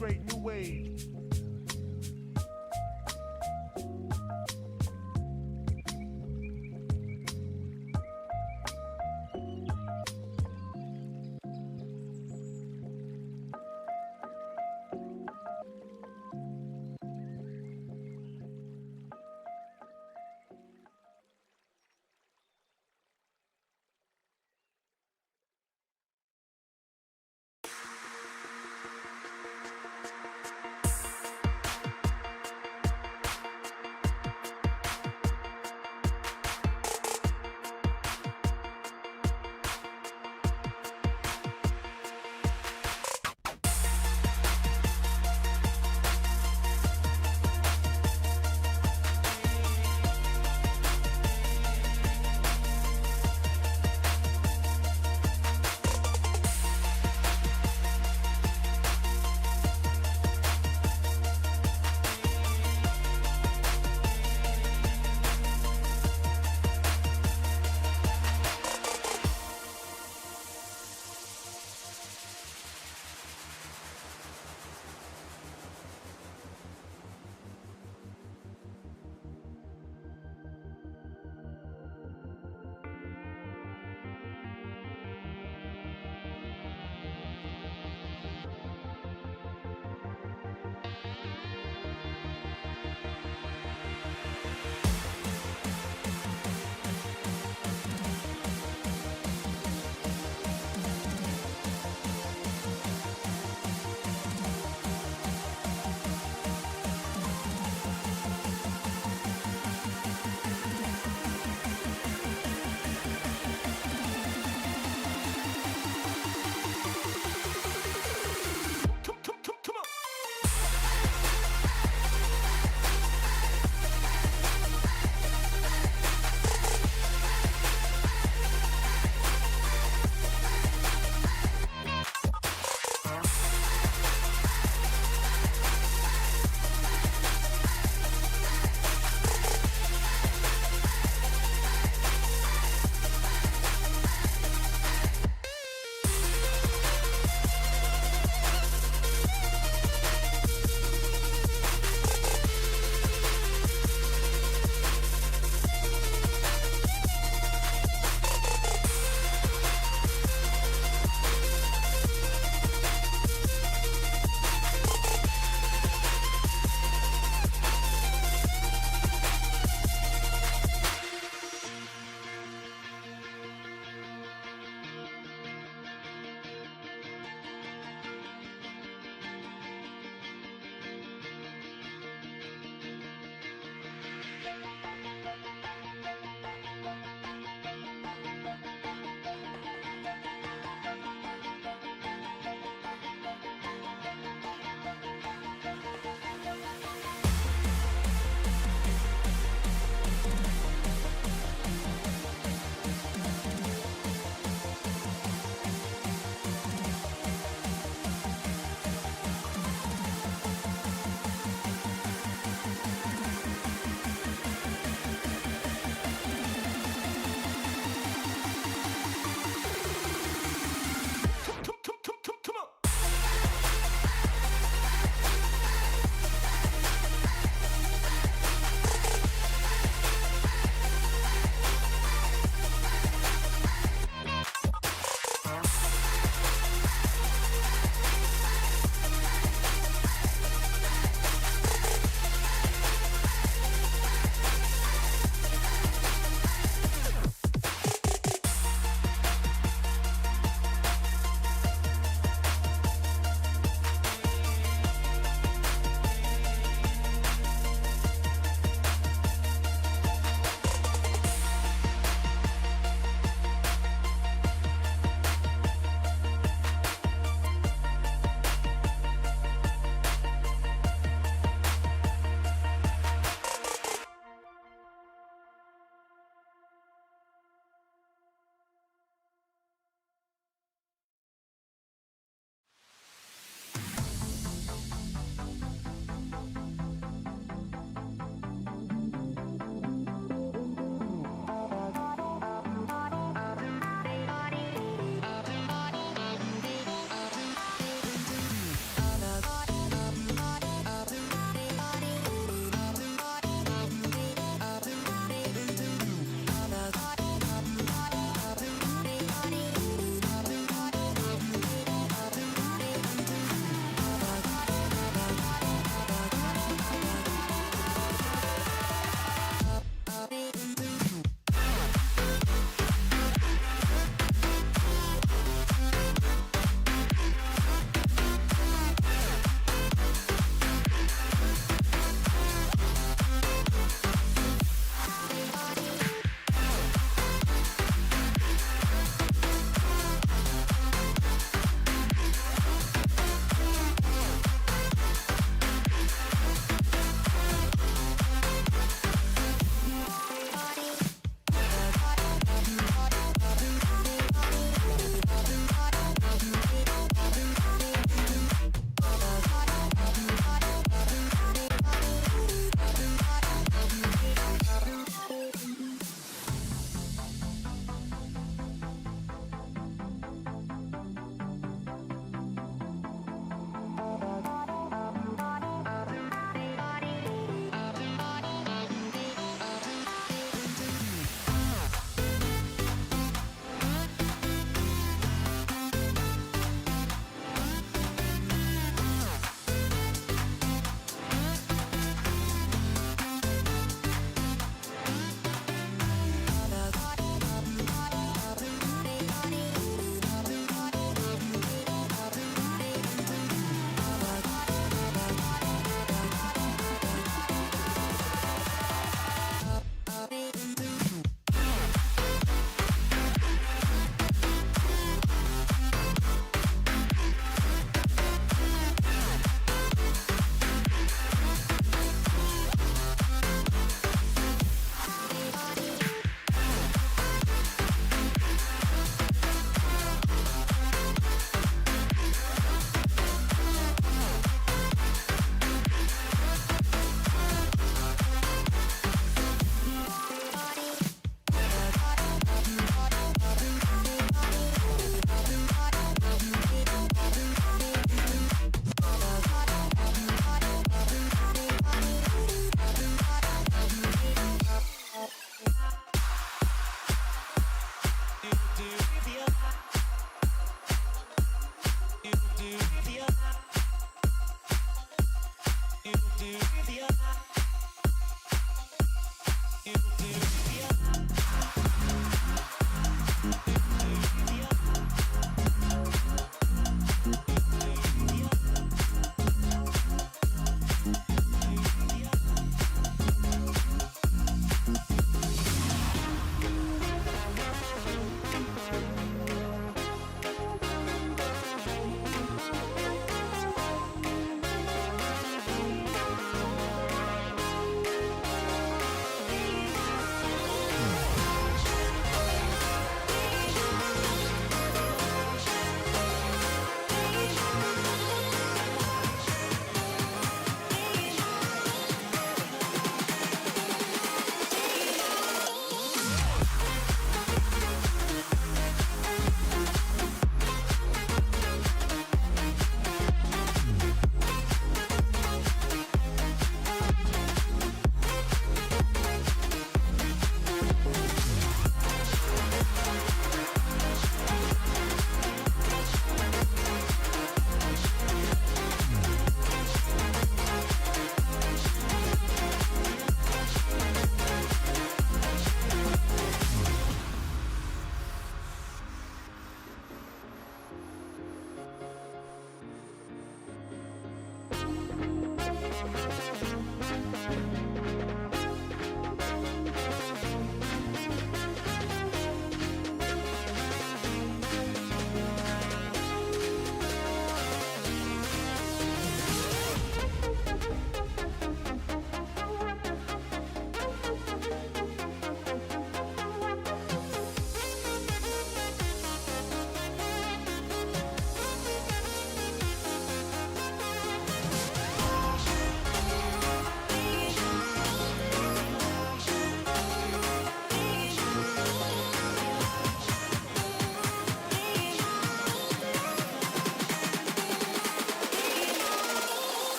straight new wave.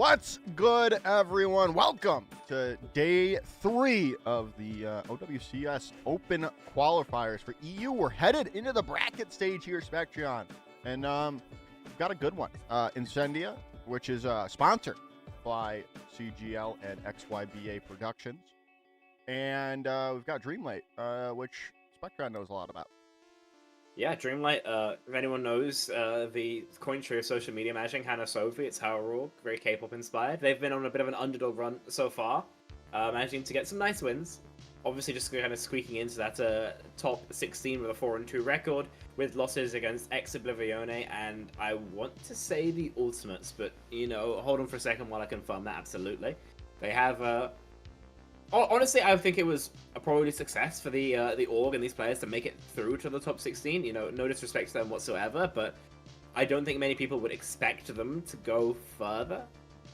What's good, everyone? Welcome to day 3 of the OWCS Open Qualifiers for EU. We're headed into the bracket stage here, Spectreon, and we've got a good one. Incendia, which is sponsored by CGL and XYBA Productions, and we've got Dreamlight, which Spectreon knows a lot about. Yeah, Dreamlight, if anyone knows, the Cointry of social media managing, Hannah Sophie, it's her rule, very K-pop inspired. They've been on a bit of an underdog run so far, managing to get some nice wins. Obviously just kind of squeaking into that top 16 with a 4-2 record, with losses against Ex-Oblivione and I want to say the Ultimates, but, you know, hold on for a second while I confirm that, absolutely. They have, honestly, I think it was a probably success for the org and these players to make it through to the top 16. You know, no disrespect to them whatsoever, but I don't think many people would expect them to go further.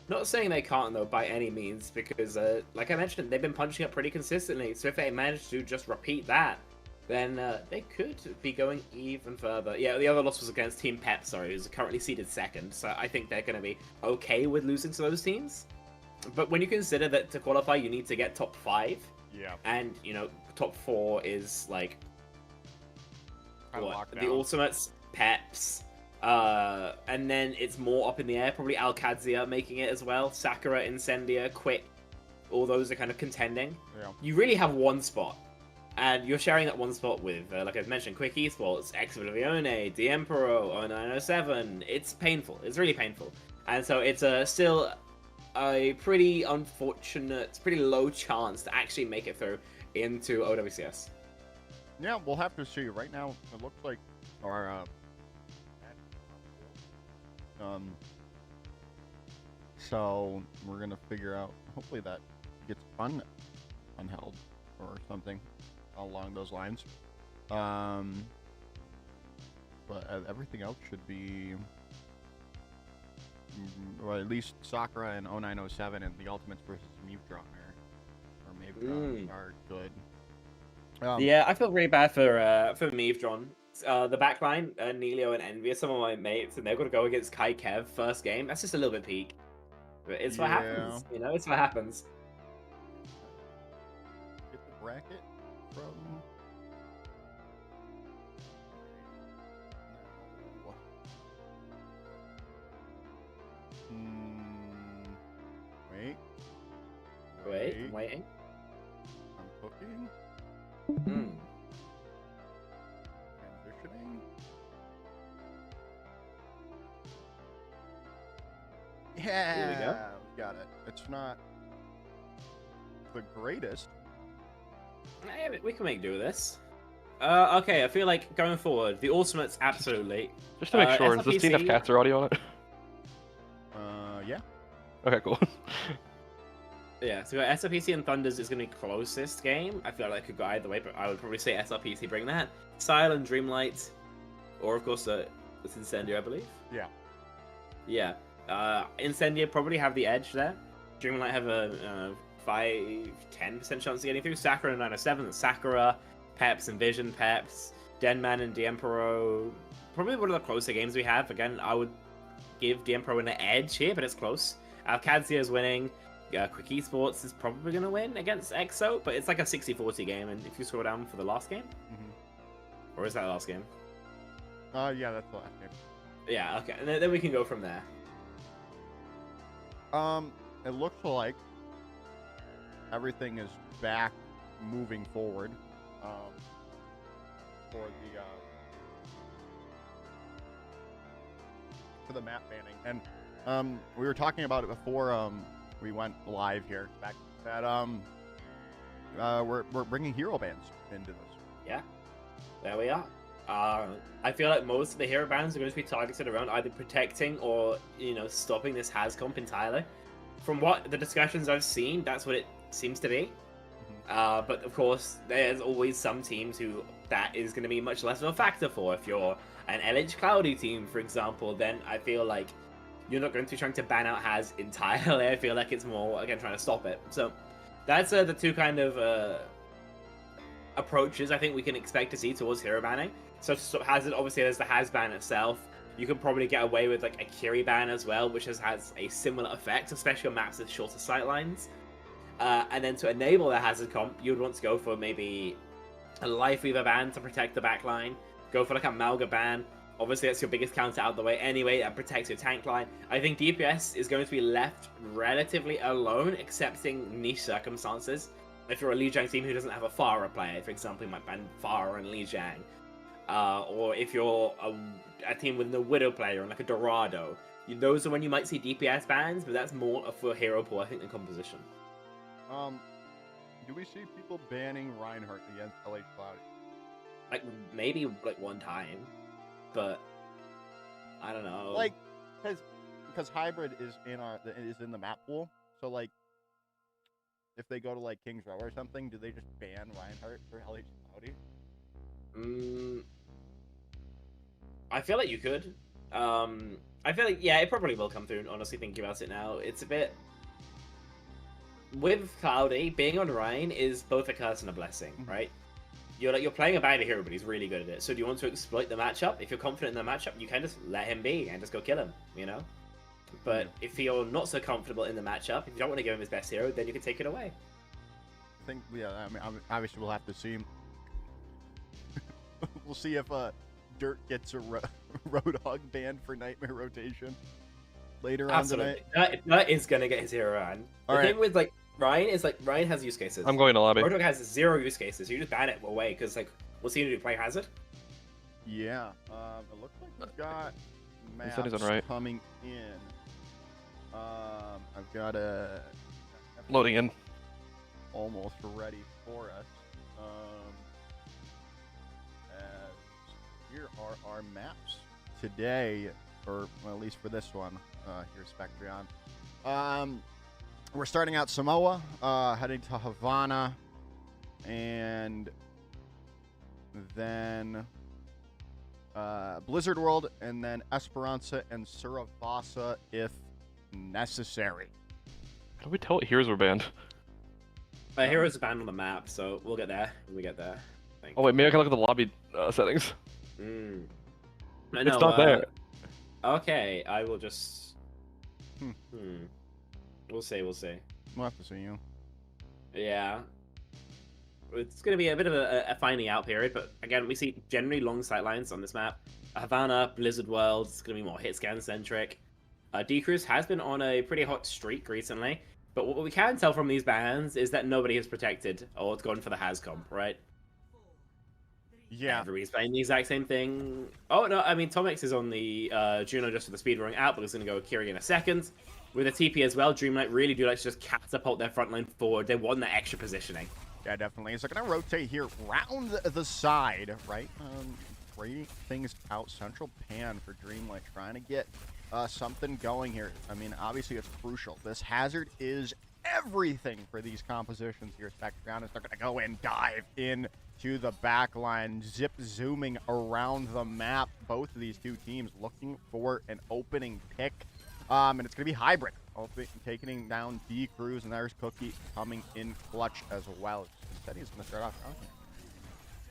Not saying they can't, though, by any means, because, like I mentioned, they've been punching up pretty consistently. So if they manage to just repeat that, then they could be going even further. Yeah, the other loss was against Team Pep, sorry, who's currently seeded second. So I think they're going to be okay with losing to those teams. But when you consider that to qualify, you need to get top 5. Yeah. And, you know, top 4 is, like, what? Lockdown. The Ultimates, Peps, and then it's more up in the air. Probably Alcadzia making it as well. Sakura, Incendia, Quick. All those are kind of contending. Yeah. You really have one spot. And you're sharing that one spot with, like I've mentioned, Quick Esports, Ex-Oblivione, The Emperor, 0907. It's painful. It's really painful. And so it's still a pretty unfortunate, pretty low chance to actually make it through into OWCS. Yeah, we'll have to see. Right now, it looks like our so we're gonna figure out. Hopefully, that gets unheld or something along those lines. But everything else should be. Or at least Sakura and 0907 and the Ultimates versus Mewtron are good. Yeah, I feel really bad for Mewtron. The backline, Nelio and Envy are some of my mates, and they're going to go against Kai Kev first game. That's just a little bit peak. But it's what happens, you know? It's what happens. Get the bracket from... Wait, I'm waiting. I'm cooking. Transitioning. Yeah, here we go. We got it. It's not the greatest. Yeah, we can make do with this. Okay, I feel like going forward, the Ultimates, absolutely. Just to make sure, SRPC... is this TNF Caster audio on it? Yeah. Okay, cool. Yeah, so SRPC and Thunders is going to be closest game. I feel like it could go either way, but I would probably say SRPC bring that. Sile and Dreamlight, or of course, it's Incendia, I believe. Yeah. Yeah. Incendia probably have the edge there. Dreamlight have a 5-10% chance of getting through. Sakura and 907, Sakura, Peps and Vision Peps, Denman and Diempero. Probably one of the closer games we have. Again, I would give Diempero an edge here, but it's close. Alcadzia is winning. Quick Esports is probably going to win against EXO, but it's like a 60-40 game, and if you scroll down for the last game? Or is that the last game? Yeah, that's the last game. Yeah, okay, and then we can go from there. It looks like everything is back moving forward for the map banning, and we were talking about it before we went live here. Back that we're bringing hero bans into this. Yeah, there we are. I feel like most of the hero bans are going to be targeted around either protecting or, you know, stopping this has comp entirely. From what the discussions I've seen, that's what it seems to be. But of course, there's always some teams who that is going to be much less of a factor for. If you're an LH Cloudy team, for example, then I feel like you're not going to be trying to ban out Has entirely. I feel like it's more, again, trying to stop it. So that's the two kind of approaches I think we can expect to see towards hero banning. So Hazard, obviously, there's the Has ban itself. You could probably get away with like a Kiri ban as well, which has a similar effect, especially on maps with shorter sightlines. And then to enable the hazard comp, you would want to go for maybe a Life Weaver ban to protect the backline. Go for like a Malga ban. Obviously, that's your biggest counter out of the way anyway. That protects your tank line. I think DPS is going to be left relatively alone, excepting niche circumstances. If you're a Lijiang team who doesn't have a Pharah player, for example, you might ban Pharah and Lijiang. Or if you're a team with no Widow player and like a Dorado, those are when you might see DPS bans, but that's more for hero pool, I think, than composition. Do we see people banning Reinhardt against LH Cloudy? Like maybe like one time, but I don't know. Like, because hybrid is in the map pool, so like, if they go to like King's Row or something, do they just ban Reinhardt for LH Cloudy? I feel like you could. I feel like, yeah, it probably will come through, honestly, thinking about it now. It's a bit... With Cloudy, being on Ryan is both a curse and a blessing, right? You're playing a bad hero, but he's really good at it. So do you want to exploit the matchup? If you're confident in the matchup, you can just let him be and just go kill him, you know? But if you're not so comfortable in the matchup, if you don't want to give him his best hero, then you can take it away. I think, yeah, I mean, obviously we'll have to see. We'll see if Dirt gets a Roadhog banned for Nightmare rotation later on tonight. That is going to get his hero on. The thing with, like, Ryan is, like, Ryan has use cases. I'm going to lobby. Roadhog has 0 use cases. You just ban it away, because, like, what's he going to do, play Hazard? Yeah, it looks like we've got maps coming in. I've got a... Loading in. Almost ready for us. Here are our maps today, or well, at least for this one, here Spectreon. We're starting out Samoa, heading to Havana, and then Blizzard World, and then Esperanza and Surabasa if necessary. How do we tell what heroes were banned? Heroes are banned on the map, so we'll get there when we get there. Oh wait, maybe I can look at the lobby settings. It's not there. Okay, I will just... We'll see. We'll have to see you. Yeah. It's going to be a bit of a finding out period, but again, we see generally long sightlines on this map. Havana, Blizzard World, it's going to be more hit scan centric. D-Cruise has been on a pretty hot streak recently, but what we can tell from these bans is that nobody is protected or it's gone for the Has comp, right? Yeah. Everybody's playing the exact same thing. Oh, no, I mean, Tomix is on the Juno just for the speed running out, but he's going to go Kiri in a second. With a TP as well, Dreamlight really do like to just catapult their front line forward. They want that extra positioning. Yeah, definitely. So going to rotate here round the side, right? Trading things out. Central pan for Dreamlight, trying to get something going here. I mean, obviously it's crucial. This hazard is everything for these compositions here. Spectreon is they're going to go and dive in to the back line, zip zooming around the map. Both of these two teams looking for an opening pick. And it's going to be hybrid. Taking down D-Cruise, and there's Cookie coming in clutch as well. Instead, he's going to start off strong here.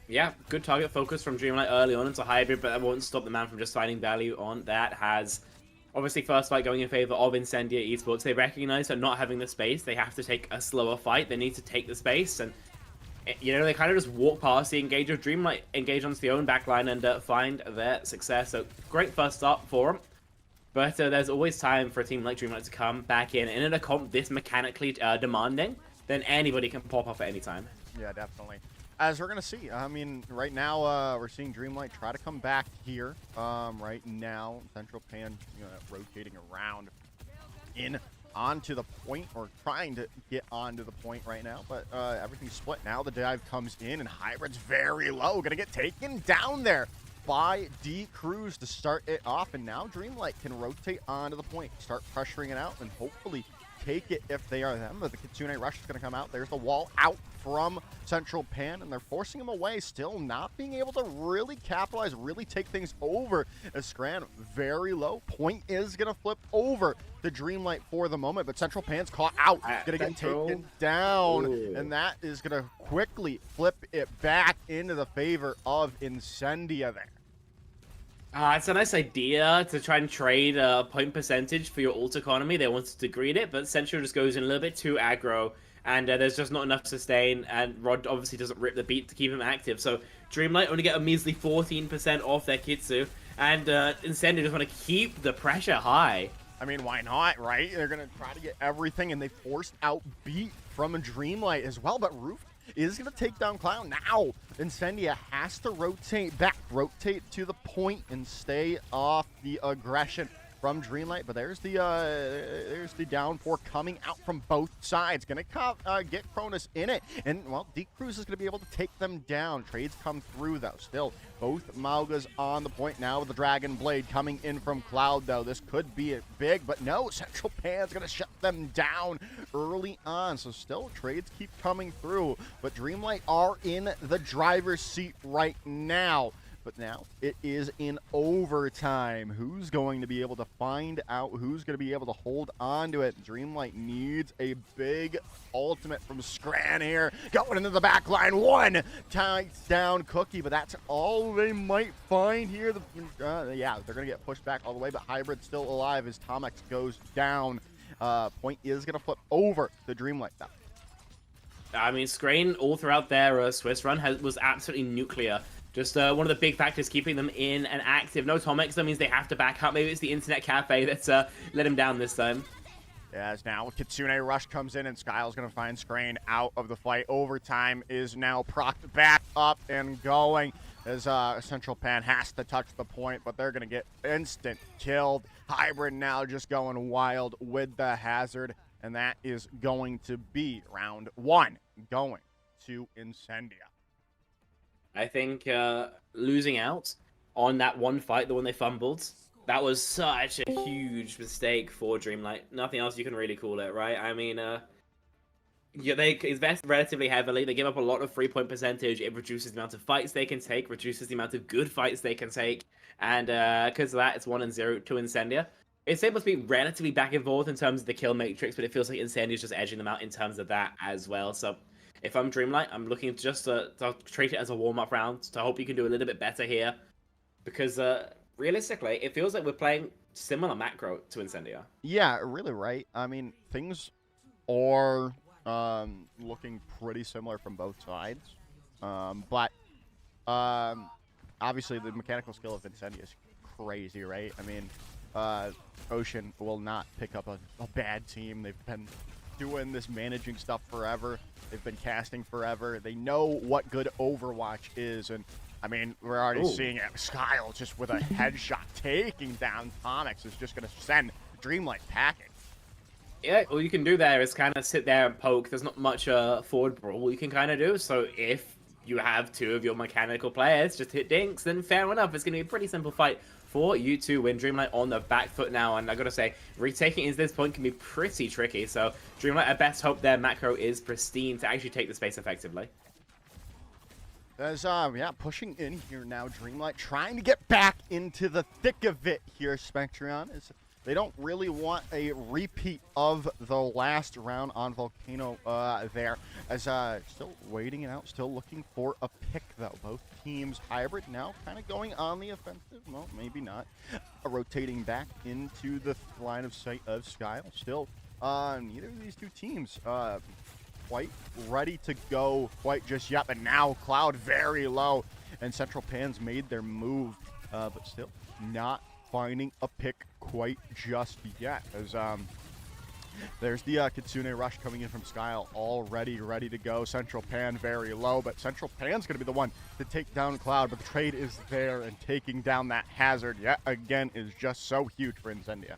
Yeah, good target focus from Dreamlight early on into hybrid, but that won't stop the man from just finding value on that. Has obviously first fight going in favor of Incendia Esports. They recognize that not having the space, they have to take a slower fight. They need to take the space, and you know, they kind of just walk past the engager. Dreamlight engage onto the own backline and find their success. So great first start for them. But there's always time for a team like Dreamlight to come back in. And in a comp this mechanically demanding, then anybody can pop off at any time. Yeah, definitely. As we're going to see, I mean, right now we're seeing Dreamlight try to come back here. Right now, Central Pan rotating around in onto the point, or trying to get onto the point right now. But everything's split now. The dive comes in, and Hybrid's very low. Going to get taken down there by D-Cruise to start it off, and now Dreamlight can rotate onto the point, start pressuring it out, and hopefully take it if they are them. But the Kitsune Rush is going to come out. There's the wall out from Central Pan, and they're forcing him away, still not being able to really capitalize, really take things over as Scran very low. Point is going to flip over to Dreamlight for the moment, but Central Pan's caught out. Going to get taken down, and that is going to quickly flip it back into the favor of Incendia there. It's a nice idea to try and trade point percentage for your ult economy. They wanted to greed it, but Central just goes in a little bit too aggro, and there's just not enough sustain, and Rod obviously doesn't rip the beat to keep him active. So Dreamlight only get a measly 14% off their Kitsu, and Incendio just want to keep the pressure high. I mean, why not, right? They're going to try to get everything, and they forced out beat from a Dreamlight as well, but Roof is going to take down Clown now. Incendia has to rotate back, rotate to the point, and stay off the aggression from Dreamlight. But there's the down four coming out from both sides. Going to get Cronus in it, and well, Deep Cruise is going to be able to take them down. Trades come through though. Still, both Maugas on the point now with the Dragon Blade coming in from Cloud though. This could be it big, but no, Central Pan's going to shut them down early on. So still, trades keep coming through, but Dreamlight are in the driver's seat right now. But now it is in overtime. Who's going to be able to find out? Who's going to be able to hold on to it? Dreamlight needs a big ultimate from Scran here. Going into the back line. One ties down Cookie, but that's all they might find here. Yeah, they're going to get pushed back all the way, but Hybrid still alive as Tomex goes down. Point is going to flip over to Dreamlight now. I mean, Scrain all throughout their Swiss run was absolutely nuclear. Just one of the big factors keeping them in and active. No Tomex, that means they have to back up. Maybe it's the internet cafe that's let him down this time. As now Kitsune Rush comes in and Skyle's going to find Scrain out of the fight. Overtime is now procced back up and going as Central Pan has to touch the point, but they're going to get instant killed. Hybrid now just going wild with the hazard, and that is going to be round one going to Incendia. I think losing out on that one fight, the one they fumbled, that was such a huge mistake for Dreamlight. Nothing else you can really call it, right? I mean, yeah, they invest relatively heavily. They give up a lot of 3-point percentage. It reduces the amount of fights they can take, reduces the amount of good fights they can take. And because of that, it's 1-0 to Incendia. It's able to be relatively back and forth in terms of the kill matrix, but it feels like Incendia's just edging them out in terms of that as well. So if I'm Dreamlight, I'm looking just to treat it as a warm-up round, to hope you can do a little bit better here. Because realistically, it feels like we're playing similar macro to Incendia. Yeah, really right. I mean, things are looking pretty similar from both sides. But obviously the mechanical skill of Incendia is crazy, right? I mean, Ocean will not pick up a bad team. They've been doing this managing stuff forever. They've been casting forever. They know what good Overwatch is, and I mean, we're already seeing it. Skyle just with a headshot taking down Tomex is just going to send Dreamlight packing. Yeah, all you can do there is kind of sit there and poke. There's not much forward brawl you can kind of do. So if you have two of your mechanical players just hit dinks, then fair enough. It's going to be a pretty simple fight for you to win. Dreamlight on the back foot now, and I gotta say, retaking into this point can be pretty tricky. So Dreamlight, at best, hope their macro is pristine to actually take the space effectively. As yeah, pushing in here now, Dreamlight trying to get back into the thick of it here. Spectron is they don't really want a repeat of the last round on Volcano there. As still waiting it out, still looking for a pick though. Both teams Hybrid now kind of going on the offensive. Well, maybe not. Rotating back into the line of sight of Skyle. Still, neither of these two teams quite ready to go quite just yet. But now Cloud very low, and Central Pan's made their move, but still not finding a pick quite just yet. As there's the Kitsune Rush coming in from Skyle, already ready to go. Central Pan very low, but Central Pan's going to be the one to take down Cloud, but the trade is there, and taking down that hazard yet again is just so huge for Incendia.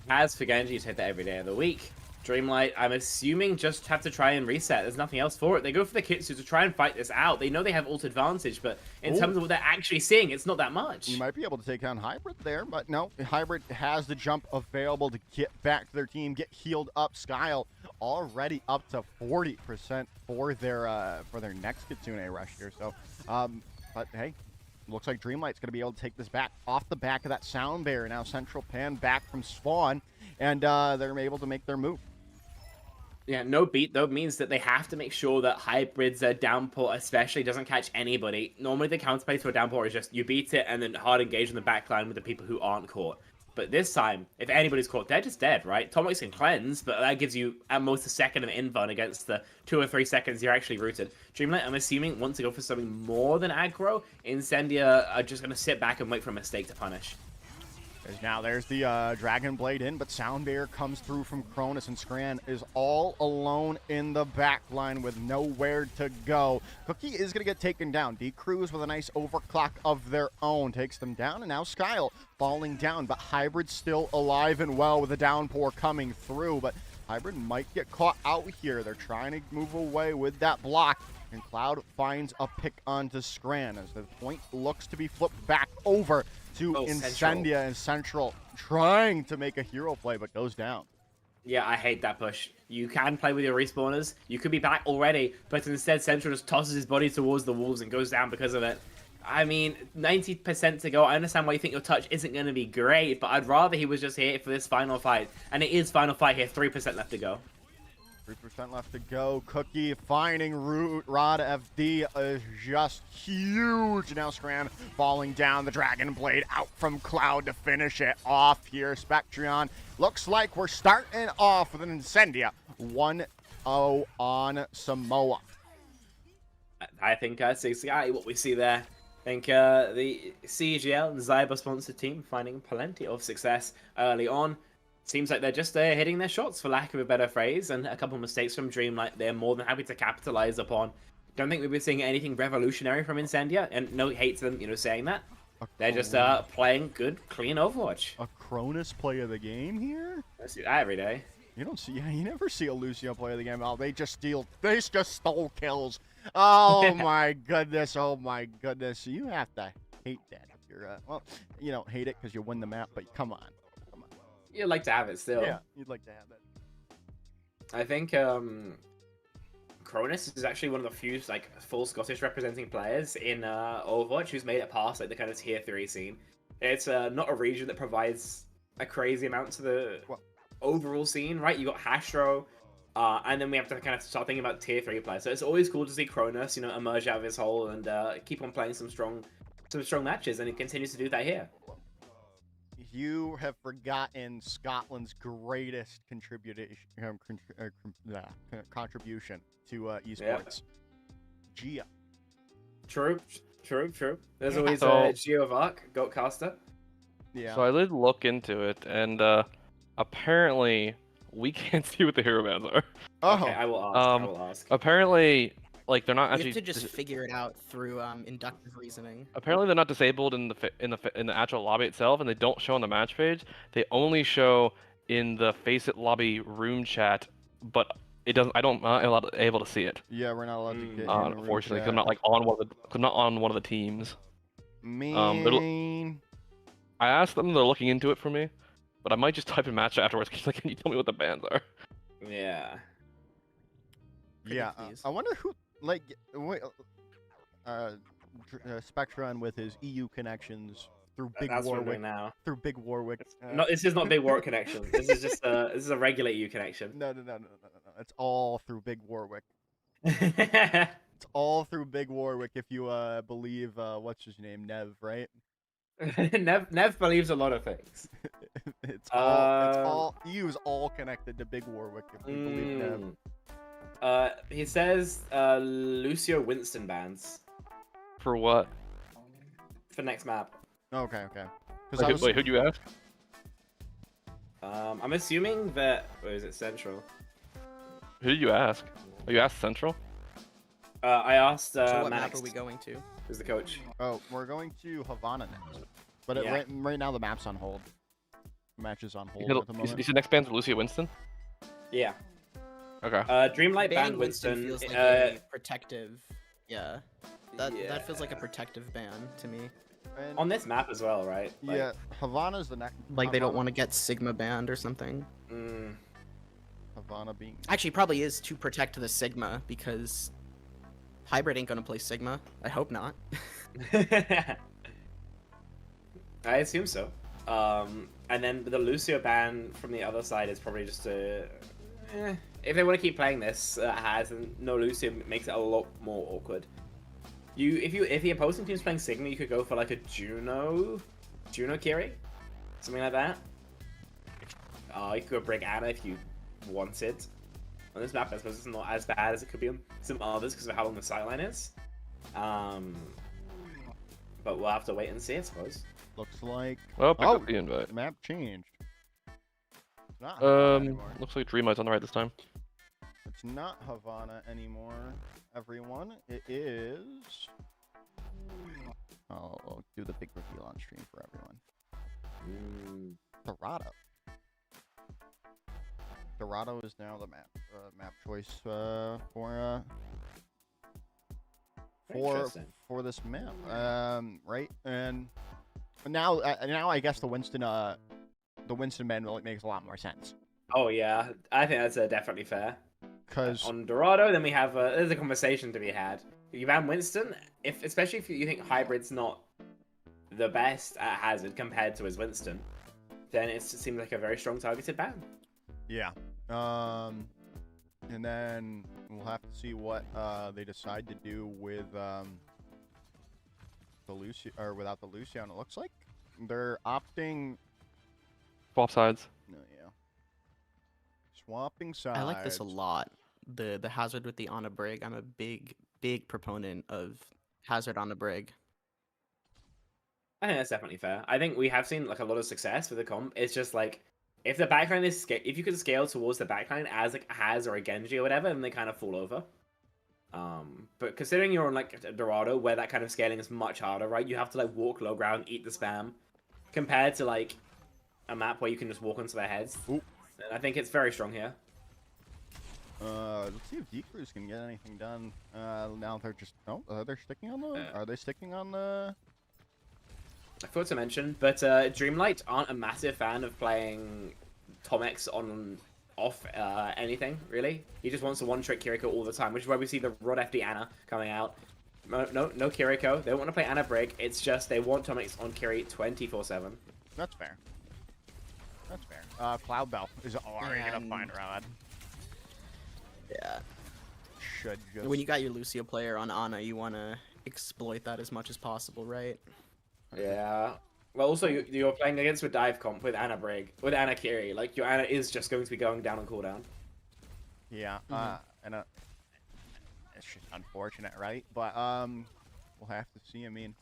As for Genji, you take that every day of the week. Dreamlight, I'm assuming, just have to try and reset. There's nothing else for it. They go for the Kitsu to try and fight this out. They know they have ult advantage, but in terms of what they're actually seeing, it's not that much. You might be able to take down Hybrid there, but no. Hybrid has the jump available to get back to their team, get healed up. Skyle already up to 40% for their next Kitsune Rush here. So, but hey, looks like Dreamlight's going to be able to take this back off the back of that sound barrier. Now Central Pan back from spawn, and they're able to make their move. Yeah, no beat though means that they have to make sure that Hybrid's downpour especially doesn't catch anybody. Normally the counterplay to a downpour is just you beat it and then hard engage in the backline with the people who aren't caught. But this time, if anybody's caught, they're just dead, right? Tomix can cleanse, but that gives you at most a second of invuln against the 2 or 3 seconds you're actually rooted. Dreamlight, I'm assuming, wants to go for something more than aggro. Incendia are just going to sit back and wait for a mistake to punish. Now there's the Dragon Blade in, but Sound Barrier comes through from Cronus, and Scran is all alone in the back line with nowhere to go. Cookie is going to get taken down. D-Crews with a nice overclock of their own takes them down, and now Skyle falling down, but Hybrid still alive and well with a downpour coming through, but Hybrid might get caught out here. They're trying to move away with that block, and Cloud finds a pick onto Scran as the point looks to be flipped back over to Incendia and Central, trying to make a hero play, but goes down. Yeah, I hate that push. You can play with your respawners. You could be back already, but instead Central just tosses his body towards the wolves and goes down because of it. I mean, 90% to go. I understand why you think your touch isn't going to be great, but I'd rather he was just here for this final fight. And it is final fight here, 3% left to go. 3% left to go. Cookie finding Root. Rod FD is just huge. Now Scran falling down. The Dragon Blade out from Cloud to finish it off here. Spectreon, looks like we're starting off with an Incendia. 1-0 on Samoa. I think CGL, what we see there. I think the CGL and Zyber sponsored team finding plenty of success early on. Seems like they're just hitting their shots, for lack of a better phrase, and a couple of mistakes from Dreamlight they're more than happy to capitalize upon. Don't think we've been seeing anything revolutionary from Incendia, and no hate to them, saying that. They're just playing good, clean Overwatch. A Cronus play of the game here? I see that every day. You don't see, you never see a Lucio play of the game. Oh, they just stole kills. Oh my goodness, oh my goodness. You have to hate that. If you're, well, you don't hate it because you win the map, but come on. You'd like to have it still. Yeah, you'd like to have it. I think Cronus is actually one of the few full Scottish representing players in Overwatch who's made it past the kind of tier 3 scene. It's not a region that provides a crazy amount to the overall scene, right? You got Hastro, and then we have to kind of start thinking about tier 3 players. So it's always cool to see Cronus, emerge out of his hole and keep on playing some strong matches, and he continues to do that here. You have forgotten Scotland's greatest contribution to esports. Gia. True. There's always Geo Vark, Goatcaster. Yeah. So I did look into it, and apparently we can't see what the hero bands are. Oh. Okay, I will ask. Apparently, they're not You actually. have to just figure it out through inductive reasoning. Apparently, they're not disabled in the actual lobby itself, and they don't show on the match page. They only show in the Faceit lobby room chat, but it doesn't. I'm not able to see it. Yeah, we're not allowed to get. Unfortunately, because I'm not on one of the teams. Mean. I asked them; they're looking into it for me, but I might just type in match afterwards. Can you tell me what the bands are? Yeah. Yeah. I wonder who. Spectron with his EU connections through Big Warwick. Now. Through Big Warwick. No, this is not Big Warwick connection. This is just a regular EU connection. No. It's all through Big Warwick. Yeah, It's all through Big Warwick if you believe what's his name, Nev, right? Nev believes a lot of things. It's all EU is all connected to Big Warwick if you believe Nev. He says Lucio Winston bans For what? for next map. Okay. Wait, who'd you ask? I'm assuming that. Where is it? Central. Who did you ask? Oh, you asked Central? I asked So what Max, map are we going to? who's the coach. Oh, we're going to Havana next. But Yeah. right now the map's on hold. The match is on hold at the You moment. said next band's Lucia Winston? Yeah. Okay. Dreamlight Banning banned Winston Winston. feels like a protective. Yeah. That feels like a protective ban to me. And, on this map as well, right? yeah, Havana's the next. Like they don't want to get Sigma banned or something. Havana being. Actually, probably is to protect the Sigma because Hybrid ain't gonna play Sigma. I hope not. I assume so. And then the Lucio ban from the other side is probably just if they want to keep playing this Has and no Lucio makes it a lot more awkward. If the opposing team's playing Sigma, you could go for like a Juno Kiri, something like that. You could go break Ana if you wanted. On this map, I suppose it's not as bad as it could be on some others because of how long the sideline is. But we'll have to wait and see, I suppose. Looks like Well, pick up the invite. the map changed. It's not Havana anymore. Looks like Dreamlight's on the right this time. It's not Havana anymore, everyone. It is. I'll do the big reveal on stream for everyone. Dorado. Dorado is now the map choice for this map. Right, and now I guess the Winston man makes a lot more sense. Oh yeah, I think that's definitely fair. Because on Dorado, then we have there's a conversation to be had. You ban Winston, especially if you think Hybrid's not the best at Hazard compared to his Winston, then it seems like a very strong targeted ban. yeah, and then we'll have to see what they decide to do with the Lucio or without the Lucian. It looks like they're opting. Swap sides. No, yeah. Swapping sides. I like this a lot. The Hazard with the Ana Brig. I'm a big proponent of Hazard on a Brig. I think that's definitely fair. I think we have seen like a lot of success with the comp. It's just like if the backline is if you could scale towards the backline as like a Haz or a Genji or whatever, then they kind of fall over. But considering you're on like Dorado, where that kind of scaling is much harder, right? You have to like walk low ground, eat the spam, compared to like a map where you can just walk onto their heads. Ooh. And I think it's very strong here. Let's see if D-Cruz can get anything done. Now they're just they're sticking on the. Are they sticking on the? I forgot to mention, but Dreamlight aren't a massive fan of playing Tomex off anything, really. He just wants a one-trick Kiriko all the time, which is why we see the Rod FD Ana coming out. No Kiriko. They don't want to play Ana Brig. It's just they want Tomex on Kiri 24/7. That's fair. That's fair. Cloud Bell is already gonna find Rod. Yeah. Should just. When you got your Lucio player on Ana, you want to exploit that as much as possible, right? Yeah. Well, also you're playing against a dive comp with Ana Brig, with Ana Kiri. Like your Ana is just going to be going down on cooldown. Yeah. And it's just unfortunate, right? But we'll have to see. I mean,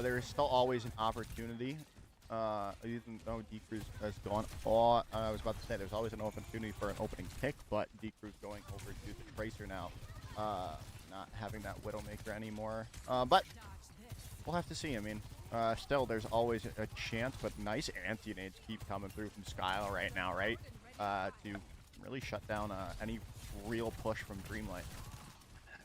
there is still always an opportunity. Even though D-Cruz has gone all, I was about to say there's always an opportunity for an opening pick, but D-Cruz going over to the Tracer now, not having that Widowmaker anymore. But we'll have to see. I mean, still there's always a chance, but nice anti-nades keep coming through from Skyle right now, right? To really shut down any real push from Dreamlight.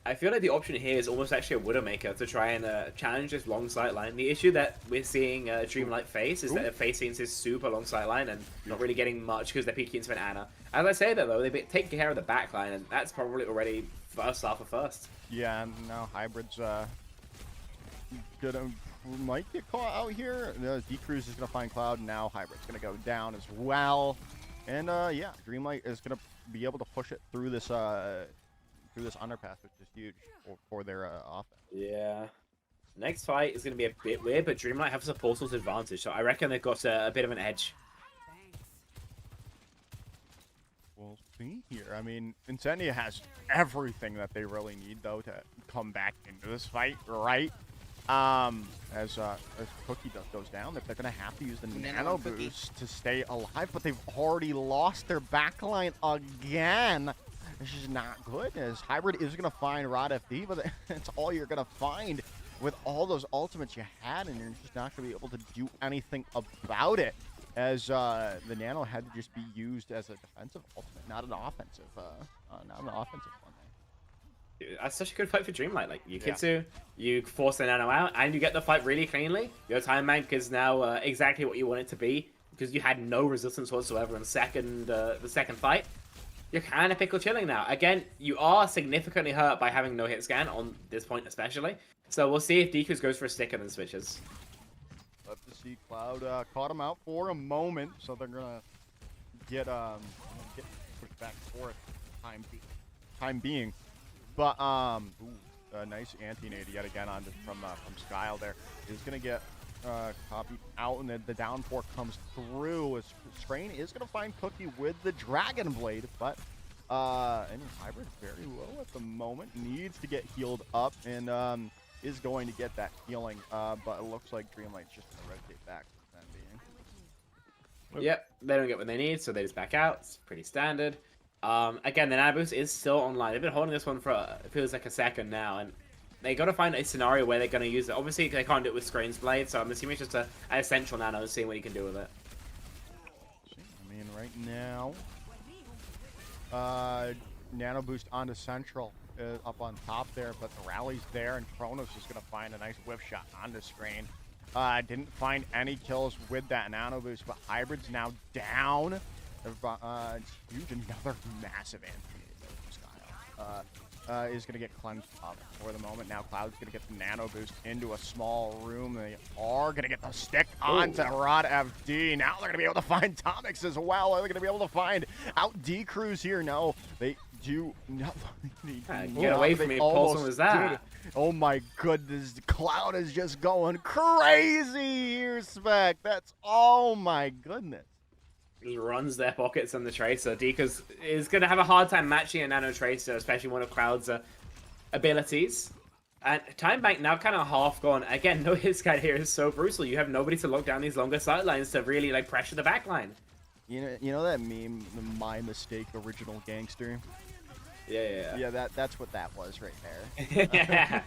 I feel like the option here is almost actually a Widowmaker to try and challenge this long sight line. The issue that we're seeing Dreamlight face is that they're facing this super long sight line and not really getting much because they're peeking into an Ana. As I say that though, they take care of the back line, and that's probably already first half of first. Yeah, and now Hybrid's might get caught out here. D-Cruz is gonna find Cloud, and now Hybrid's gonna go down as well. And yeah, Dreamlight is gonna be able to push it through this underpass, which is huge for their offense. Yeah. Next fight is going to be a bit weird, but Dreamlight have a portal's advantage, so I reckon they've got a bit of an edge. We'll see here. I mean, Incendia has everything that they really need, though, to come back into this fight, right? As Cookie goes down, they're going to have to use the Nano Boost to stay alive, but they've already lost their backline again. This is not good, as Hybrid is going to find Rod FD, but that's all you're going to find with all those ultimates you had, and you're just not going to be able to do anything about it, as the Nano had to just be used as a defensive ultimate, not an offensive one. Dude, that's such a good fight for Dreamlight. Like, you Kitsu, you force the Nano out, and you get the fight really cleanly. Your time bank is now exactly what you want it to be, because you had no resistance whatsoever in the second fight. You're kind of pickle chilling now. Again, you are significantly hurt by having no hit scan on this point especially. So we'll see if D-Cruz goes for a stick and then switches. Love to see Cloud caught him out for a moment, so they're gonna get pushed back and forth. time being. But a nice anti-nade yet again from Skyle there. Is gonna get copied out, and then the downpour comes through as Strain is gonna find Cookie with the Dragon Blade, but and Hybrid very low at the moment, needs to get healed up, and is going to get that healing, but it looks like Dreamlight's just gonna rotate back for the time being. Yep, they don't get what they need, so they just back out. It's pretty standard. Again, the Nano Boost is still online. They've been holding this one for, it feels like a second now, and they got to find a scenario where they're going to use it. Obviously, they can't do it with Screen's Blade, so I'm assuming it's just an essential Nano and seeing what you can do with it. I mean, right now, Nano Boost onto Central up on top there, but the rally's there, and Kronos is going to find a nice whip shot onto Screen. Didn't find any kills with that Nano Boost, but Hybrid's now down. Huge, another massive anti-nade Skyle. Is going to get cleansed up for the moment. Now Cloud's going to get the Nano Boost into a small room. They are going to get the stick onto Rod FD. Now they're going to be able to find Tomix as well. Are they going to be able to find out D-Crews here? No, they do nothing. Get away from me, Paulson was that? Oh my goodness, Cloud is just going crazy here, Spec. That's, oh my goodness. He runs their pockets on the Tracer. Deekers is going to have a hard time matching a Nano Tracer, especially one of Cloud's abilities. And Time Bank now kind of half gone. Again, no hit scan here is so brutal. You have nobody to lock down these longer sidelines to really like pressure the backline. You know that meme, the My Mistake Original Gangster? Yeah. That's what that was right there. Yeah.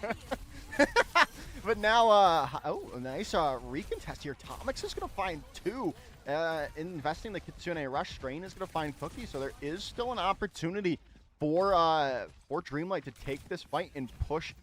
But now, a nice recontest here. Tomix is going to find two. Investing the Kitsune Rush. Strain is going to find Cookie, so there is still an opportunity for Dreamlight to take this fight and push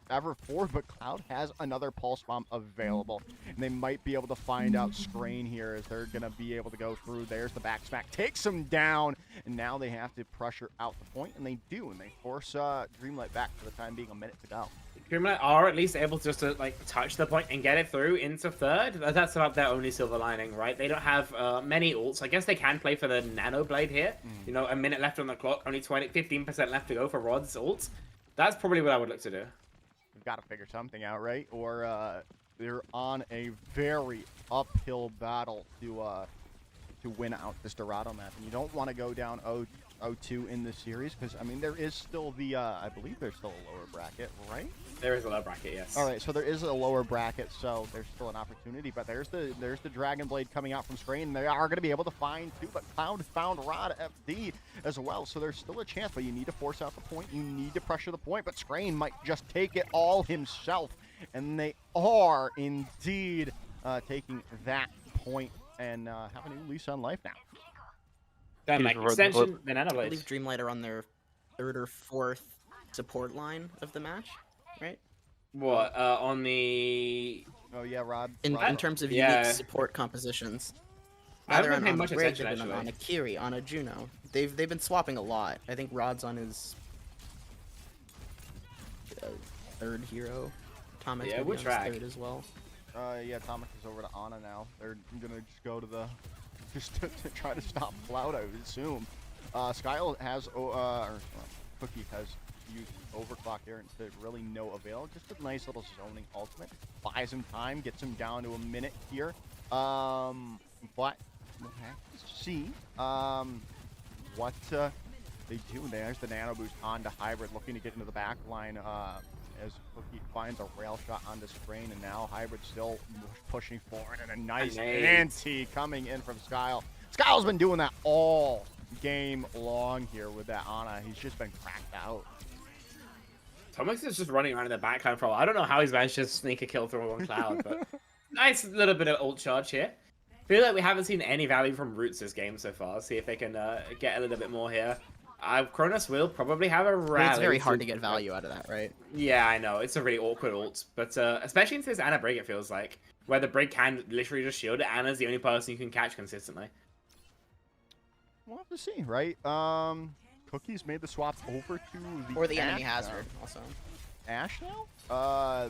ever forward, but Cloud has another Pulse Bomb available, and they might be able to find out Strain here as they're going to be able to go through. There's the back smack, takes him down, and now they have to pressure out the point, and they do, and they force Dreamlight back for the time being, a minute to go. Dreamlight are at least able just to like touch the point and get it through into third. That's about their only silver lining, right? They don't have many ults. I guess they can play for the Nano Blade here. You know, a minute left on the clock, only 15% left to go for Rod's ult. That's probably what I would look to do. We've got to figure something out, right? Or they're on a very uphill battle to win out this Dorado map, and you don't want to go down 0-2 in the series because I mean there is still the I believe there's still a lower bracket, right? There is a lower bracket, yes. All right, so there is a lower bracket, so there's still an opportunity. But there's the Dragon Blade coming out from Screen. They are going to be able to find two, but Cloud found Rod FD as well, so there's still a chance. But you need to force out the point. You need to pressure the point. But Screen might just take it all himself, and they are indeed taking that point and have a new lease on life now. Then like extension, then I believe Dreamlight are on their third or fourth support line of the match, right? What, on the... Oh yeah, Rod. In terms of unique support compositions. I haven't been paying much attention, actually. On a Kiri, on a Juno. They've been swapping a lot. I think Rod's on his third hero. Thomas yeah, which on his third as well. Yeah, Thomas is over to Ana now. They're gonna just go to the... just to try to stop Cloud, I would assume. Skyle has... Cookie has used Overclock here to really no avail. Just a nice little zoning ultimate. Buys him time, gets him down to a minute here. But we'll have to see what they do. There's the Nano Boost onto Hybrid, looking to get into the back line as Cookie finds a rail shot onto Strain, and now Hybrid still pushing forward, and a nice anti coming in from Skyle. Skyle's been doing that all game long here with that Ana. He's just been cracked out. Tomix is just running around in the backline for a while. I don't know how he's managed to sneak a kill through on Cloud, but nice little bit of ult charge here. Feel like we haven't seen any value from Roots this game so far. See if they can get a little bit more here. Kronos will probably have a rally. It's very hard to get value out of that, right? Yeah, I know. It's a really awkward ult. But especially into this Ana break, it feels like. Where the break can literally just shield it. Ana's the only person you can catch consistently. We'll have to see, right? Cookie's made the swap over to the or the enemy hazard also. Ash now?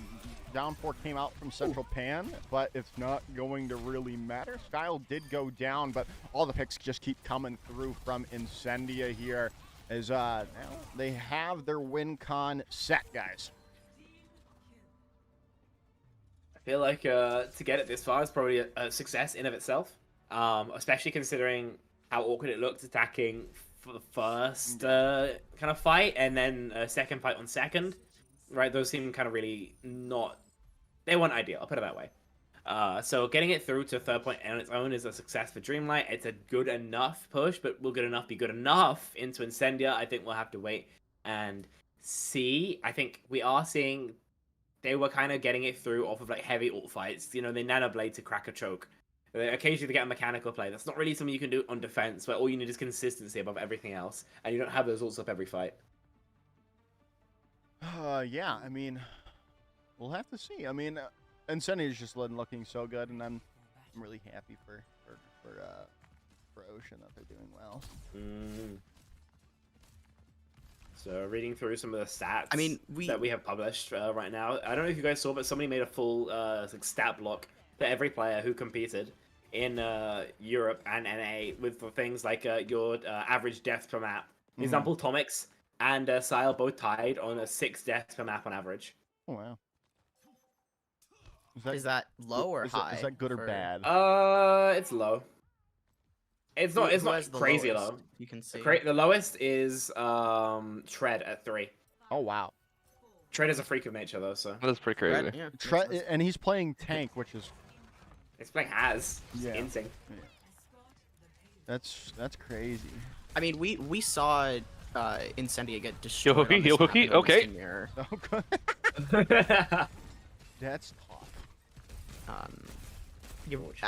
Downpour came out from Central Pan, but it's not going to really matter. Skyle did go down, but all the picks just keep coming through from Incendia here. As now they have their win con set, guys. I feel like to get it this far is probably a success in of itself, especially considering how awkward it looked attacking for the first kind of fight and then a second fight on second. Right, those seem kind of really not. They weren't ideal. I'll put it that way. So getting it through to third point on its own is a success for Dreamlight. It's a good enough push, but will good enough be good enough into Incendia? I think we'll have to wait and see. I think we are seeing they were kind of getting it through off of like heavy ult fights. You know, they nano blade to crack a choke. Occasionally they get a mechanical play. That's not really something you can do on defense, where all you need is consistency above everything else, and you don't have those ults up every fight. Yeah, I mean, we'll have to see. I mean, Incendia is just looking so good, and I'm really happy for Ocean that they're doing well. So reading through some of the stats that we have published right now. I don't know if you guys saw, but somebody made a full like stat block for every player who competed in Europe and NA with things like your average deaths per map. Example, Tomix and Sile both tied on a 6 deaths per map on average. Oh, wow. Is that low or high? Is that good or bad? It's low. It's not crazy low. You can see. The lowest is Tread at 3. Oh, wow. Tread is a freak of nature though, so That's pretty crazy. Right, yeah, And he's playing tank, which is it's playing Has. Yeah. Insane. Yeah. That's crazy. I mean, we saw Incendia get destroyed. Cookie, on this map Cookie, in the okay. Winston Mirror. Oh, good. That's tough.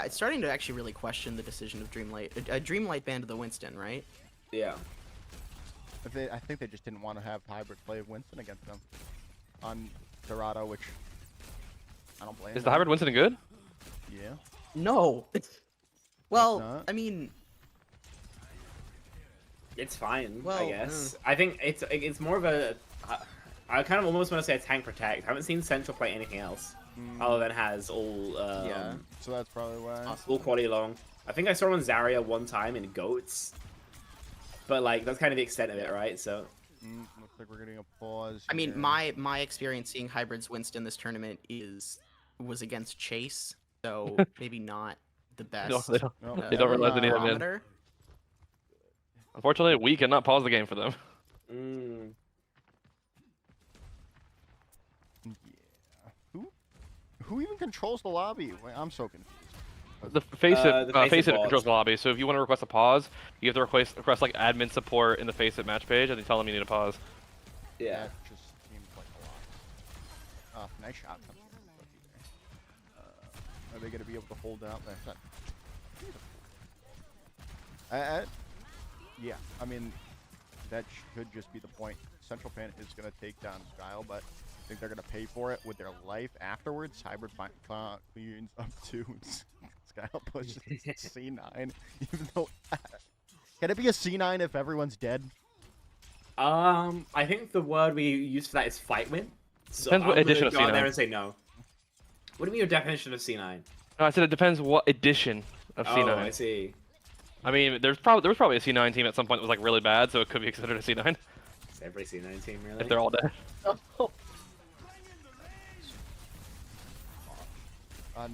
It's starting to actually really question the decision of Dreamlight. Dreamlight banned the Winston, right? Yeah. I think they just didn't want to have hybrid play of Winston against them on Dorado, which I don't blame. Is the hybrid Winston good? Yeah. No. Well, not? I mean, It's fine, Well, I guess. I think it's more of a. I kind of almost want to say a tank protect. I haven't seen Central play anything else other than has all. Yeah. So that's probably why. All quality long. I think I saw on Zarya one time in Goats, but like that's kind of the extent of it, right? So. Looks like we're getting a pause. I mean, here. my experience seeing hybrids Winston this tournament was against Chase, so maybe not the best. No, they don't. No, They don't realize they need him in. barometer. Unfortunately, we cannot pause the game for them. Yeah. Who even controls the lobby? Wait, I'm so confused. The face the it bot. controls the lobby. So if you want to request a pause, you have to request like admin support in the face it match page, and they tell them you need a pause. Yeah. That just seems like a lot. Nice shot. Are they going to be able to hold out there? Yeah, I mean, that could just be the point. Central Pan is going to take down Skyle, but I think they're going to pay for it with their life afterwards. Hybrid cleans up to Skyle pushes C9, even though... Can it be a C9 if everyone's dead? I think the word we use for that is fight win. So Depends what I'm gonna edition of go out there C9. and say no. What do you mean your definition of C9? No, I said it depends what edition of C9. Oh, I see. I mean, there was probably a C9 team at some point that was like really bad, so it could be considered a C9 Is every C9 team really? if they're all dead.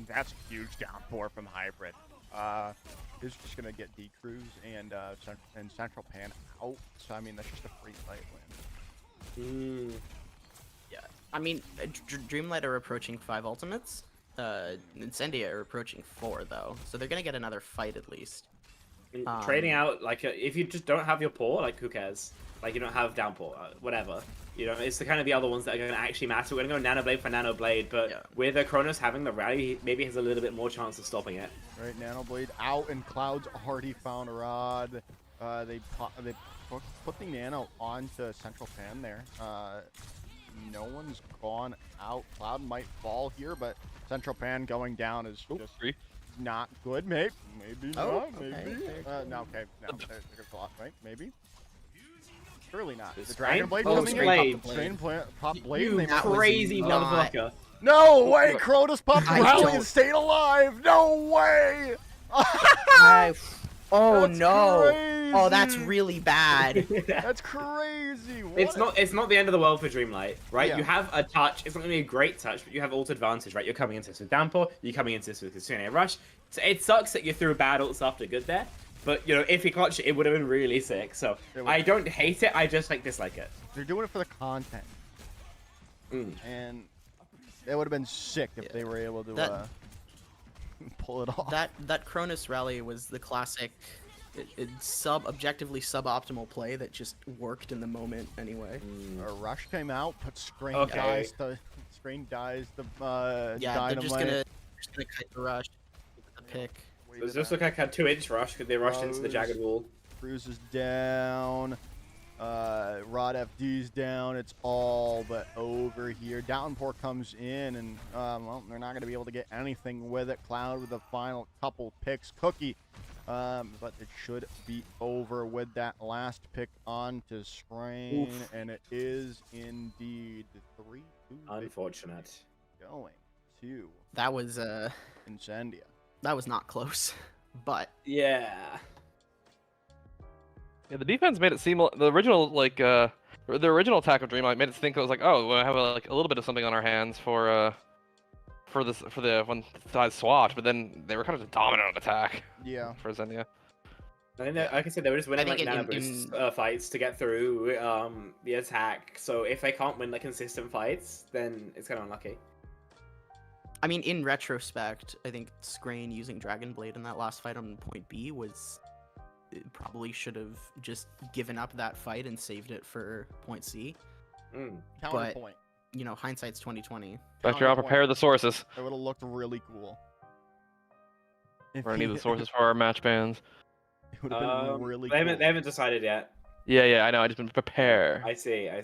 That's a huge downpour from Hybrid. Is just gonna get D-Cruise and Central Pan out. So I mean, that's just a free fight win. Yeah. I mean, Dreamlight are approaching 5 ultimates. Incendia are approaching 4 though, so they're gonna get another fight at least. Trading out, like, if you just don't have your paw, like, who cares? Like, you don't have downpour, whatever. You know, it's the kind of the other ones that are going to actually matter. We're going to go Nano Blade for Nano Blade, but Yeah. with Kronos having the rally, he maybe has a little bit more chance of stopping it. Right, Nano Blade out, and Cloud's already found a rod. They put the Nano onto Central Pan there. No one's gone out. Cloud might fall here, but Central Pan going down is just Free. not good. Maybe Oh, not. Maybe. okay. No, okay. No, there's a lot, right? Maybe. Surely not. Is The Dragon Blade Oh, coming Blade. in. Dragon Pop Blade. You They That was Crazy not- motherfucker. No way! Cronus popped I rally don't- and stayed alive! No way! Oh That's no! Oh, that's crazy. really bad. That's crazy. What? It's not the end of the world for Dreamlight, right? Yeah. You have a touch. It's not going to be a great touch, but you have ult advantage, right? You're coming into this with Downpour. You're coming into this with Kitsune Rush. So it sucks that you threw bad ults after good there. But, you know, if he clutched it, it would have been really sick. So I don't hate it. I just dislike it. They're doing it for the content. And it would have been sick if they were able to pull it off. That Cronus rally was the classic objectively suboptimal play that just worked in the moment anyway. A rush came out, but Screen Okay. dies the Yeah, dynamite. they're just gonna kite the rush, the pick. It just looked like a 2-inch rush because they rushed into the jagged wall. Cruz is down. Rod FD's down. It's all but over here. Downpour comes in, and well, they're not going to be able to get anything with it. Cloud with the final couple picks. Cookie, but it should be over with that last pick onto Strain, and it is indeed the 3-2. Unfortunate. Going to That was Incendia. that was not close, but Yeah. Yeah, the defense made it seem the original the original attack of Dreamlight made it think it was like, oh, we have a little bit of something on our hands for the one side swapped, but then they were kind of just dominant on attack. Yeah. For Zenia. I think that, like I said, they were just winning I like think nano boost fights to get through the attack. So if they can't win like consistent fights, then it's kind of unlucky. I mean, in retrospect, I think Scrain using Dragon Blade in that last fight on point B was probably should have just given up that fight and saved it for point C. Counterpoint. You know, hindsight's 2020. Better I'll prepare the sources. It would have looked really cool. If We're gonna he- need the sources for our match bans. It would have been really They cool. haven't decided yet. Yeah, I know. I just been prepare. I see. Yeah,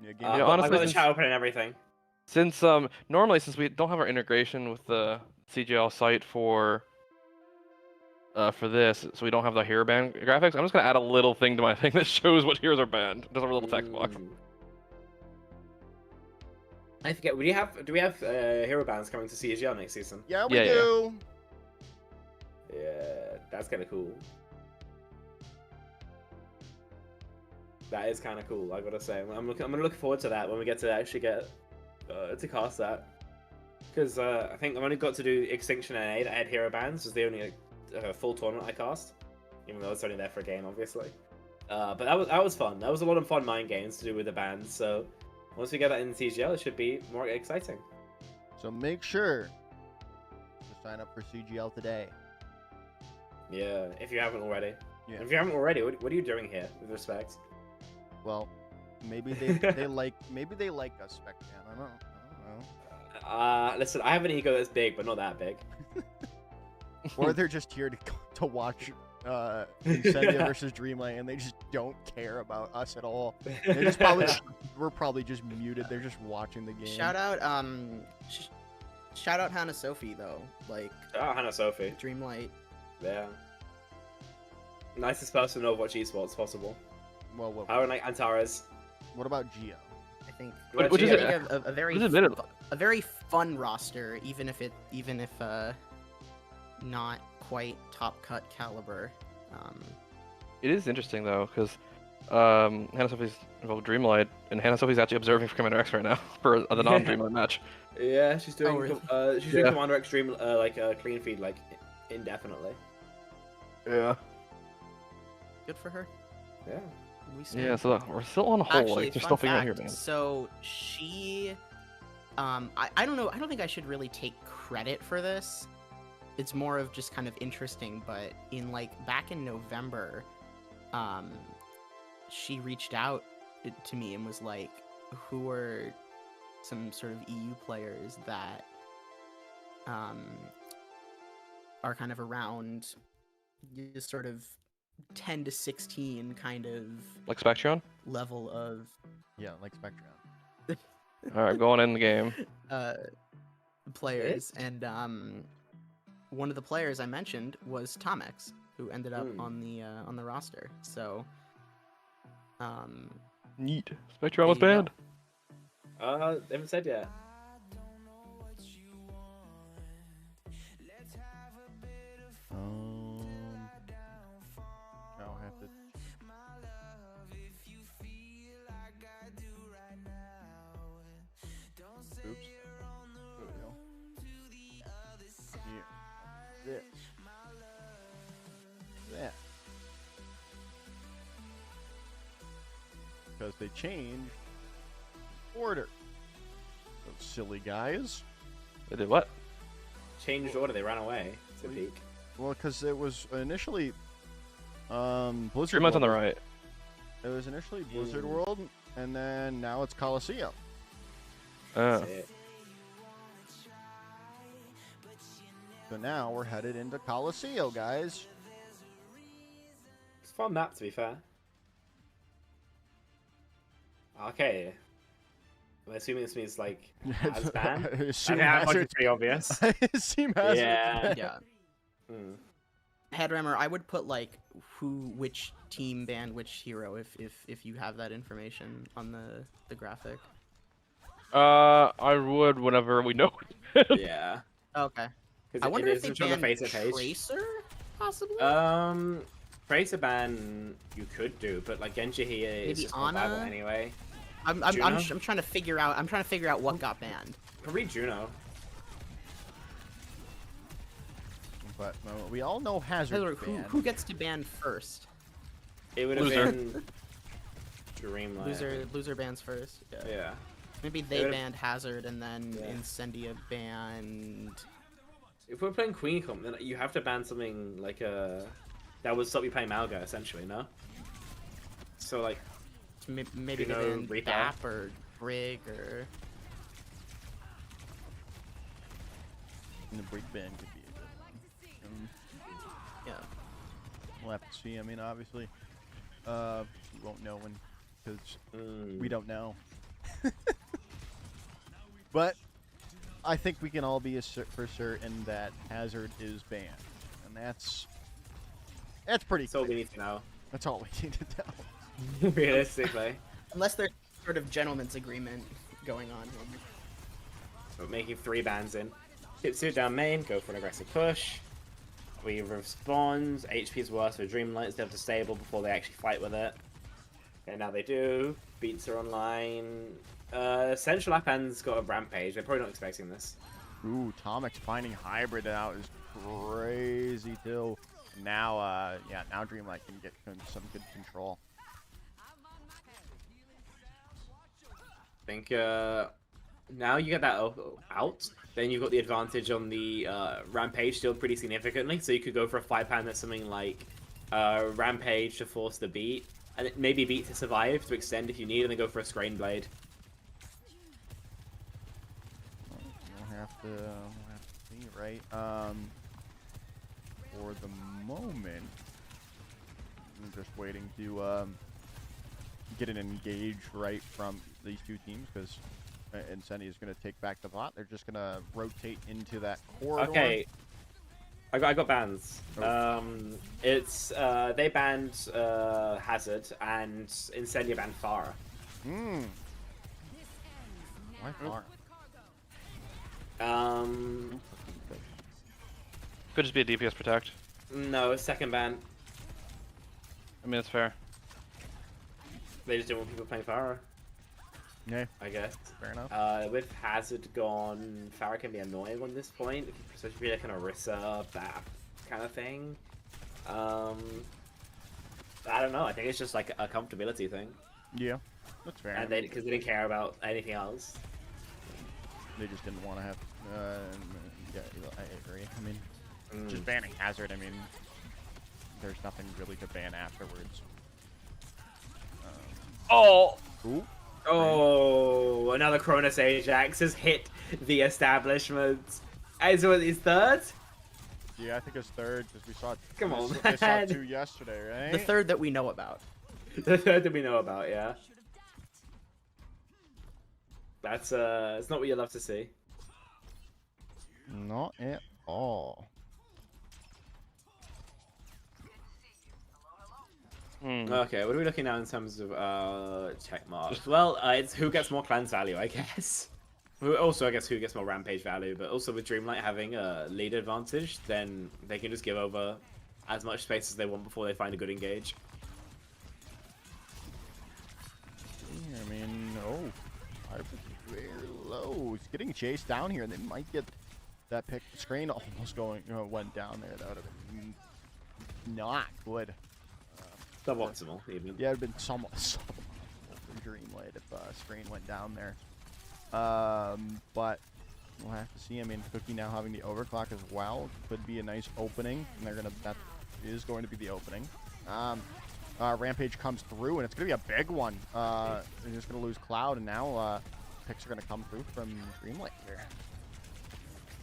You know, I've honestly, got the since- chat open and everything. Since normally since we don't have our integration with the CGL site for this, so we don't have the hero ban graphics, I'm just gonna add a little thing to my thing that shows what heroes are banned. Just a little text box. I forget. Do we have hero bans coming to CGL next season? Yeah, we Yeah. do. Yeah, that's kind of cool. That is kind of cool. I gotta say, I'm gonna look forward to that when we get to actually get to cast that. Because I think I've only got to do Extinction NA that had hero bans. Was the only full tournament I cast, even though it's only there for a game, obviously. But that was fun. That was a lot of fun mind games to do with the bans. So once we get that in CGL, it should be more exciting. So make sure to sign up for CGL today. Yeah, if you haven't already. Yeah. If you haven't already, what are you doing here? With respect. Well, maybe they like us, Spectrum. I don't know. Listen, I have an ego that's big, but not that big. Or they're just here to watch Incendia versus Dreamlight, and they just don't care about us at all. They just we're probably just muted. They're just watching the game. Shout out Hannah Sophie though, like Oh, Hannah Sophie. Dreamlight. Yeah. Nicest person to watch esports possible. Well, I would like Antares. what about Geo? I think Which is I it? think a very Which is admitted. a very fun roster, even if not quite top cut caliber. It is interesting though, because Hannah Sophie's involved with Dreamlight, and Hannah Sophie's actually observing for Commander X right now for the non-Dreamlight match. Yeah, she's doing. really? She's doing Yeah. Commander Extreme clean feed indefinitely. Yeah. Good for her. Yeah. We stand. Yeah, so we're still on hold. Actually, Like, they're fun still figuring out fact, here, man. so she, I don't know. I don't think I should really take credit for this. It's more of just kind of interesting. But back in November, she reached out to me and was like, "Who are some sort of EU players that are kind of around this sort of 10 to 16 kind of Like Spectron? level of Yeah, like Spectrum. Alright, going in the game. players?" And one of the players I mentioned was Tomex, who ended up on the roster. So Neat. Spectron was There you banned. They haven't said yet. because they changed order. Those silly guys. They did what? Changed order. They ran away. It's a peak. Well, because it was initially Blizzard 3 months on the World. right. It was initially Blizzard World, and then now it's Coliseum. That's it. So now we're headed into Coliseum, guys. It's a fun map, to be fair. Okay. I'm assuming this means, like, has ban? I assume that Hazard. looks pretty obvious. I assume Hazard. Yeah. Yeah. Hmm. Headrammer, I would put like which team banned which hero if you have that information on the graphic. I would whenever we know. Yeah. Okay. 'Cause I wonder it if they isn't on the banned Facer page. Tracer, possibly. Tracer ban you could do, but like Genji here is Maybe just not viable Ana? anyway. I'm Juno? trying to figure out what got banned. Probably Juno. But we all know Hazard. Heather, banned. who gets to ban first? It would have Loser. been Dreamlight. Loser bans first. Yeah. Yeah. Maybe It they would've- banned Hazard and then Yeah. Incendia banned. If we're playing Queen Comp, then you have to ban something like that would stop you playing Malga, essentially, no? So like, Maybe they Juno, banned Reaper? BAP or Brig or. And the break ban could be a good one. Yeah. We'll have to see. I mean, obviously, we won't know when, because we don't know. But I think we can all be for certain that Hazard is banned, and that's pretty. that's all we clear. need to know. That's all we need to know. Realistically, Unless there's sort of gentleman's agreement going on here. but making 3 bans in. Kitsu down main, go for an aggressive push. We respond. HP's worse for Dreamlight. They have to stable before they actually fight with it. And now they do. Beats are online. Central Apan's got a rampage. They're probably not expecting this. Ooh, Tomix finding hybrid out is crazy too. Now, yeah, now Dreamlight can get some good control. I think now you get that out, then you've got the advantage on the rampage still pretty significantly. So you could go for a 5-pan that's something like rampage to force the beat, and maybe beat to survive to extend if you need, and then go for a screen blade. We'll have to see, right? For the moment, I'm just waiting to get an engage right from these two teams, because Incendia is going to take back the bot. They're just going to rotate into that corridor. Okay, I got bans. Oh. It's they banned Hazard and Incendia banned Pharah. Why far? Could just be a DPS protect. No, second ban. I mean, it's fair. They just don't want people playing Pharah, Yeah, I guess. fair enough. With Hazard gone, Pharah can be annoying on this point, especially like an Orisa, that kind of thing. I don't know. I think it's just like a comfortability thing, Yeah, that's fair. and because they didn't care about anything else. They just didn't want to have. Yeah, I agree. I mean, Mm. just banning Hazard. I mean, there's nothing really to ban afterwards. Oh! Ooh. Oh, another Cronus Ajax has hit the establishment. Is it his third? Yeah, I think it's third because we saw. Come we on, saw- I saw man. 2 yesterday, right? The third that we know about. The third that we know about, yeah. That's it's not what you love to see. Not at all. Okay, what are we looking at in terms of check marks? Well, it's who gets more cleanse value, I guess. Also, I guess who gets more rampage value, but also with Dreamlight having a lead advantage, then they can just give over as much space as they want before they find a good engage. I mean, no. Very low. He's getting chased down here, and they might get that pick. The screen almost went down there. That would have been not good. Suboptimal, even. Yeah, it'd been somewhat for Dreamlight if Screen went down there. But we'll have to see. I mean, Cookie now having the overclock as well could be a nice opening, and that is going to be the opening. Rampage comes through, and it's going to be a big one. They're just going to lose Cloud, and now picks are going to come through from Dreamlight here.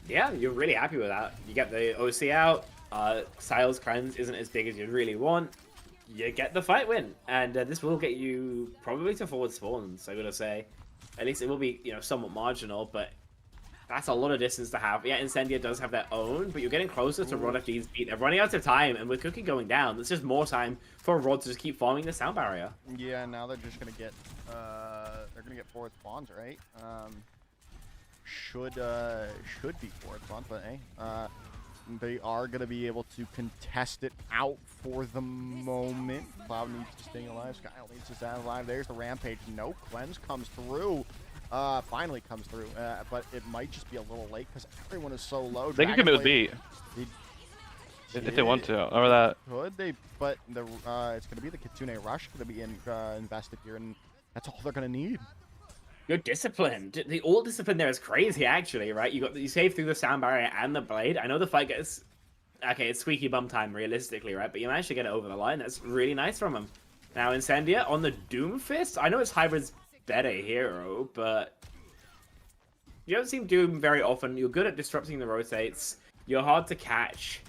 Yeah, you're really happy with that. You get the OC out. Styles cleanse isn't as big as you'd really want. You get the fight win, and this will get you probably to forward spawns. I gotta say, at least it will be somewhat marginal, but that's a lot of distance to have. Yeah, Incendia does have their own, but you're getting closer to Rod FD's beat. They're running out of time, and with Cookie going down, there's just more time for Rod to just keep farming the sound barrier. Yeah, now they're just gonna get forward spawns, right? Should be forward spawns, but hey, they are gonna be able to contest it out for the moment. Cloud needs to stay alive. Skyle needs to stay alive. There's the Rampage. No cleanse comes through. Finally comes through, but it might just be a little late because everyone is so low. They can commit with beat if they want to. Or that. Could they? But the it's gonna be the Kitsune Rush gonna be invested here, and that's all they're gonna need. Good discipline. The ult discipline there is crazy, actually, right? You save through the sound barrier and the blade. I know the fight gets it's squeaky bum time realistically, right? But you managed to get it over the line. That's really nice from him. Now Incendia on the Doomfist. I know it's Hybrid's better hero, but you don't see Doom very often. You're good at disrupting the rotates. You're hard to catch,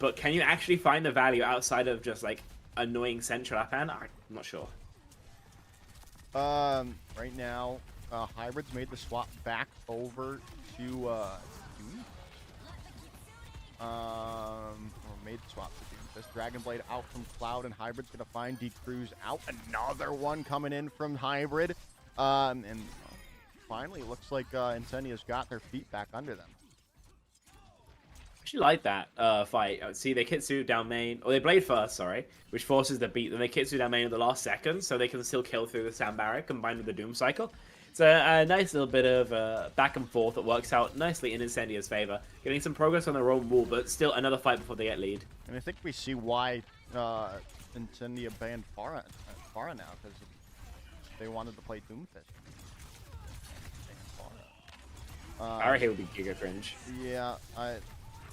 but can you actually find the value outside of just like annoying central uphand? I'm not sure. Right now, Hybrid's made the swap back over to Doom. Or made the swap to Doom. This Dragon Blade out from Cloud, and Hybrid's gonna find D-Cruz out. Another one coming in from Hybrid. And finally, it looks like Incendia's got their feet back under them. Actually like that fight. See, they Kitsu down main, or they Blade first, sorry, which forces the beat. Then they Kitsu down main in the last second, so they can still kill through the sound barrier combined with the Doom cycle. It's a nice little bit of back and forth that works out nicely in Incendia's favor. Getting some progress on their own wall, but still another fight before they get lead. And I think we see why Incendia banned Pharah now, because they wanted to play Doomfist. Pharah here would be giga cringe. Yeah, I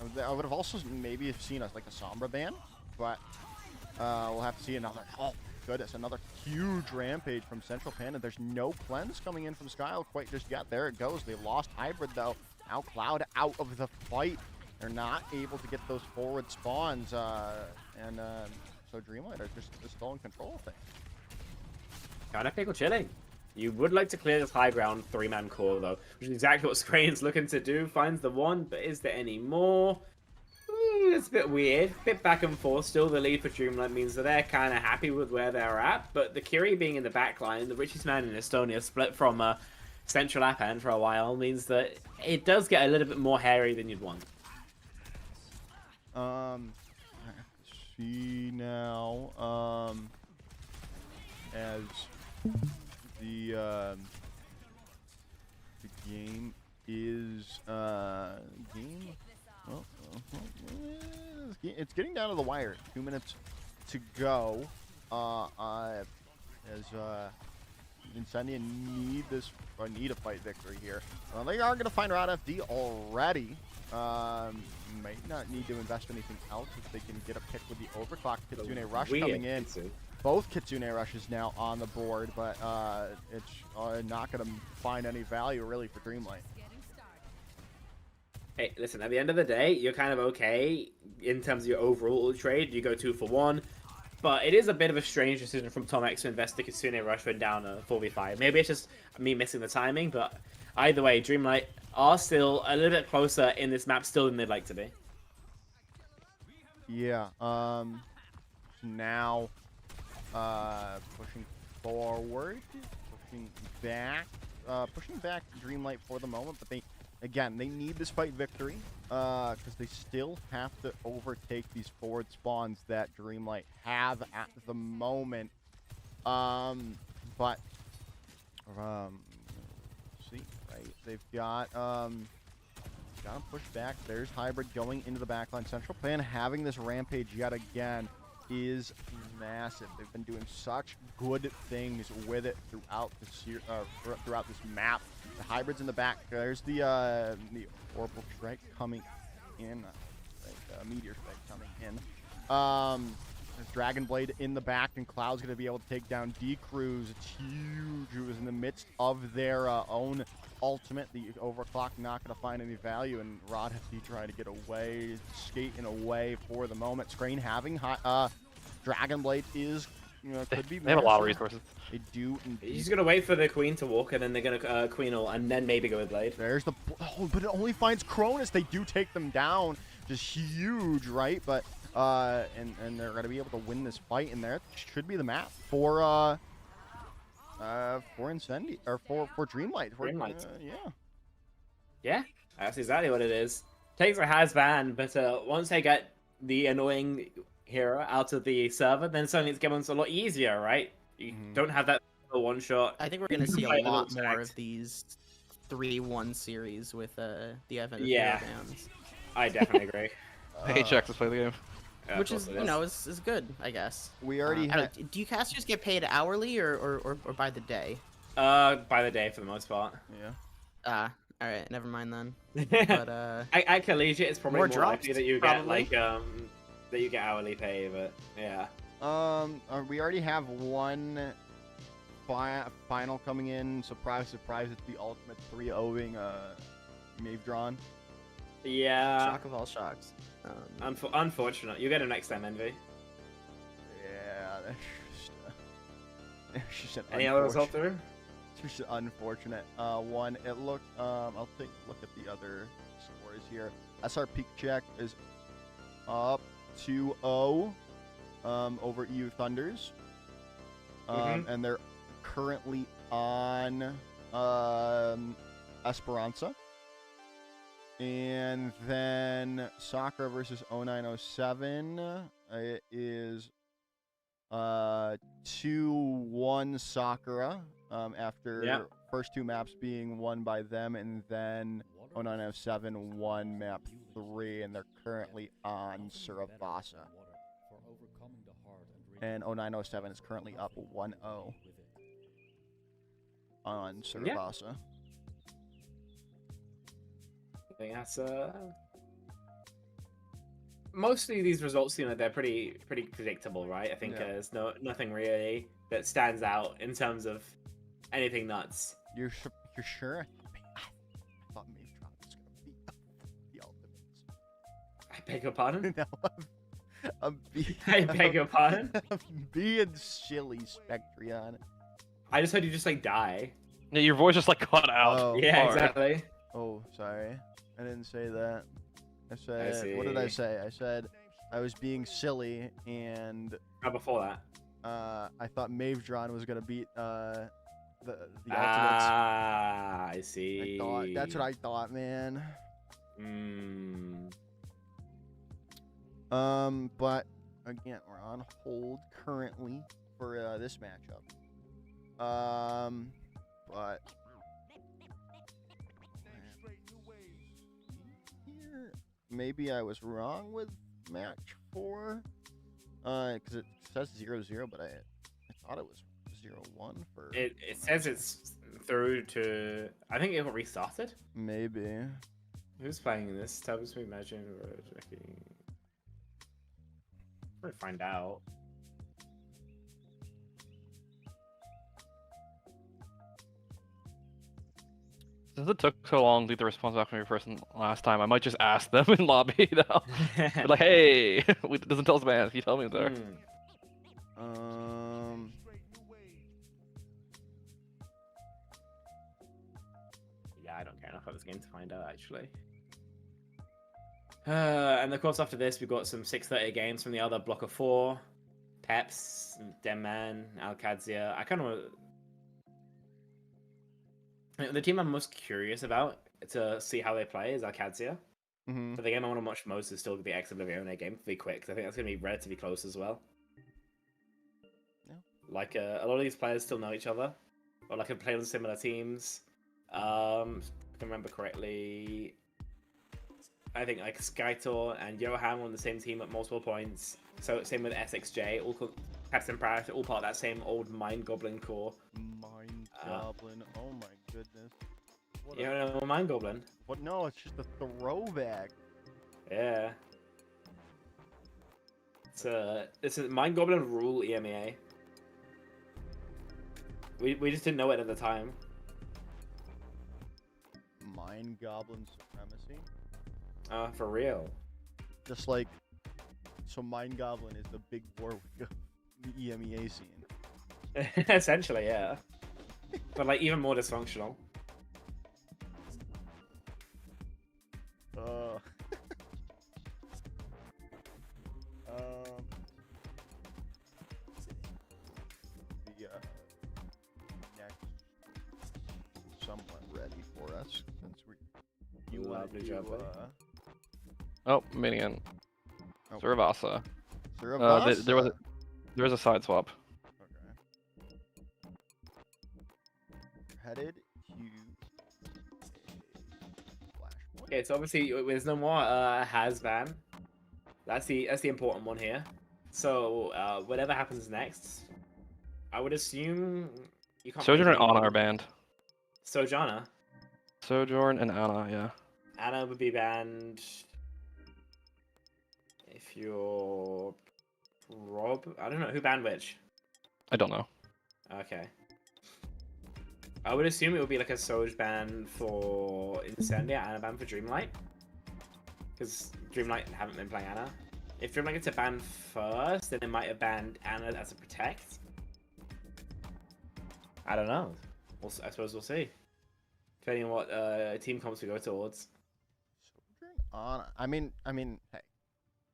would have also maybe seen like a Sombra ban, but we'll have to see another. Oh goodness, another huge Rampage from Central Panda. There's no cleanse coming in from Skyle quite just yet. There it goes. They lost Hybrid though. Now Cloud out of the fight. They're not able to get those forward spawns, so Dreamlight are just still in control of things. Kind of pickle chilling. You would like to clear this high ground 3-man core though, which is exactly what Scrane's looking to do. Finds the one, but is there any more? It's a bit weird. Bit back and forth. Still the lead for Dreamlight means that they're kind of happy with where they're at, but the Kiri being in the back line, the richest man in Estonia, split from Central Apan for a while, means that it does get a little bit more hairy than you'd want. See now, as the game is it's getting down to the wire. 2 minutes to go. As Incendia need a fight victory here. They are going to find Rod FD already. Might not need to invest anything else if they can get a pick with the overclock. Kitsune Rush coming in. Both Kitsune Rushes now on the board, but it's not going to find any value really for Dreamlight. Hey, listen, at the end of the day, you're kind of okay in terms of your overall trade. You go 2 for 1, but it is a bit of a strange decision from Tom X to invest the Kitsune Rush when down a 4v5. Maybe it's just me missing the timing, but either way, Dreamlight are still a little bit closer in this map still than they'd like to be. Yeah, now pushing forward, pushing back Dreamlight for the moment, but they need this fight victory because they still have to overtake these forward spawns that Dreamlight have at the moment. But see, right? They've got to push back. There's Hybrid going into the backline. Central Plan having this Rampage yet again. is massive. They've been doing such good things with it throughout throughout this map. The hybrids in the back. There's the orbital strike coming in. Meteor strike coming in. There's Dragon Blade in the back, and Cloud's going to be able to take down D-Cruz. It's huge. It was in the midst of their own ultimate. The overclock not going to find any value, and Rod has to be trying to get away, skating away for the moment. Screen having Dragon Blade is, could be. They have a lot of resources. They do. He's gonna wait for the queen to walk, and then they're gonna queen ult, and then maybe go with Blade. There's the. Oh, but it only finds Cronus. They do take them down. Just huge, right? But and they're gonna be able to win this fight, and there should be the map for Incendi or for Dreamlight. Dreamlight. Yeah. Yeah, that's exactly what it is. Takes a has-ban, but once they get the annoying hero out of the server, then suddenly it's getting a lot easier, right? You don't have that one shot. I think we're gonna see a lot more of these 3-1 series with the advent of hero bans. I definitely agree. Paychecks to play the game. Yeah, Which is, is good, I guess. We already do you casters get paid hourly or by the day? By the day for the most part. Yeah. All right, never mind then. But at collegiate, it's probably more drops, likely that you probably. get that you get hourly pay, but yeah. We already have one final coming in. Surprise, surprise! It's the ultimate 3-0ing Mavedron. Yeah. Shock of all shocks. Unfortunate. You get him next time, Envy. Yeah, that's just an Any other result through? It's just unfortunate. One, it looked. I'll take a look at the other scores here. SR Peak Check is up 2-0 over EU Thunders. And they're currently on Esperanza. And then Sakura versus 0907 it is 2-1 Sakura after first two maps being won by them, and then 0907 won map 3, and they're currently on Suravasa. And 0907 is currently up 1-0 on Suravasa. I think that's mostly these results, they're pretty predictable, right? I think there's nothing really that stands out in terms of anything nuts. You're sure? I thought Mavedron was gonna beat the Ultimates. I beg your pardon? No, I beg your pardon? I'm being silly, Spectrion. I just heard you just die. Yeah, your voice just cut out. Oh, yeah, hard. exactly. Oh, sorry. I didn't say that. I said, what did I say? I said I was being silly, and Before that. I thought Mavedron was gonna beat the Ultimates. Ah, I see. That's what I thought, man. But again, we're on hold currently for this matchup. But here, maybe I was wrong with match 4, because it says 0-0, but I thought it was 0-1 for. It says it's through to. I think it got restarted. Maybe. Who's playing this? Tells me imagine. We'll find out. Since it took so long to get the response back from your person last time, I might just ask them in lobby now. Be like, hey, it doesn't tell us man. Can you tell me there? Yeah, I don't care enough about this game to find out actually. And of course, after this, we've got some 6:30 games from the other block of 4. Peps, Demman, Alcadzia. I kind of. The team I'm most curious about to see how they play is Alcadzia. But the game I want to watch most is still the X Oblivion game to be quick, because I think that's going to be relatively close as well. Yeah. Like, a lot of these players still know each other, or like have played on similar teams. If I can remember correctly, I think like Skytor and Johan were on the same team at multiple points. So same with SXJ, all Captain Pratt, all part of that same old Mind Goblin core. Mind Goblin. Oh my goodness. What You don't know Mind Goblin? What? No, it's just a throwback. Yeah. It's a Mind Goblin rule EMEA. We just didn't know it at the time. Mind Goblin supremacy. For real. Just like, so Mind Goblin is the big war of the EMEA scene. Essentially, yeah. But like even more dysfunctional. Next, someone ready for us since you want Lovely to job, buddy. Oh, minion. Oh. Saravasa. Saravasa? There was a side swap. Okay. Headed to Flashpoint. Okay, so obviously there's no more Hasban. That's the important one here. So whatever happens next, I would assume you can't. Sojourn and Ana are banned. Sojana. Sojourn and Ana, yeah. Ana would be banned if you're Rob. I don't know who banned which. I don't know. Okay. I would assume it would be like a Soj ban for Incendia and a ban for Dreamlight. Because Dreamlight haven't been playing Ana. If Dreamlight gets a ban first, then they might have banned Ana as a protect. I don't know. I suppose we'll see. Depending on what team comps we go towards. Sojourn on. I mean, hey,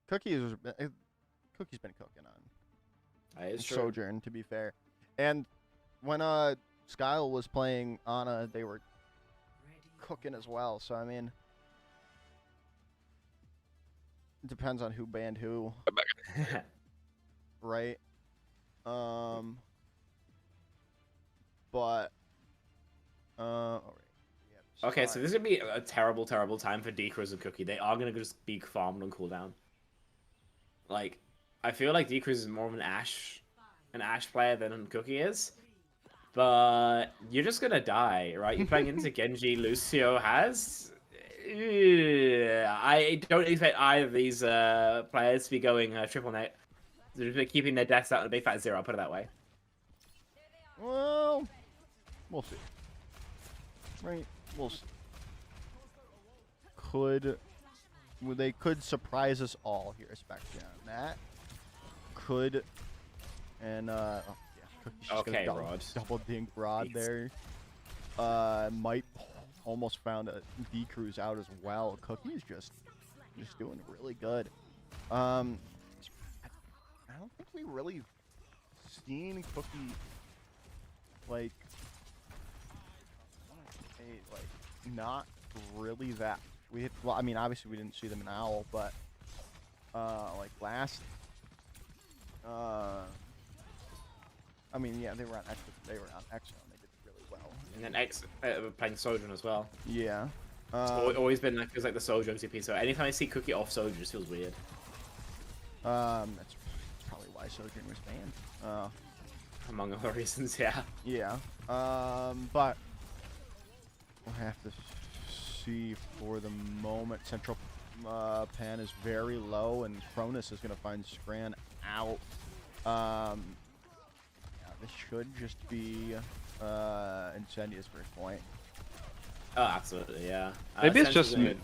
Cookie's been cooking on It's true. Sojourn, to be fair. And when Skyle was playing Ana, they were cooking as well. So I mean, it depends on who banned who, right? But all right. Okay, so this is gonna be a terrible, terrible time for Decruz and Cookie. They are gonna just be farmed on cooldown. Like, I feel like Decruz is more of an Ashe player than Cookie is. But you're just gonna die, right? You're playing into Genji, Lucio has. I don't expect either of these players to be going triple net. They're just keeping their deaths out in a big fat 0. I'll put it that way. Well, we'll see. Right, we'll see. They could surprise us all here, Spectrum. That could, and yeah, Cookie's just Okay, gonna Rod. double dink Rod there. Might almost found a D-Cruise out as well. Cookie's just doing really good. I don't think we really seen Cookie like not really that. Well, I mean, obviously we didn't see them in Owl, but like last, I mean, yeah, they were on Exo. They did really well. And then X playing Sojourn as well. Yeah. It's always been like, feels like the Sojourn CP. So anytime I see Cookie off Sojourn, it just feels weird. That's probably why Sojourn was banned. Among other reasons, yeah. Yeah. But we'll have to see for the moment. Central pan is very low, and Cronus is going to find Scran out. Yeah, this should just be Incendia's first point. Oh, absolutely, yeah. Maybe it's just me.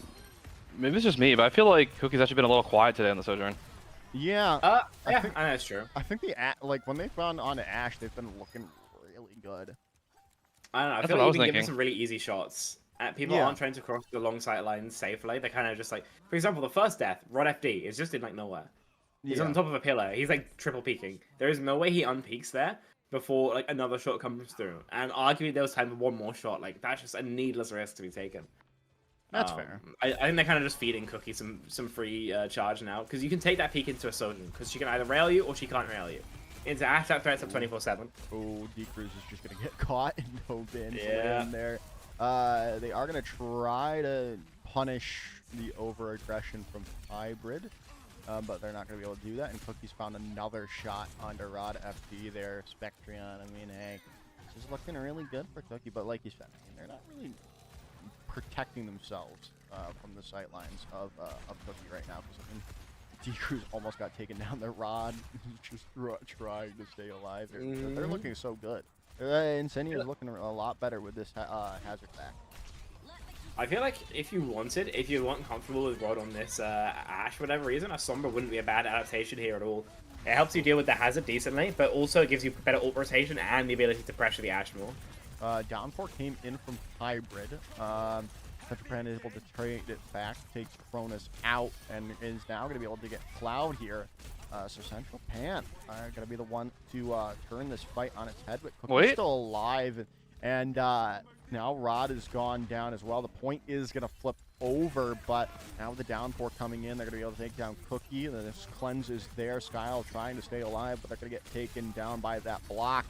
Maybe it's just me, but I feel like Cookie's actually been a little quiet today on the Sojourn. Yeah. I think that's true. I think like when they've gone on to Ashe, they've been looking really good. I don't know. I That's feel what I like was you've been given thinking. some really easy shots. People Yeah. aren't trying to cross the long sight lines safely. They're kind of just like, for example, the first death, Rod FD, is just in like nowhere. He's Yeah. on top of a pillar. He's like triple peeking. There is no way he unpeaks there before like another shot comes through. And arguably there was time for one more shot. Like that's just a needless risk to be taken. That's fair. I think they're kind of just feeding Cookie some free charge now because you can take that peek into a Sojourn because she can either rail you or she can't rail you. Into Ashe that threats up 24/7. Oh, D-Cruise is just going to get caught and no bins Yeah. in there. They are going to try to punish the over-aggression from Hybrid. But they're not going to be able to do that. And Cookie's found another shot onto Rod FD there. Spectreon, I mean, hey, this is looking really good for Cookie. But like you said, I mean, they're not really protecting themselves from the sightlines of Cookie right now. Because I mean, D-Cruz almost got taken down. The Rod just trying to stay alive. They're looking so good. Incendia is looking a lot better with this hazard back. I feel like if you weren't comfortable with Rod on this Ash for whatever reason, a Sombra wouldn't be a bad adaptation here at all. It helps you deal with the hazard decently, but also gives you better ult rotation and the ability to pressure the Ash more. Downpour came in from Hybrid. Central Pan is able to trade it back, takes Cronus out, and is now going to be able to get Cloud here. So Central Pan going to be the one to turn this fight on its head, but Cookie's still alive. And now Rod is gone down as well. The point is going to flip over, but now with the downpour coming in, they're going to be able to take down Cookie. This cleanse is there. Skyle trying to stay alive, but they're going to get taken down by that block.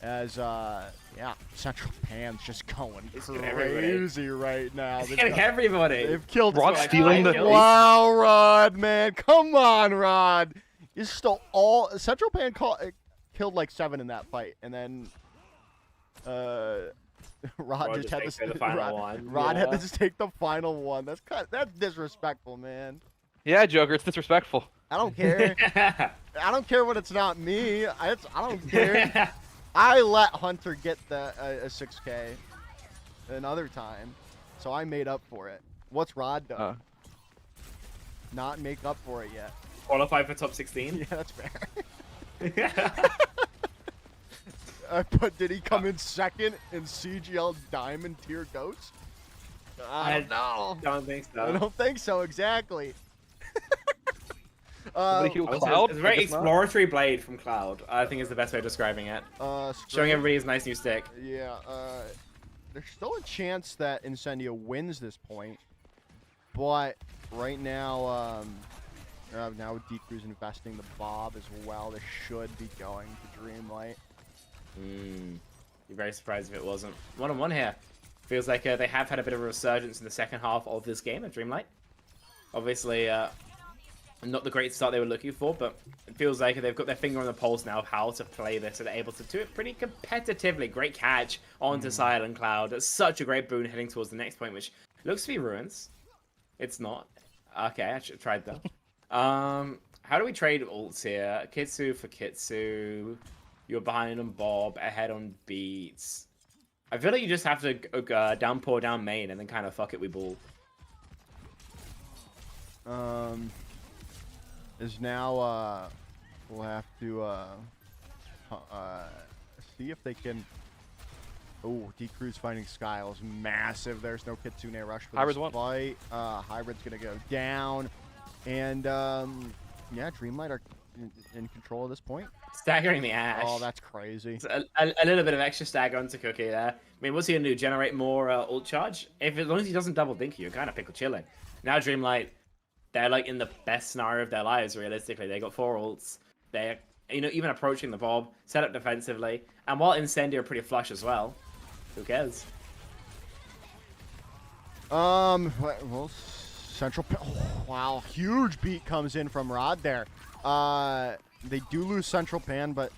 As, yeah, Central Pan's just going crazy right now. It's killing everybody. They've killed Rod stealing the... Wow, Rod, man. Come on, Rod. You stole all... Central Pan killed like 7 in that fight, and then... Rod just had to take the final one. Rod had to just take the final one. That's disrespectful, man. Yeah, Joker, it's disrespectful. I don't care. I don't care when it's not me. I don't care. I let Hunter get a 6K another time, so I made up for it. What's Rod done? Not make up for it yet. Qualify for top 16? Yeah, that's fair. But did he come in second in CGL Diamond Tier Goats? I don't know. Don't think so. I don't think so, exactly. Cloud? It's a very exploratory blade from Cloud, I think is the best way of describing it. Showing everybody his nice new stick. Yeah, there's still a chance that Incendia wins this point, but right now, now with D-Cruz investing the Bob as well, this should be going to Dreamlight. Be very surprised if it wasn't. 1-on-1 here. Feels like they have had a bit of a resurgence in the second half of this game at Dreamlight. Obviously, not the great start they were looking for, but it feels like they've got their finger on the pulse now of how to play this, and they're able to do it pretty competitively. Great catch onto Silent Cloud. That's such a great boon heading towards the next point, which looks to be Ruins. It's not. Okay, I should have tried that. How do we trade ults here? Kitsu for Kitsu. You're behind on Bob, ahead on Beats. I feel like you just have to downpour down main and then kind of fuck it, we ball. Is now we'll have to see if they can. Oh, D-Cruz finding Skyle is massive. There's no Kitsune rush for this fight. Hybrid's gonna go down, and yeah, Dreamlight are in control at this point. Staggering the Ash. Oh, that's crazy. It's a little bit of extra stagger onto Cookie there. I mean, what's he gonna do? Generate more ult charge? As long as he doesn't double dink you, you're kind of pickle chilling. Now Dreamlight, they're like in the best scenario of their lives. Realistically, they got 4 ults. They're even approaching the Bob, set up defensively, and while Incendia are pretty flush as well. Who cares? Well, Central. Oh, wow, huge beat comes in from Rod there. They do lose Central Pan, but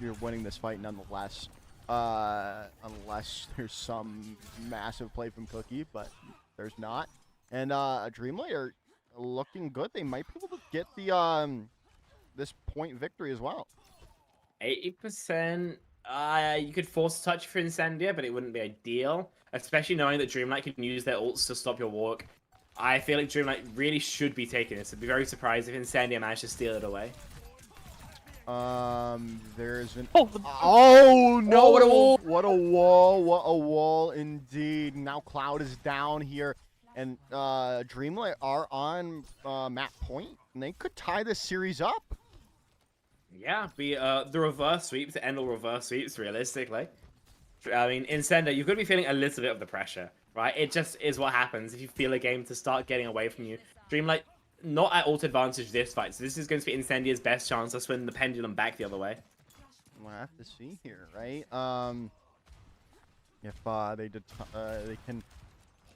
you're winning this fight nonetheless. Unless there's some massive play from Cookie, but there's not. And Dreamlight are looking good. They might be able to get the this point victory as well. 80%. You could force a touch for Incendia, but it wouldn't be ideal. Especially knowing that Dreamlight can use their ults to stop your walk. I feel like Dreamlight really should be taking this. I'd be very surprised if Incendia managed to steal it away. There's an... Oh no! Oh, what a wall! What a wall! What a wall indeed. Now Cloud is down here, and Dreamlight are on map point, and they could tie this series up. Yeah, be the reverse sweeps, the end all reverse sweeps, realistically. I mean, Incendia, you're going to be feeling a little bit of the pressure, right? It just is what happens if you feel a game to start getting away from you. Dreamlight, not at ult advantage this fight, so this is going to be Incendia's best chance to swing the pendulum back the other way. We'll have to see here, right? If they can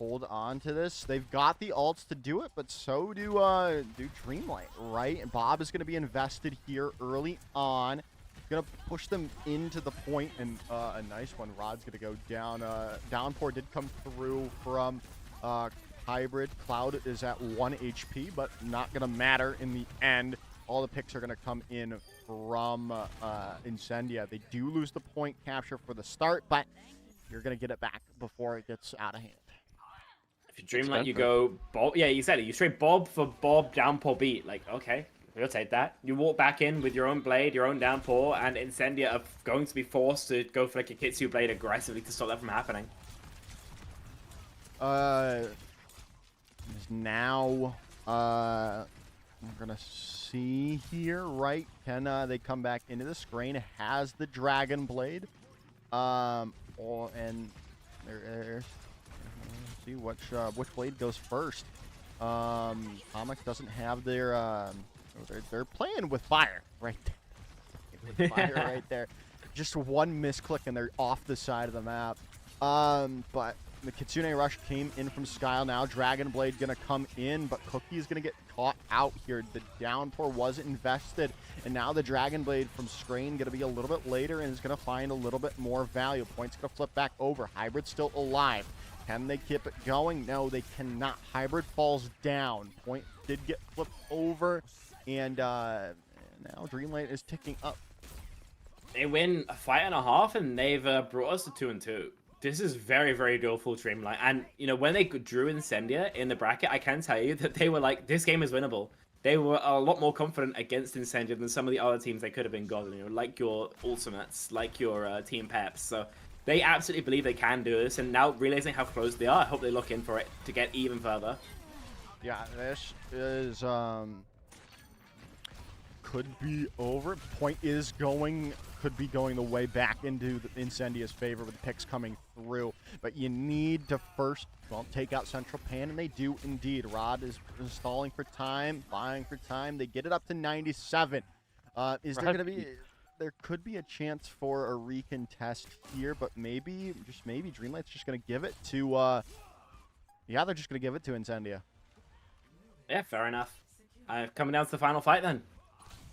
hold on to this. They've got the ults to do it, but so do Dreamlight, right? And Bob is going to be invested here early on. Going to push them into the point, and a nice one. Rod's going to go down. Downpour did come through from Hybrid. Cloud is at 1 HP, but not going to matter in the end. All the picks are going to come in from Incendia. They do lose the point capture for the start, but you're going to get it back before it gets out of hand. If you Dreamlight, you go Bob. Yeah, you said it. You straight Bob for Bob, Downpour beat. Like, okay, we'll take that. You walk back in with your own blade, your own Downpour, and Incendia are going to be forced to go for like a Kitsu blade aggressively to stop that from happening. Now, we're gonna see here, right? Can they come back into the screen? Has the Dragon Blade. And there's see which blade goes first. Comics doesn't have their they're playing with fire right there. With fire right there. Just one misclick and they're off the side of the map. But the Kitsune Rush came in from Skyle. Now Dragon Blade gonna come in, but Cookie is gonna get caught out here. The Downpour wasn't invested, and now the Dragon Blade from Screen gonna be a little bit later and is gonna find a little bit more value. Point's gonna flip back over. Hybrid still alive. Can they keep it going? No, they cannot. Hybrid falls down. Point did get flipped over, and now Dreamlight is ticking up. They win a fight and a half, and they've brought us to 2-2. This is very, very doable Dreamlight. And, you know, when they drew Incendia in the bracket, I can tell you that they were like, this game is winnable. They were a lot more confident against Incendia than some of the other teams they could have been gotten, you know, like your Ultimates, like your Team Peps. So they absolutely believe they can do this. And now realizing how close they are, I hope they look in for it to get even further. Yeah, this is, could be over. Point is could be going the way back into the Incendia's favor with the picks coming through. But you need to first, well, take out Central Pan, and they do indeed. Rod is stalling for time, buying for time. They get it up to 97. Is there going to be... There could be a chance for a recontest here, but maybe, just maybe, Dreamlight's just going to give it to... yeah, they're just going to give it to Incendia. Yeah, fair enough. Coming down to the final fight then.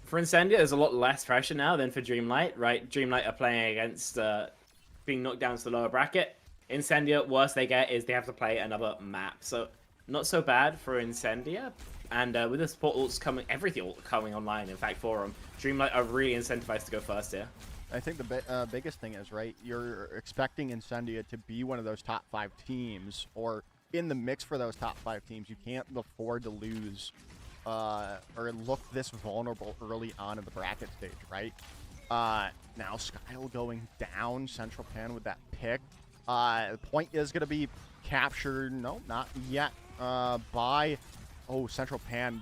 For Incendia, there's a lot less pressure now than for Dreamlight, right? Dreamlight are playing against being knocked down to the lower bracket. Incendia, worst they get is they have to play another map. So, not so bad for Incendia. And with the support ults coming, everything coming online, in fact, for them, Dreamlight are really incentivized to go first here. I think the biggest thing is, right, you're expecting Incendia to be one of those top 5 teams, or in the mix for those top 5 teams. You can't afford to lose or look this vulnerable early on in the bracket stage, right? Now Skyle going down, Central Pan with that pick. The point is going to be captured, no, not yet, by, Central Pan.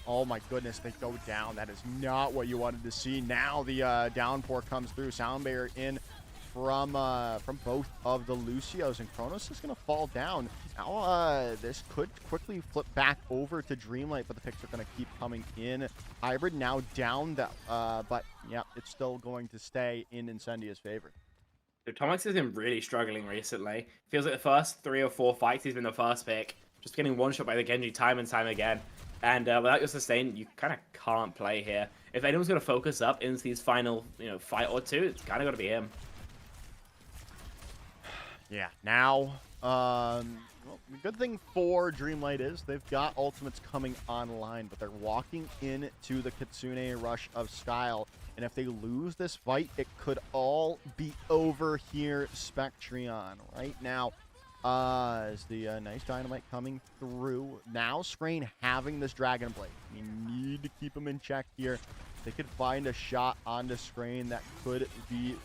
Oh my goodness, they go down. That is not what you wanted to see. Now the downpour comes through. Sound barrier in from both of the Lucios, and Kronos is going to fall down. Now this could quickly flip back over to Dreamlight, but the picks are going to keep coming in. Hybrid now down, that, but yeah, it's still going to stay in Incendia's favor. Atomics has been really struggling recently. Feels like the first 3 or 4 fights he's been the first pick, just getting one shot by the Genji time and time again. And without your sustain, you kind of can't play here. If anyone's going to focus up into these final, fight or two, it's kind of got to be him. Yeah, now, well, the good thing for Dreamlight is they've got ultimates coming online, but they're walking into the Kitsune Rush of Skyle. And if they lose this fight, it could all be over here, Spectrion. Right now, is the nice dynamite coming through. Now, Screen having this Dragon Blade. You need to keep him in check here. They could find a shot onto Screen that could be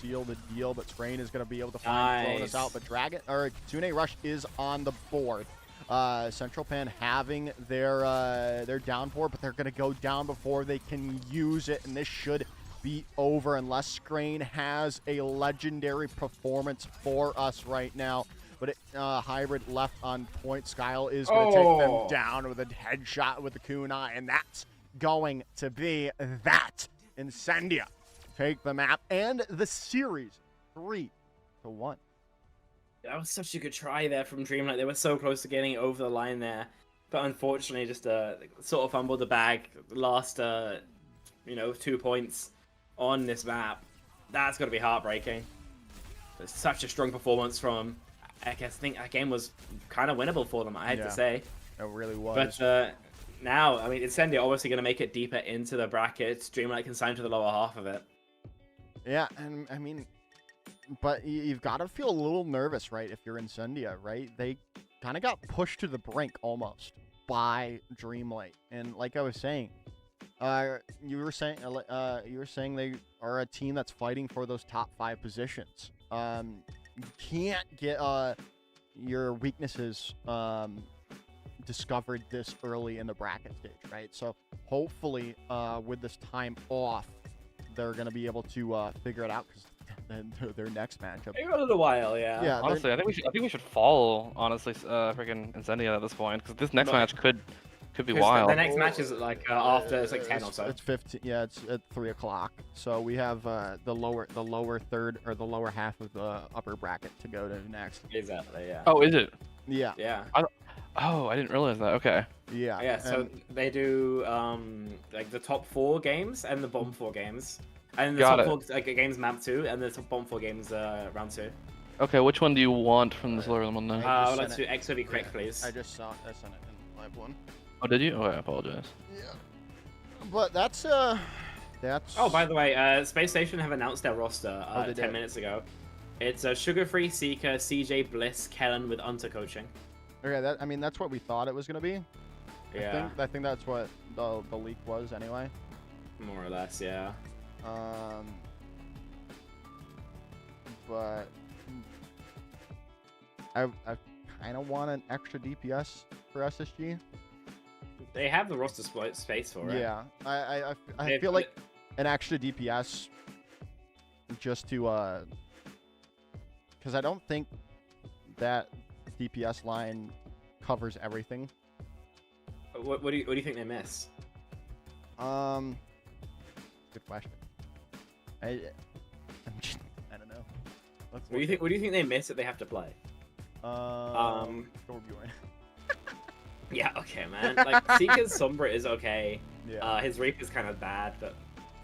seal the deal, but Screen is going to be able to find Cronus out. But Kitsune Rush is on the board. Central Pan having their downpour, but they're going to go down before they can use it, and this should be over unless Screen has a legendary performance for us right now. But Hybrid left on point. Skyle is going to take them down with a headshot with the kunai, and that's going to be that. Incendia take the map and the series 3-1. That was such a good try there from Dreamlight. They were so close to getting it over the line there, but unfortunately, just sort of fumbled the bag. Lost 2 points on this map. That's got to be heartbreaking. It's such a strong performance from. I think that game was kind of winnable for them. I hate to say. It really was. But now, I mean, Incendia obviously going to make it deeper into the bracket. Dreamlight can sign to the lower half of it. Yeah, and I mean, but you've got to feel a little nervous, right? If you're Incendia, right? They kind of got pushed to the brink almost by Dreamlight, and like I was saying, you were saying they are a team that's fighting for those top 5 positions. You can't get your weaknesses discovered this early in the bracket stage, right? So hopefully, with this time off, they're gonna be able to figure it out, because then their next matchup. Maybe a little while, yeah. Yeah, Honestly, I think we should follow. Honestly, freaking Incendia at this point, because this next match could be wild. The next match is like after it's like 10 or so. It's 15. Yeah, it's at 3 o'clock. So we have the lower third, or the lower half of the upper bracket to go to next. Exactly. Yeah. Oh, is it? Yeah. Yeah. Oh, I didn't realize that. Okay. Yeah. Yeah. So they do like the top 4 games and the bottom 4 games, and the top 4 games map 2, and the bottom 4 games round 2. Okay, which one do you want from this lower one then? Let's do XOV quick, please. I just saw. I sent it in live one. Oh, did you? Oh, I apologize. Yeah. But that's. Oh, by the way, Space Station have announced their roster 10 did. minutes ago. It's Sugar Free, Seeker, CJ, Bliss, Kellen with Unter coaching. Okay, that's what we thought it was gonna be. Yeah. I think that's what the leak was anyway. More or less, yeah. But I kind of want an extra DPS for SSG. They have the roster space for it. Yeah, I feel like an extra DPS just to because I don't think that DPS line covers everything. What do you think they miss? Good question. I don't know. What do you think they miss that they have to play? Torbjorn. Yeah, okay, man. Like Seeker's Sombra is okay. Yeah. His Reap is kind of bad, but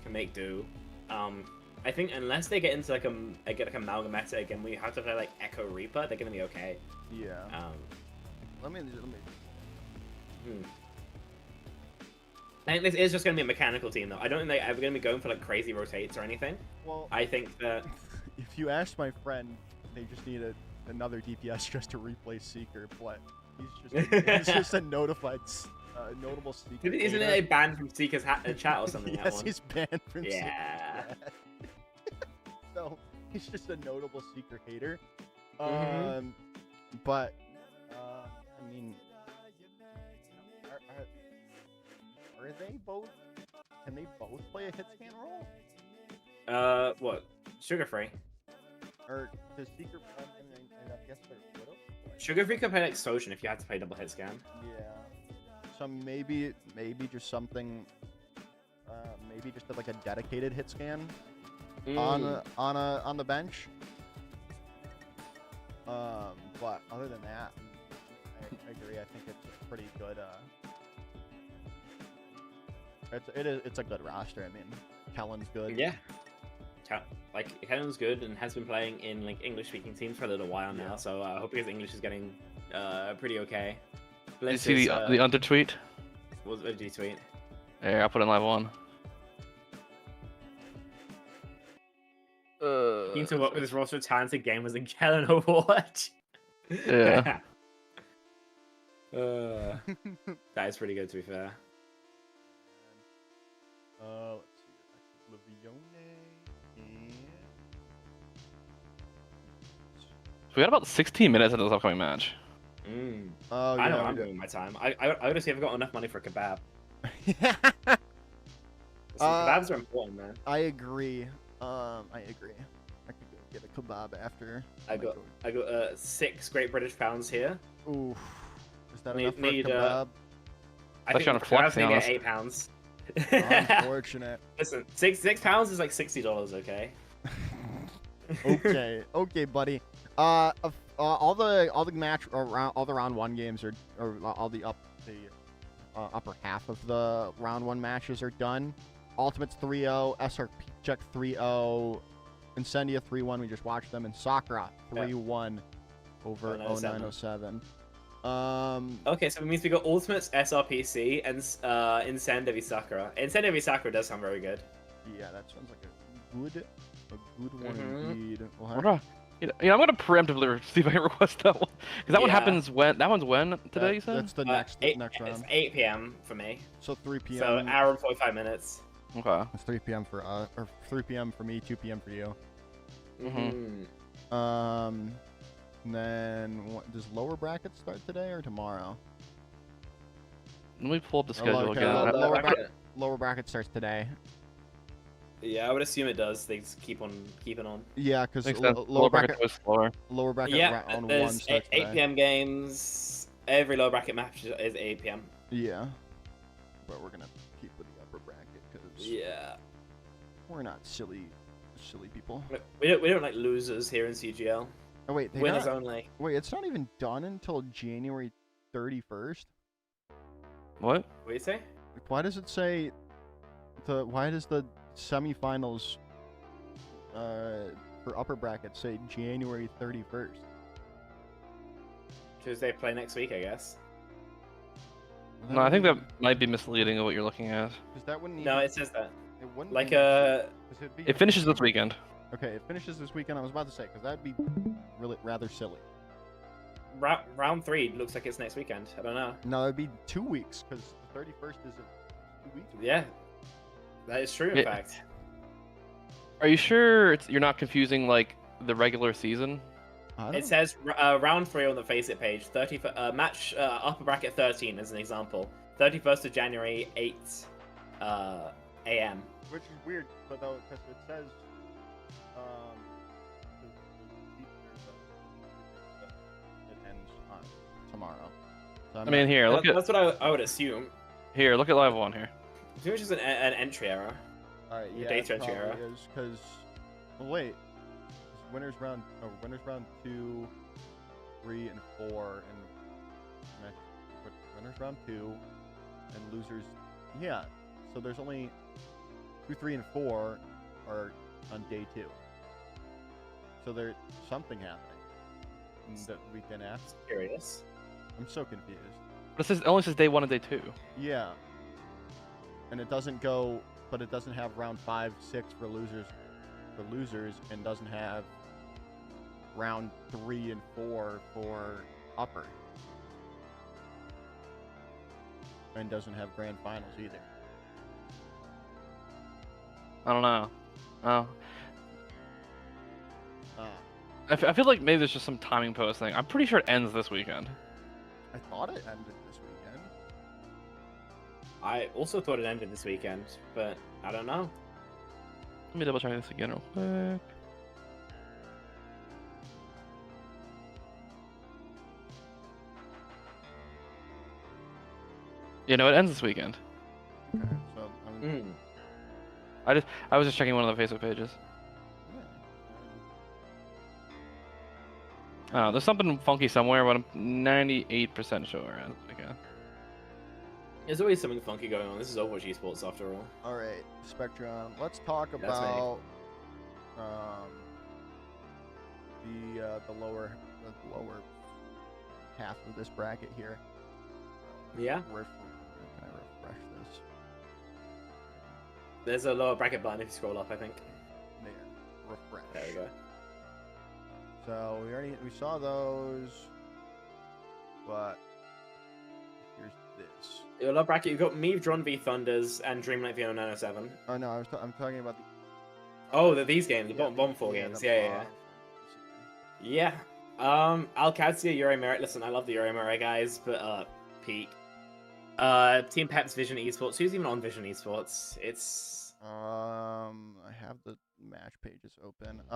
can make do. I think unless they get into like a Amalgameta again, we have to play like Echo Reaper. They're gonna be okay. Yeah. Let me. I think this is just going to be a mechanical team, though. I don't think they're ever going to be going for like crazy rotates or anything. Well, I think that if you ask my friend, they just need another DPS just to replace Seeker, but he's just a notable Seeker. Isn't it a ban from Seeker's chat or something? Yes, he's banned from Seeker's Yeah. chat. So he's just a notable Seeker hater. But I mean, are they both? Can they both play a hit scan role? What? Sugar Free. Or does Seeker? And I guess they're Widow. Sugar Free could play like Sotion if you had to play double hit scan. Yeah. So maybe just something. Maybe just like a dedicated hit scan on the bench. But other than that, I agree. I think it's a pretty good. It's a good roster. I mean, Kellen's good. Yeah. Like Kellen's good and has been playing in like English-speaking teams for a little while now. So I hope his English is getting pretty okay. Did you see the under tweet? What did you tweet? Yeah, I'll put it in live one. Keen to work with this roster of talented gamers in Kellen Overwatch. Yeah. That is pretty good, to be fair. Let's see. Levione and... We got about 16 minutes into this upcoming match. Oh, I know yeah, I'm doing my time. I gotta see if I've got enough money for a kebab. Kebabs are important, man. I agree. I could go get a kebab after. I got 6 Great British pounds here. Oof. Is that Need- enough for a need, kebab? I That's think trying to flex, kebabs need to honest. get 8 pounds. Unfortunate. Listen, 6 pounds is like $60, okay? Okay, buddy. all the match around all the round 1 games are or all the upper half of the round 1 matches are done. Ultimates 3-0, SRP check 3-0, Incendia 3-1. We just watched them, and Sakura 3-1 over 0907. Okay, so it means we got Ultimates, SRPC, and Incendia v Sakura. Incendia v Sakura does sound very good. Yeah, that sounds like a good one indeed. We'll have- I'm gonna preemptively see if I can request that one because that one happens when today. You said that's the next It's round. 8 p.m. for me. So 3 p.m. So an hour and 45 minutes. Okay. It's 3 p.m. for or 3 p.m. for me, 2 p.m. for you. Mm-hmm. And then does lower bracket start today or tomorrow? Let me pull up the schedule Okay, again. lower bracket starts today. Yeah, I would assume it does. They just keep on keeping on. Yeah, because lower bracket was slower. Lower bracket Yeah, on 1 there's starts 8 today. p.m. games. Every low bracket match is 8 p.m. Yeah, but we're gonna keep with the upper bracket because we're not silly people. We don't like losers here in CGL. Oh wait, Winners only. wait, it's not even done until January 31st. What? What do you say? Like, why does it say why does the semifinals for upper bracket say January 31st? Because they play next week, I guess. No, I think that might be misleading of what you're looking at. Because that wouldn't. No, it says that. It wouldn't. Like It finishes this weekend. Okay, it finishes this weekend. I was about to say because that'd be really rather silly. round 3 looks like it's next weekend. I don't know. No, it'd be 2 weeks because the 31st is 2 weeks. Yeah, that is true. In fact. Are you sure you're not confusing like the regular season? It says round 3 on the Faceit page. Match upper bracket 13 as an example. 31st of January, 8 a.m. Which is weird, but though because it says it ends on tomorrow. So I mean, here, look at That's what I would assume. here. Look at live one here. I think it's just an entry error. all right, yeah, data it entry error. probably is because wait, it's winners round 2, 3, and 4, and winners round 2, and losers. Yeah, so there's only 2, 3, and 4 are on day 2. So there's something happening that weekend after. Curious. I'm so confused. But it only says day 1 and day 2. Yeah. And it doesn't go, but it doesn't have round 5, 6 for losers, and doesn't have round 3 and 4 for upper. And doesn't have grand finals either. I don't know. Oh. Uh, I feel like maybe there's just some timing post thing. I'm pretty sure it ends this weekend. I thought it ended this weekend. I also thought it ended this weekend, but I don't know. Let me double check this again real quick. You know, it ends this weekend. Okay, so I was just checking one of the Facebook pages. Oh, there's something funky somewhere, but I'm 98% sure. Okay. There's always something funky going on. This is Overwatch Esports after all. All right, Spectrum. Let's talk That's about the lower half of this bracket here. Yeah. Can I refresh this? There's a lower bracket button if you scroll up, I think. There, refresh. There we go. So we saw those, but here's this. Your lower bracket, you've got me, Dron v Thunders, and Dreamlight v 0907. Oh no, I'm talking about the. Oh, these games, the bottom 4 games. Yeah. Alcadzia, Euro Merit. Listen, I love the Euro Merit guys, but peak. Team Pep's Vision Esports. Who's even on Vision Esports? It's I have the match pages open. It's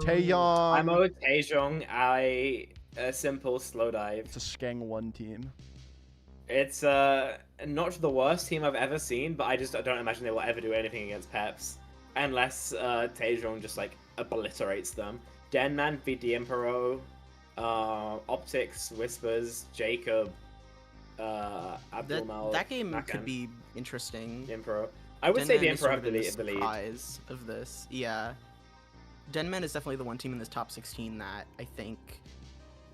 Taeyong. I'm Taejong. A simple slow dive. It's a Skeng 1 team. It's not the worst team I've ever seen, but I don't imagine they will ever do anything against Peps unless Taejong just like obliterates them. Denman v Diempero, Optics, Whispers, Jacob, Abdul That game Makan, could be interesting. the Emperor. I would say the Denman is Emperor sort have of in the lead. surprise of this. Yeah. Denman is definitely the one team in this top 16 that I think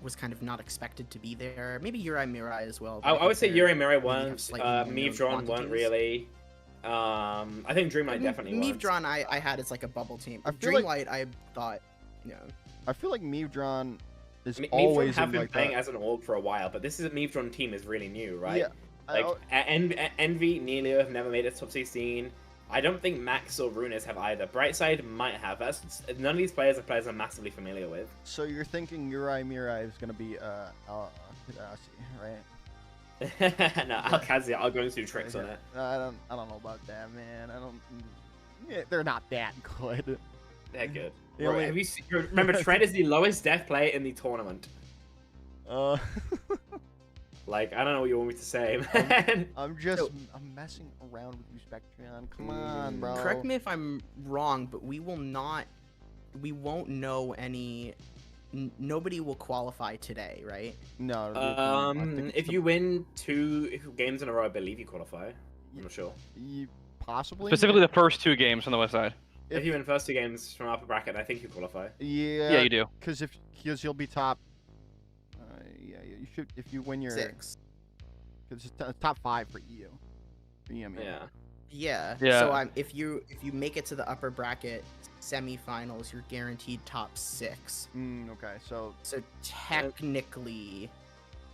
was kind of not expected to be there. Maybe Uri Mirai as well. I would say Uri Mirai weren't. Meave Meavdron weren't really. I think Dreamlight definitely weren't. Meavdron I had as like a bubble team. I feel like- Dreamlight I thought, I feel like Meavdron is Meavdron always have in been like playing that. as an org for a while, but this is a Meavdron team is really new, right? Yeah. Like Envy, Nelio have never made it top 16. I don't think Max or Runes have either. Brightside might have. None of these players are players I'm massively familiar with. So you're thinking Uri Mirai is gonna be right? No, Alcazia, I'll go and do tricks on it. I don't know about that, man. I don't. Yeah, they're not that good. They're good. The Bro, only- have you seen, remember, Trent is the lowest death player in the tournament. Like, I don't know what you want me to say, man. I'm messing around with you, Spectreon. Come on, bro. correct me if I'm wrong, but we won't know any. Nobody will qualify today, right? No. I think If you win 2 games in a row, I believe you qualify. I'm not sure. possibly Specifically the first 2 games on the west side. If you win first 2 games from upper bracket, I think you qualify. Yeah, you do. Because you'll be top. Yeah, you should if you win your 6. Because it's top 5 for EU. For EMEA. Yeah. Yeah. So if you make it to the upper bracket semifinals, you're guaranteed top 6. Okay, so So technically,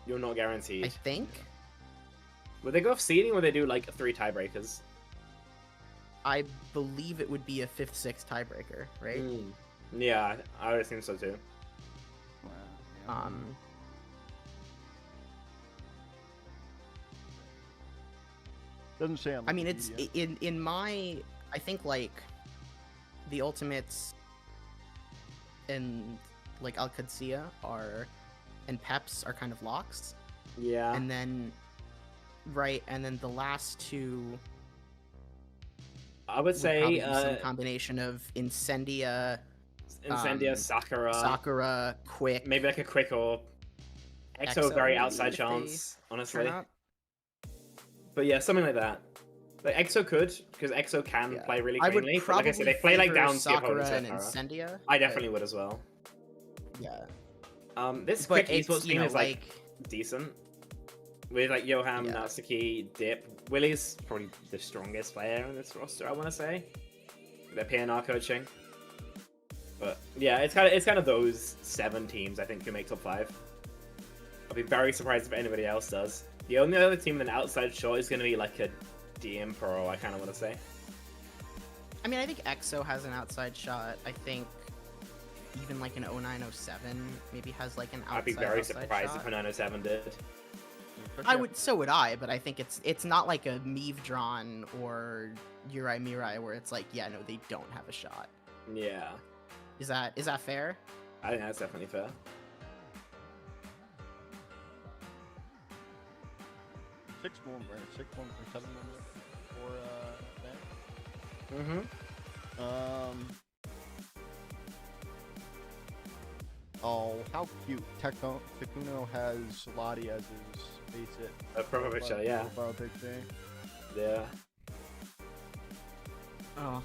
You're not I guaranteed. think Would they go off seeding or would they do like 3 tiebreakers? I believe it would be a 5th, 6th tiebreaker, right? Yeah, I would assume so too. yeah. Doesn't say on I mean, it's Wikipedia. in my. I think like the Ultimates and like Alcazia and Peps are kind of locks, Yeah. and then and then the last 2 I would would probably say be some combination of Incendia, Incendia, Sakura, Sakura, Quick. maybe like a quick or EXO, EXO, very maybe, outside if they chance, honestly. turn up. But yeah, something like that. Like EXO could, because EXO can Yeah. play really I would cleanly. But probably like I said, they play like favor down tier opponents. Sakura and Sakura. Incendia. I definitely would as well. Yeah, This but quick it's esports team is like like decent. With like Yoham, Yeah. Natsuki, Dip. Willie's probably the strongest player in this roster, I want to say. Their PNR coaching. But yeah, it's kind of those 7 teams I think who make top 5. I'll be very surprised if anybody else does. The only other team with an outside shot is going to be like a DM Pro, I kind of want to say. I mean, I think EXO has an outside shot. I think even like an 0907 maybe has like an outside. I'd be very outside surprised shot. if 907 did. So would I, but I think it's not like a Meavdron or Uri Mirai where it's like, yeah, no, they don't have a shot. Yeah, Is that fair? I think that's definitely fair. Six more, or 7 more for that. Mm-hmm. Oh, how cute! Takuno has Lottie as his face it. A proper picture, yeah. Profile picture. Yeah. Oh,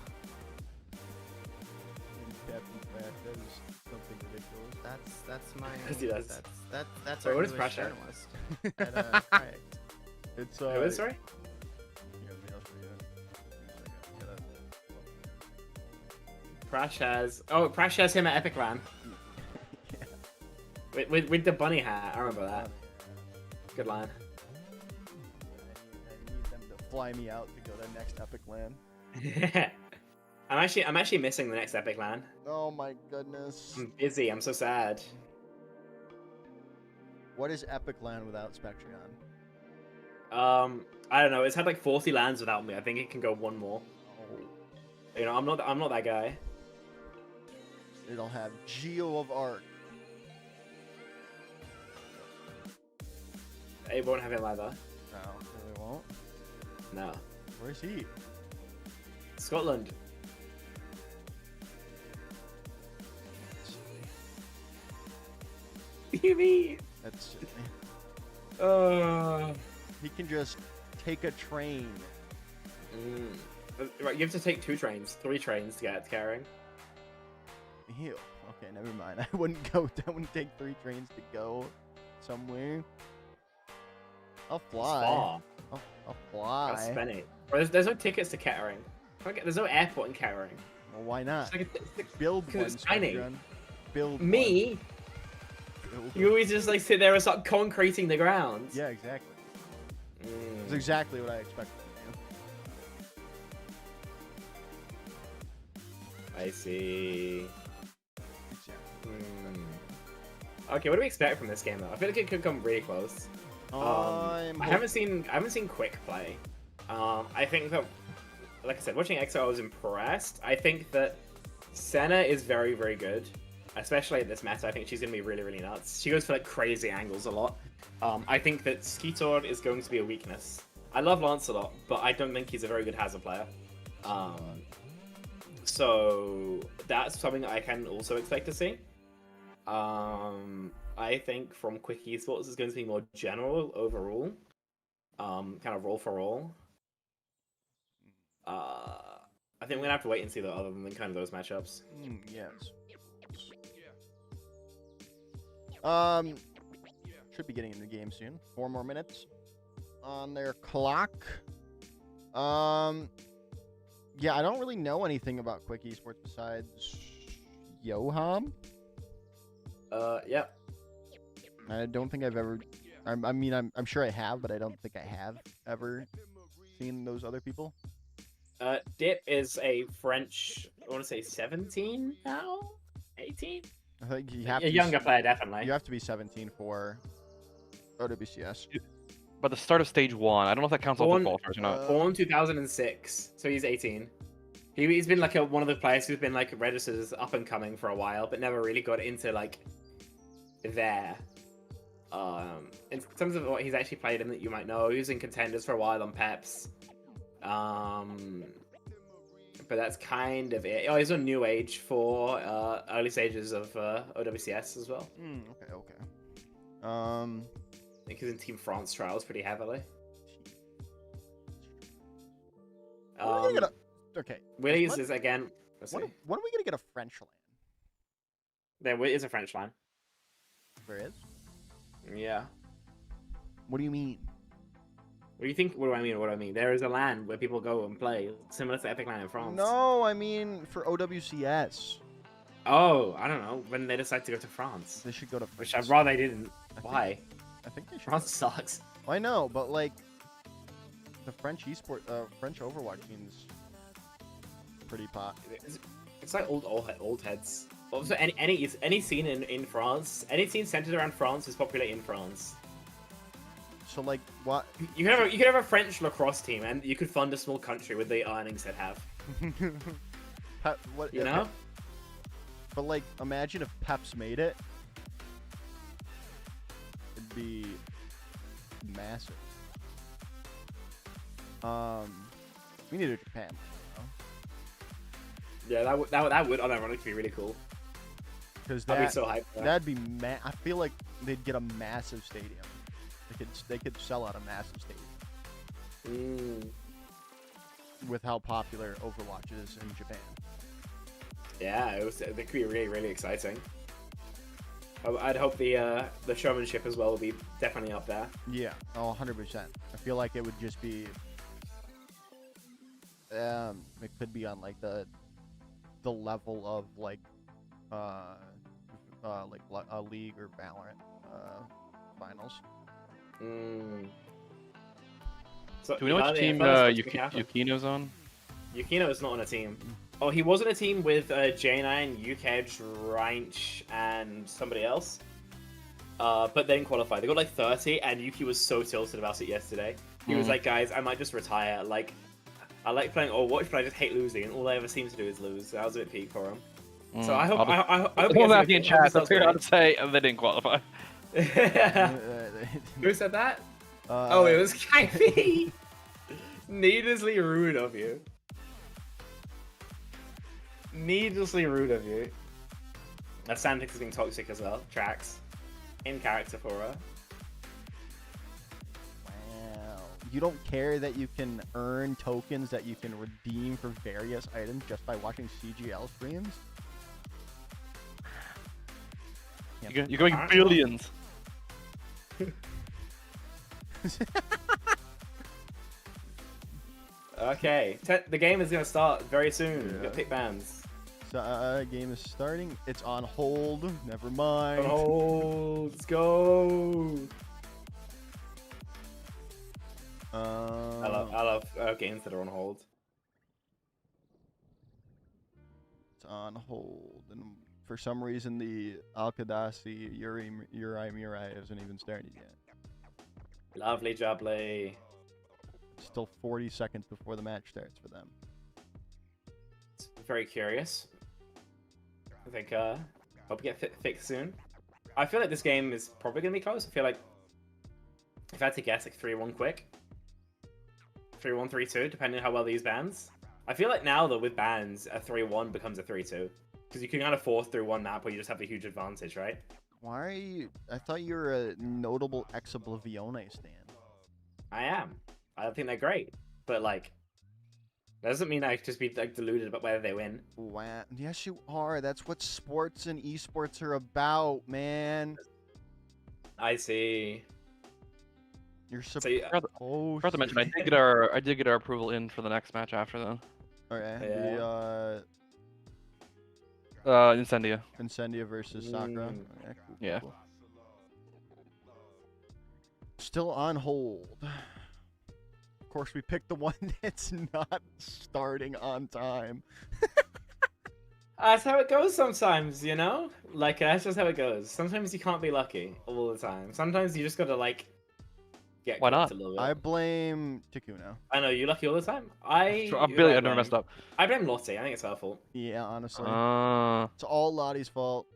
And Captain Crack, that is something ridiculous. that's my. Yes, he does. That's Wait, our what is newest Pressure? journalist at Riot. It's Who is, sorry? yeah, I'll show you. Prash has him at Epic Land. With the bunny hat, I remember that. Good line. I need them to fly me out to go to next Epic Land. I'm actually missing the next Epic Land. Oh my goodness. I'm busy. I'm so sad. What is Epic Land without Spectreon? I don't know. It's had like 40 lands without me. I think it can go 1 more. Oh, You know, I'm not that guy. it'll have Geo of Art. It won't have him either. No, really won't. No. Where's he? Scotland. do you mean? That's Uh, he can just take a train. Right, you have to take 3 trains to get to Caring. Ew. Okay, never mind. I wouldn't take 3 trains to go somewhere. I'll fly. Far. I'll fly. That's Spenny. There's no tickets to Kettering. There's no airport in Kettering. Well, why not? It's Build because one, it's tiny. Spectrum. Build Me? one. Build You always just like sit there and start concreting the ground. Yeah, exactly. That's exactly what I expected from I see. you. Exactly. Okay, what do we expect from this game though? I feel like it could come really close. I haven't seen Quick play. I think that, like I said, watching EXO, I was impressed. I think that Senna is very, very good, especially at this meta. I think she's gonna be really, really nuts. She goes for like crazy angles a lot. I think that Skeetor is going to be a weakness. I love Lancelot, but I don't think he's a very good Hazard player. So that's something that I can also expect to see. I think from Quick Esports is going to be more general overall, kind of role for role. I think we're gonna have to wait and see though, other than kind of those matchups. Yes. Should be getting in the game soon. 4 more minutes on their clock. Yeah, I don't really know anything about Quick Esports besides Yoham. Yeah. I don't think I've ever. I mean, I'm sure I have, but I don't think I have ever seen those other people. Dip is a French. I want to say 17 now, 18. I think you have A younger player, definitely. You have to be 17 for OWCS. But the start of stage 1, I don't know if that counts all the qualifiers or not. Born 2006, so he's 18. He's been like one of the players who's been like registered as up and coming for a while, but never really got into like there. In terms of what he's actually played in that you might know, he was in contenders for a while on Peps. But that's kind of it. Oh, he's on New Age for early stages of OWCS as well. Okay. I think he's in Team France trials pretty heavily. Okay. Willie's is again. When are we gonna get a French land? There is a French line. There is. Yeah. What do you mean? What do you think? What do I mean? What do I mean? There is a land where people go and play, similar to Epic Land in France. No, I mean for OWCS. Oh, I don't know. When they decide to go to France, They should go to France. which I'd rather they didn't. Why? I think they should. France sucks. I know, but like the French French Overwatch scene's pretty pop. It's like old heads. Also, any scene in France, any scene centered around France is popular in France. So like what? You could have a French lacrosse team, and you could fund a small country with the earnings they'd have. What You know? But like, imagine if Peps made it. It'd be massive. We need a Japan. Yeah, that would unironically be really cool. Because I'd be so hyped. For that. that'd be I feel like they'd get a massive stadium. They could sell out a massive stadium with how popular Overwatch is in Japan. Yeah, it could be really, really exciting. I'd hope the showmanship as well will be definitely up there. Yeah, 100%. I feel like it would just be. It could be on like the level of like a League or Valorant finals. So, Do we know which team Yukino's on? Yukino is not on a team. Oh, he was on a team with J9, UKEdge, Reinch, and somebody else. But they didn't qualify. They got like 30, and Yuki was so tilted about it yesterday. He was like, guys, I might just retire. Like, I like playing Overwatch, but I just hate losing, and all I ever seem to do is lose. That was a bit peak for him. So I hope. I hope. Someone asking in chat. I figured out to say they didn't qualify. Who said that? Oh, it was Kypie. Needlessly rude of you. Needlessly rude of you. That Sandix is being toxic as well. Tracks. in character for her. Wow. You don't care that you can earn tokens that you can redeem for various items just by watching CGL streams? You're going billions. Okay, the game is gonna start very soon. Yeah. You got pick bands. So, game is starting. It's on hold. Never mind. Oh, let's go. I love games that are on hold. It's on hold, and for some reason the Alkadasi Uri Murai hasn't even started yet. Lovely jubbly. It's still 40 seconds before the match starts for them. It's very curious. I think hope we get fixed soon. I feel like this game is probably gonna be close. I feel like if I had to guess, like 3-1 quick. 3-1, 3-2, depending on how well these bans. I feel like now that with bans, a 3-1 becomes a 3-2. Because you can kind of force through one map where you just have a huge advantage, right? Why are you... I thought you were a notable Ex-Oblivione stan. I am. I think they're great. But, like, that doesn't mean I just be, like, deluded about whether they win. Wow. Yes, you are. That's what sports and esports are about, man. I see. You're So, Forgot to mention, I did get our approval in for the next match after that. Okay. Yeah. The Incendia. Incendia versus Sakura. Okay, cool, Yeah. cool. Still on hold. Of course, we picked the one that's not starting on time. That's how it goes sometimes, you know? Like, that's just how it goes. Sometimes you can't be lucky all the time. Sometimes you just gotta, like, get Why not? cooked a little bit. I blame Takuno. I know, you lucky all the time. I'm Billy, I never messed up. I blame Lottie. I think it's her fault. Yeah, honestly. Uh, It's all Lottie's fault.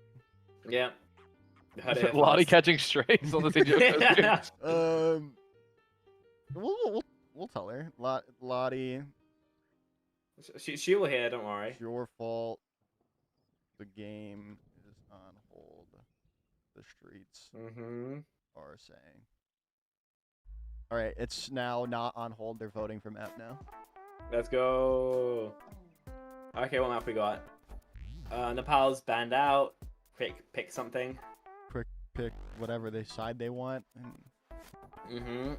Yeah. Heard it here Lottie first. catching strays on the CGL. Yeah. We'll tell her. Lottie, She will hear, don't worry. it's your fault. The game is on hold. The streets Mm-hmm. are saying. All right, it's now not on hold. They're voting for map now. Let's go. Okay, what map we got? Nepal's banned out. Pick something. Pick whatever they side they want. Mm-hmm.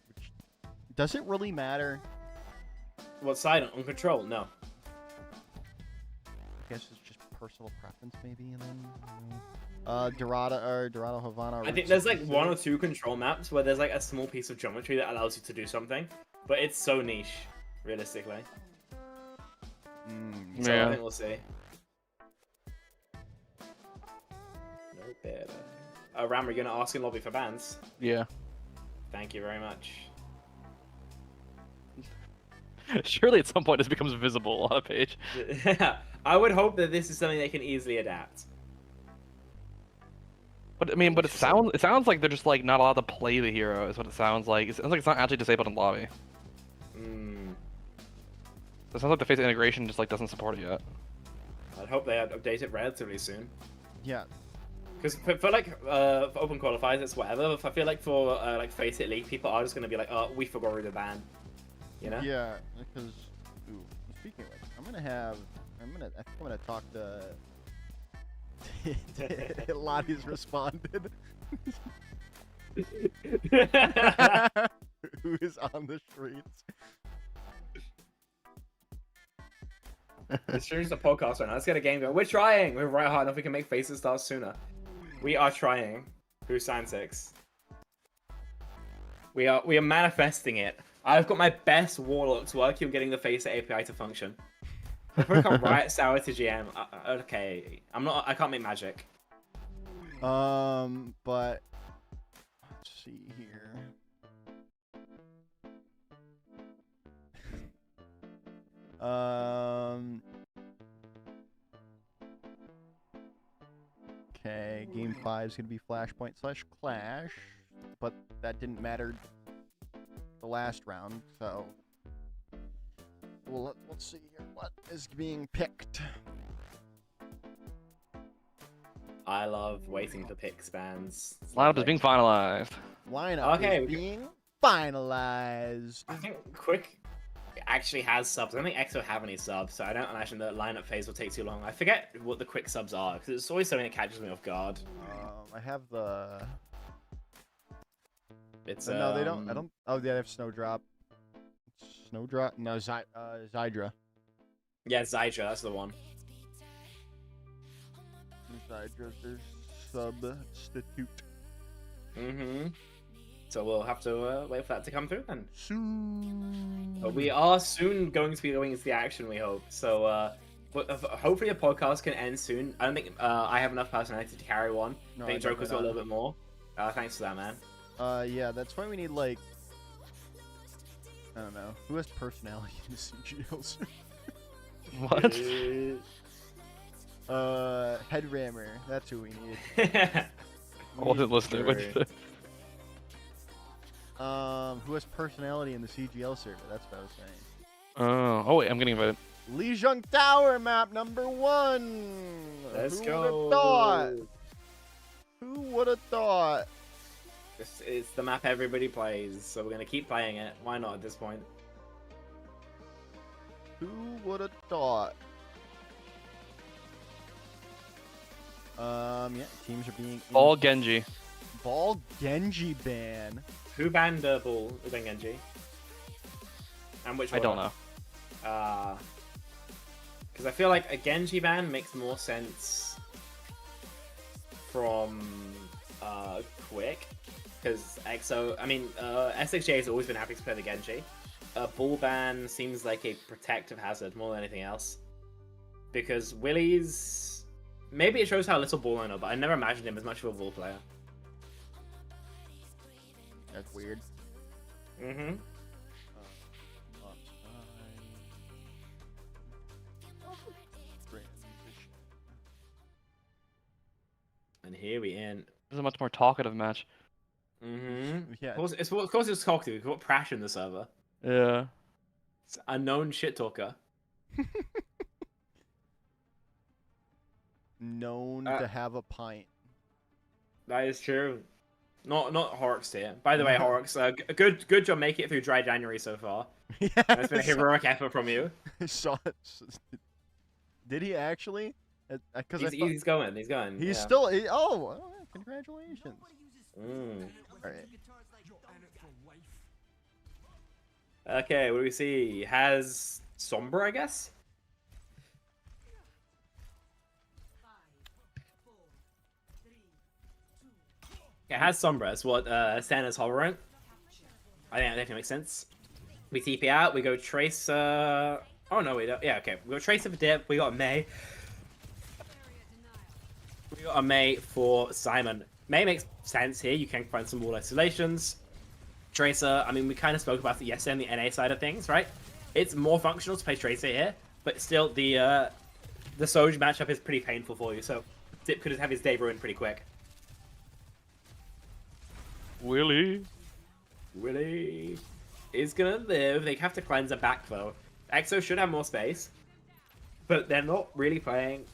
Which, does it really matter? What side? On control? No. I guess it's just personal preference, maybe, and then Dorado Havana. I think there's like 1 or 2 control maps where there's like a small piece of geometry that allows you to do something, but it's so niche, realistically. So I think we'll see. No better. Ram, are you gonna ask in lobby for bans? Yeah. Thank you very much. Surely at some point this becomes visible on a page. I would hope that this is something they can easily adapt. But I mean, it sounds like they're just like not allowed to play the hero. Is what it sounds like. It sounds like it's not actually disabled in lobby. It sounds like the face integration just like doesn't support it yet. I'd hope they update it relatively soon. Yeah. Because for like for open qualifiers, it's whatever. I feel like for like Face It League, people are just gonna be like, oh, we forgot to ban. You know? Yeah, because speaking of which, I think I'm gonna talk to Lottie's responded. Who is on the streets? It's just a podcast right now. Let's get a game going. We're trying. We're right hard enough. We can make faces start sooner. We are trying. Who's Sign 6? We are manifesting it. I've got my best warlocks working on getting the Face API to function. If we come right sour to GM, okay. I can't make magic. But let's see here. Okay, game 5 is gonna be Flashpoint/Clash, but that didn't matter the last round, so well, let's see here. What is being picked? I love waiting for pick spans. It's Lineup is lovely. being finalized. Lineup Okay, is being finalized. I think Quick actually has subs. I don't think EXO have any subs, so I don't imagine the lineup phase will take too long. I forget what the Quick subs are, because it's always something that catches me off guard. I have the. It's No, they don't. I don't. Oh, yeah, they have Snowdrop. Snowdrop? No, Zydra. Yeah, Zydra, that's the one. Zydra's their substitute. Mm-hmm. So we'll have to wait for that to come through then. Soon. But we are soon going to be going into the action, we hope. So, but hopefully the podcast can end soon. I don't think I have enough personality to carry one. No, I think I Joker's got a definitely little bit more. Thanks for that, man. Yeah, that's why we need, like, I don't know. Who has personality in the CGLs? What? Head Rammer. That's who we need. I wasn't listening. What did you say? Who has personality in the CGL server? That's what I was saying. Oh wait, I'm getting invited. Lijiang Tower map number 1. Let's Who go. would've thought? Who would have thought? It's the map everybody plays, so we're gonna keep playing it. Why not at this point? Who would have thought? Yeah, teams are being All Genji. Ball Genji ban. Who banned Ball Ubeng Genji? And which one? I don't know. Because I feel like a Genji ban makes more sense from Quick. Because SXJ has always been happy to play the Genji. Ball ban seems like a protective hazard more than anything else. Because Willie's... Maybe it shows how little Ball I know, but I never imagined him as much of a Ball player. That's weird. Mm-hmm. And here we end. This is a much more talkative match. Mm-hmm. Yeah. Of course it's talk to. We've got Prash in the server. Yeah. It's a known shit talker. Known to have a pint. That is true. Not Horrocks here. By the way, Horrocks, good job making it through dry January so far. Yeah, That's been a heroic effort from you. Did he actually? Because He's going. He's yeah. still. Congratulations. Mm. All right. Okay, what do we see? Has Sombra, I guess? It has Sombra. It's what Santa's hovering. I think that definitely makes sense. We TP out. We go Tracer. Oh no, we don't. Yeah, okay. We got Tracer for Dip. We got May. We got a May for Simon. May makes sense here. You can find some wall isolations. Tracer, I mean, we kind of spoke about it yesterday on the NA side of things, right? It's more functional to play Tracer here, but still the Soj matchup is pretty painful for you, so Dip could have his day ruined pretty quick. Willie is gonna live. They have to cleanse it back though. EXO should have more space, but they're not really playing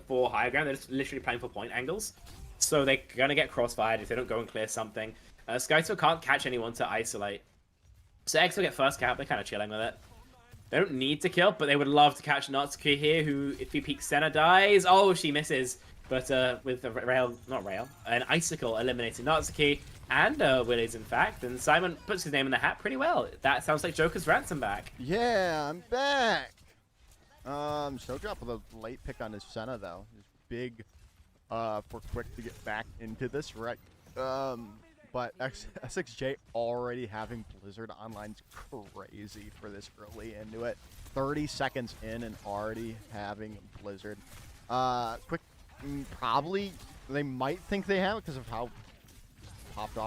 for high ground. They're just literally playing for point angles, so they're gonna get crossfired if they don't go and clear something. Skyto can't catch anyone to isolate, so EXO get first cap. They're kind of chilling with it. They don't need to kill, but they would love to catch Natsuki here, who, if he peeks Senna, dies. Oh, she misses. But with an icicle eliminating Natsuki and Willie's, in fact. And Simon puts his name in the hat pretty well. That sounds like Joker's ransom back. Yeah, I'm back. Snowdrop with a late pick on his Senna, though. He's big for Quick to get back into this, right? But SXJ already having Blizzard Online's crazy for this early into it. 30 seconds in and already having Blizzard. Quick, probably, they might think they have it because of how popping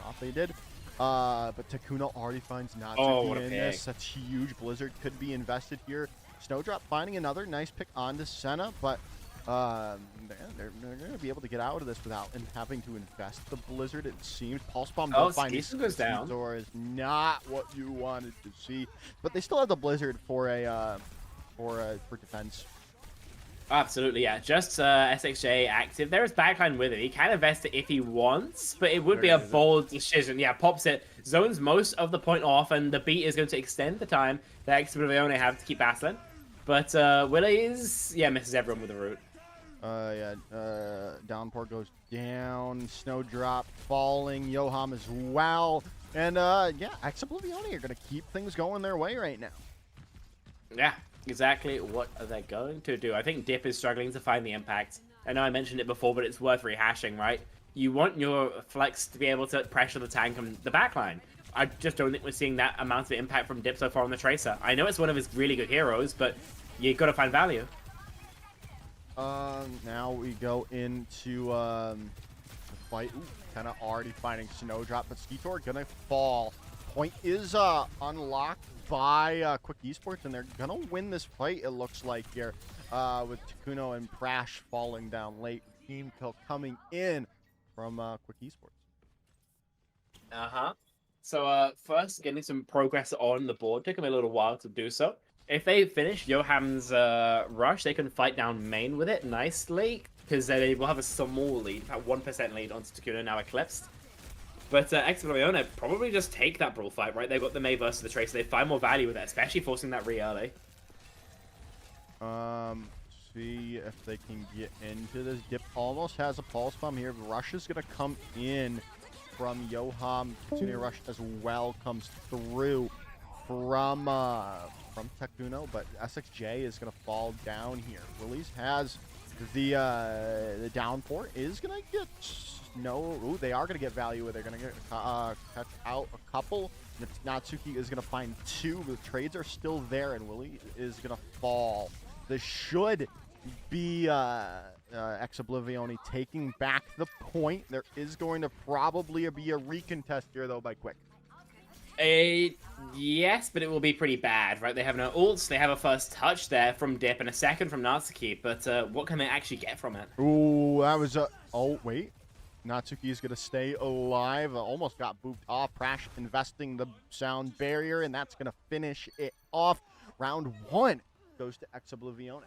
off they did. But Takuna already finds Natsuki in this. That's huge. Blizzard could be invested here. Snowdrop finding another nice pick onto Senna, but they're going to be able to get out of this without having to invest the Blizzard, it seems. Pulse Bomb don't find goes down. Or is not what you wanted to see, but they still have the Blizzard for defense. Absolutely, yeah. Just SXJ active. There is backline with it. He can invest it if he wants, but it would be a bold decision. Yeah, pops it, zones most of the point off, and the beat is going to extend the time that Exoblivione have to keep battling. But Willie's, yeah, misses everyone with the root. Downpour goes down. Snowdrop falling. Yoham as well. And, yeah, Exoblivione are going to keep things going their way right now. Yeah, exactly what are they going to do? I think Dip is struggling to find the impact. I know I mentioned it before, but it's worth rehashing, right? You want your Flex to be able to pressure the tank and the backline. I just don't think we're seeing that amount of impact from Dip so far on the Tracer. I know it's one of his really good heroes, but you got to find value. Now we go into the fight. Kind of already finding Snowdrop, but Skeetor gonna fall. Point is unlocked by Quick Esports, and they're gonna win this fight. It looks like here with Takuno and Prash falling down late. Team kill coming in from Quick Esports. So first, getting some progress on the board. Took them a little while to do so. If they finish Yoham's rush, they can fight down main with it nicely, because they will have a small lead, about 1% lead onto Takuno, now eclipsed. But Exoblivione probably just take that brawl fight, right? They've got the Mei versus the Tracer. They find more value with it, especially forcing that re early. See if they can get into this. Dip almost has a pulse bomb here. Rush is going to come in from Yoham. Kitsune Rush as well comes through from Takuno, but SXJ is going to fall down here. Willies has the downpour, is going to get no. Ooh, they are going to get value. They're going to get catch out a couple. Natsuki is going to find two. The trades are still there, and Willie is going to fall. This should be Exoblivione taking back the point. There is going to probably be a recontest here, though, by Quick. Yes, but it will be pretty bad, right? They have no ults, they have a first touch there from Dip and a second from Natsuki, but what can they actually get from it? Ooh, that was a... Oh, wait. Natsuki is going to stay alive. Almost got booped off. Prash investing the sound barrier, and that's going to finish it off. Round one goes to Exoblivione.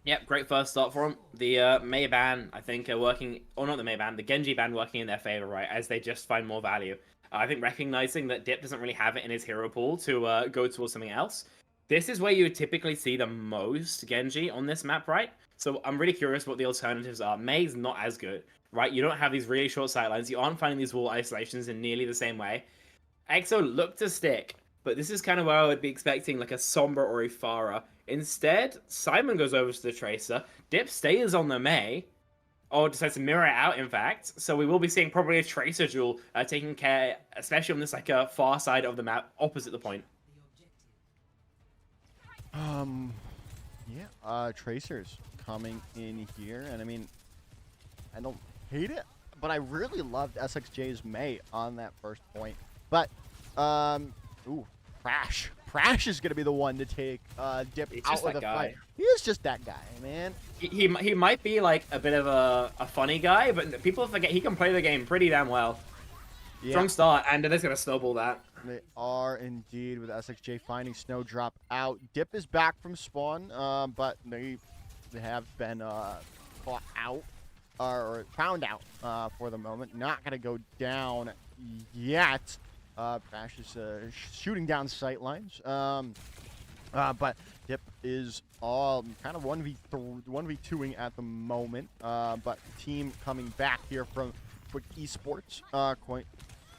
Yep, great first start for them. The Mei ban, I think, are working... Or not the Mei ban, the Genji ban working in their favor, right? As they just find more value. I think recognizing that Dip doesn't really have it in his hero pool to go towards something else. This is where you would typically see the most Genji on this map, right? So I'm really curious what the alternatives are. Mei's not as good, right? You don't have these really short sightlines. You aren't finding these wall isolations in nearly the same way. EXO looked to stick, but this is kind of where I would be expecting like a Sombra or a Pharah. Instead, Simon goes over to the Tracer. Dip stays on the Mei. Or decides to mirror it out, in fact. So we will be seeing probably a Tracer duel taking care, especially on this like far side of the map, opposite the point. Yeah, Tracers coming in here, and I mean, I don't hate it, but I really loved SXJ's Mei on that first point. But, ooh, Prash. Prash is going to be the one to take Dip out of the fight. He is just that guy, man. He might be like a bit of a funny guy, but people forget he can play the game pretty damn well. Yeah. Strong start, and they're going to snowball that. They are indeed, with SXJ finding Snowdrop out. Dip is back from spawn, but they have been caught out, or found out for the moment. Not going to go down yet. Prash is shooting down sightlines. But Dip is all kind of 1v2ing at the moment. But team coming back here from Quick Esports quite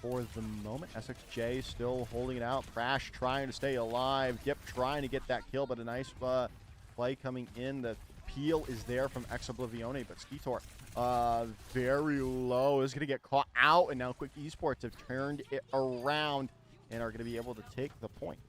for the moment. SXJ still holding it out. Prash trying to stay alive. Dip trying to get that kill, but a nice play coming in. The peel is there from Exoblivione, but Skeetor very low, is going to get caught out, and now Quick Esports have turned it around and are going to be able to take the point.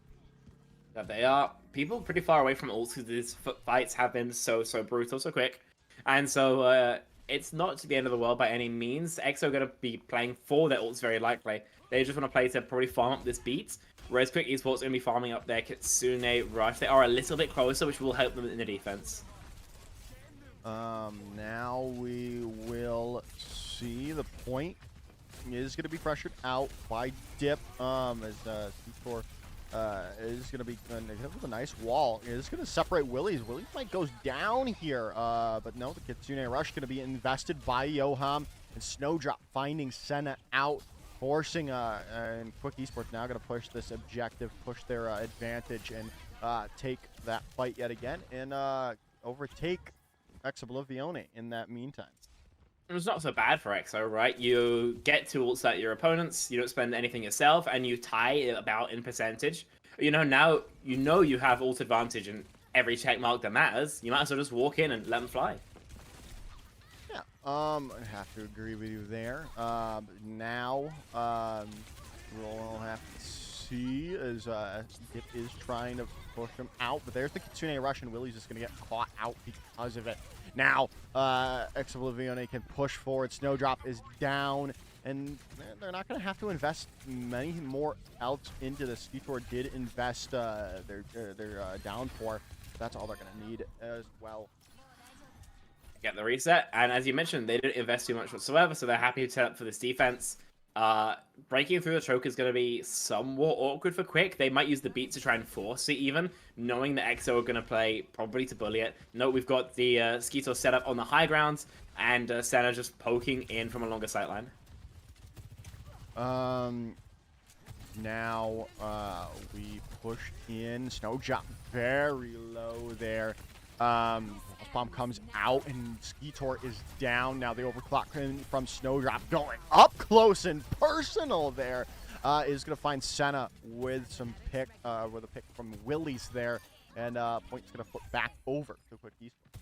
Yeah, they are people pretty far away from ults because these fights have been so brutal, so quick, and so it's not the end of the world by any means. EXO are going to be playing for their ults very likely. They just want to play to probably farm up this beat, whereas Quick Esports are going to be farming up their Kitsune rush. They are a little bit closer, which will help them in the defense. Now we will see the point is going to be pressured out by Dip as Skeetor is going to be with a nice wall. It's going to separate Willie's. Willie's might goes down here, but no, the Kitsune Rush going to be invested by Yoham, and Snowdrop finding Senna out, forcing and Quick Esports now going to push this objective, push their advantage, and take that fight yet again, and overtake Exoblivione in that meantime. It's not so bad for Exo, right? You get to ults at your opponents, you don't spend anything yourself, and you tie it about in percentage. Now you have ult advantage in every check mark that matters. You might as well just walk in and let them fly. Yeah, I have to agree with you there. Now, we'll have to see as Dip is trying to push him out, but there's the Kitsune Rush, and Willie's just going to get caught out because of it. Now, Exoblivione can push forward. Snowdrop is down, and they're not going to have to invest many more outs into this. Skitor did invest their downpour. That's all they're going to need as well. Get the reset, and as you mentioned, they didn't invest too much whatsoever, so they're happy to set up for this defense. Breaking through the choke is going to be somewhat awkward for Quick. They might use the beat to try and force it even, knowing that EXO are going to play probably to bully it. Note we've got the Skeetor set up on the high grounds, and Senna just poking in from a longer sightline. Now, we push in. Snowdrop very low there. Bomb comes out, and Skeetor is down. Now the overclock from Snowdrop going up close and personal there. Is going to find Senna with some pick, with a pick from Willie's there, and point's going to flip back over to Quick Esports.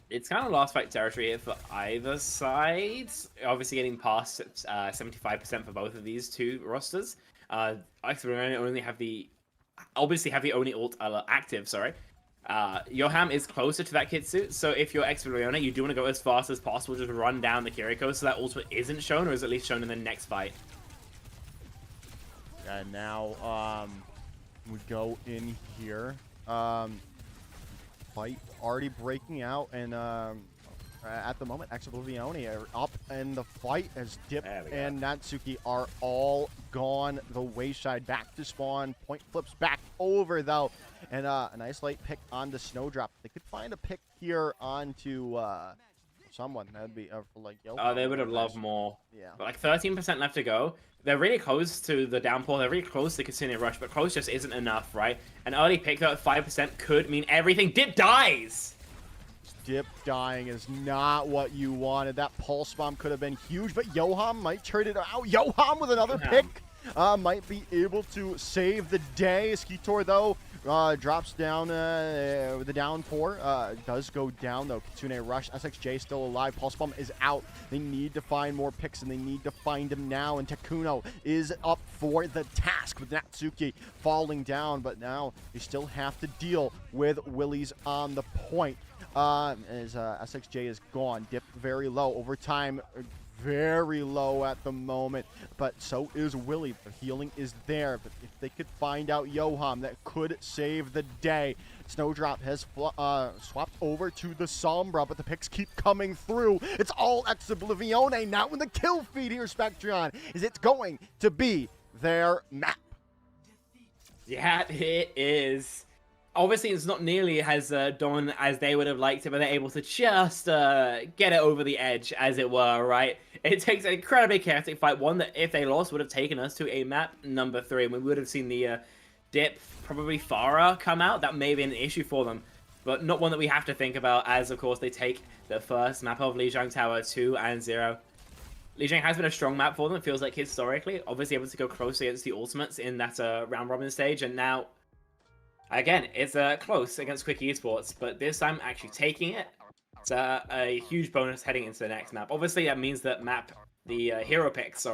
It's kind of last fight territory here for either side. Obviously getting past 75% for both of these two rosters. Exoblivione only have the only ult active, sorry. Yoham is closer to that Kitsu, so if you're Exoblivione, you do want to go as fast as possible, just run down the Kiriko so that ultimate isn't shown, or is at least shown in the next fight. And now, we go in here. Fight already breaking out, and at the moment, Exoblivione are up, and the fight as Dip and Natsuki are all gone the wayside. Back to spawn. Point flips back over, though. And a nice late pick onto Snowdrop. They could find a pick here onto someone. That would be like Yo. Oh, they would have loved more. Yeah. But like 13% left to go. They're really close to the downpour. They're really close to Kitsune Rush, but close just isn't enough, right? An early pick though at 5% could mean everything. Dip dies! Dip dying is not what you wanted. That pulse bomb could have been huge, but Yoham might trade it out. Yoham with another pick might be able to save the day. Skeetor, though, drops down with the downpour. Does go down, though. Kitsune Rush. SXJ still alive. Pulse bomb is out. They need to find more picks, and they need to find him now. And Takuno is up for the task with Natsuki falling down, but now you still have to deal with Willie's on the point. As SXJ is gone. Dip very low. Over time, very low at the moment, but so is Willie. The healing is there, but if they could find out Yoham, that could save the day. Snowdrop has swapped over to the Sombra, but the picks keep coming through. It's all Exoblivione now in the kill feed here, Spectron. Is it going to be their map? Yeah, it is. Obviously, it's not nearly as done as they would have liked it, but they're able to just get it over the edge, as it were, right? It takes an incredibly chaotic fight, one that, if they lost, would have taken us to a map number 3, and we would have seen the Dip, probably Farah, come out. That may be an issue for them, but not one that we have to think about, as, of course, they take the first map of Lijiang Tower 2-0. Lijiang has been a strong map for them, it feels like, historically. Obviously able to go close against the ultimates in that round-robin stage, and now... Again, it's close against Quick Esports, but this time actually taking it, it's a huge bonus heading into the next map. Obviously, that means that the hero picks,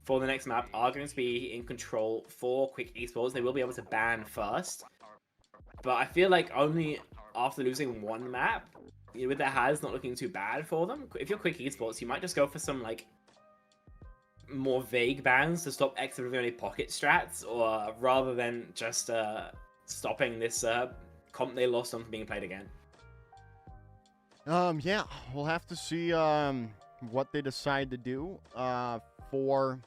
for the next map are going to be in control for Quick Esports. They will be able to ban first, but I feel like only after losing one map, with their HAS not looking too bad for them. If you're Quick Esports, you might just go for some like more vague bans to stop Exoblivione pocket strats, or rather than just stopping this comp they lost on from being played again. Yeah, we'll have to see what they decide to do for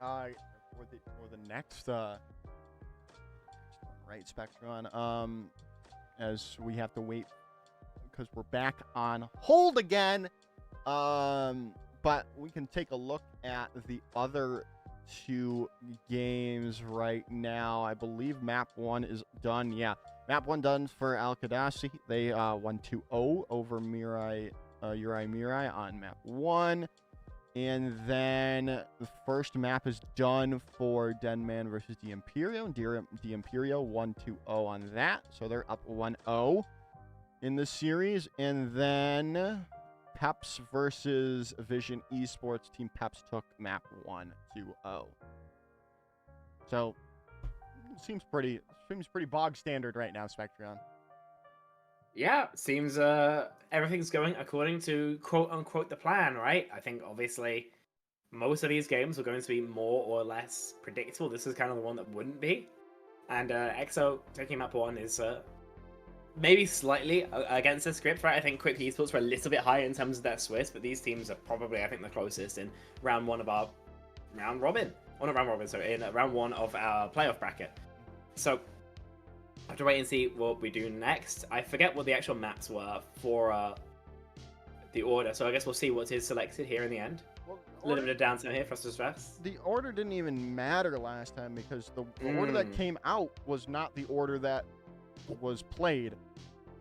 the next right, Spectron? As we have to wait because we're back on hold again. But we can take a look at the other 2 games right now. I believe map 1 is done. Yeah, map 1 done for Al-Qadasi. They won 2-0 over Uri Mirai on map 1. And then the first map is done for Denman versus the Imperio. The Imperio won 2-0 on that. So they're up 1-0 in the series. And then Peps versus Vision Esports. Team Peps took map 1 2-0. So seems pretty bog standard right now, Spectron. Yeah, seems everything's going according to quote unquote the plan, right? I think obviously most of these games are going to be more or less predictable. This is kind of the one that wouldn't be. And EXO taking map 1 is maybe slightly against the script, right? I think Quick Esports were a little bit higher in terms of their Swiss, but these teams are probably, I think, the closest in round 1 of our round robin. Or not round robin, sorry, in round 1 of our playoff bracket. So I have to wait and see what we do next. I forget what the actual maps were for the order, so I guess we'll see what is selected here in the end. Well, A little bit of downtime here for us to stress. The order didn't even matter last time because the order that came out was not the order that was played,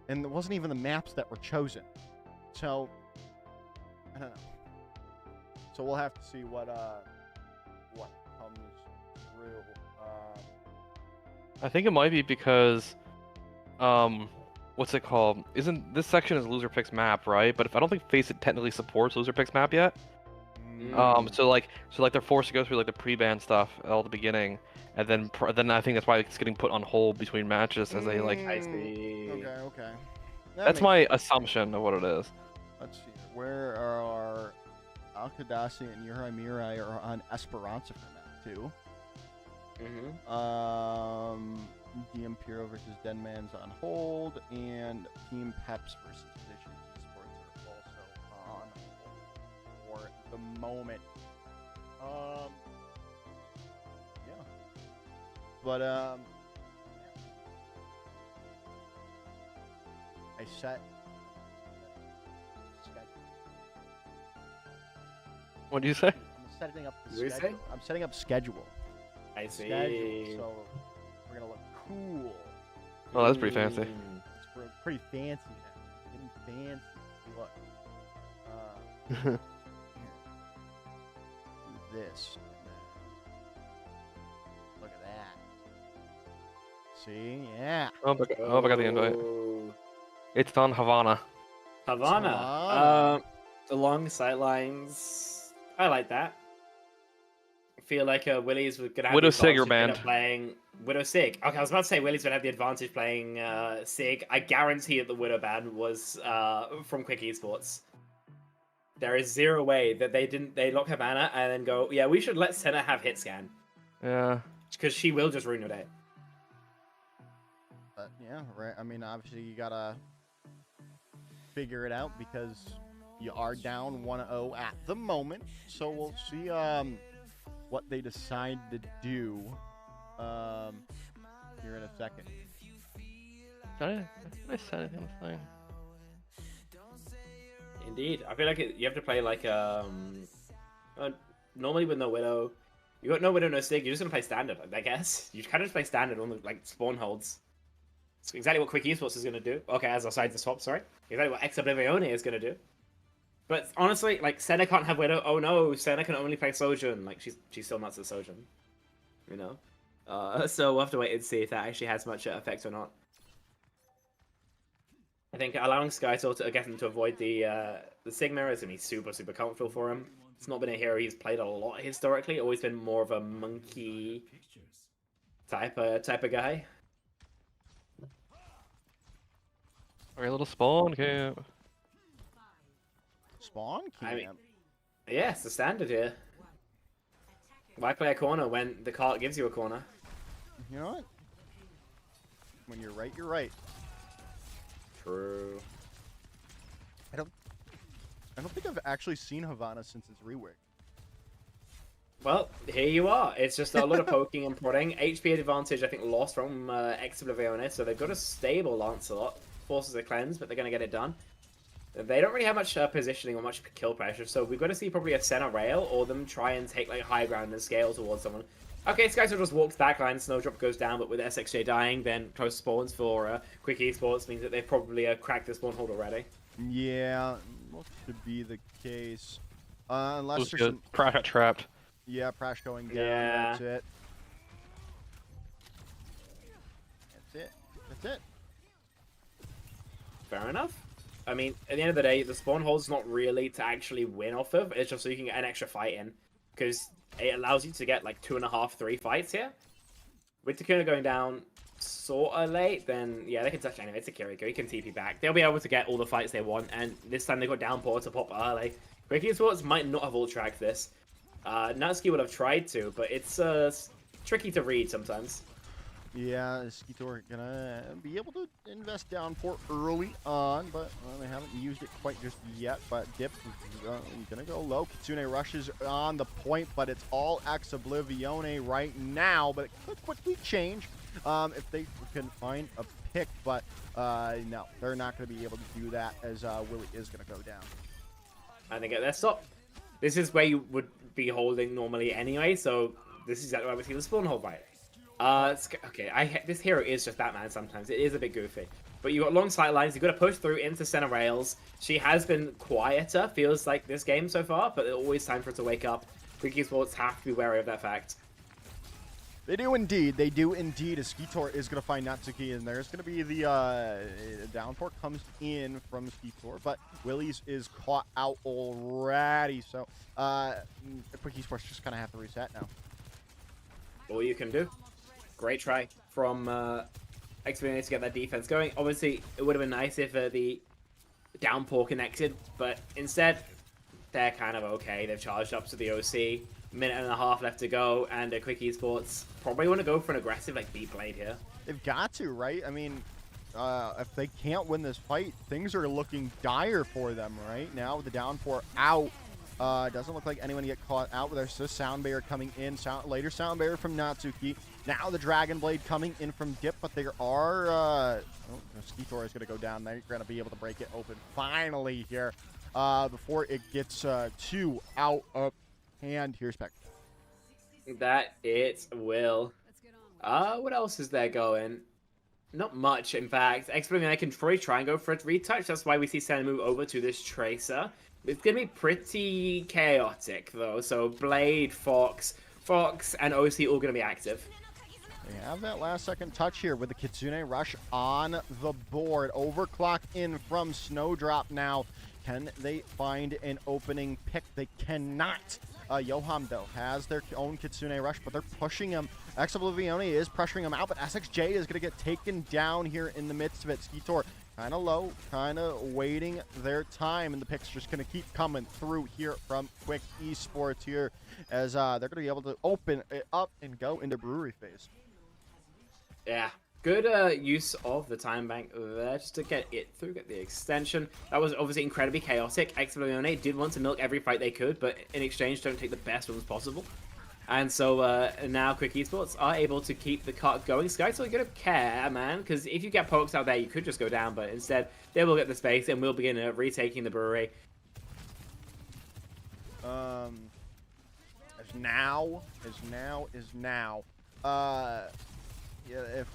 and it wasn't even the maps that were chosen. So I don't know. So we'll have to see what comes through. I think it might be because, what's it called? Isn't this section is loser picks map, right? But if I don't think Face It technically supports loser picks map yet. So they're forced to go through like the pre-ban stuff all at the beginning, and then I think that's why it's getting put on hold between matches as they like. I see. Okay. That's my assumption of what it is. Let's see. Where are Al-Qadasi and Uri Mirai are on Esperanza for map 2. The Imperial versus Denman's on hold, and Team Peps versus Vision Esports are also on hold for the moment. Yeah. But I set schedule. What do you say? I'm setting up the What did you say? schedule. I'm setting up schedule. I see. Schedule, so we're gonna look cool. Oh, that's pretty fancy. It's pretty fancy now. Getting fancy. Look. Do this. Look at that. See? Yeah. I got the invite. Oh. It's on Havana. Havana. The long sightlines. I like that. I feel like Willie's was gonna have Widow the Sig or advantage of banned? playing Widow Sig. Okay, I was about to say Willie's would have the advantage playing Sig. I guarantee that the Widow ban was from Quick Esports. There is zero way that they lock Havana and then go, yeah, we should let Senna have hit scan. Yeah. Because she will just ruin your day. But yeah, right. I mean, obviously you gotta figure it out because you are down 1-0 at the moment. So we'll see what they decide to do here in a second. Did I say anything on the thing? Indeed, I feel like you have to play like normally with no Widow, you got no Widow, no Sig. You're just gonna play standard, I guess. You kind of just play standard on the like spawn holds. It's exactly what Quick Esports is gonna do. Okay, as I side the swap, sorry. Exactly what Ex Oblivione is gonna do. But honestly, like Senna can't have Widow. Oh no, Senna can only play Sojourn. Like she's still nuts at Sojourn, you know. So we'll have to wait and see if that actually has much effect or not. I think allowing Skytor to get him to avoid the Sigma is gonna be super comfortable for him. It's not been a hero he's played a lot historically. Always been more of a monkey type of guy. Okay, little spawn camp. Spawn camp. I mean, yeah, it's the standard here. Why play a corner when the cart gives you a corner? You know what? When you're right, you're right. True. I don't think I've actually seen Havana since its rework. Well, here you are. It's just a lot of poking and prodding. HP advantage, I think, lost from Ex-Oblivione, so they've got a stable Lancelot. Forces a cleanse, but they're going to get it done. They don't really have much positioning or much kill pressure, so we've got to see probably a center rail or them try and take like high ground and scale towards someone. Okay, Skyzer just walks backline, Snowdrop goes down, but with SXJ dying, then close spawns for Quick Esports means that they've probably cracked the spawn hold already. Yeah, looks to be the case. Unless Was there's good. some... Crash got trapped. Yeah, Prash going down. Yeah. That's it. That's it. That's it. Fair enough. I mean, at the end of the day, the spawn hold's not really to actually win off of. It's just so you can get an extra fight in. Because it allows you to get like 2.5, 3 fights here. With Takuna going down sort of late, then yeah, they can touch anyway. It's a Kiriko. He can TP back. They'll be able to get all the fights they want. And this time they got Downpour to pop early. Quick Esports might not have ult-tracked this. Natsuki would have tried to, but it's tricky to read sometimes. Yeah, Skeetor gonna be able to invest Downpour early on, but they haven't used it quite just yet. But Dip is gonna go low. Kitsune rushes on the point, but it's all Ex-Oblivione right now. But it could quickly change if they can find a pick. But no, they're not gonna be able to do that as Willie is gonna go down. And they get their stop. This is where you would be holding normally anyway, so this is exactly why we see the spawn hold right. Okay, this hero is just Batman sometimes. It is a bit goofy. But you've got long sight lines, you've got to push through into center rails. She has been quieter, feels like, this game so far, but it's always time for her to wake up. Quick Esports have to be wary of that fact. They do indeed. They do indeed. As Skeetor is going to find Natsuki, and there's going to be the Downpour comes in from Skeetor, but Willie's is caught out already. So Quick Esports just kind of have to reset now. All you can do. Great try from Xfinity to get that defense going. Obviously, it would have been nice if the Downpour connected, but instead, they're kind of okay. They've charged up to the OC. Minute and a half left to go, and Quick Esports probably want to go for an aggressive like B-Blade here. They've got to, right? I mean, if they can't win this fight, things are looking dire for them right now. With the Downpour out, doesn't look like anyone get caught out. There's the Sound Barrier coming in. Later Sound Barrier from Natsuki. Now the Dragon Blade coming in from Dip, but there are... Skeetor is going to go down. They're going to be able to break it open finally here before it gets too out of hand. Here's Peck. That it will. What else is there going? Not much, in fact. X-Blade can probably try and go for a retouch. That's why we see Senna move over to this Tracer. It's going to be pretty chaotic, though. So Blade, Fox, and OC all going to be active. They have that last second touch here with the Kitsune Rush on the board. Overclock in from Snowdrop now. Can they find an opening pick? They cannot. Yoham, though, has their own Kitsune Rush, but they're pushing him. Ex-Oblivione is pressuring him out, but SXJ is going to get taken down here in the midst of it. Skeetor kind of low, kind of waiting their time, and the picks just going to keep coming through here from Quick Esports here as they're going to be able to open it up and go into brewery phase. Yeah. Good use of the time bank there just to get it through, get the extension. That was obviously incredibly chaotic. Ex-Oblivione did want to milk every fight they could, but in exchange don't take the best ones possible. And so now Quick Esports are able to keep the cut going. Sky's not going to care, man, because if you get pokes out there, you could just go down, but instead they will get the space and we'll begin retaking the brewery. Yeah, if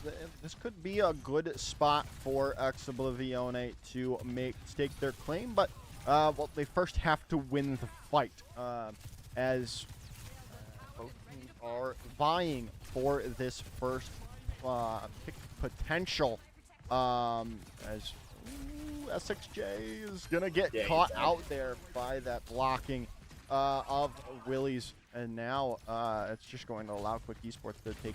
this could be a good spot for Ex-Oblivione to stake their claim, but well, they first have to win the fight, as both teams are vying for this first pick potential. As SXJ is gonna get caught out there by that blocking of Willie's. And now it's just going to allow Quick Esports to take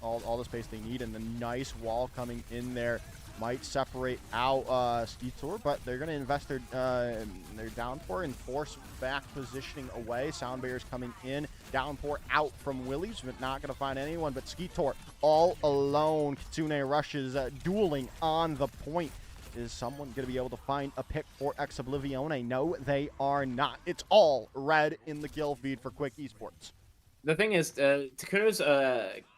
all the space they need, and the nice wall coming in there might separate out Skeetor, but they're going to invest their Downpour and force back positioning away. Sound Barrier's coming in, Downpour out from Willie's, but not going to find anyone. But Skeetor all alone. Kitsune rushes, dueling on the point. Is someone going to be able to find a pick for Ex-Oblivione? No, they are not. It's all red in the kill feed for Quick Esports. The thing is, Takuno's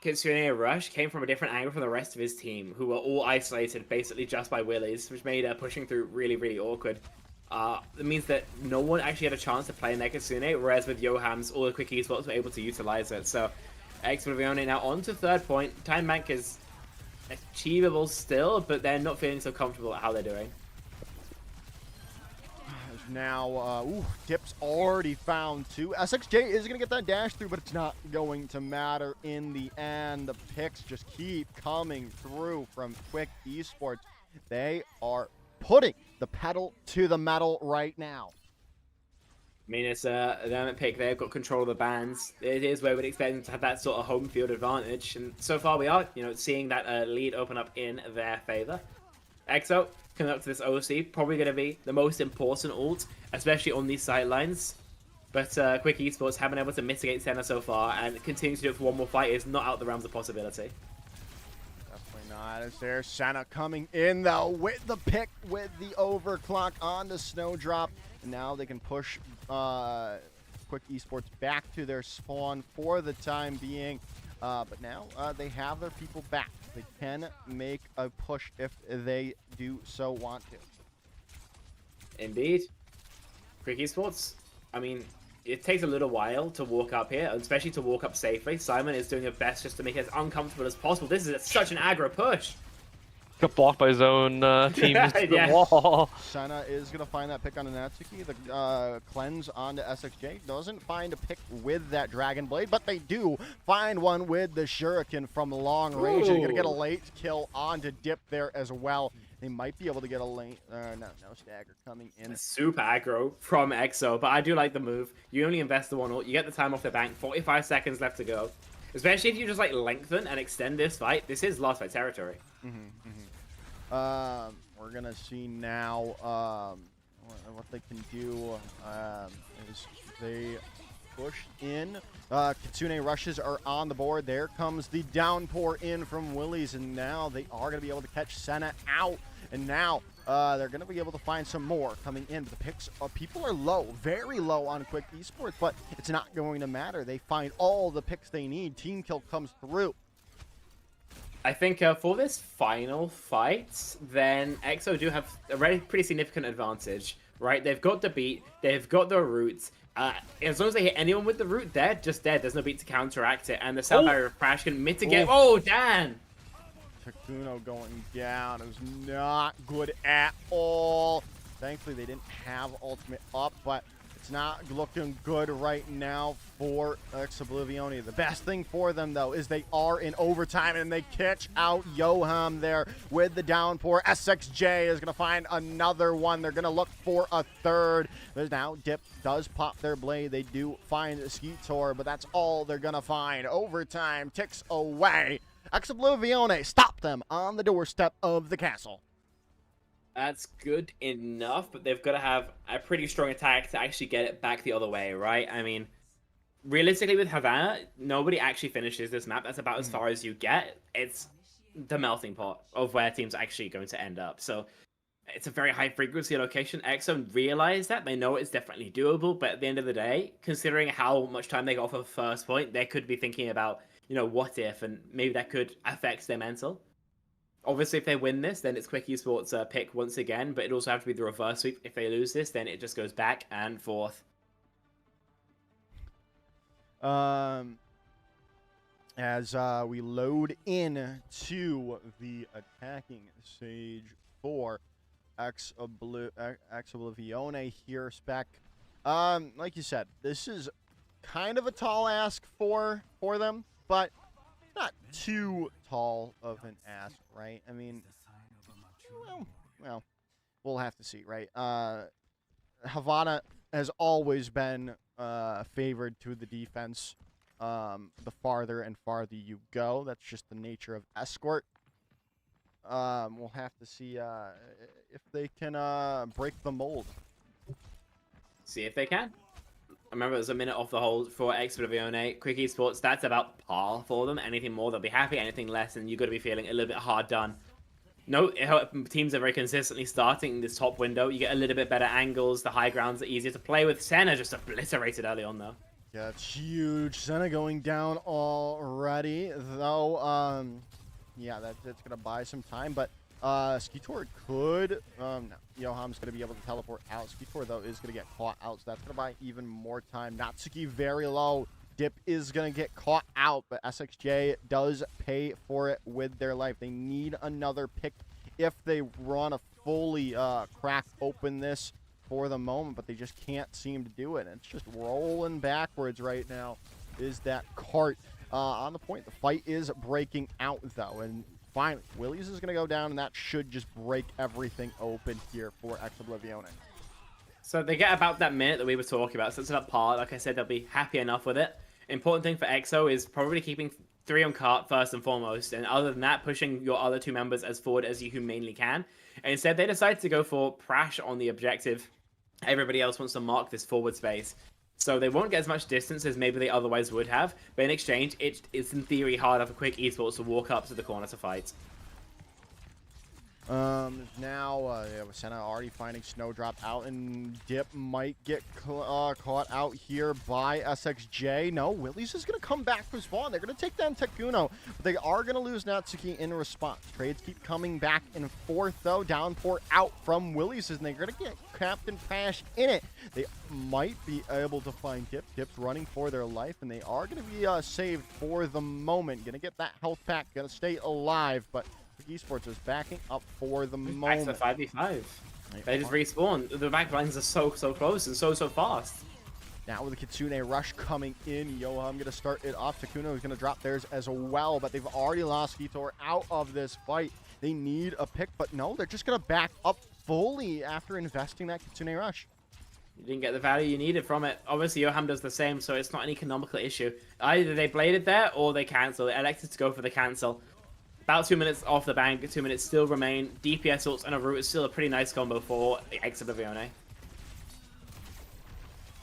Kitsune rush came from a different angle from the rest of his team, who were all isolated basically just by Willies, which made pushing through really, really awkward. It means that no one actually had a chance to play in their Kitsune, whereas with Yohams, all the quick esports were able to utilize it. So, X-Oblivione now on to third point. Time bank is achievable still, but they're not feeling so comfortable at how they're doing. Now, Dip's already found two. SXJ is going to get that dash through, but it's not going to matter in the end. The picks just keep coming through from Quick Esports. They are putting the pedal to the metal right now. I mean, it's a Dermot pick. They've got control of the bands. It is where we'd expect them to have that sort of home field advantage. And so far we are, seeing that lead open up in their favor. EXO coming up to this OC, probably going to be the most important ult, especially on these sidelines. But Quick Esports have been able to mitigate Senna so far, and continue to do it for one more fight is not out the realms of possibility. Definitely not. As there's Senna coming in, though, with the pick, with the overclock on the Snowdrop. And now they can push Quick Esports back to their spawn for the time being. But now they have their people back. They can make a push if they do so want to. Indeed. Quick Esports, I mean, it takes a little while to walk up here, especially to walk up safely. Simon is doing her best just to make it as uncomfortable as possible. This is such an aggro push. Got blocked by his own team's Yeah. wall. Senna is going to find that pick on the Natsuki. The cleanse onto SXJ. Doesn't find a pick with that Dragon Blade, but they do find one with the Shuriken from long range. They're going to get a late kill onto Dip there as well. They might be able to get a late... no stagger coming in. Super aggro from EXO, but I do like the move. You only invest the one ult, you get the time off the bank, 45 seconds left to go. Especially if you just lengthen and extend this fight. This is last fight territory. We're gonna see now what they can do is they push in. Kitsune rushes are on the board. There comes the downpour in from Willies, and now they are gonna be able to catch Senna out. And now they're gonna be able to find some more coming in. But the picks, people are low, very low on Quick Esports, but it's not going to matter. They find all the picks they need. Team kill comes through. I think for this final fight, then EXO do have a pretty significant advantage, right? They've got the beat, they've got the roots. As long as they hit anyone with the root, they're just dead. There's no beat to counteract it, and the sound barrier crash can mitigate. Oh, Dan! Takuno going down. It was not good at all. Thankfully, they didn't have ultimate up, but it's not looking good right now for X-Oblivione. The best thing for them, though, is they are in overtime, and they catch out Yoham there with the downpour. SXJ is going to find another one. They're going to look for a third. There's now Dip does pop their blade. They do find Skeetor, but that's all they're going to find. Overtime ticks away. X-Oblivione stop them on the doorstep of the castle. That's good enough, but they've got to have a pretty strong attack to actually get it back the other way, right? I mean, realistically with Havana, nobody actually finishes this map. That's about as far as you get. It's the melting pot of where teams are actually going to end up. So it's a very high frequency location. EXO realize that. They know it's definitely doable, but at the end of the day, considering how much time they got for the first point, they could be thinking about, what if, and maybe that could affect their mental. Obviously, if they win this, then it's Quick Esports' pick once again, but it also have to be the reverse sweep. If they lose this, then it just goes back and forth. As we load in to the attacking stage for X-Oblivione here, Spec. Like you said, this is kind of a tall ask for them, but not too tall of an ask, right? I mean, well, we'll have to see, right? Havana has always been favored to the defense. The farther and farther you go, that's just the nature of escort. We'll have to see if they can break the mold. See if they can. Remember, it was a minute off the hold for X-Oblivione. Quick Esports, that's about par for them. Anything more, they'll be happy. Anything less, and you've got to be feeling a little bit hard done. No, teams are very consistently starting this top window. You get a little bit better angles. The high grounds are easier to play with. Senna just obliterated early on, though. Yeah, it's huge. Senna going down already, though. Yeah, that's gonna buy some time, but Skitor could. No, Yoham's gonna be able to teleport out. Skitor though is gonna get caught out, so that's gonna buy even more time. Natsuki very low. Dip is gonna get caught out, but SXJ does pay for it with their life. They need another pick if they want to fully crack open this for the moment, but they just can't seem to do it. And it's just rolling backwards right now is that cart on the point. The fight is breaking out though, and finally Willies is going to go down, and that should just break everything open here for Ex-Oblivione. So they get about that minute that we were talking about, so it's that part. Like I said, they'll be happy enough with it. Important thing for EXO is probably keeping 3 on cart first and foremost, and other than that, pushing your other 2 members as forward as you humanely can. And instead, they decide to go for Prash on the objective. Everybody else wants to mark this forward space, so they won't get as much distance as maybe they otherwise would have. But in exchange, it's in theory harder for Quick Esports to walk up to the corner to fight. Now Senna already finding Snowdrop out, and Dip might get caught out here by SXJ. No, Willies is going to come back from spawn. They're going to take down Tekuno, but they are going to lose Natsuki in response. Trades keep coming back and forth, though. Downpour out from Willies, and they're going to get Captain Crash in it. They might be able to find Dip. Dip's running for their life, and they are going to be saved for the moment. Going to get that health pack, going to stay alive, but Esports is backing up for the moment. Back to 5v5. They just respawn. The back lines are so close and so fast. Now with the Kitsune Rush coming in, Yoham going to start it off. Takuno is going to drop theirs as well, but they've already lost Skitor out of this fight. They need a pick, but no, they're just going to back up fully after investing that Kitsune Rush. You didn't get the value you needed from it. Obviously, Yoham does the same, so it's not an economical issue. Either they bladed there or they cancel. They elected to go for the cancel. About 2 minutes off the bank, 2 minutes still remain. DPS ults and a root is still a pretty nice combo for Ex-Oblivione.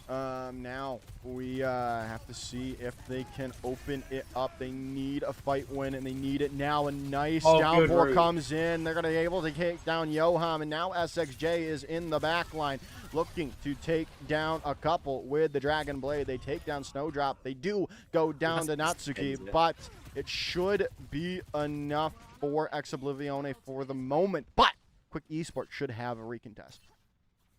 Now we have to see if they can open it up. They need a fight win, and they need it now. A nice downpour comes in. They're going to be able to take down Yoham, and now SXJ is in the back line looking to take down a couple with the Dragon Blade. They take down Snowdrop. They do go down to Natsuki, but it should be enough for Ex-Oblivione for the moment. But Quick Esports should have a recontest.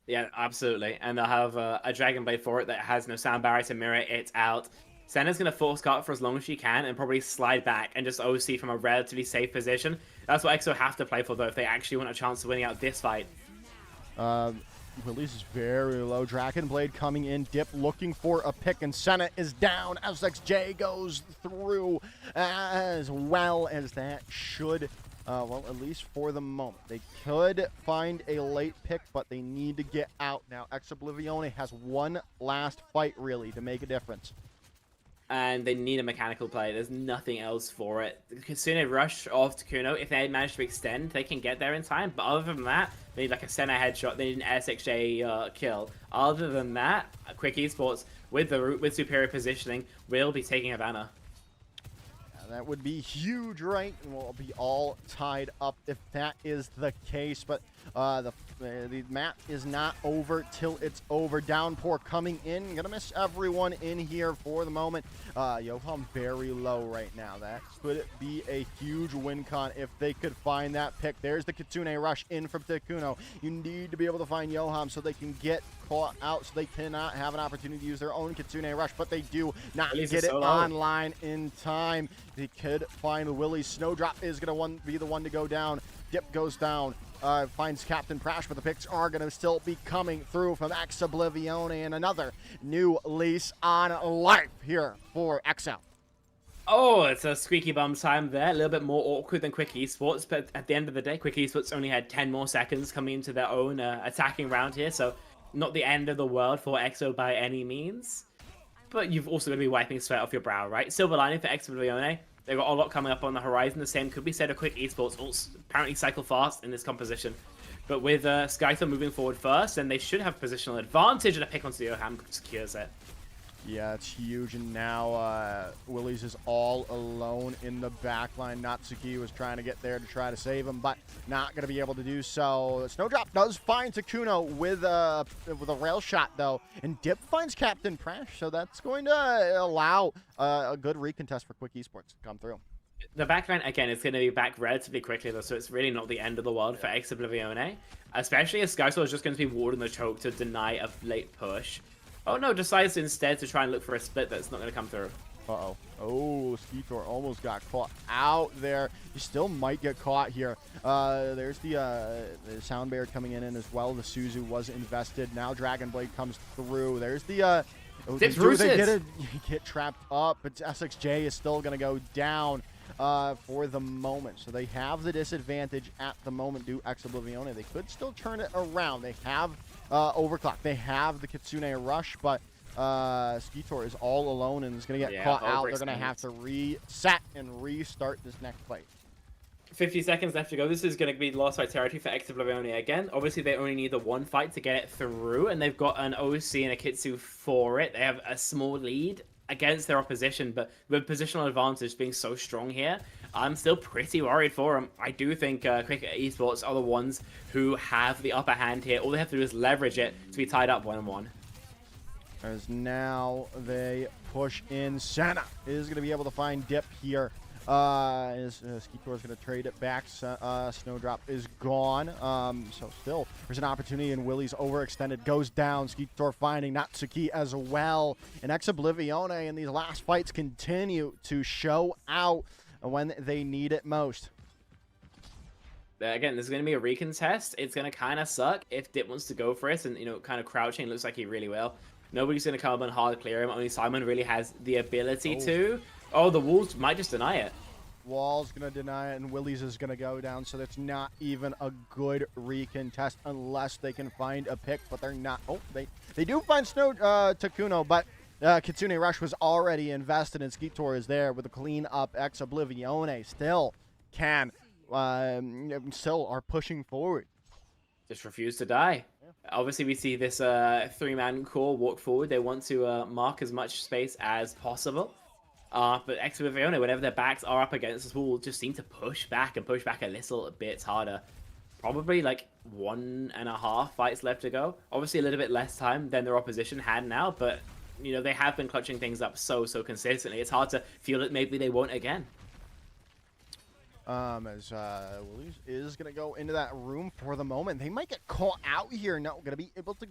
Yeah, absolutely. And they'll have a Dragon Blade for it that has no sound barrier to mirror it out. Senna's going to force cart for as long as she can and probably slide back and just OC from a relatively safe position. That's what EXO have to play for, though, if they actually want a chance of winning out this fight. Willies is very low. Dragon Blade coming in. Dip looking for a pick, and Senna is down. SXJ goes through as well as that should... well, at least for the moment. They could find a late pick, but they need to get out now. Ex-Oblivione has one last fight, really, to make a difference. And they need a mechanical play. There's nothing else for it. The Kitsune Rush off Takuno, if they manage to extend, they can get there in time. But other than that, they need like a Senna headshot. They need an SXJ kill. Other than that, Quick Esports, with the root, with superior positioning, will be taking a banner. That would be huge, right? And we'll be all tied up if that is the case. But the map is not over till it's over. Downpour coming in. Gonna miss everyone in here for the moment. Yoham very low right now. That could be a huge win con if they could find that pick. There's the Kitsune Rush in from Takuno. You need to be able to find Yoham so they can get caught out, so they cannot have an opportunity to use their own Kitsune Rush, but they do not get it online in time. They could find Willie. Snowdrop is going to be the one to go down. Dip goes down. Finds Captain Prash, but the picks are going to still be coming through from Ex-Oblivione, and another new lease on life here for XL. Oh, it's a squeaky bum time there. A little bit more awkward than Quick Esports, but at the end of the day, Quick Esports only had 10 more seconds coming into their own attacking round here, so not the end of the world for EXO by any means. But you've also got to be wiping sweat off your brow, right? Silver lining for Ex-Oblivione. They've got a lot coming up on the horizon. The same could be said of Quick Esports. Also, apparently cycle fast in this composition. But with Skyther moving forward first, then they should have positional advantage, and a pick onto Yoham secures it. Yeah, it's huge, and now Willies is all alone in the back line. Natsuki was trying to get there to try to save him, but not going to be able to do so. Snowdrop does find Takuno with a rail shot, though, and Dip finds Captain Prash, so that's going to allow a good recontest for Quick Esports to come through. The backline, again, is going to be back relatively quickly, though, so it's really not the end of the world for Ex Oblivione. Especially as Skysaw is just going to be warding the choke to deny a late push. Oh no, decides instead to try and look for a split that's not going to come through. Uh-oh. Oh, Skeetor almost got caught out there. He still might get caught here. There's the sound barrier coming in as well. The Suzu was invested. Now Dragon Blade comes through. There's the... they get trapped up, but SXJ is still going to go down for the moment. So they have the disadvantage at the moment due Ex Oblivione. They could still turn it around. They have Overclock. They have the Kitsune Rush, but Skeetor is all alone and is going to get caught out. They're going to have to reset and restart this next fight. 50 seconds left to go. This is going to be lost by territory for Ex Oblivione again. Obviously, they only need the one fight to get it through, and they've got an OC and a Kitsu for it. They have a small lead against their opposition, but with positional advantage being so strong here, I'm still pretty worried for them. I do think Quick Esports are the ones who have the upper hand here. All they have to do is leverage it to be tied up 1-1. As now they push in. Senna is going to be able to find Dip here. Skeetor is going to trade it back. Snowdrop is gone. So still, there's an opportunity, and Willie's overextended. Goes down. Skeetor finding Natsuki as well. And Ex Oblivione in these last fights continue to show out when they need it most. Again, there's going to be a recontest. It's going to kind of suck if Dip wants to go for it and, kind of crouching. Looks like he really will. Nobody's going to come and hard clear him. Only Simon really has the ability to. Oh, the Wolves might just deny it. Wall's going to deny it, and Willie's is going to go down, so that's not even a good recontest unless they can find a pick, but they're not. Oh, they do find Takuno, but Kitsune Rush was already invested, and Skeetor is there with a clean up. Ex Oblivione still still are pushing forward. Just refuse to die. Obviously, we see this three-man core walk forward. They want to mark as much space as possible. But Ex Oblivione, whenever their backs are up against this wall, just seem to push back a little bit harder. Probably like 1.5 fights left to go. Obviously, a little bit less time than their opposition had now, but they have been clutching things up so consistently. It's hard to feel that maybe they won't again. As Willies is going to go into that room for the moment. They might get caught out here. No, going to be able to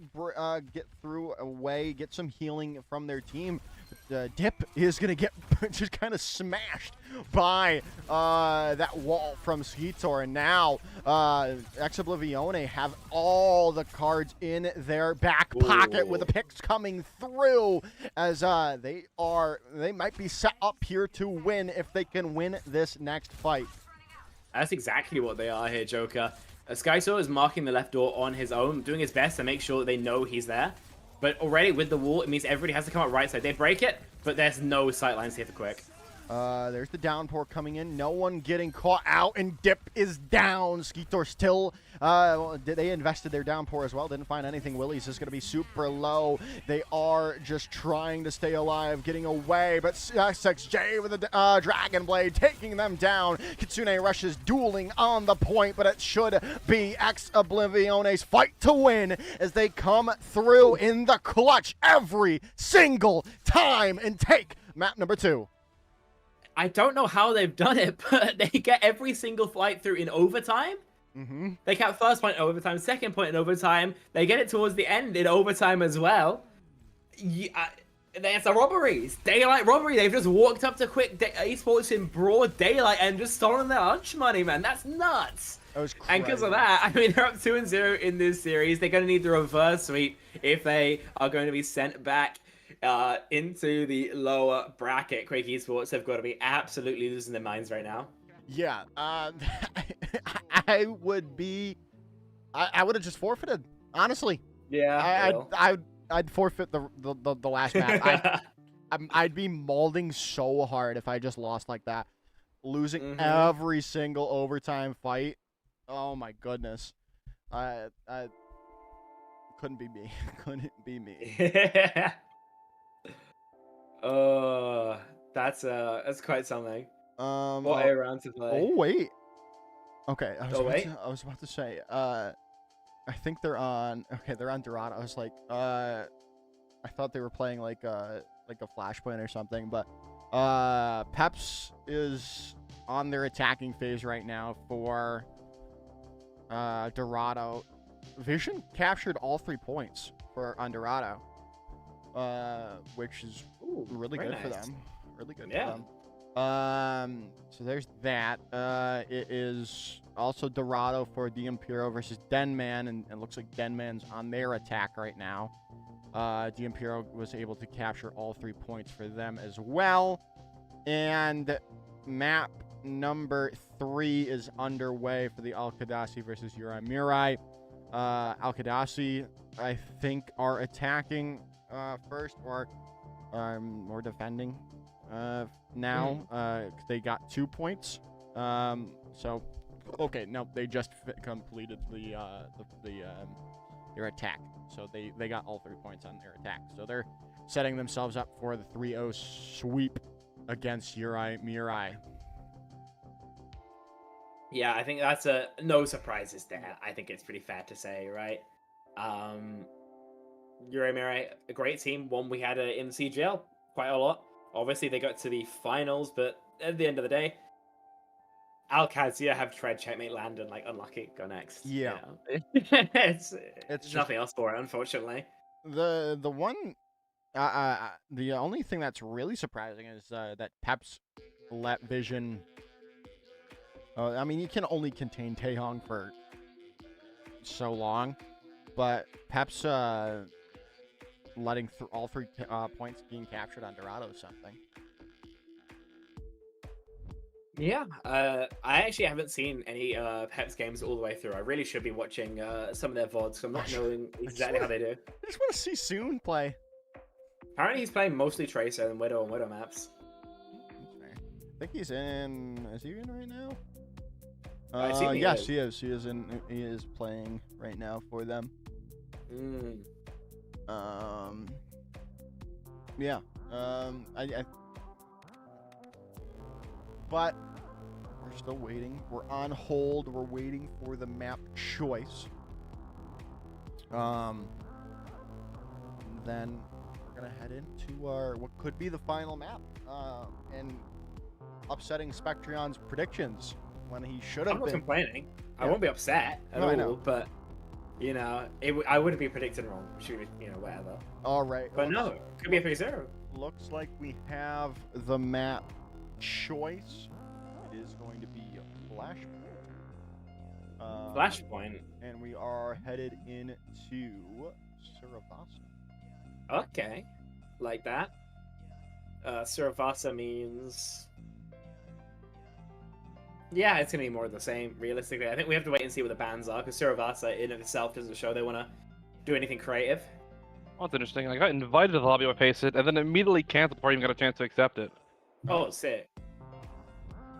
get through away, get some healing from their team. But, Dip is going to get just kind of smashed by that wall from Skeetor. And now Ex Oblivione have all the cards in their back pocket with the picks coming through as they might be set up here to win if they can win this next fight. That's exactly what they are here, Joker. Skysaw is marking the left door on his own, doing his best to make sure that they know he's there. But already with the wall, it means everybody has to come out right side. They break it, but there's no sight lines here for Quick. There's the downpour coming in. No one getting caught out, and Dip is down. Skeetor still, they invested their downpour as well. Didn't find anything. Willie's is going to be super low. They are just trying to stay alive, getting away, but SXJ with the Dragon Blade taking them down. Kitsune Rush is dueling on the point, but it should be Ex Oblivione's fight to win as they come through in the clutch every single time and take map number 2. I don't know how they've done it, but they get every single fight through in overtime. Mm-hmm. They count first point in overtime, second point in overtime. They get it towards the end in overtime as well. It's a robbery. It's daylight robbery. They've just walked up to Quick Esports in broad daylight and just stolen their lunch money, man. That's nuts. That was crazy. And because of that, I mean, they're up 2-0 in this series. They're going to need the reverse sweep if they are going to be sent back into the lower bracket. Quake Esports have got to be absolutely losing their minds right now. Yeah, I would have just forfeited, honestly. Yeah, I'd forfeit the last map. I'd be molding so hard if I just lost like that, losing every single overtime fight. Oh my goodness, I couldn't be me. Couldn't be me. That's quite something. Um. What Oh, A round to play? oh, wait. Okay. Oh, wait. I was about to say. I think they're on. Okay, they're on Dorado. I was like. I thought they were playing like a flashpoint or something, but Peps is on their attacking phase right now for Dorado. Vision captured all 3 points on Dorado, which is Ooh, really very good for nice. them. Really good Yeah. for them. So there's that. It is also Dorado for the Impero versus Denman, and it looks like Denman's on their attack right now. The Impero was able to capture all 3 points for them as well. And map number 3 is underway for the Al-Qadasi versus Uri Mirai. Al-Qadasi, I think, are attacking first or defending now. They got 2 points. So, okay, no, they just completed their attack. So they got all 3 points on their attack. So they're setting themselves up for the 3-0 sweep against Uri Mirai. Yeah, I think that's no surprises there. I think it's pretty fair to say, right? Uri Mirai, a great team, one we had in the CGL quite a lot. Obviously, they got to the finals, but at the end of the day, Al-Qadasi have tried checkmate land and like unlucky go next. Yeah. You know? it's just nothing else for it, unfortunately. The only thing that's really surprising is that Peps let Vision. I mean, you can only contain Taehong for so long, but Peps letting all 3 points being captured on Dorado is something. Yeah, I actually haven't seen any Peps games all the way through. I really should be watching some of their VODs, so I'm not knowing exactly how they do. I just want to see Soon play. Apparently he's playing mostly Tracer and Widow maps. I think he's in. Is he in right now? I see he yes, is. he is. He is in. He is playing right now for them. Yeah. But we're still waiting. We're on hold. We're waiting for the map choice. Then we're gonna head into our what could be the final map. And upsetting Spectrion's predictions when he should have I'm not been. complaining. I Yeah. won't be upset at No, I all, know. but you know, I wouldn't be predicting wrong. Shoot, you know, whatever. All right. But no, it could be a 3-0. Looks like we have the map choice. It is going to be Flashpoint. Flashpoint. And we are headed into Suravasa. Okay, like that. Suravasa means. Yeah, it's gonna be more of the same. Realistically, I think we have to wait and see what the bans are, because Suravasa in of itself doesn't show they want to do anything creative. Oh, that's interesting. I got invited to the lobby by Paceit, and then immediately canceled before I even got a chance to accept it. Oh, sick.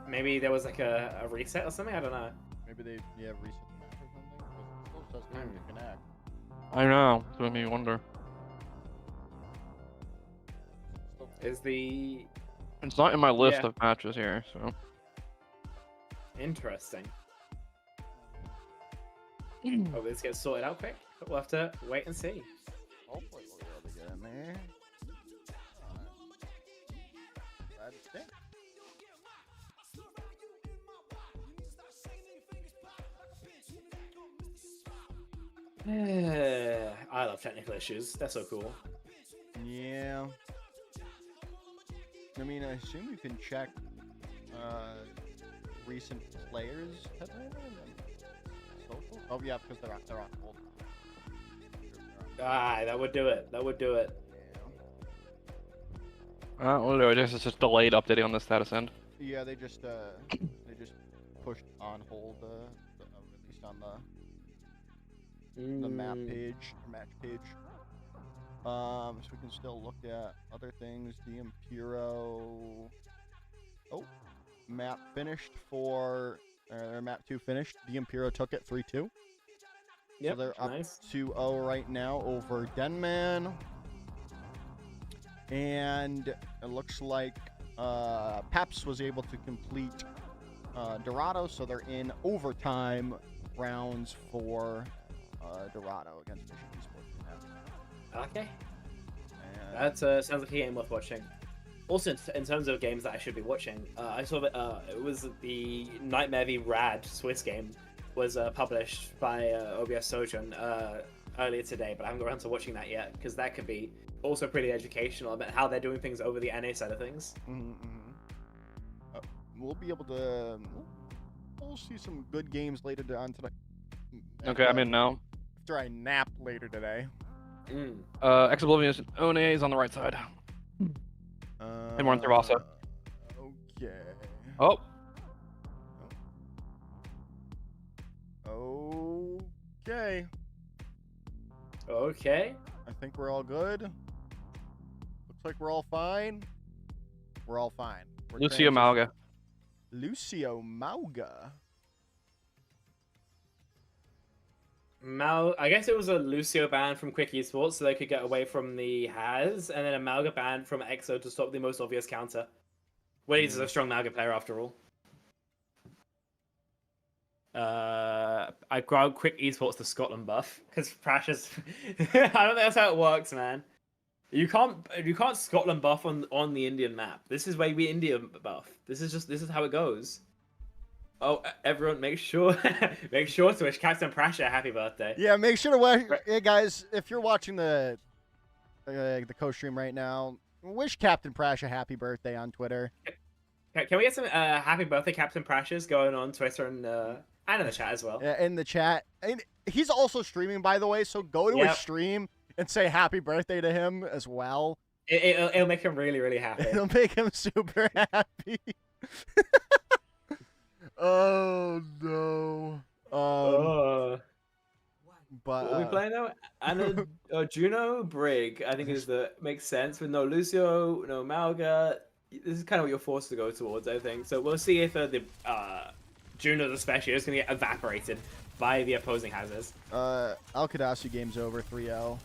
Maybe there was like a reset or something. I don't know. Maybe they reset the map or something. It still says time to connect. I know. It's making me wonder. Is the It's not in my list Yeah. of matches here, so. interesting? Oh, this gets sorted out quick. We'll have to wait and see. Hopefully we'll be able to get in there. That's it. I love technical issues. They're so cool. Yeah. I mean, I assume you can check recent players. Social? Oh yeah, because they're on hold. That would do it. That would do it. Well, no, I guess it's just delayed updating on the status end. Yeah, they just pushed on hold released on the map page, match page. So we can still look at other things. The Impero. Oh, map finished for map 2 finished. The Impero took it 3-2. Yep, So they're up nice. 2-0 right now over Denman. And it looks like Peps was able to complete Dorado, so they're in overtime rounds for Dorado against Mission Esports. Okay. And That sounds like a game worth watching. Also, in terms of games that I should be watching, I saw that it was the Nightmare v Rad Swiss game was published by OBS Sojourn earlier today, but I haven't got around to watching that yet because that could be also pretty educational about how they're doing things over the NA side of things. We'll be able to. We'll see some good games later on tonight. Okay, I'm in now. After I nap later today. Ex-Oblivion's One is on the right side. And we're on Thervasa. Okay. Oh, Okay. Okay. I think we're all good. Looks like we're all fine. We're all fine. We're Lucio Malga. Lucio Mauga. I guess it was a Lucio ban from Quick Esports so they could get away from the Has, and then a Malga ban from EXO to stop the most obvious counter. Waze is a strong Malga player after all. I grabbed Quick Esports the Scotland buff because Prash's. I don't think that's how it works, man. You can't Scotland buff on the Indian map. This is where we Indian buff. This is how it goes. Oh, everyone, make sure to wish Captain Prasha a happy birthday. Yeah, make sure to watch. Hey guys, if you're watching the co-stream right now, wish Captain Prash a happy birthday on Twitter. Can we get some happy birthday Captain Prashas going on Twitter and in the chat as well? Yeah, in the chat. And he's also streaming, by the way, so go to his stream and say happy birthday to him as well. It'll make him really, really happy. It'll make him super happy. Oh no. But what are we playing now? And Juno Brig, I think makes sense with no Lucio, no Malga. This is kind of what you're forced to go towards, I think. So we'll see if the Juno especially is going to get evaporated by the opposing hazards. Alcadasu game's over 3-0.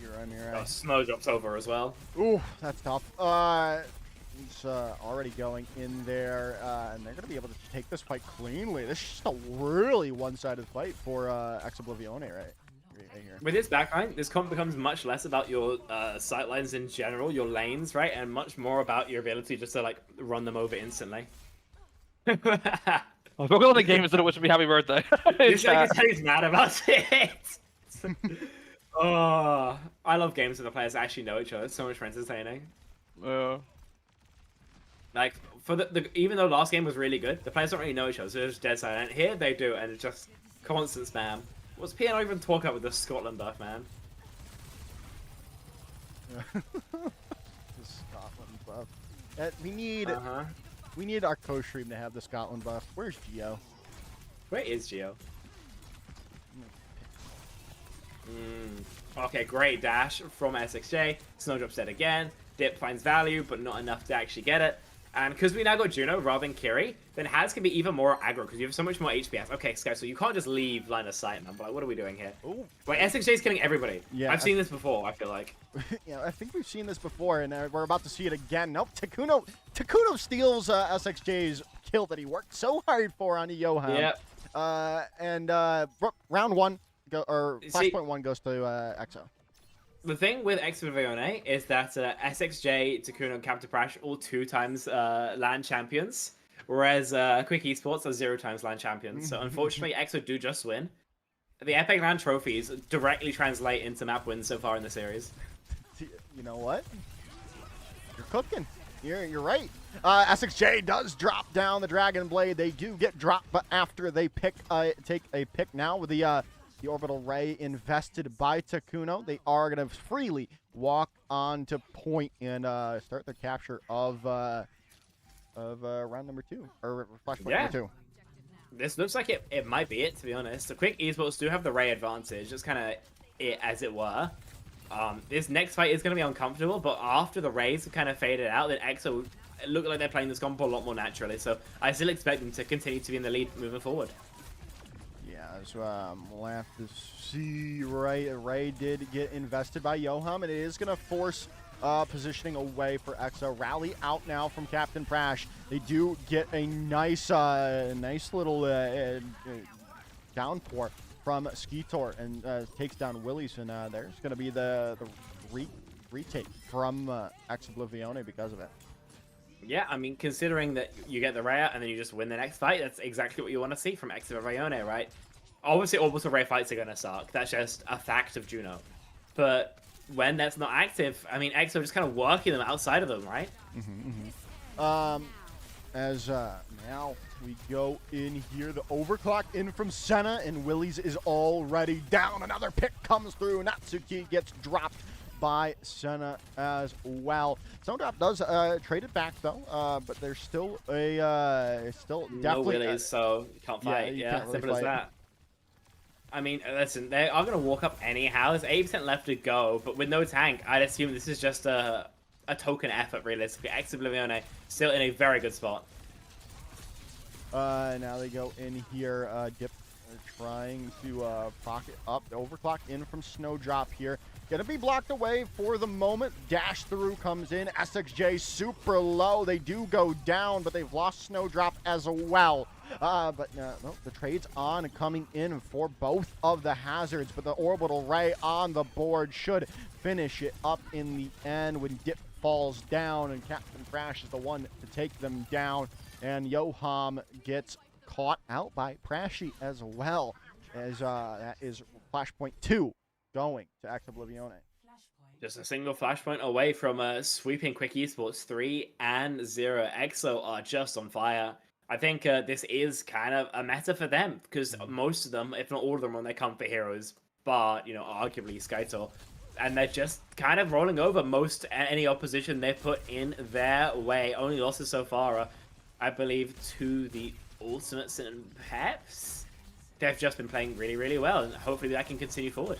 You're right. Snowdrop's over as well. Ooh, that's tough. He's already going in there, and they're going to be able to take this fight cleanly. This is just a really one-sided fight for Ex-Oblivione right here. With this backline, this comp becomes much less about your sightlines in general, your lanes, right, and much more about your ability just to like run them over instantly. I'll go on the game instead of wishing me happy birthday. He's mad about it. Oh, I love games where the players actually know each other. It's so much more entertaining. Like for even though last game was really good, the players don't really know each other, so they're just dead silent. Here they do, and it's just constant spam. What's PNO even talk about with the Scotland buff, man? The Scotland buff. We need our co-stream to have the Scotland buff. Where's Geo? Where is Geo? Okay, great dash from SXJ. Snowdrop's dead again. Dip finds value, but not enough to actually get it. And because we now got Juno rather than Kiri, then Haz can be even more aggro because you have so much more HPS. Okay, Sky, so you can't just leave line of sight, man. But like, what are we doing here? Ooh. Wait, SXJ's killing everybody. Yeah, I've seen this before, I feel like. Yeah, I think we've seen this before, and we're about to see it again. Nope, Takuno steals SXJ's kill that he worked so hard for on Johan. Yeah. Round one, Flashpoint 1 goes to EXO. The thing with Ex-Oblivione is that SXJ, Takuno, and Captain Prash all 2 times LAN champions, whereas Quick Esports are 0 times LAN champions. So unfortunately, EXO do just win. The Epic LAN trophies directly translate into map wins so far in the series. You know what? You're cooking. You're right. SXJ does drop down the Dragon Blade. They do get dropped, but after they take a pick now with the orbital ray invested by Takuno, they are going to freely walk on to point and start their capture of round number 2 or flashpoint number 2. This looks like it might be it, to be honest. The Quick Esports do have the ray advantage. It's kind of it, as it were. This next fight is going to be uncomfortable, but after the rays have kind of faded out, then EXO look like they're playing this comp a lot more naturally. So I still expect them to continue to be in the lead moving forward. Yeah, So we'll have to see. Ray did get invested by Yoham, and it is going to force positioning away for EXO. Rally out now from Captain Prash. They do get a nice little downpour from Skeetor and takes down Willies, and there's going to be the retake from Ex-Oblivione because of it. Yeah, I mean, considering that you get the Ray out and then you just win the next fight, that's exactly what you want to see from Ex-Oblivione, right? Obviously, Orbital Ray fights are going to suck. That's just a fact of Juno. But when that's not active, I mean, EXO just kind of working them outside of them, right? As now we go in here, the overclock in from Senna, and Willies is already down. Another pick comes through. Natsuki gets dropped by Senna as well. Snowdrop does trade it back though, but there's still definitely no Willies, so you can't fight. you Yeah, can't really simple as fight. that. I mean, listen, they are going to walk up anyhow. There's 80% left to go, but with no tank, I'd assume this is just a token effort, realistically. Ex-Oblivione still in a very good spot. Now they go in here. Dip trying to pocket up. The overclock in from Snowdrop here. Gonna be blocked away for the moment. Dash through comes in. SXJ super low. They do go down, but they've lost Snowdrop as well. But no, the trade's on and coming in for both of the hazards, but the Orbital Ray on the board should finish it up in the end when Dip falls down, and Captain Prash is the one to take them down, and Yoham gets caught out by Prashy as well, as that is Flashpoint 2 going to Ex-Oblivione. Just a single flashpoint away from sweeping Quick Esports 3-0. EXO are just on fire. I think this is kind of a meta for them, because most of them, if not all of them, are on their comfort heroes, but, you know, arguably Skytor. And they're just kind of rolling over any opposition they put in their way. Only losses so far are, I believe, to the Ultimates and Peps. They've just been playing really, really well, and hopefully that can continue forward.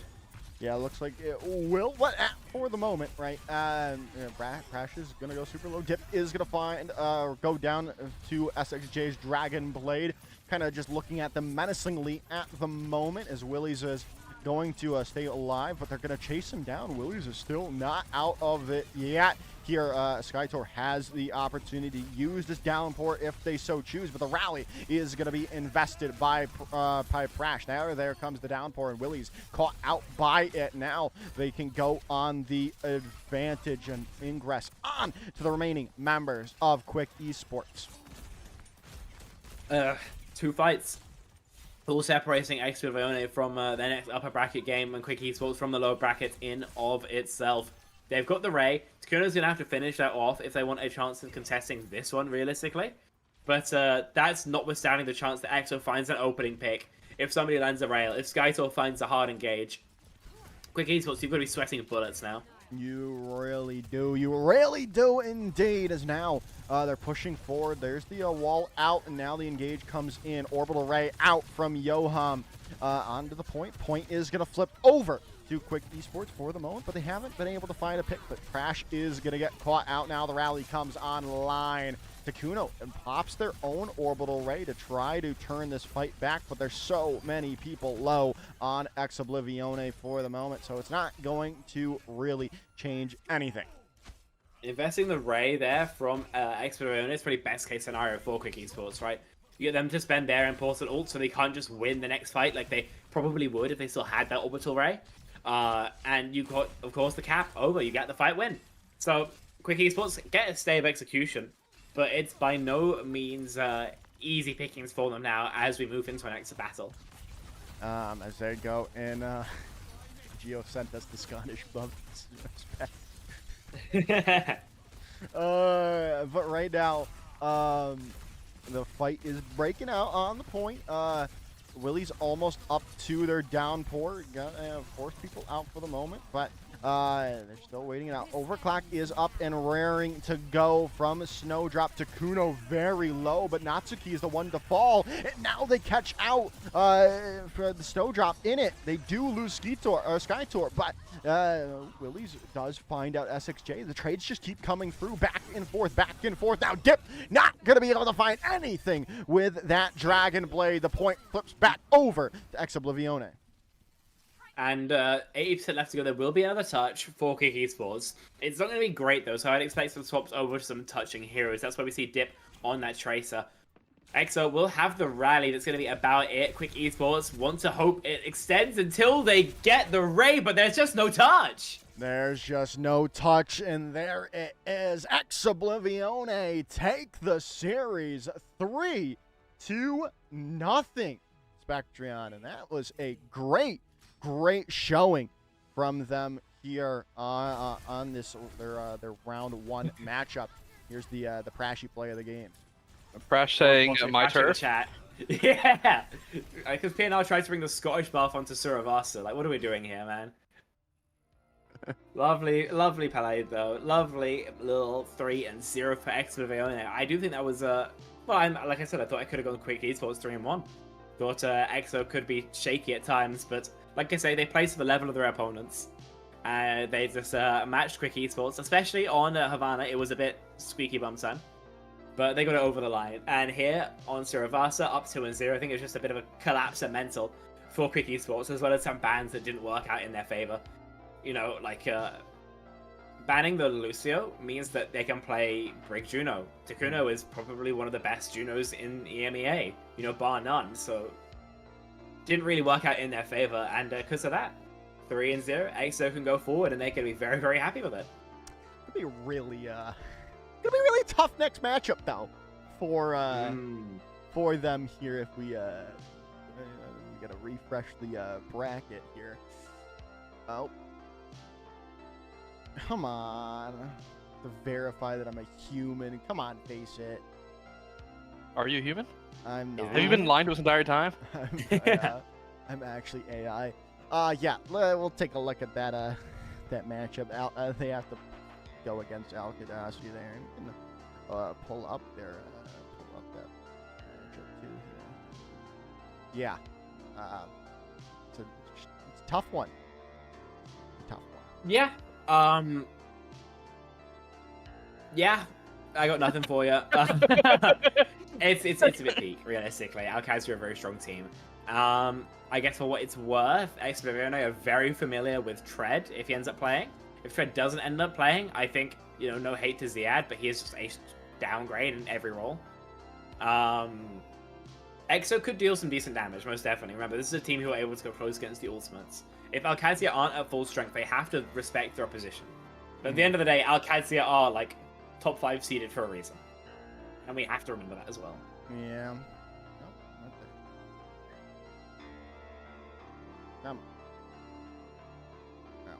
Yeah, looks like it will, but for the moment, right? Prash is gonna go super low. Dip is gonna go down to SXJ's Dragon Blade, kind of just looking at them menacingly at the moment, as Willies is going to stay alive, but they're gonna chase him down. Willies is still not out of it yet. Here, Skytor has the opportunity to use this downpour if they so choose, but the rally is going to be invested by Prash. Now there comes the downpour, and Willies caught out by it. Now they can go on the advantage and ingress on to the remaining members of Quick Esports. 2 fights. All separating Ex-Oblivione from their next upper bracket game, and Quick Esports from the lower bracket in of itself. They've got the Ray. Takuno's going to have to finish that off if they want a chance of contesting this one, realistically. But that's notwithstanding the chance that EXO finds an opening pick. If somebody lands a rail, if Skytor finds a hard engage. Quick Esports, you've got to be sweating bullets now. You really do. You really do indeed, as now they're pushing forward. There's the wall out, and now the engage comes in. Orbital Ray out from Yoham onto the point. Point is going to flip over to Quick Esports for the moment, but they haven't been able to find a pick. But Crash is going to get caught out now. The rally comes online. Takuno and pops their own Orbital Ray to try to turn this fight back, but there's so many people low on Ex-Oblivione for the moment, so it's not going to really change anything. Investing the Ray there from Ex-Oblivione is probably best case scenario for Quick Esports, right? You get them to spend their important ult so they can't just win the next fight like they probably would if they still had that Orbital Ray. And you got, of course, the cap over. You get the fight win. So Quick Esports get a stay of execution, but it's by no means easy pickings for them now as we move into our next battle. As they go in, Geo sent us the Scottish bump. But right now, the fight is breaking out on the point. Willie's almost up to their downpour. Got force people out for the moment, but they're still waiting it out. Overclock is up and raring to go from Snowdrop. Takuno very low, but Natsuki is the one to fall. And now they catch out for the Snowdrop in it. They do lose Skytor, but Willie's does find out SXJ. The trades just keep coming through, back and forth, back and forth. Now Dip not going to be able to find anything with that Dragon Blade. The point flips back over to Ex Oblivione. And 80% left to go. There will be another touch for Kick Esports. It's not going to be great, though, so I'd expect some swaps over to some touching heroes. That's why we see Dip on that Tracer. EXO will have the rally. That's going to be about it. Quick Esports want to hope it extends until they get the Ray, but there's just no touch. There's just no touch, and there it is. Ex Oblivione take the series 3-0. Spectreon, and that was a great showing from them here on this their round 1 matchup. Here's the Prashy play of the game. Prash saying my turf. Chat. Yeah, because PNL tried to bring the Scottish buff onto Suravasa. Like, what are we doing here, man? Lovely play though. Lovely little 3-0 for Ex Oblivione. I do think that was well, like I said, I thought I could have gone Quick Esports 3-1. Thought EXO could be shaky at times, but like I say, they play to the level of their opponents. They just matched Quick Esports, especially on Havana. It was a bit squeaky bum time, but they got it over the line. And here on Suravasa, up 2-0. I think it was just a bit of a collapse at mental for Quick Esports, as well as some bans that didn't work out in their favor. You know, like banning the Lucio means that they can play Brig Juno. Takuno is probably one of the best Junos in EMEA, you know, bar none. So didn't really work out in their favor, and because of that, 3-0, EXO can go forward, and they can be very, very happy with it. It'll be really tough next matchup though, for them here. If we gotta refresh the bracket here. Oh, come on, to verify that I'm a human. Come on, face it. Are you human? I'm not. Have you been lying to us the entire time? I'm actually AI. Yeah, we'll take a look at that that matchup. They have to go against Alcadassi there, and pull up that matchup too here. Yeah, it's a tough one. Yeah. Yeah, I got nothing for you. It's a bit peak, realistically. Alcaz are a very strong team. I guess for what it's worth, Ex Oblivione are very familiar with Tread if he ends up playing. If Tread doesn't end up playing, I think, you know, no hate to Ziad, but he is just a downgrade in every role. EXO could deal some decent damage, most definitely. Remember, this is a team who are able to go close against the ultimates. If Alcazia aren't at full strength, they have to respect their opposition. But at the end of the day, Alcazia are, like, top 5 seeded for a reason. And we have to remember that as well. Yeah. Nope, not there. Come. No,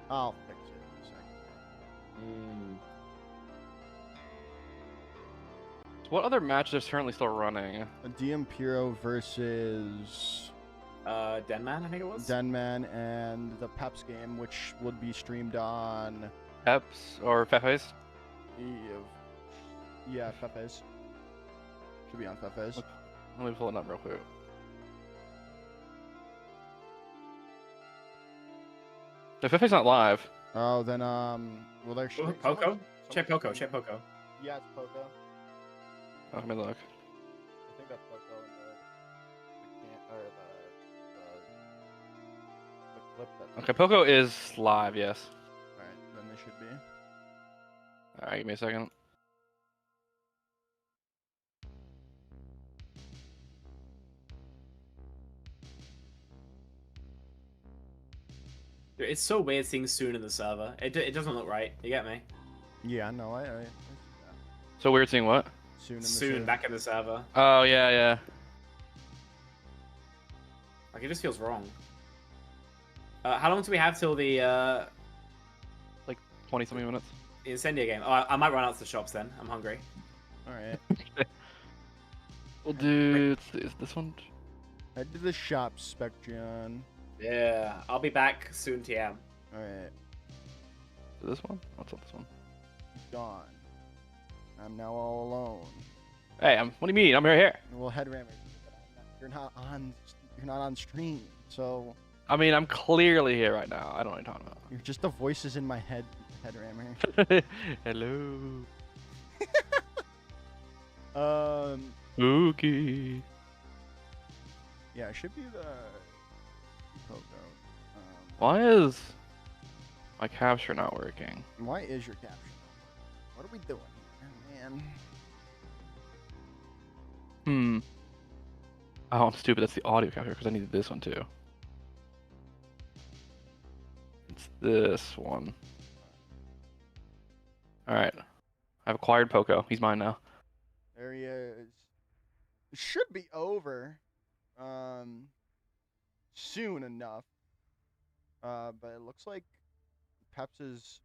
I'll fix it in a second. So what other matches are currently still running? A DM Piro versus Denman, I think it was? Denman, and the Peps game, which would be streamed on... Peps or Fefes? Yeah, Fefes. Should be on Fefes. Let me pull it up real quick. The Fefes not live. Oh, then, well, they're... Poco? Check Poco. Yeah, it's Poco. Oh, let me look. I think that's Poco in the clip that... Okay, Poco is live, yes. Alright, then they should be. Alright, give me a second. Dude, it's so weird seeing Soon in the server. It doesn't look right. You get me? Yeah, no, I So weird seeing what? Soon back in the server. Oh, yeah. Like, it just feels wrong. How long do we have till the, Like 20-something minutes. Incendia game? Oh, I might run out to the shops then. I'm hungry. Alright. We'll do... Is this one? Head to the shop, Spectreon. Yeah, I'll be back soon, TM. Alright. This one? What's up this one? Gone. I'm now all alone. Hey, what do you mean? I'm right here. Well, Headrammer, you're not on stream, so... I mean, I'm clearly here right now. I don't know what you're talking about. You're just the voices in my head, Headrammer. Hello. Spooky. Yeah, it should be the Pogo. Why is my capture not working? Why is your caption? What are we doing here, man? Oh, I'm stupid. That's the audio capture because I needed this one too. It's this one. All right. I've acquired Poco. He's mine now. There he is. It should be over soon enough. But it looks like Peps is.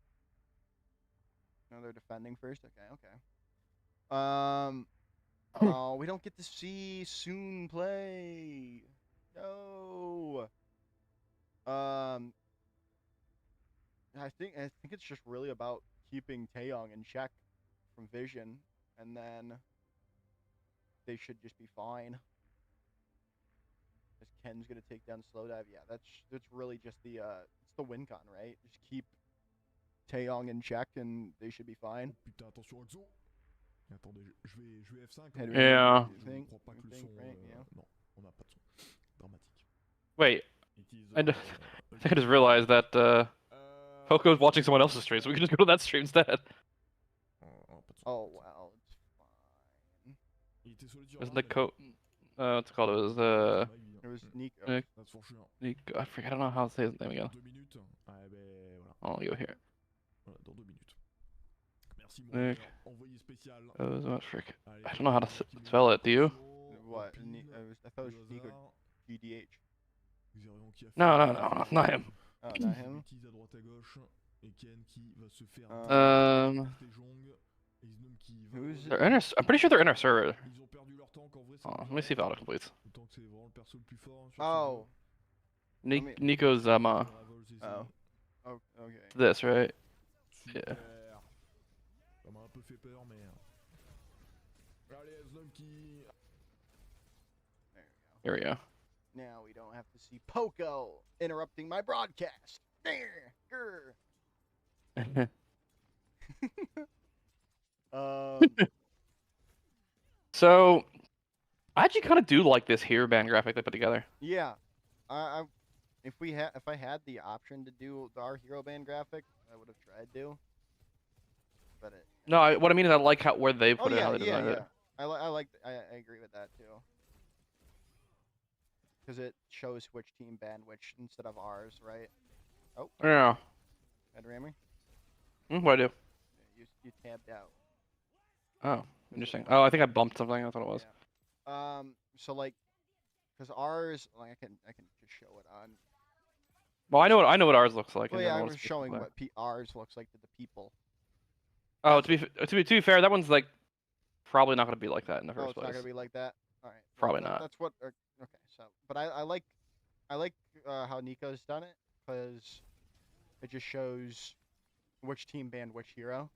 No, they're defending first. Okay. Oh, we don't get to see Soon play. No. I think it's just really about keeping Taeyong in check from Vision, and then they should just be fine. As Ken's gonna take down Slow Dive. Yeah, that's really just the it's the win con, right? Just keep Taeyong in check, and they should be fine. Putain, attention Axo. Et attendez, je vais F5. Head Yeah. You Je think? crois pas que You le think, son. right? Yeah. Non, on n'a pas de son. Dramatique. Wait, It is, I think I just realized that Poco's watching someone else's stream, so we can just go to that stream instead. pas de son. Oh well, it's fine. Il était solide sur Isn't la the code? What's it called? It was It was Nico. Nick- That's for sure. Nico. I forget. I don't know how to say his name again. 2 minutes. Ah ben voilà. I'll go here. Voilà, dans 2 minutes. Merci mon Nick. frère. Envoyé spécial. What frick? Allez, I don't know how to qui met spell it. Do you? What? pile, I thought it au was Nico hasard. GDH. Xerion qui a fait No, un not him. Oh, not him. bêtise à droite à gauche. Et Ken qui va se faire Stejong. Et Iznum qui va Who's They're in our, I'm pretty sure they're in our server. Ils ont perdu leur temps qu'en vrai Oh, let me see if auto completes. Autant que c'est vraiment le perso le plus fort sur Oh. Nico's Oh, okay. this right? Super. Ça m'a un peu fait peur mais allez Iznum qui There we go. Here we go. Now we don't have to see Poco interrupting my broadcast. There. Grr. So, I actually kind of do like this hero band graphic they put together. Yeah. If I had the option to do our hero band graphic, I would have tried to. But it. No, what I mean is I like where they Oh put it, yeah, how they yeah, designed yeah. it. I agree with that too. Because it shows which team banned which instead of ours, right? Oh, Yeah. Ed Rammer, What do I do? you tabbed out. Oh, interesting. Oh, I think I bumped something. That's what it was. Yeah. So like, because ours, like I can just show it on. Well, I know what ours looks like. Well, and yeah, then I what was it's showing like. what ours looks like to the people. Oh, to be fair, that one's like probably not gonna be like that in the Oh, first it's place. not gonna be like that. All right. Probably not. That's what. Okay, so, but I like how Nico's done it because it just shows which team banned which hero.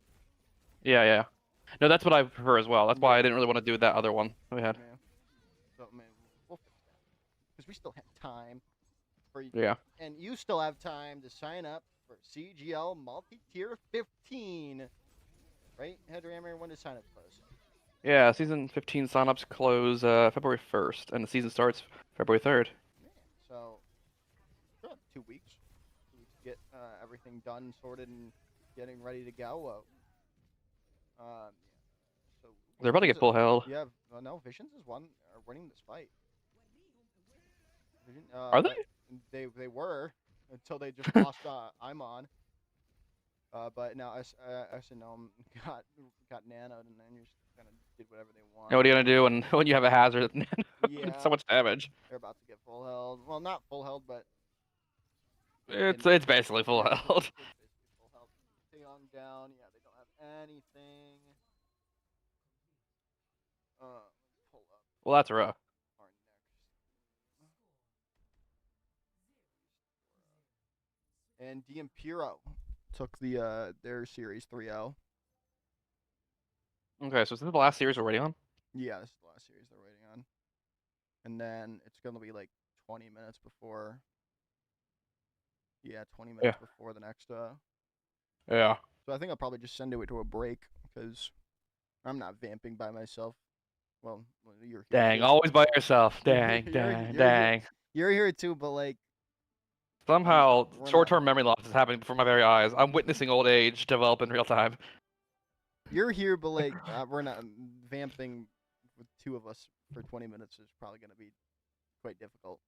Yeah. No, that's what I prefer as well. That's why I didn't really want to do that other one that we had. Yeah. So man, we'll fix that because we still have time for you. Yeah. And you still have time to sign up for CGL Multi-Tier 15. Right, Headrammer? When does sign up close? Yeah, season 15 signups close February 1st, and the season starts February 3rd. Man, so still have 2 weeks. 2 weeks to get everything done, sorted, and getting ready to go. Yeah. So They're about to get full held. Yeah, no, Visions is winning this fight. Vision, Are they? They were until they just lost Imon. But now SNL got nanoed, and then just kind of did whatever they want. And what are you gonna do when you have a hazard? Yeah. So much damage. They're about to get full held. Well, not full held, but It's basically full yeah, held. it's basically full held. Taeyong down. Yeah, they don't have anything. Pull up Well, that's rough. our next. And D'Impero took their series 3-0. Okay, so is this the last series we're waiting on? Yeah, this is the last series they're waiting on. And then it's gonna be like 20 minutes before. Yeah, 20 minutes before the next. Yeah. So I think I'll probably just send it to a break because I'm not vamping by myself. Well, you're here Dang, too. always by yourself. Dang, You're- dang, you're- dang. You're here too, but like Somehow, we're not- short-term memory loss is happening before my very eyes. I'm witnessing old age develop in real time. you're here, but like we're not vamping with two of us for 20 minutes is probably gonna be quite difficult.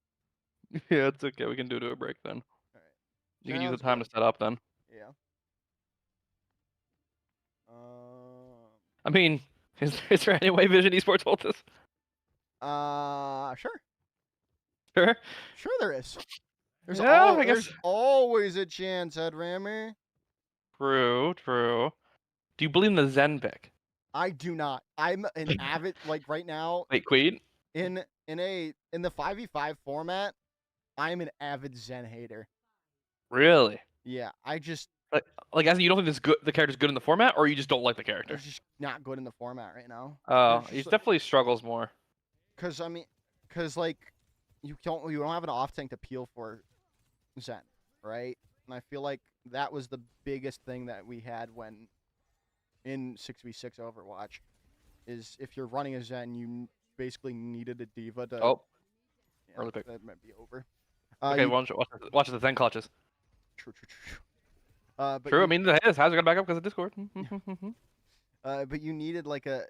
Yeah, it's okay. We can do a break then. All right. You can use the Sounds time good. to set up then. Yeah. I mean, is there any way Vision Esports holds this? Sure. Sure. Sure there is. There's Yeah, I there's guess- always a chance, Headrammer. True, true. Do you believe in the Zen pick? I do not. I'm an avid like right now Wait, Queen? in the 5v5 format, I'm an avid Zen hater. Really? Yeah, I just Like, as in you don't think this good, the character's good in the format, or you just don't like the character? they're just not good in the format right now. Oh, There's he just, definitely struggles more. Cause like you don't have an off tank to peel for Zen, right? And I feel like that was the biggest thing that we had when in 6v6 Overwatch is if you're running a Zen, you basically needed a diva to. Oh, Yeah, early pick. that might be over. Okay, you- watch the Zen clutches. True. But True, I you- mean, his has got back up because of Discord. But you needed like a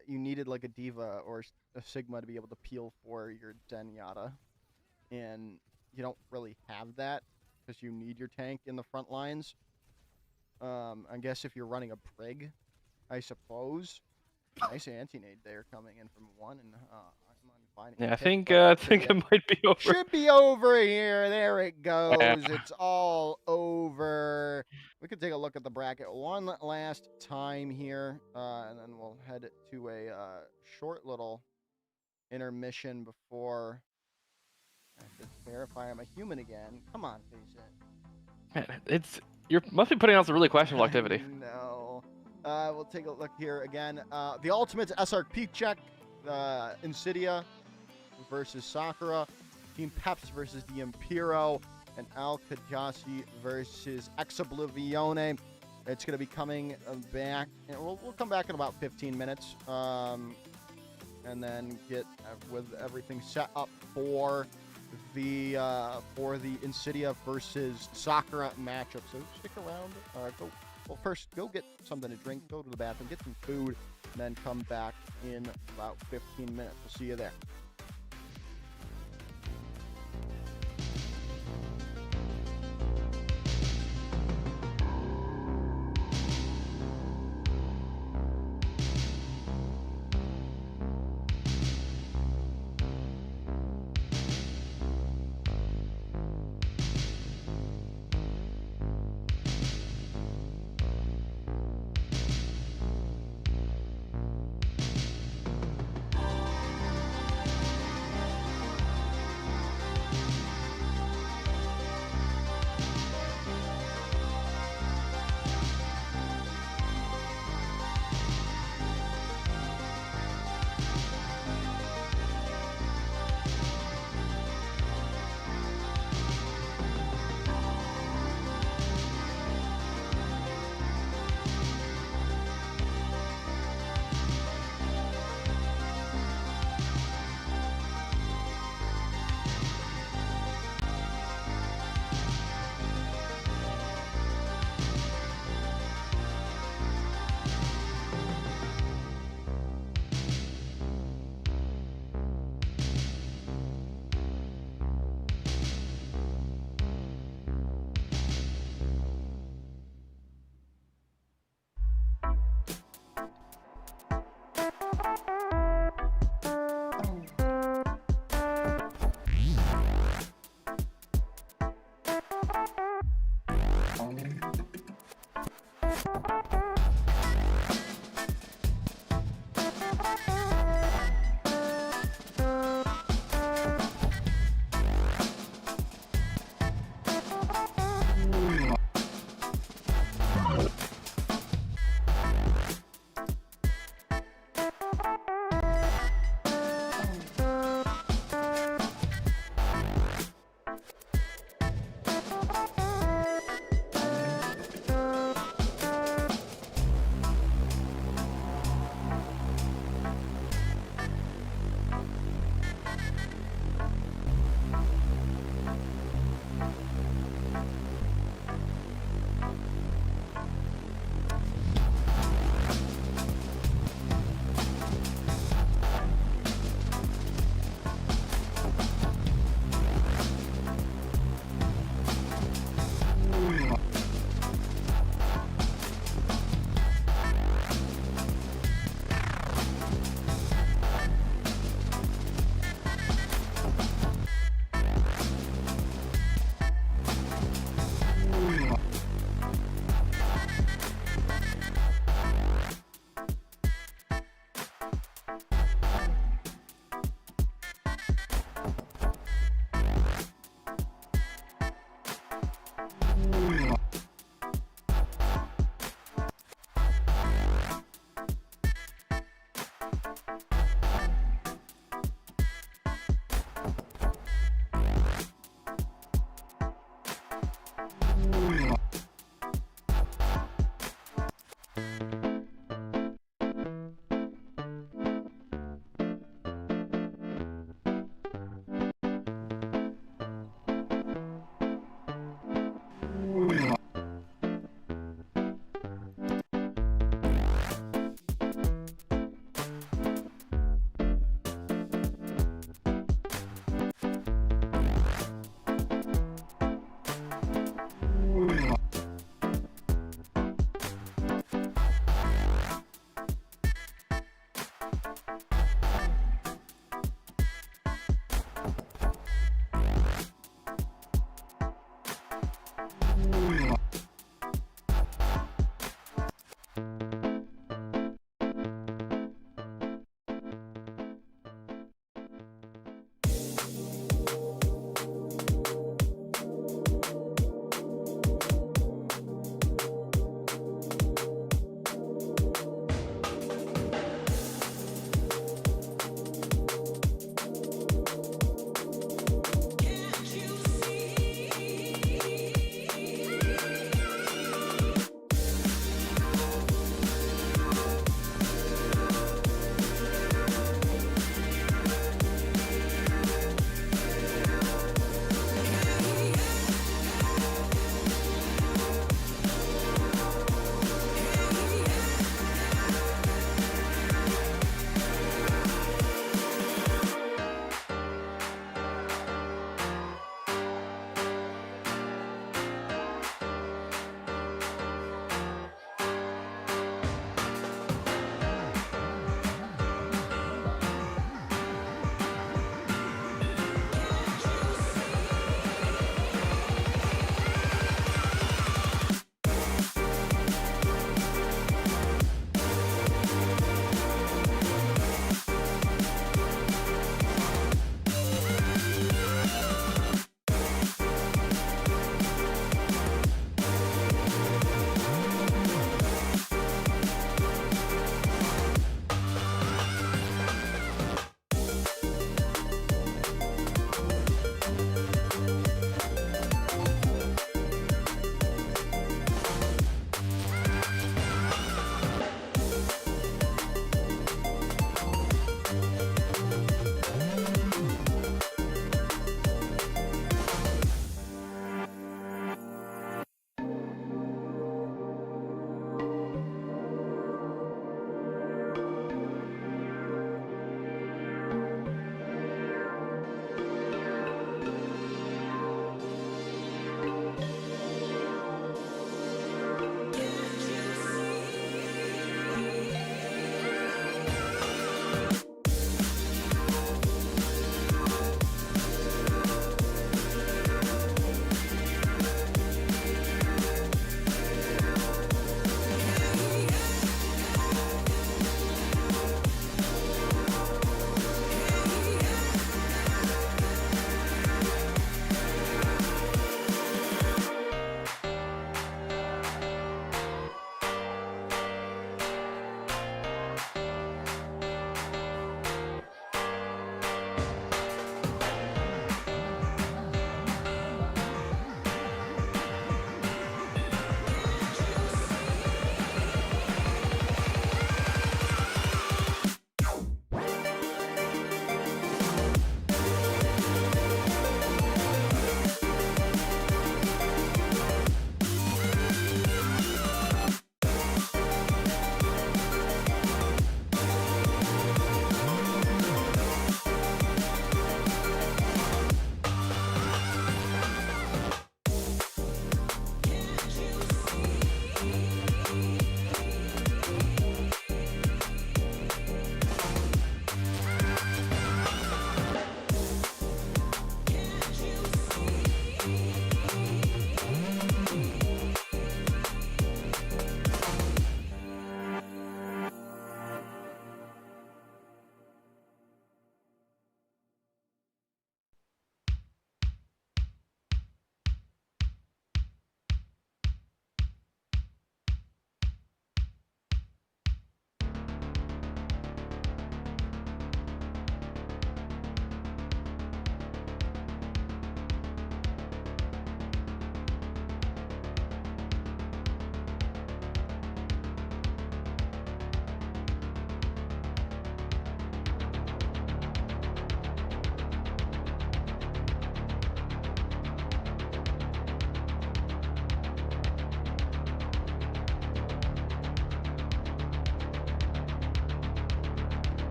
diva or a Sigma to be able to peel for your Zenyatta, and you don't really have that because you need your tank in the front lines. I guess if you're running a Prig, I suppose. Nice anti-nade there coming in from one, and I'm finding. Yeah, I think it might be over. Should be over here. There it goes. Yeah. It's all over. We could take a look at the bracket one last time here, and then we'll head to a short little intermission before I have to verify I'm a human again. Come on, face it. Man, you must be putting out some really questionable activity. No. We'll take a look here again. The Ultimates SRP check. Insidia versus Sakura. Team Peps versus the Impero. And Al Kajasi versus Exoblivione. It's going to be coming back. And we'll come back in about 15 minutes. And then get with everything set up for the Insidia versus Sakura matchup. So stick around. Well, first, go get something to drink, go to the bathroom, get some food, and then come back in about 15 minutes. We'll see you there.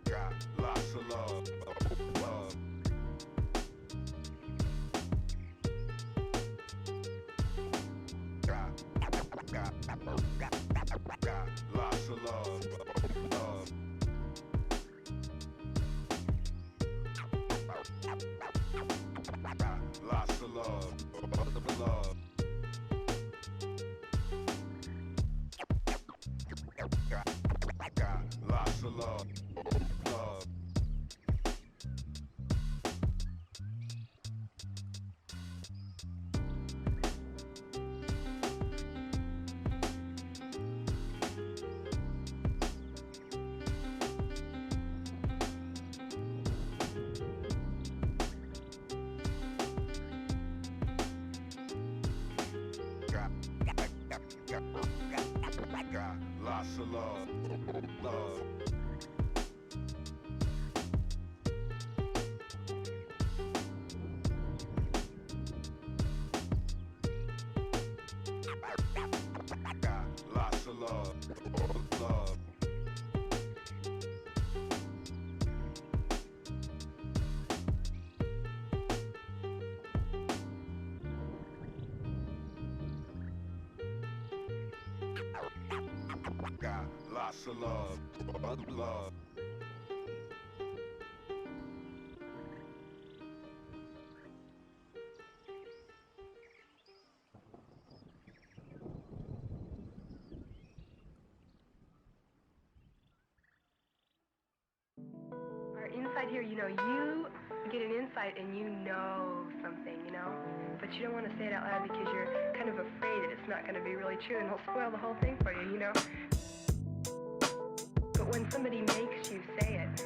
Got lots of love. Love. Got lots of love. Love. Got lots of love. Love. Got lots of love. Love. Got lots of love. Love. Got lots of love. Love. Got lots of love. Love. Our inside here, you know, you get an insight and you know something, you know, but you don't want to say it out loud because you're kind of afraid that it's not going to be really true and it'll spoil the whole thing for you, you know. But when somebody makes you say it,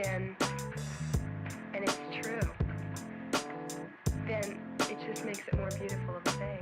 then, and it's true, then it just makes it more beautiful of a thing.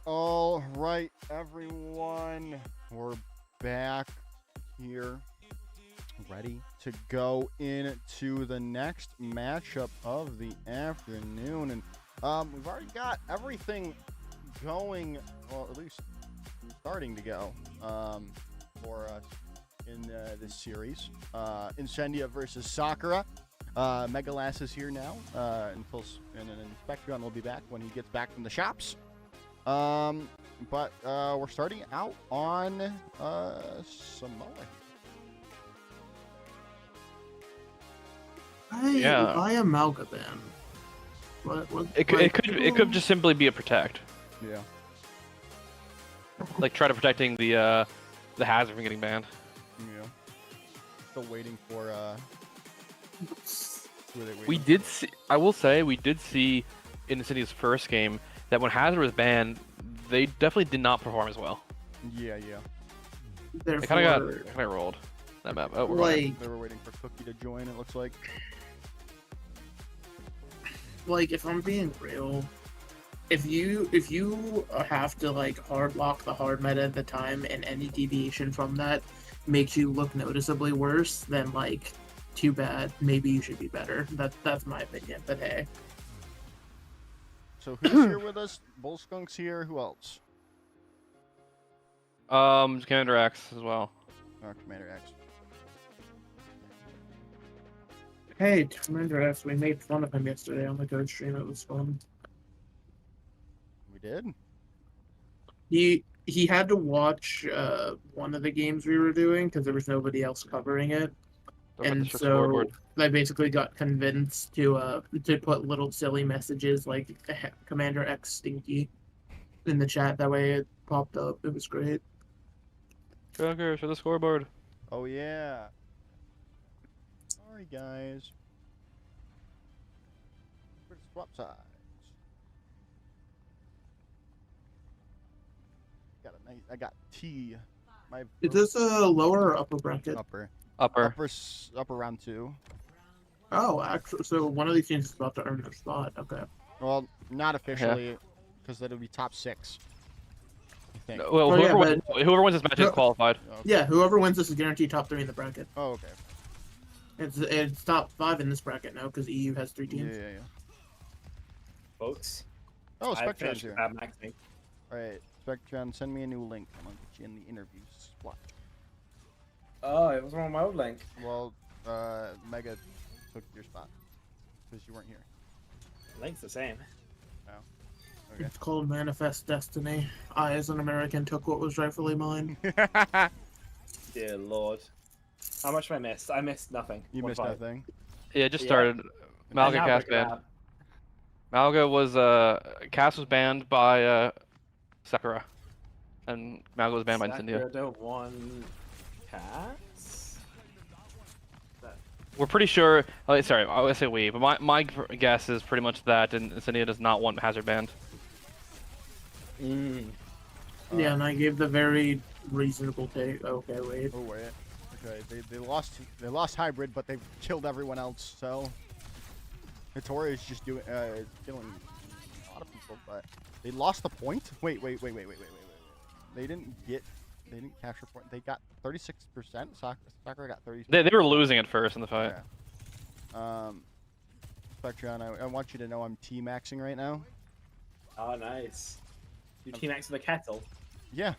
All right, everyone. We're back here, ready to go into the next matchup of the afternoon. And we've already got everything going, well, at least starting to go for us in this series. Incendia versus Sakura. Megalass is here now, and Spectron will be back when he gets back from the shops. But we're starting out on Samoa. Why a Malgaban? It could just simply be a protect. Yeah. Like try to protecting the hazard from getting banned. Yeah. Still waiting for who are they waiting We did see. I will say we did see in Incendia's first game that when Hazard was banned, they definitely did not perform as well. Yeah. They kind of rolled that map. Oh, we're going. They were waiting for Cookie to join. It looks like. Like, if I'm being real, if you have to like hard lock the hard meta at the time, and any deviation from that makes you look noticeably worse, then like, too bad. Maybe you should be better. That's my opinion. But hey. So who's here with us? Bull Skunk's here. Who else? Commander X as well. Oh, Commander X. Hey, Commander X, we made fun of him yesterday on the Code stream. It was fun. We did. He had to watch one of the games we were doing because there was nobody else covering it, and so I basically got convinced to put little silly messages like Commander X Stinky in the chat. That way it popped up. It was great. Tracker for the scoreboard. Oh yeah. Sorry guys. Where's the swap sides? I got T. Is this a lower or upper bracket? Upper round 2. Oh, actually, so one of these teams is about to earn their spot. Okay. Well, not officially, because that'll be top 6. I think. Well, whoever wins this match is qualified. Okay. Yeah, whoever wins this is guaranteed top 3 in the bracket. Oh, okay. It's top 5 in this bracket now because EU has 3 teams. Yeah. Folks. Oh, I Spectron's finished here. maxing. Alright, Spectron, send me a new link. I'm gonna get you in the interview spot. Oh, it was on my old link. Well, Mega took your spot because you weren't here. Link's the same. Oh. Okay. It's called Manifest Destiny. I, as an American, took what was rightfully mine. Dear Lord. How much have I missed? I missed nothing. You missed nothing. Yeah, it just started. Malga cast banned. Malga was cast was banned by Sakura, and Malga was banned by Incendia. Sakura don't want cats? We're pretty sure. Oh, sorry, I would say we, but my guess is pretty much that Incendia does not want Hazard banned. Yeah, and I gave the very reasonable take. Okay, wait. Oh wait. Okay, they lost hybrid, but they've killed everyone else. So Hattori is just killing a lot of people, but they lost the point. Wait. They didn't capture point. They got 36%. Sakura got 30%. They were losing at first in the fight. Yeah. Spectron, I want you to know I'm T-maxing right now. Oh, nice. You T-max with a kettle? Yeah.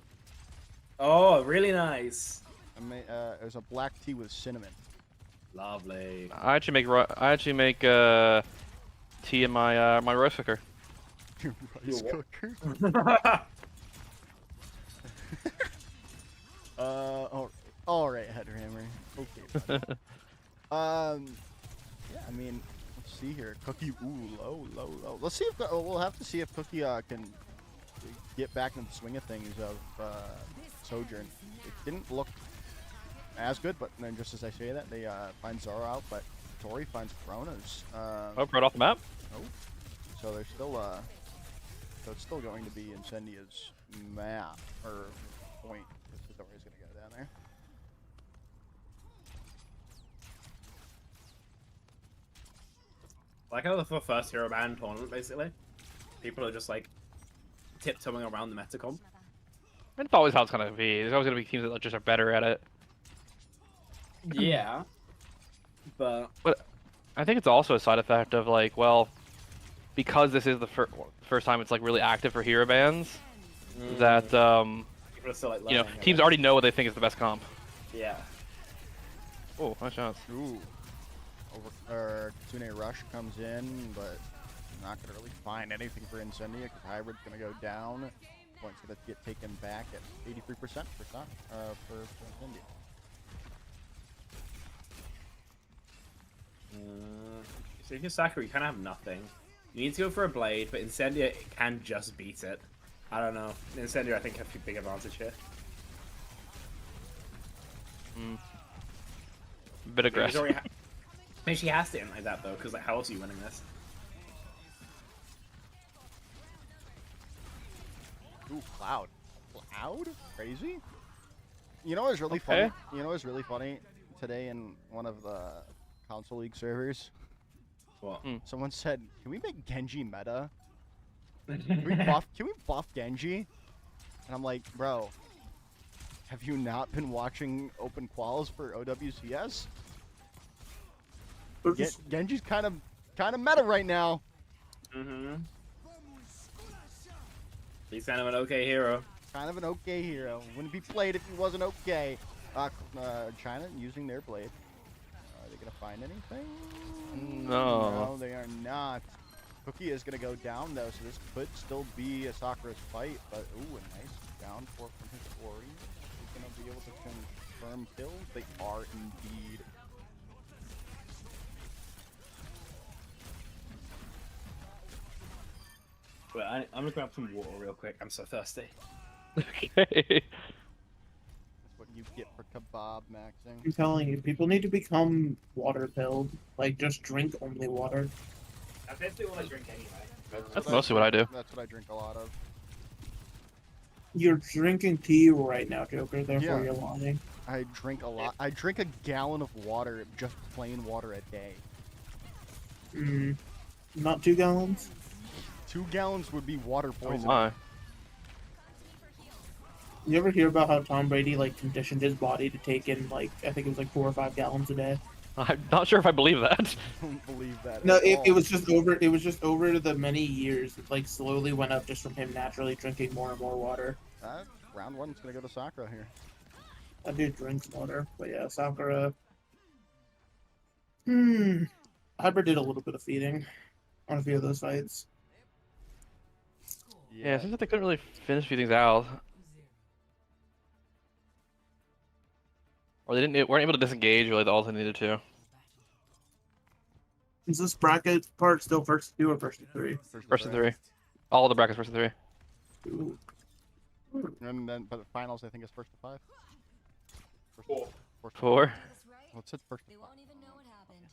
Oh, really nice. It was a black tea with cinnamon. Lovely. I actually make tea in my my rice cooker. Rice cooker. All right, Headhammer. Okay. Yeah, I mean, let's see here. Cookie, ooh, low. Let's see if we'll have to see if Cookie can get back in the swing of things of Sojourn. It didn't look as good, but then just as I say that, they find Zoro out, but Tori finds Coronas. Right off the map. Oh, so they're still so it's still going to be Incendia's map or point. Tori's gonna go down there. Like how the first hero ban tournament, basically, people are just like tiptoeing around the metacom. It's always how it's gonna be. There's always gonna be teams that just are better at it. Yeah. But I think it's also a side effect of like, well, because this is the first time it's like really active for hero bans, that people are still like you know, learning, I teams guess. already know what they think is the best comp. Yeah. Oh, nice shots. Ooh. Kitsune Rush comes in, but not going to really find anything for Incendia because Hybrid's going to go down. Points going to get taken back at 83% for Incendia. So if you're Sakura, you kind of have nothing. You need to go for a blade, but Incendia can just beat it. I don't know. Incendia, I think, have a big advantage here. Bit aggressive. Maybe she has to end like that though, because like, how else are you winning this? Ooh, Cloud. Cloud? Crazy? You know what's really funny? You know what's really funny? Today in one of the console league servers, What? someone said, "Can we make Genji meta? Can we buff Genji?" And I'm like, bro, have you not been watching open quals for OWCS? Genji's kind of meta right now. He's kind of an okay hero. Kind of an okay hero. Wouldn't be played if he wasn't okay. China using their blade. Are they gonna find anything? No. No, they are not. Cookie is gonna go down though, so this could still be a Sakura's fight. But ooh, a nice down fork from his Ori. He's gonna be able to confirm kills. They are indeed. Wait, I'm gonna grab some water real quick. I'm so thirsty. Okay. That's what you get for kebab maxing. I'm telling you, people need to become water filled. Like, just drink only water. That's basically what I drink anyway. That's mostly what I do. That's what I drink a lot of. You're drinking tea right now, Joker, therefore Yeah. you're lying. I drink a lot. I drink a gallon of water, just plain water a day. Not 2 gallons? 2 gallons would be water Oh poisoning. my. You ever hear about how Tom Brady, like, conditioned his body to take in, like, I think it was like 4 or 5 gallons a day? I'm not sure if I believe that. I don't believe that. No, at all. it was just over the many years. It, like, slowly went up just from him naturally drinking more and more water. Round one's gonna go to Sakura here. I do drink water, but yeah, Sakura. Hybrid did a little bit of feeding on a few of those fights. Yeah, it seems like they couldn't really finish a few things out. Or they weren't able to disengage really all they needed to. Is this bracket part still first to 2 or first to 3? First to 3. All of the brackets first to 3. Ooh. And then, but the finals I think is first to 5. Four. 4. Well, it said first to They 5. won't even know what happened.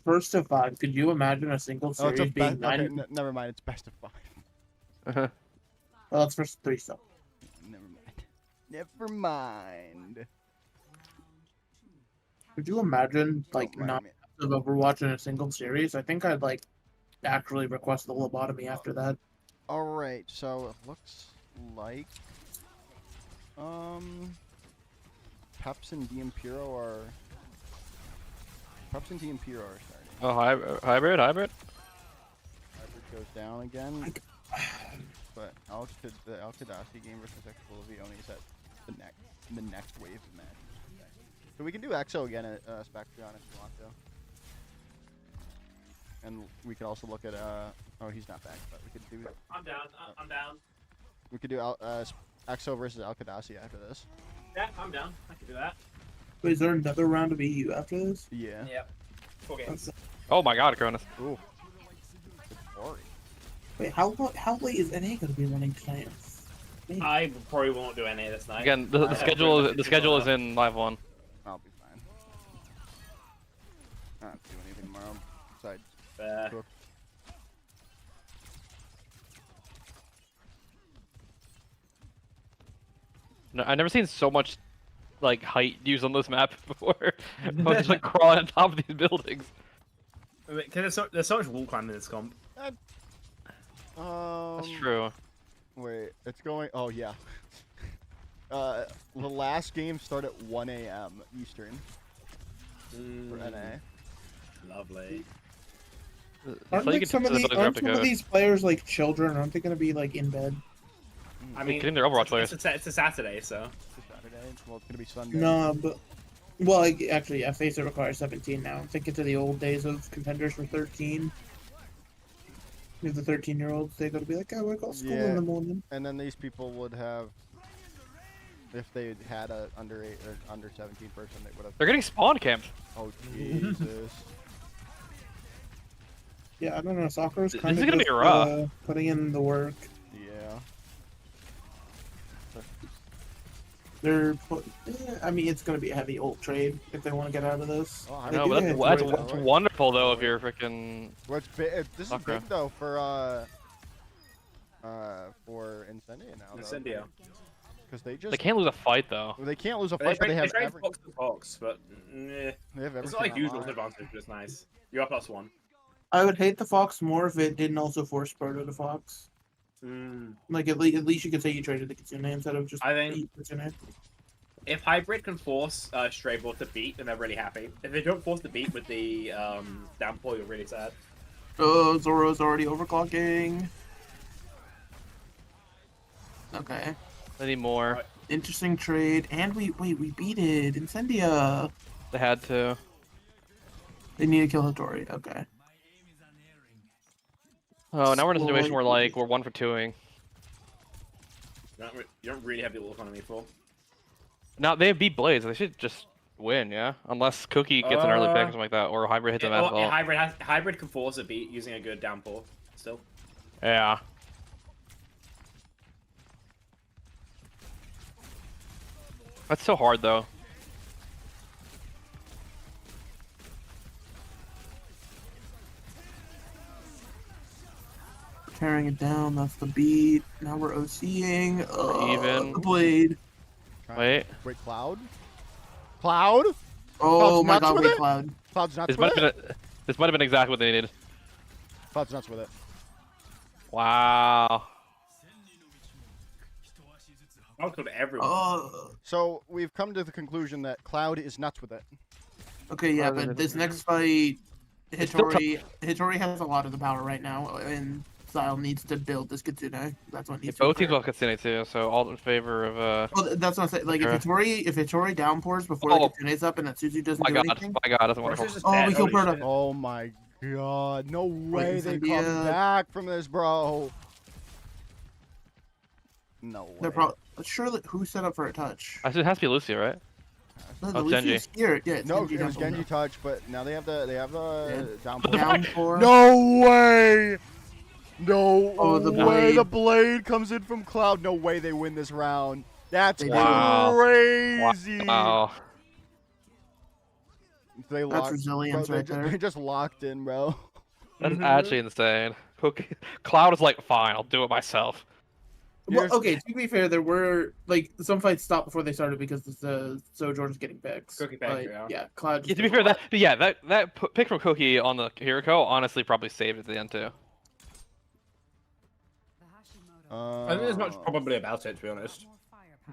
First to 5. Could you imagine a single Oh, it's series a being best. 9? Okay, never mind. It's best of 5. Well, it's first to 3 still. Never mind. Never mind. Could you imagine like Don't mind not me. of Overwatch in a single series? I think I'd like actually request the lobotomy after that. All right. So it looks like Peps and Diempiro are starting. Oh, hybrid? Hybrid goes down again. But the Al-Qadasi game versus Explosive only is at the next wave of matches. So we can do EXO again at Spectreon if you want to. And we could also look at oh, he's not back, but we could do I'm down. I'm down. we could do EXO versus Al-Qadasi after this. Yeah, I'm down. I can do that. Wait, is there another round of EU after this? Yeah. Yep. 4 games. Oh my god, Cronus. Ooh. Good story. Wait, how late is NA going to be running tonight? Man. I probably won't do any this night. Again, the schedule is in live 1. I'll be fine. I don't have to do anything tomorrow besides cook. No, I've never seen so much like height used on this map before. I'm just like crawling on top of these buildings. Wait, there's so much wall climbing in this comp. That's true. Wait, it's going. Oh yeah. The last game start at 1 a.m. Eastern for NA. Lovely. Aren't like some of these players like children? Aren't they gonna be like in bed? I mean, getting their Overwatch players. It's a Saturday, so. It's Saturday. Well, it's gonna be Sunday. No, but well, like, actually, yeah, FACEIT requires 17 now. I'm thinking to the old days of contenders for 13. If the 13-year-olds, they gotta be like, I work at school in the morning. And then these people would have, if they had a under 8 or under 17 person, they would have. They're getting spawn camped. Oh Jesus. Yeah, I don't know. Soccer is This kind is of gonna be rough. Putting in the work. Yeah. I mean, it's going to be a heavy ult trade if they want to get out of this. Oh, No, but that's wonderful though if you're freaking. What's big? This is big though for Incendia now. Incendia. Because they can't lose a fight though. They can't lose a fight, but they have every. Fox, but They have it's not like usual advantage, but it's nice. You're up +1. I would hate the Fox more if it didn't also force Proto to Fox. Like at least you could say you traded the Kitsune instead of just Kitsune. If Hybrid can force Stray Ball to beat, then they're really happy. If they don't force the beat with the downpour, you're really sad. Oh, Zoro's already overclocking. Okay. I need more. Interesting trade, and we beat it. Incendia. They had to. They need to kill Hattori. Okay. Oh, now we're in a situation where like we're 1 for 2ing. You don't really have the ult economy for. Now they have beat Blaze. They should just win, yeah. Unless Cookie gets an early pick or something like that, or Hybrid hits them as well. Hybrid can force a beat using a good downpour. Still. Yeah. That's so hard though. Tearing it down, that's the beat. Now we're OCing. Even. The blade. Wait, Cloud? Cloud? Oh Cloud's my nuts god, with wait, it? Cloud. Cloud's nuts this with might it? have been this might have been exactly what they needed. Cloud's nuts with it. Wow. I'll kill everyone. So we've come to the conclusion that Cloud is nuts with it. Okay, yeah, but this next fight, Hattori has a lot of the power right now, and Style needs to build this Kitsune. That's what needs to Both teams will Kitsune too, so all in favor of Well, that's what I'm saying. Like if Hattori downpours before the Kitsune's up and that Suzu doesn't do anything. My god, that's wonderful. Oh, we killed Proto. Oh my god, no way they come back from this, bro. No way. They're surely who set up for a touch? I said it has to be Lucia, right? No, Genji. Here. Yeah, no, it was Genji touch, but now they have the downpour. Downpour. No way! No the way! blade. The blade comes in from Cloud. No way they win this round. That's Wow. crazy. Wow. That's resilience right there. They just locked in, bro. That's actually insane. Cloud is like, fine, I'll do it myself. Well, okay, to be fair, there were like some fights stopped before they started because the Sojourn's getting picks. Cookie pick, yeah, Cloud. Yeah, to be fair, that pick from Cookie on the Hiriko honestly probably saved at the end too. I think there's much probably about it, to be honest.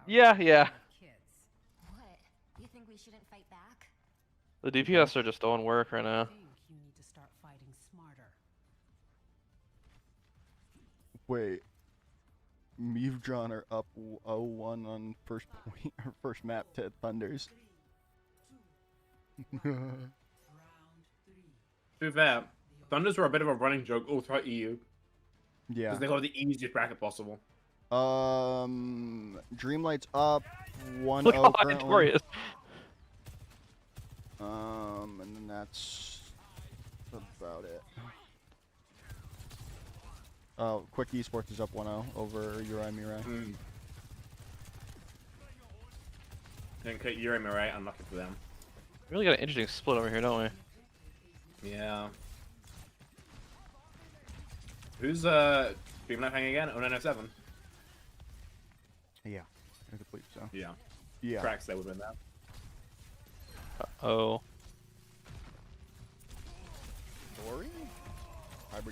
Yeah. What? You think we shouldn't fight back? The DPS are just doing work right now. You need to start fighting smarter. Wait. Mevdron are up 0-1 on first point or first map to Thunders. To be fair, Thunders were a bit of a running joke all throughout EU. Yeah. Because they got the easiest bracket possible. Dreamlight's up 1-0 Look how currently. victorious. And then that's about it. Oh, Quick Esports is up 1-0 over Uri Mirai. Didn't cut Yuri Mirai, unlucky for them. Really got an interesting split over here, don't we? Yeah. Who's Dreamlight playing again? 0907. Yeah, I believe so. Yeah. Yeah. Cracks, they would win that. Oh. Dory?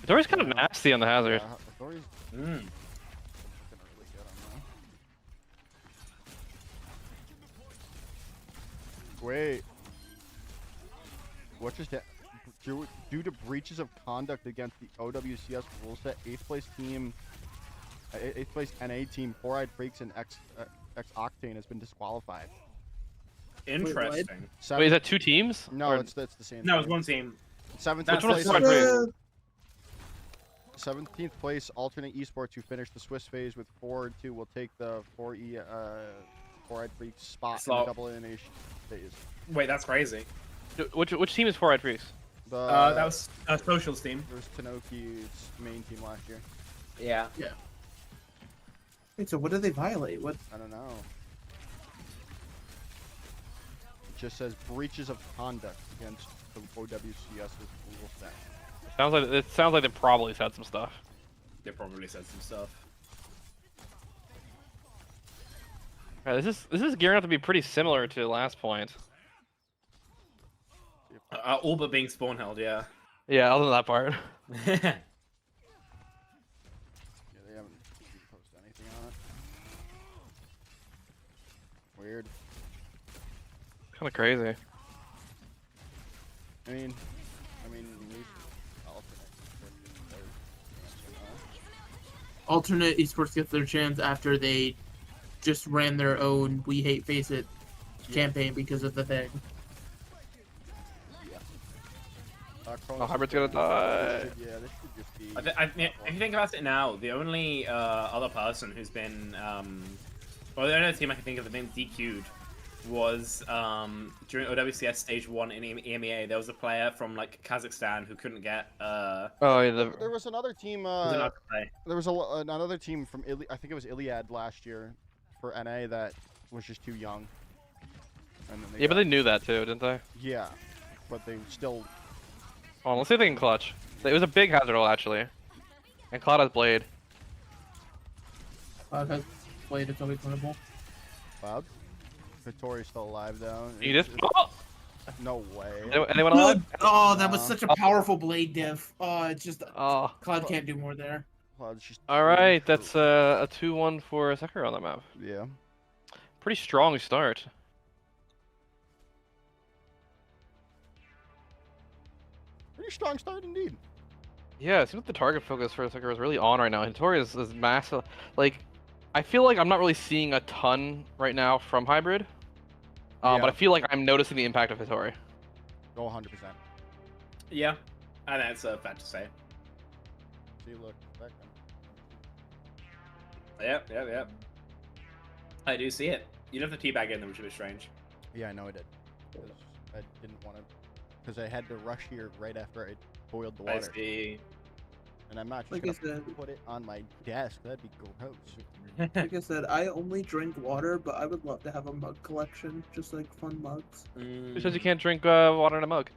Dory's kind of nasty on the hazard. Dory's Mm. gonna Wait. What just happened? Due to breaches of conduct against the OWCS rule set, 8th place team, 8th place NA team, Four Eyed Freaks and X Octane has been disqualified. Interesting. Wait, is that 2 teams? No, Or- it's the same. No, it's team. one team. 17th That's Which one's place. Four Eyed Freaks? 17th place alternate esports who finished the Swiss phase with 4-2 will take the 4E Four Eyed Freaks spot in the Slot. double elimination phase. Wait, that's crazy. Which team is Four Eyed Freaks? That was Social's team. There was Tanoki's main team last year. Yeah. Wait, so what did they violate? What? I don't know. It just says breaches of conduct against the OWCS's rule set. Sounds like they probably said some stuff. They probably said some stuff. Alright, this is gearing up to be pretty similar to last point. All but being spawn held, yeah. Yeah, other than that part. Yeah, they haven't posted anything on it. Weird. Kind of crazy. I mean, at least Alternate esports gets their chance after they just ran their own "We Hate Face It" campaign because of the thing. Oh, Hybrid's gonna die. Yeah, this should just be. If you think about it now, the only other person who's been, well, the only team I can think of that been DQ'd was during OWCS Stage 1 in EMEA. There was a player from like Kazakhstan who couldn't get. Oh, yeah, There was another team. Wasn't allowed to play. There was another team from I think it was Iliad last year for NA that was just too young. And then yeah, but they knew that too, didn't they? Yeah, but they still. Oh, let's see if they can clutch. It was a big hazard roll actually, and Cloud has Blade. Cloud has played. It's always winnable. Cloud. Vittori's still alive though. You just. No way. Anyone alive? Good. Oh, that was such a powerful blade diff. Oh, it's just Oh. Cloud can't do more there. Cloud's just. All right, that's a 2-1 for Sekiro on that map. Yeah. Pretty strong start. Pretty strong start indeed. Yeah, it seems like the target focus for Sekiro is really on right now. Hittori is massive. Like, I feel like I'm not really seeing a ton right now from Hybrid. Yeah. But I feel like I'm noticing the impact of Hittori. Go 100%. Yeah, I think that's fair to say. See, look. Back Yep. I do see it. You don't have to teabag in them, which is a bit strange. Yeah, I know I did. 'Cause I didn't want to. Because I had to rush here right after I boiled the I water. see. And I'm not just Like I gonna said- put it on my desk. That'd be gross. Like I said, I only drink water, but I would love to have a mug collection, just like fun mugs. Who says you can't drink water in a mug?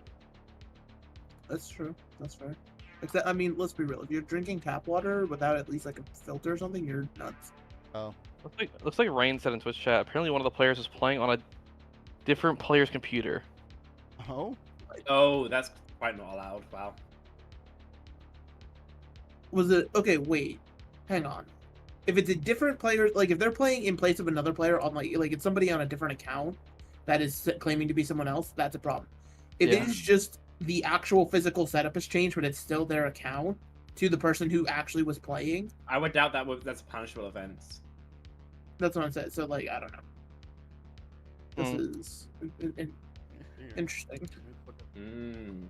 That's true. That's fair. Except, I mean, let's be real. If you're drinking tap water without at least like a filter or something, you're nuts. Oh. Looks like Rain said in Twitch chat. Apparently, one of the players was playing on a different player's computer. Oh? Oh, that's quite not allowed. Wow. Was it okay? Wait, hang on. If it's a different player, like if they're playing in place of another player on like it's somebody on a different account that is claiming to be someone else, that's a problem. If Yeah. it is just the actual physical setup has changed, but it's still their account to the person who actually was playing, I would doubt that's a punishable offense. that's what I'm saying. So like, I don't know. This is interesting. Mm.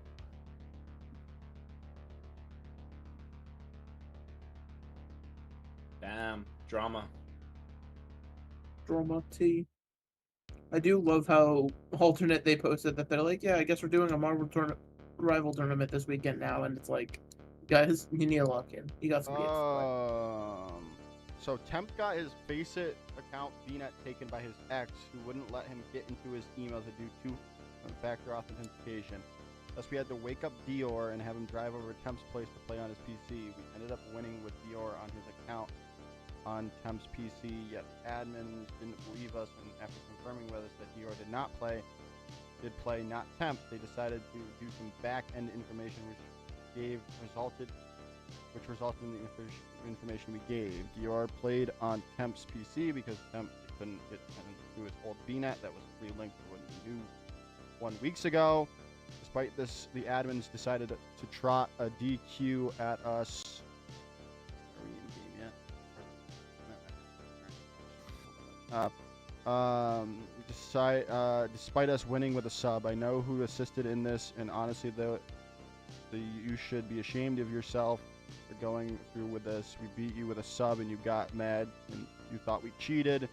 Damn, drama. Drama T. I do love how alternate they posted that they're like, yeah, I guess we're doing a Marvel rival tournament this weekend now, and it's like, guys, you need to lock in. You got some games to play. So Temp got his Faceit account VNet taken by his ex, who wouldn't let him get into his email to do two-factor authentication. Thus, we had to wake up Dior and have him drive over to Temp's place to play on his PC. We ended up winning with Dior on his account on Temp's PC, yet admins didn't believe us, and after confirming with us that Dior did play, not Temp, they decided to do some back-end information, which resulted in the information we gave. Dior played on Temp's PC because Temp couldn't get to his old VNet that was pre-linked to a new weeks ago. Despite this, the admins decided to trot a DQ at us. Are we in game yet? Despite us winning with a sub, I know who assisted in this, and honestly, you should be ashamed of yourself for going through with this. We beat you with a sub, and you got mad, and you thought we cheated.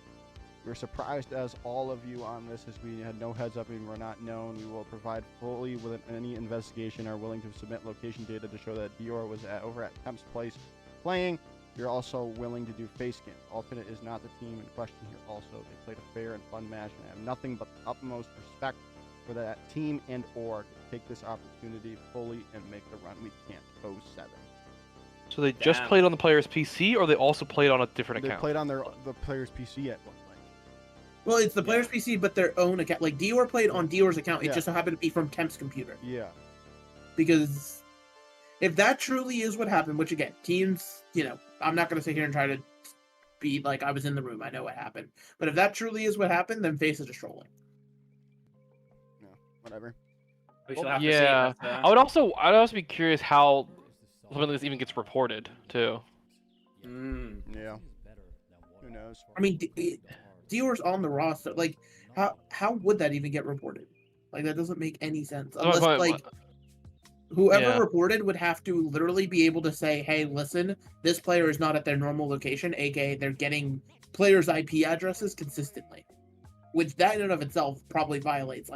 We're surprised as all of you on this, as we had no heads up and were not known. We will provide fully with any investigation, are willing to submit location data to show that Dior was over at Temp's place playing. You're also willing to do face scans. Alternate is not the team in question here also. They played a fair and fun match, and I have nothing but the utmost respect for that team and org. Take this opportunity fully and make the run we can't. 07. So they just played on the player's PC, or they also played on a different account? They played on the player's PC at one point. Well, it's the player's PC, but their own account. Like, Dior played on Dior's account. It just so happened to be from Temp's computer. Yeah. Because if that truly is what happened, which, again, teams, I'm not going to sit here and try to be like, I was in the room, I know what happened. But if that truly is what happened, then FaZe is just trolling. No, whatever. Yeah. I'd also be curious how something like this even gets reported, too. Yeah. Who knows? I mean, Dior's on the roster. Like, how would that even get reported? Like, that doesn't make any sense. Unless, whoever reported would have to literally be able to say, hey, listen, this player is not at their normal location, aka they're getting players' IP addresses consistently. Which that in and of itself probably violates,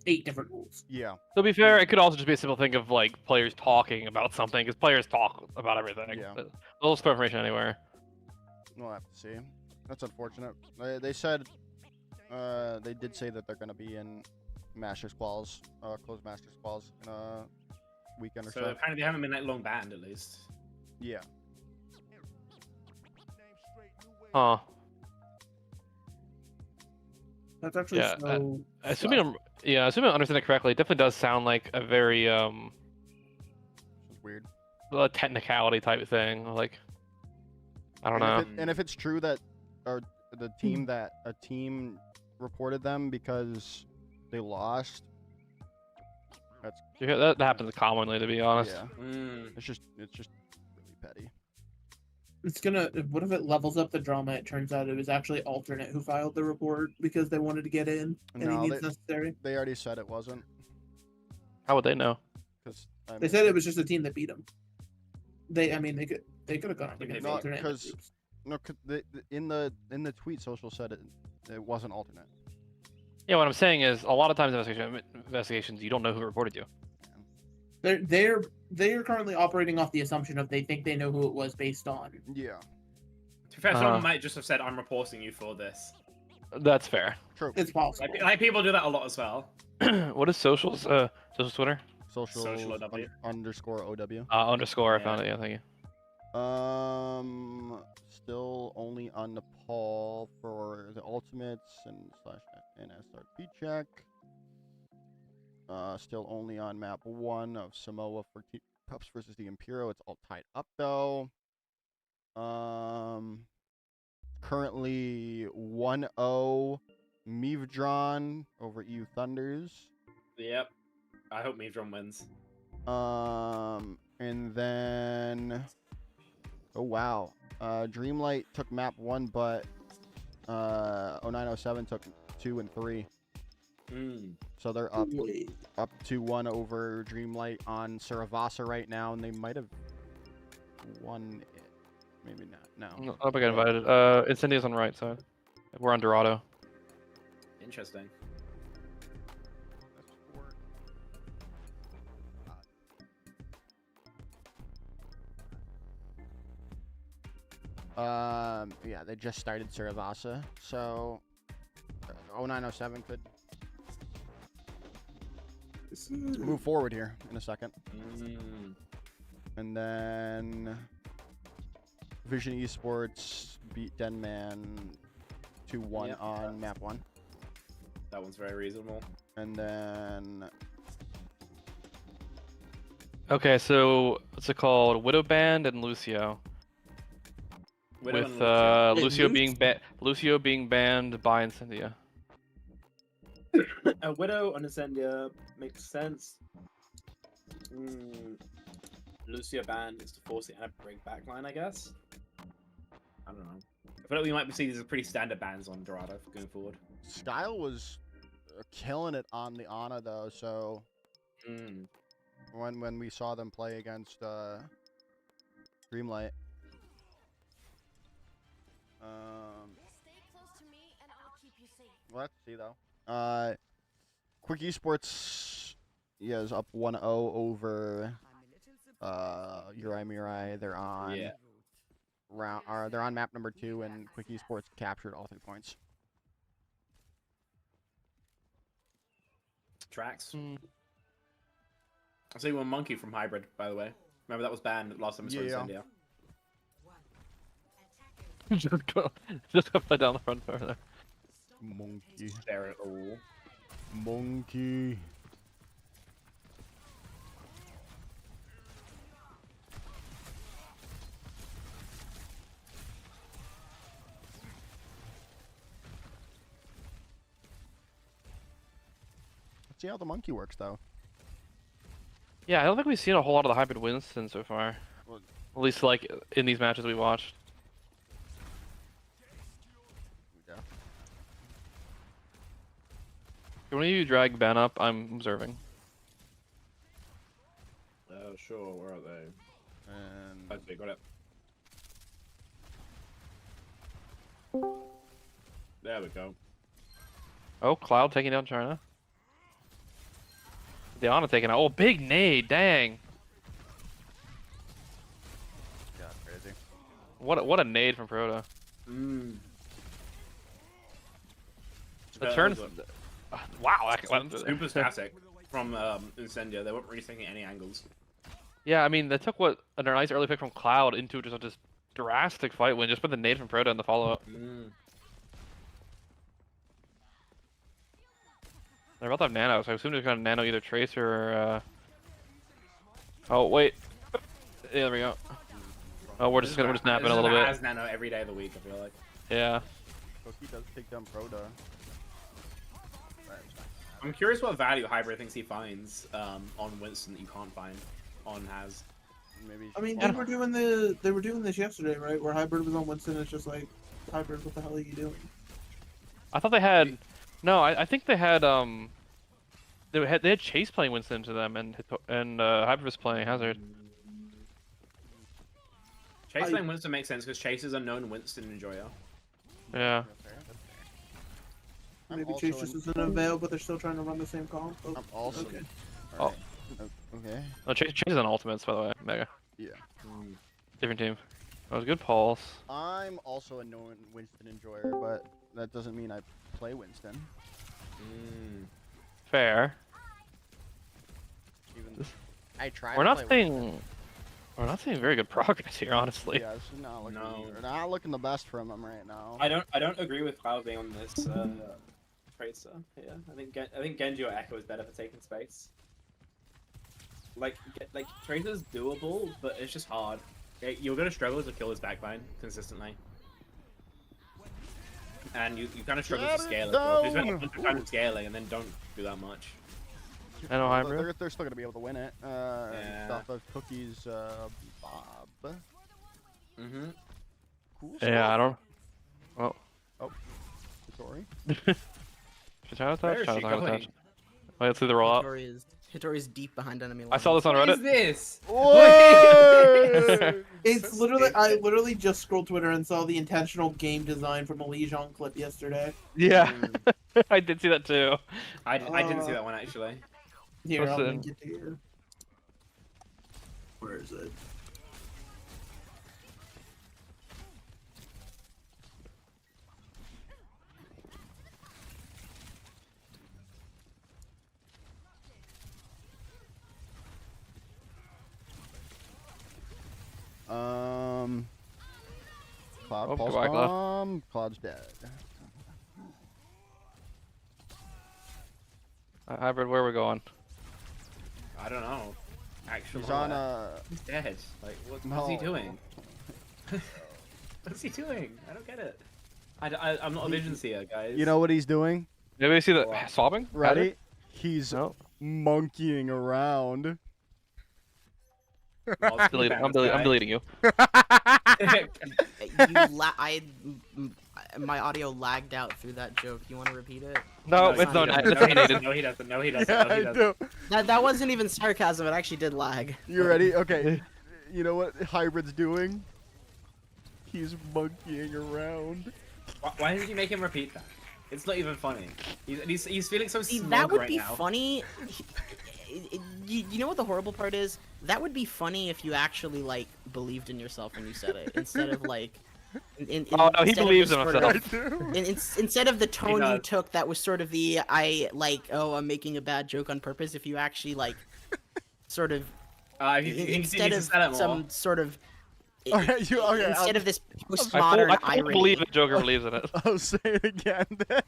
8 different rules. Yeah. To be fair, it could also just be a simple thing of, players talking about something, because players talk about everything. Yeah. They'll store information anywhere. We'll have to see. That's unfortunate. They said, they did say that they're going to be in Masters Quals, closed Masters Quals in a weekend or so. So apparently they haven't been that long banned, at least. Yeah. Huh. That's actually so... Assuming I understand it correctly, it definitely does sound like a very, It's weird. A technicality type thing. I don't know. And if it's true that a team reported them because they lost, that happens commonly, to be honest. Yeah. It's just really petty. It's gonna. What if it levels up the drama? It turns out it was actually alternate who filed the report because they wanted to get in. Anything that's necessary. They already said it wasn't. How would they know? Because they said it was just a team that beat them. They could have gone up against No, alternate. because in the tweet, Social said it wasn't alternate. Yeah, what I'm saying is a lot of times investigations you don't know who reported you. They're currently operating off the assumption of they think they know who it was based on. Yeah. To be fair, someone might just have said, "I'm reporting you for this." That's fair. True. It's possible. Like people do that a lot as well. What is socials? Social Twitter? Social OW. underscore OW. Underscore. I found it. Yeah, thank you. Still only on Nepal for the ultimates and /NSRP check. Still only on map 1 of Samoa for Pups versus the Imperial. It's all tied up though. Currently 1-0 Mevdron over EU Thunders. Yep. I hope Mevdron wins. And then oh wow. Dreamlight took map 1, but 0907 took 2 and 3. So they're up 2-1 over Dreamlight on Saravasa right now, and they might have won it. Maybe not. No. I hope I get invited. Incendia's on the right side. We're on Dorado. Interesting. Yeah, they just started Saravasa, so 0907 could move forward here in a second. And then Vision Esports beat Denman 2-1 on map 1. That one's very reasonable. And then okay, so what's it called? Widow Band and Lucio. Lucio being banned by Incendia. A Widow on Incendia makes sense. Lucia banned is to force the Ana break backline, I guess. I don't know. I feel like we might be seeing these as pretty standard bans on Dorado going forward. Style was killing it on the Ana though, so when we saw them play against Dreamlight. Stay close to me and I'll keep you safe. Let's see though. Quick Esports is up 1-0 over Mirai. They're on they're on map number 2, and Quick Esports captured all 3 points. Tracks. I see one Monkey from Hybrid, by the way. Remember that was banned last time we saw Incendia. just go play down the front door there. Monkey. Stare at the wall. Monkey. Let's see how the monkey works, though. Yeah, I don't think we've seen a whole lot of the hybrid Winston so far. Well, At least like in these matches we watched. yeah. When you drag Ben up, I'm observing. Sure, where are they? And Okay, got it. There we go. Oh, Cloud taking down China. Diana taking out. Oh, big nade, dang. yeah, crazy. What a nade from Proto. The turns. Wow, that went through there. Super static from Incendia. They weren't really taking any angles. Yeah, I mean, they took what a nice early pick from Cloud into just a drastic fight win, just with the nade from Proto in the follow-up. They're about to have nano, so I assume they're gonna nano either Tracer or oh wait. Yeah, there we go. Oh, we're just napping a little bit. Has nano every day of the week, I feel like. Yeah. Cookie does take down Proda. I'm curious what value Hybrid thinks he finds on Winston that you can't find on Has. Maybe. I mean, they were doing this yesterday, right? Where Hybrid was on Winston. It's just like, Hybrid, what the hell are you doing? I thought they had. No, I think they had they had Chase playing Winston to them, and Hybrid was playing Hazard. Chase playing Winston makes sense because Chase is a known Winston enjoyer. Yeah. Maybe Chase just isn't available, but they're still trying to run the same comp. Oh, I'm also. okay. Right. Okay. Oh, Chase is on ultimates, by the way. Mega. Yeah. Different team. That was a good pulse. I'm also a known Winston enjoyer, but that doesn't mean I play Winston. Fair. Even I try. We're to not play seeing. We're not seeing very good progress here, honestly. Yeah, this is not looking. Not looking the best from him right now. I don't agree with Cloud being on this Tracer here. I think Genji or Echo is better for taking space. Like Tracer's doable, but it's just hard. You're gonna struggle to kill his backline consistently. And you kind of struggle to scale it. Well. You spend a bunch of time scaling and then don't do that much. I know Hybrid. They're still gonna be able to win it. Stuff of Cookie's Bob. Cool. Yeah, I don't. Oh, sorry. Shadow Where touch. is Shadow she touch. going? Wait, let's see the rollout. Hitori is deep behind enemy line. I saw this on What is Reddit. this? It's literally, I literally just scrolled Twitter and saw the intentional game design from a Legion clip yesterday. Yeah, I did see that too. I didn't see that one actually. Here, I'll Listen. link it to you. Where is it? Cloud, Oh, pulse goodbye, Cloud. bomb. Cloud's dead. Hybrid, where are we going? I don't know. Actually, He's on he's dead. Like, what's he doing? What's he doing? I don't get it. I'm not a vision seer, guys. You know what he's doing? Maybe you see the Wow. swapping? Ready? He's No. monkeying around. Lots of I'm guy. deleting you. My audio lagged out through that joke. You want to repeat it? No, No, it's not. he It's doesn't. animated. No, he doesn't. No, he doesn't. Yeah, No, he I doesn't. do. That wasn't even sarcasm. It actually did lag. You ready? Okay. You know what Hybrid's doing? He's monkeying around. Why did you make him repeat that? It's not even funny. He's feeling so See, smug that would right be now. funny. You know what the horrible part is? That would be funny if you actually like believed in yourself when you said it, instead of like. Oh no, he instead of believes this in sort of- himself. Instead of the tone you does. took, that was sort of the I'm making a bad joke on purpose. If you actually like, sort of instead of some sort of. Okay, Instead of this I postmodern fully irony. believe the Joker believes in it. I'll say it again then.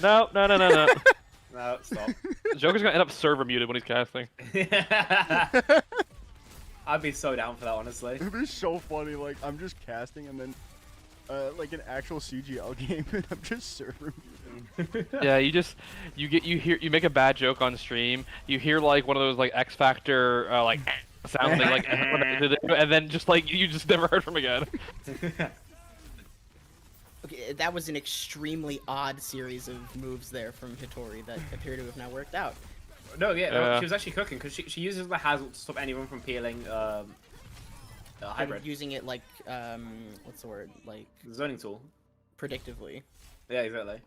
No. No, stop. Joker's gonna end up server muted when he's casting. I'd be so down for that, honestly. It'd be so funny. Like I'm just casting and then, like an actual CGL game, and I'm just server muting. Yeah, you make a bad joke on stream. You hear like one of those like X Factor like sound thing like, and then just like you just never heard from again. Okay, that was an extremely odd series of moves there from Hitori that appear to have now worked out. No, yeah, no, Yeah. she was actually cooking because she uses the Hazel to stop anyone from peeling hybrid Using it like, what's the word? Like, zoning tool. predictively. Yeah, exactly.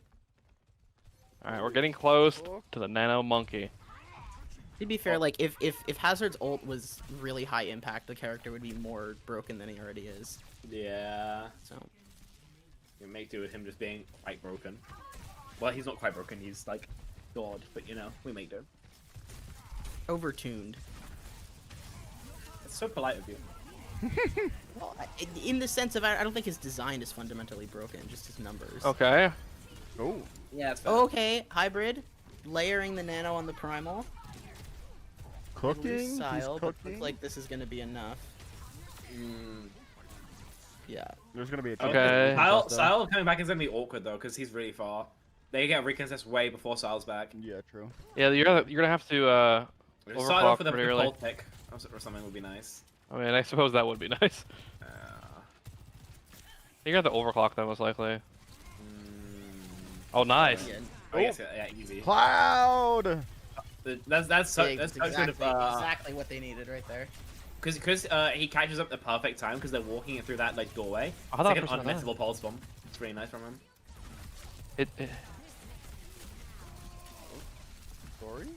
All right, we're getting close to the Nano Monkey. To be fair, like, if Hazard's ult was really high impact, the character would be more broken than he already is. Yeah. So, You make do with him just being quite broken. Well, he's not quite broken. He's like God, but you know, we make do. overtuned. It's so polite of you. Well, in the sense of, I don't think his design is fundamentally broken, just his numbers. Okay. Oh. Yeah, it's fair. Okay, hybrid, layering the nano on the primal. Cooking. Style, He's but cooking. looks like this is gonna be enough. Yeah. There's gonna be a Okay. Sile coming back is gonna be awkward though, because he's really far. They get recontest way before Sile's back. Yeah, true. Yeah, you're gonna have to Start off overclock with a pretty early. cold pick or something would be nice. I mean, I suppose that would be nice. You're gonna have to overclock that most likely. Oh, nice. Yeah. Oh, yes, yeah, easy. Cloud. That's so good. Exactly what they needed right there. Because he catches up the perfect time because they're walking it through that like doorway. I It's thought like it an was like that. unmissable pulse bomb. It's really nice from him. Story.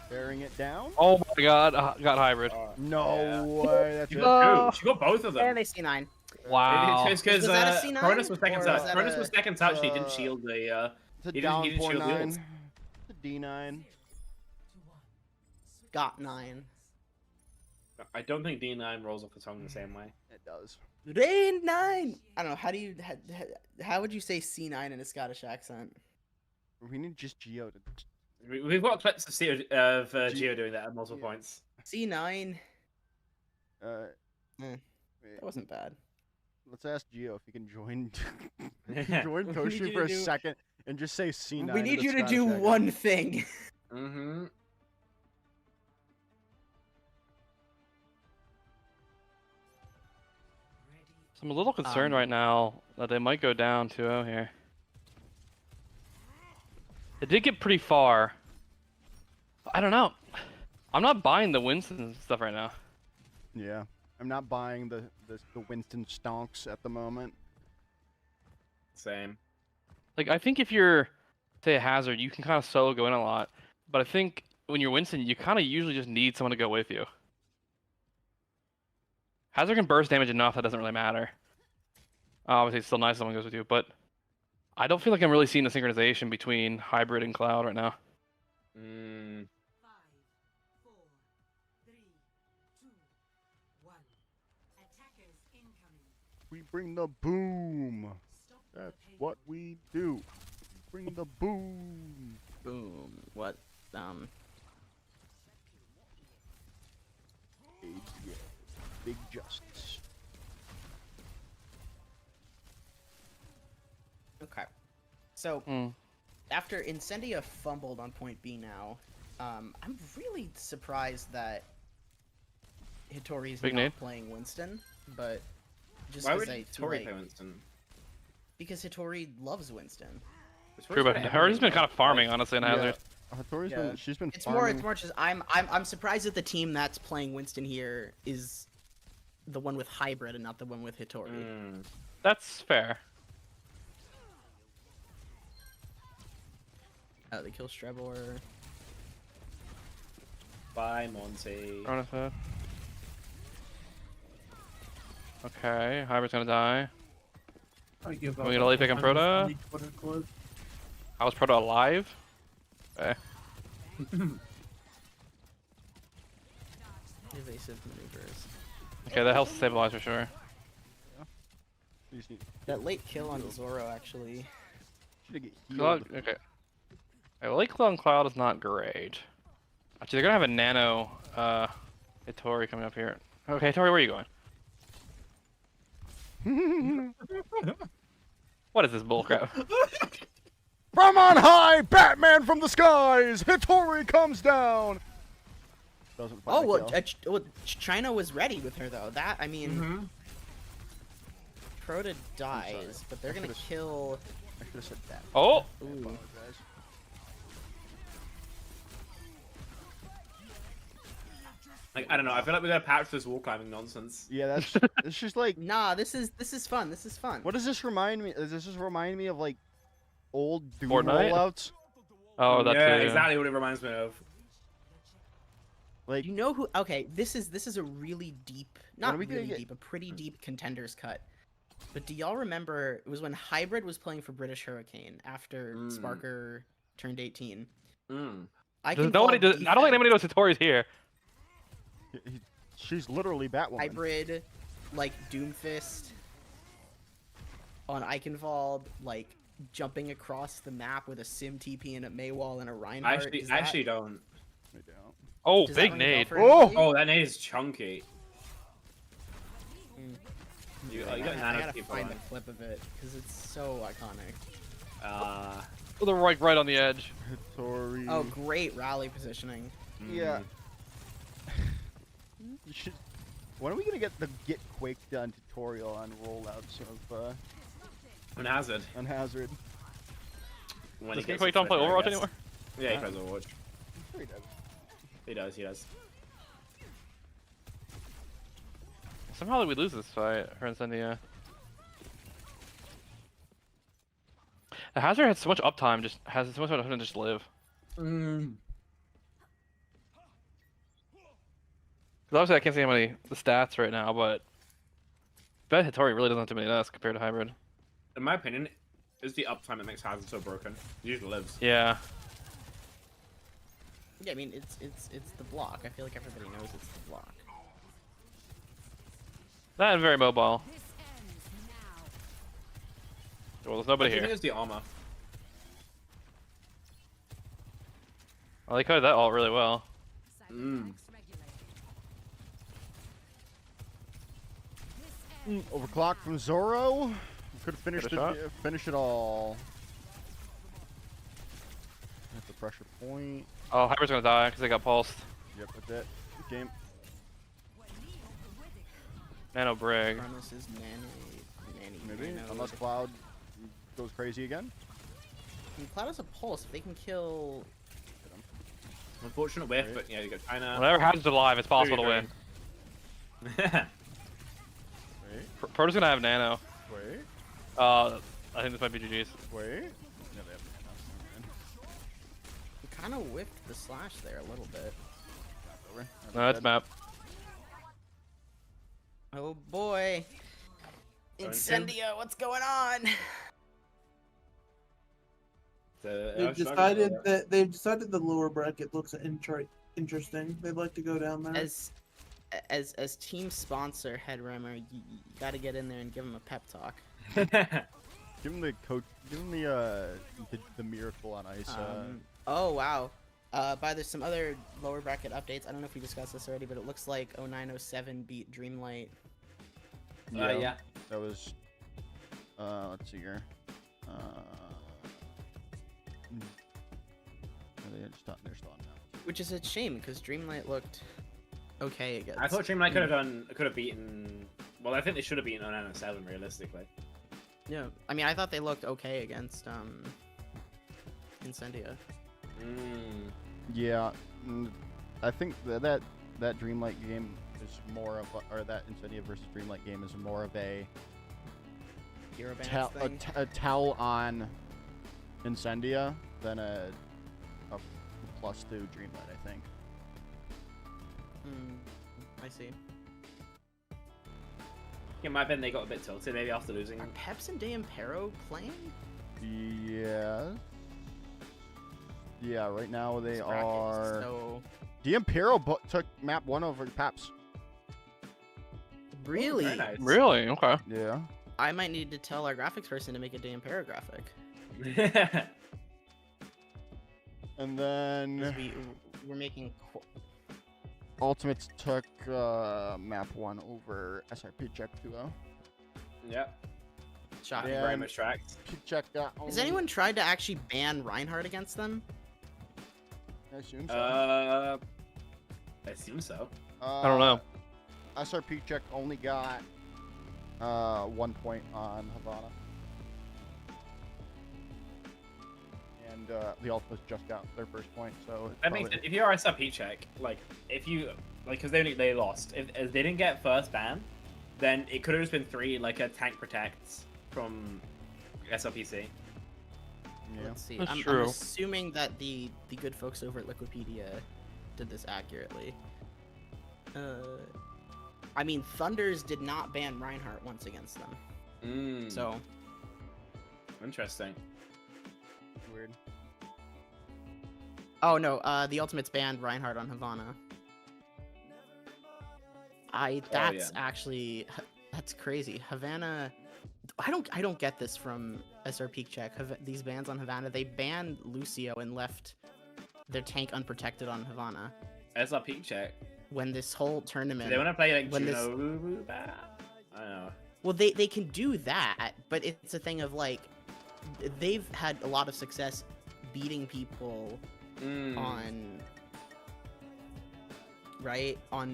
Bearing it down. Oh my god, got hybrid. No Yeah. way. That's She it. got two. She got both of them. And they C9. Wow. It's because Was that a C9, Cronus was second or touch. was that Cronus a- was second touch. And he didn't shield the. It's a He down didn't shield the 4-9. ults. It's a D9. Got 9. I don't think D9 rolls off the tongue the same way. It does. Rain 9. I don't know. How do you? How would you say C9 in a Scottish accent? We need just Geo to. We've got clips of Geo doing that at multiple points. C9. That Wait, wasn't bad. let's ask Geo if he can join. Yeah. join We need Toshi you for to a do- second and just say C9. We in need the you to Scottish do accent. one thing. Mm-hmm. So I'm a little concerned right now that they might go down 2-0 here. It did get pretty far. I don't know. I'm not buying the Winston stuff right now. Yeah, I'm not buying the Winston stonks at the moment. Same. Like, I think if you're, say, a Hazard, you can kind of solo go in a lot. But I think when you're Winston, you kind of usually just need someone to go with you. Hazard can burst damage enough that doesn't really matter. Obviously, it's still nice if someone goes with you, but I don't feel like I'm really seeing the synchronization between Hybrid and Cloud right now. Mm. 5, 4, 3, 2, 1. Attackers incoming. We bring the boom. Stop the That's pain. what we do. Bring the boom. Boom. What? Big justice. Okay. So, Hmm. after Incendia fumbled on point B now, I'm really surprised that Hitori's Big not nade. playing Winston, but just Why because would I feel Tori like play Winston? because Hitori loves Winston. True, but Harry's been kind of farming, honestly, in Yeah. Hazard. Hattori's Yeah. she's been It's farming. more just I'm surprised that the team that's playing Winston here is the one with hybrid and not the one with Hitori. Mm. That's fair. They kill Strebor. Bye, Monty. Throwing his head. Okay, Hybrid's gonna die. I give Are we gonna late pick on Proto? I was Proto alive? Okay. Evasive maneuvers. Okay, that helps stabilize for sure. You just need- That late kill on Zoro actually. should get Cloud, healed. okay. Okay, late kill on Cloud is not great. Actually, they're gonna have a nano, Hitori coming up here. Okay, Hitori, where are you going? What is this bullcrap? From on high, Batman from the skies, Hitori comes down. Doesn't find Oh the well, kill. China was ready with her though. That I mean, Mm-hmm. Proto dies, but they're I gonna should've- kill. I should have said that. Oh! Ooh. Like, I don't know. I feel like we gotta patch this wall climbing nonsense. Yeah, that's it's just like, Nah, this is fun. This is fun. what does this remind me? Does this just remind me of like old Doom Fortnite? rollouts? Oh, that's yeah, it. exactly what it reminds me of. Like, You know who? Okay, this is a really deep, When are not we gonna really get- deep, a pretty deep contenders cut. But do y'all remember? It was when Hybrid was playing for British Hurricane after Mm. Sparker turned 18. Mm. I Does can nobody call does, I don't think anybody knows Hitori's here. she's literally Batwoman. Hybrid, like Doomfist on Eichenwald, like jumping across the map with a Sim TP and a Maywall and a Reinhardt. I Does that- actually don't. I don't. Oh, does that big ring a bell nade. for Oh! anybody? Oh, that nade is chunky. Mm. You I got gotta nano people find on the it. clip of it because it's so iconic. Oh, they're right on the edge. Hitori. Oh, great rally positioning. Yeah. You should. When are we gonna get the Get Quake Done tutorial on rollouts of On Hazard. on Hazard? When Does he gets Quake don't to play Twitter, I Overwatch guess. anymore? Yeah, he plays Overwatch. Sure he does. He does, he does. Somehow we lose this fight, her and Incendia. The Hazard had so much uptime, just has so much uptime to just live. Mm. Because obviously I can't see how many the stats right now, but I bet Hitori really doesn't have too many deaths compared to Hybrid. In my opinion, it's the uptime that makes Hazard so broken. He usually lives. Yeah. Yeah, I mean it's the block. I feel like everybody knows it's the block. That and very mobile. Well, there's nobody I think here. it's the armor. Well, they coded that all really well. Mm. Overclock from Zoro. Could have finished Good shot. finish it all. At the pressure point. Oh, Hybrid's gonna die because they got pulsed. Yep, that's it. Game. Nano Brig. Promise is nanny. Maybe. Nano. Unless Cloud goes crazy again. And Cloud has a pulse. If they can kill. Unfortunate whiff, Right. but yeah, you got China. Whenever Hazard's alive, it's possible to win. Wait. Proto's gonna have Nano. Wait. I think this might be GG's. Wait. No, they have He kind of whiffed the slash there a little bit. over. No, that's map. Oh boy. Incendio, what's going on? They've decided the lower bracket looks interesting. They'd like to go down there. As team sponsor, Headrammer, you got to get in there and give him a pep talk. Give him the coach. Give him the miracle on ice. Oh wow. There's some other lower bracket updates. I don't know if we discussed this already, but it looks like 0907 beat Dreamlight. Yeah. That was. Let's see here. They're still on now. Which is a shame because Dreamlight looked okay against. I thought Dreamlight could have beaten. Well, I think they should have beaten on 7 realistically. Yeah, I mean, I thought they looked okay against Incendia. Yeah, I think that Dreamlight game is more of, or that Incendia versus Dreamlight game is more of a Hero Bands thing. a tell on Incendia than a +2 Dreamlight, I think. I see. It might have been they got a bit tilted maybe after losing. Are Peps and D'Ampero playing? Yes. Yeah, right now they This bracket is are. So... D'Ampero took map 1 over Peps. Really? Very nice. Really? Okay. Yeah. I might need to tell our graphics person to make a D'Ampero graphic. And 'Cause then we're making. Ultimates took map 1 over SRP check 2-0. Yep. Shot. Yeah. Very much tracked. Check that. Has anyone tried to actually ban Reinhardt against them? I assume so. I assume so. I don't know. SRP check only got 1 point on Havana. And the Ultimates just got their first point, so it's That makes sense. If you're SRP check, because they lost. If they didn't get first ban, then it could have just been 3 a tank protects from SRPC. Yeah. Let's see. That's I'm true. assuming that the good folks over at Liquipedia did this accurately. I mean, Thunders did not ban Reinhardt once against them. So Interesting. Weird. Oh no, the Ultimates banned Reinhardt on Havana. That's actually that's crazy. Havana, I don't get this from SR Peak Check. These bans on Havana, they banned Lucio and left their tank unprotected on Havana. SRP check. When this whole tournament, Do they want to play when this- Juno? I don't know. well, they can do that, but it's a thing of they've had a lot of success beating people on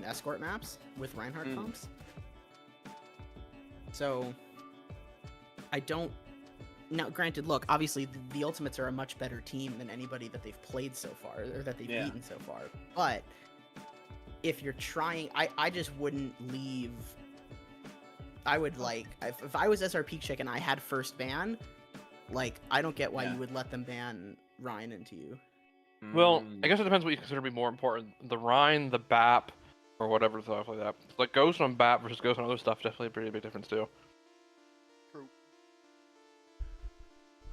escort maps with Reinhardt comps. So I don't now. Granted, look, obviously the Ultimates are a much better team than anybody that they've played so far or that they've beaten so far. But if you're trying, I just wouldn't leave. I would if I was SRP Chick and I had first ban, I don't get why you would let them ban Ryan into you. Well, I guess it depends what you consider to be more important. The Rhine, the BAP, or whatever stuff like that. Like Ghost on BAP versus Ghost on other stuff, definitely a pretty big difference too. True.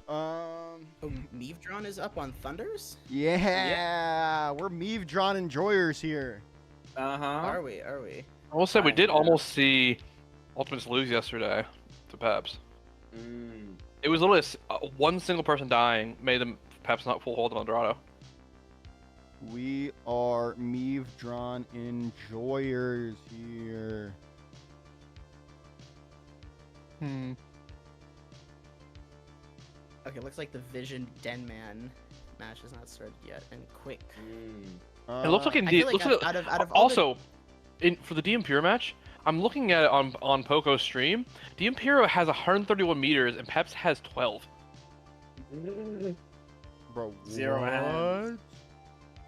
Oh, Meavdron is up on Thunders? Yeah, we're Meavdron enjoyers here. Are we? I will say we did almost see Ultimates lose yesterday to Peps. It was literally one single person dying made them Peps not full hold on Dorado. We are Meavdron enjoyers here. Okay, looks like the Vision Denman match has not started yet, and quick. It looks like I indeed. feel like Looks out like, of all also, for the D'Ampero match, I'm looking at it on Poco's stream. D'Ampero has 131 meters and Peps has 12. Bro, 0 what? hands.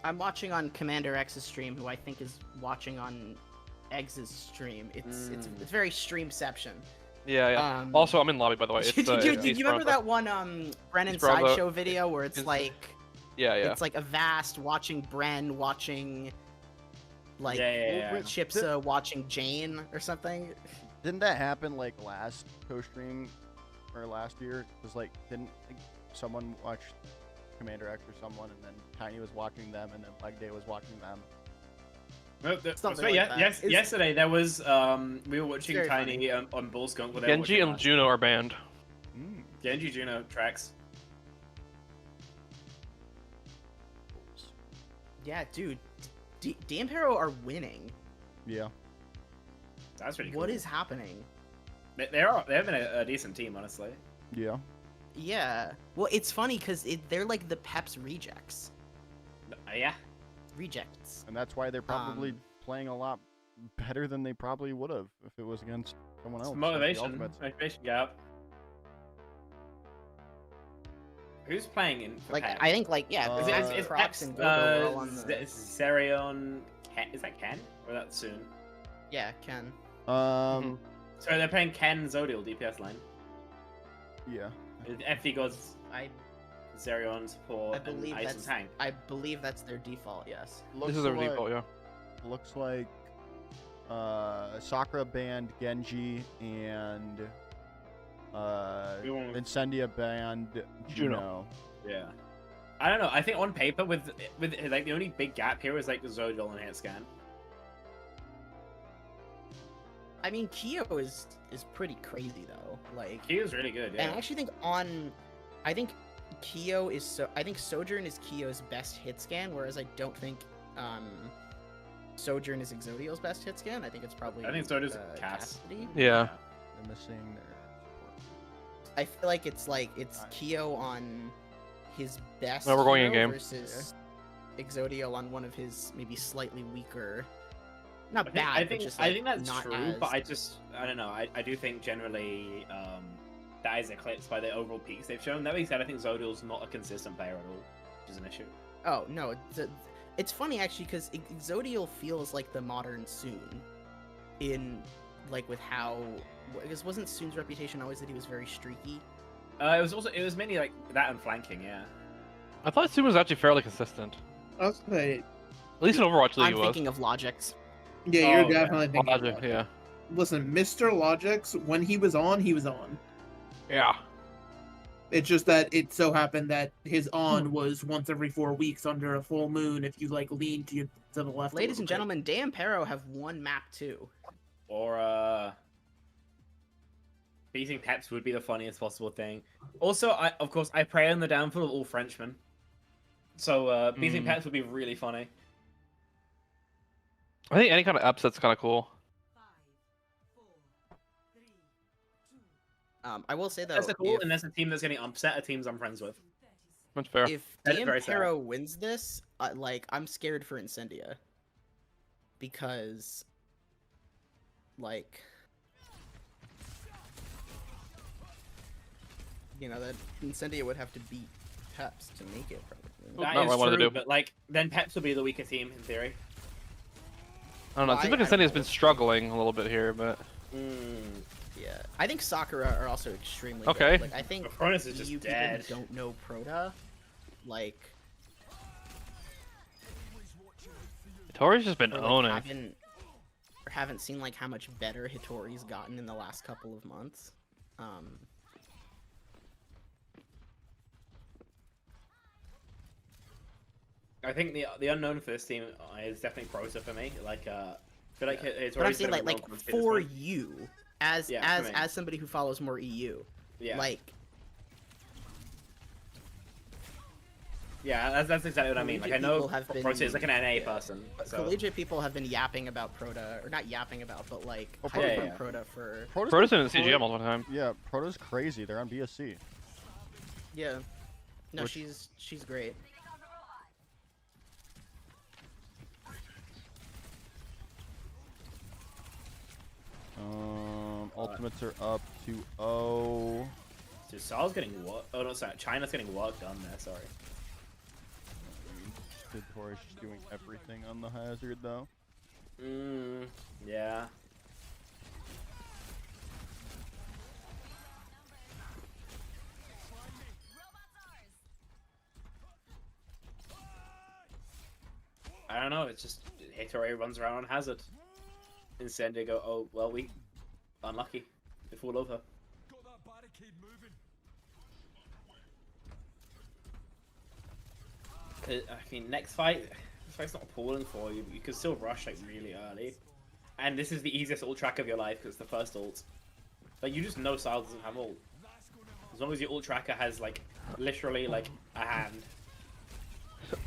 I'm watching on Commander X's stream, who I think is watching on Eggs' stream. It's very streamception. Yeah. Also, I'm in lobby by the way. It's, do you remember that one Brennan Bravo. sideshow video where it's Yeah. it's like a vast watching Bren watching Chips watching Jane or something. Didn't that happen last co-stream or last year? Because didn't someone watch Commander X or someone, and then Tiny was watching them, and then Leg Day was watching them. Yesterday there was we were watching Tiny on Bullskunk. Genji and Juno are banned. Genji Juno tracks. Yeah, dude, D'Ampero are winning. Yeah. That's pretty cool. What is happening? They've been a decent team, honestly. Yeah. Yeah. Well, it's funny because they're like the Peps rejects. Yeah. Rejects. And that's why they're probably Um, playing a lot better than they probably would have if it was against someone else. It's like the motivation. Ultimates. Motivation gap. Who's playing in for Like Pep? I think like yeah, Is it- Max, it's Prox Pep's, and Gogo are all on the. Zerion. Is that Ken? Or that's soon? Yeah, Ken. So they're playing Ken Zodial DPS line. Yeah. FD goes I Zerion support I believe and Ice that's and Tank. I believe that's their default. Yes. This is their default, yeah. Looks like Sakura banned Genji and Incendia banned Juno. Yeah. I don't know. I think on paper, with like the only big gap here is like the Zodial and hit scan. I mean, Kyo is pretty crazy though. Like, He was really good. and I Yeah. actually think I think Kyo is I think Sojourn is Kyo's best hit scan, whereas I don't think Sojourn is Exodial's best hit scan. I think it's probably I think Zodial's Cass. Cassidy. Yeah. They're missing their support. I feel like it's Kyo on his best. No, we're going hero in-game. versus Exodial on one of his maybe slightly weaker. Not I bad. think, but just, I like, think that's not true, as... but I don't know. I do think generally that is eclipsed by the overall peaks they've shown. That being said, I think Zodial's not a consistent player at all, which is an issue. Oh no, it's funny actually because Exodial feels like the modern Soon, in like with how because wasn't Soon's reputation always that he was very streaky? It was mainly like that and flanking, yeah. I thought Soon was actually fairly consistent. I was saying, At least in Overwatch League I'm he was. thinking of Logix. yeah, Oh, you're yeah. definitely thinking. Logic, about it. yeah. Listen, Mr. Logix, when he was on, he was on. Yeah. It's just that it so happened that his on was once every 4 weeks under a full moon if you like lean to the left. a Ladies little and bit. gentlemen, Dan Pero have one map too. Or beating Peps would be the funniest possible thing. Also, of course I prey on the downfall of all Frenchmen. So beating Peps would be really funny. I think any kind of upset's kind of cool. I will say though, That's a cool, if, and that's a team that's getting upset at teams I'm friends with. That's fair. if That's Dan very sad. Pero wins this, like I'm scared for Incendia because, like, you know that Incendia would have to beat Peps to make it probably. Not That what I is wanted to true, do. but like then Peps will be the weaker team in theory. I don't know. It seems like Incendia's been struggling a little bit here, but Yeah, I think Sakura are also extremely Okay. good. Like I think Cronus is just EU dead. people who don't know Proto, like Tori's just been or, owning. like, haven't seen like how much better Hitori's gotten in the last couple of months. I think the unknown for this team is definitely Prosa for me. Like I feel like it's But I'm already saying been a like real confidence for thing. you as Yeah, for me. as somebody who follows more EU, Yeah. like Yeah, that's exactly what I mean. Like I collegiate know people have been- Prosa is like an NA yeah. person. So. collegiate people have been yapping about Proto, or not yapping about, but like Oh, hyping yeah, on yeah. Proto for Proto's in the CGM all the time. Yeah, Proto's crazy. They're on BSC. yeah. No, Which- she's great. Ultimates are up 2-0. So Sal's getting work. Oh no, sorry. China's getting work done there. Sorry. Tori's just doing everything on the hazard though. Yeah. I don't know. It's just Hitori runs around on hazard. Incendia go, oh well, we unlucky. They fall over. Got that barricade moving. I mean, next fight, this fight's not appalling for you, but you can still rush like really early. And this is the easiest ult track of your life because it's the first ult. Like you just know Sal doesn't have ult. As long as your ult tracker has like literally like a hand.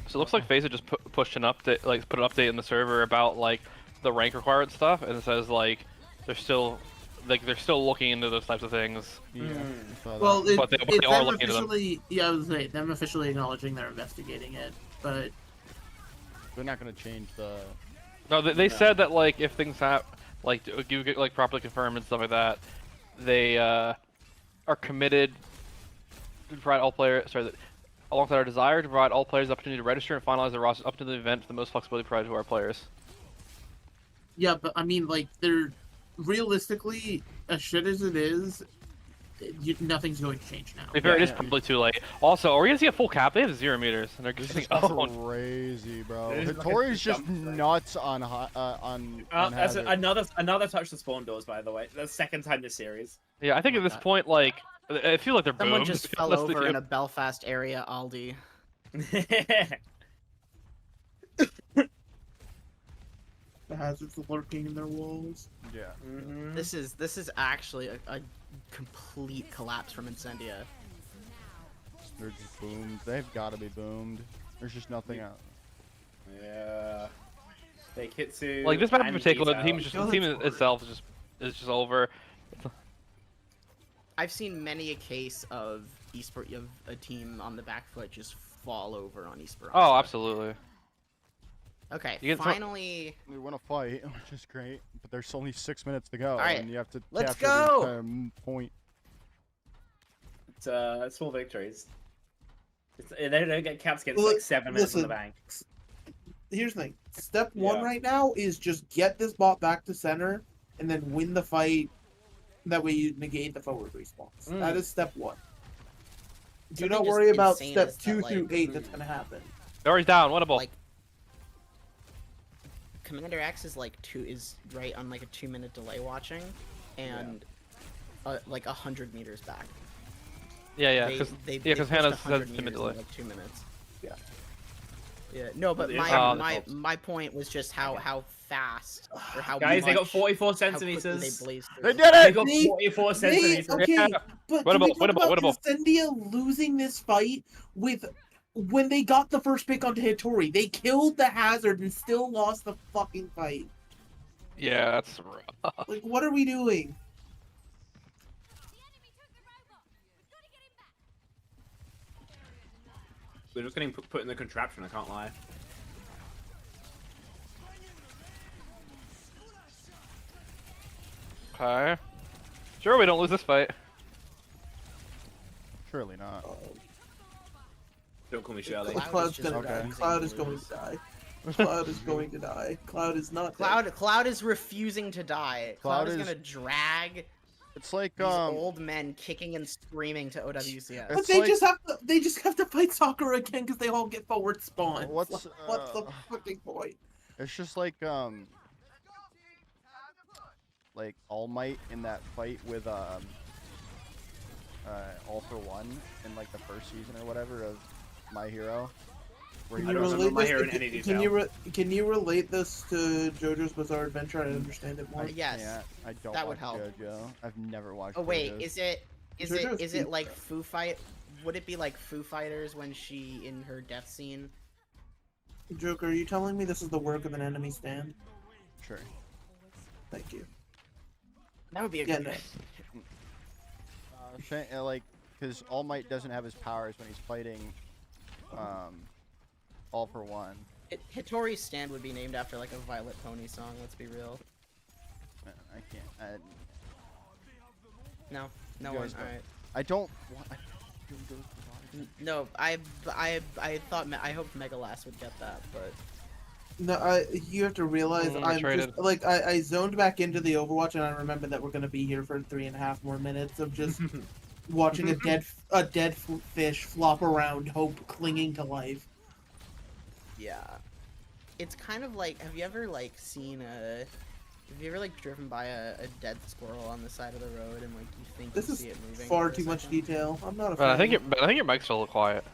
So it looks like FaZe had just pushed an update, like put an update in the server about like the rank required stuff, and it says like they're still like they're still looking into those types of things. Yeah. I saw that. Well, But they it's are them looking into them. officially. Yeah, I was saying them officially acknowledging they're investigating it, but they're not gonna change the. No, they said that like if things like you get like properly confirmed and stuff like that, they are committed to provide all players. Sorry, that alongside our desire to provide all players the opportunity to register and finalize their rosters up to the event for the most flexibility provided to our players. yeah, but I mean, like, they're realistically as shit as it is. Nothing's going to change now. To be fair, it is Yeah. probably too late. Also, are we gonna see a full cap? They have 0 meters, and they're This getting is owned. crazy, bro. It is like a Hittori's just jump thing. nuts on on That's Hazard. another touch to spawn doors, by the way. The second time this series. Yeah, I think at this point, like, I feel like they're Someone boomed. just fell That's the over in cue. a Belfast area Aldi. The hazards lurking in their walls. Yeah. Mhm. This is actually a complete collapse from Incendia. They're just boomed. They've got to be boomed. There's just nothing out. Yeah. They Kitsu. Like this map in and particular, the Beat team Out. is just the team itself is just over. I've seen many a case of esport of a team on the back foot just fall over on Esperanza. Oh, absolutely. Okay, You get finally. They want to fight, which is great, but there's only 6 minutes to go, right, and you have to let's capture the go! entire point. It's small victories. They don't get caps against Look, like 7 minutes in the listen. bank. Here's the thing. Step one Yeah. right now is just get this bot back to center and then win the fight. That way you negate the forward respawns. That is step one. Do Something not just worry about insane step is that, 2 like, through 8 that's gonna happen. Dory's down. Winnable. Like, Commander X is right on like a 2-minute delay watching, and like 100 meters back. yeah, They because pushed Hannah 100 says 2 minute meters delay. in like 2 minutes. Yeah. Yeah. No, but Yeah. my point was just how fast or how Guys, they got much- 44 how quickly centimeters. They blazed They through. did They it! got They- 44 They, centimeters. okay, Yeah. but Winnable, can we talk winnable, about winnable. Incendia losing this fight with when they got the first pick onto Hittori? They killed the hazard and still lost the fucking fight. Yeah, that's rough. Like, what are we doing? We're just getting put in the contraption, I can't lie. Okay. Sure, we don't lose this fight. Surely not. Don't call me Shirley. Cloud is Cloud's just gonna die. refusing Cloud to is going lose. to die. Cloud is going to die. Cloud is not dead. Cloud is refusing to die. Cloud, Cloud is is- gonna drag It's like these old men kicking and screaming to OWCS. But It's they like- just have to fight soccer again because they all get forward spawn. What's, What's the fucking point? It's just like All Might in that fight with All for One in like the first season or whatever of My Hero. Where Can he you don't goes- remember relate My this? Hero in any Can detail. can you relate this to JoJo's Bizarre Adventure? I understand it more. Yes. Yeah, I don't that would watch help. JoJo. I've never watched. Oh wait, JoJo's. JoJo's is it cute, like though. Foo Fight? Would it be like Foo Fighters when she in her death scene? Joker, are you telling me this is the work of an enemy stand? Sure. Thank you. That would be a Yeah, good. no. Like, because All Might doesn't have his powers when he's fighting, All for One. Hittori's stand would be named after like a Violet Pony song. Let's be real. I can't. No, no You one. guys All right. I don't. Want, JoJo's Bizarre No, I thought I hoped Megalast would get that, but No, you have to realize Mm, I'm traded. just like I zoned back into the Overwatch and I remember that we're gonna be here for 3.5 more minutes of just watching a dead fish flop around, hope clinging to life. yeah, it's kind of like have you ever driven by a dead squirrel on the side of the road and like you think This you is see it moving? far for a too much second? detail. I'm not a But I fan. think your mic's still a little quiet.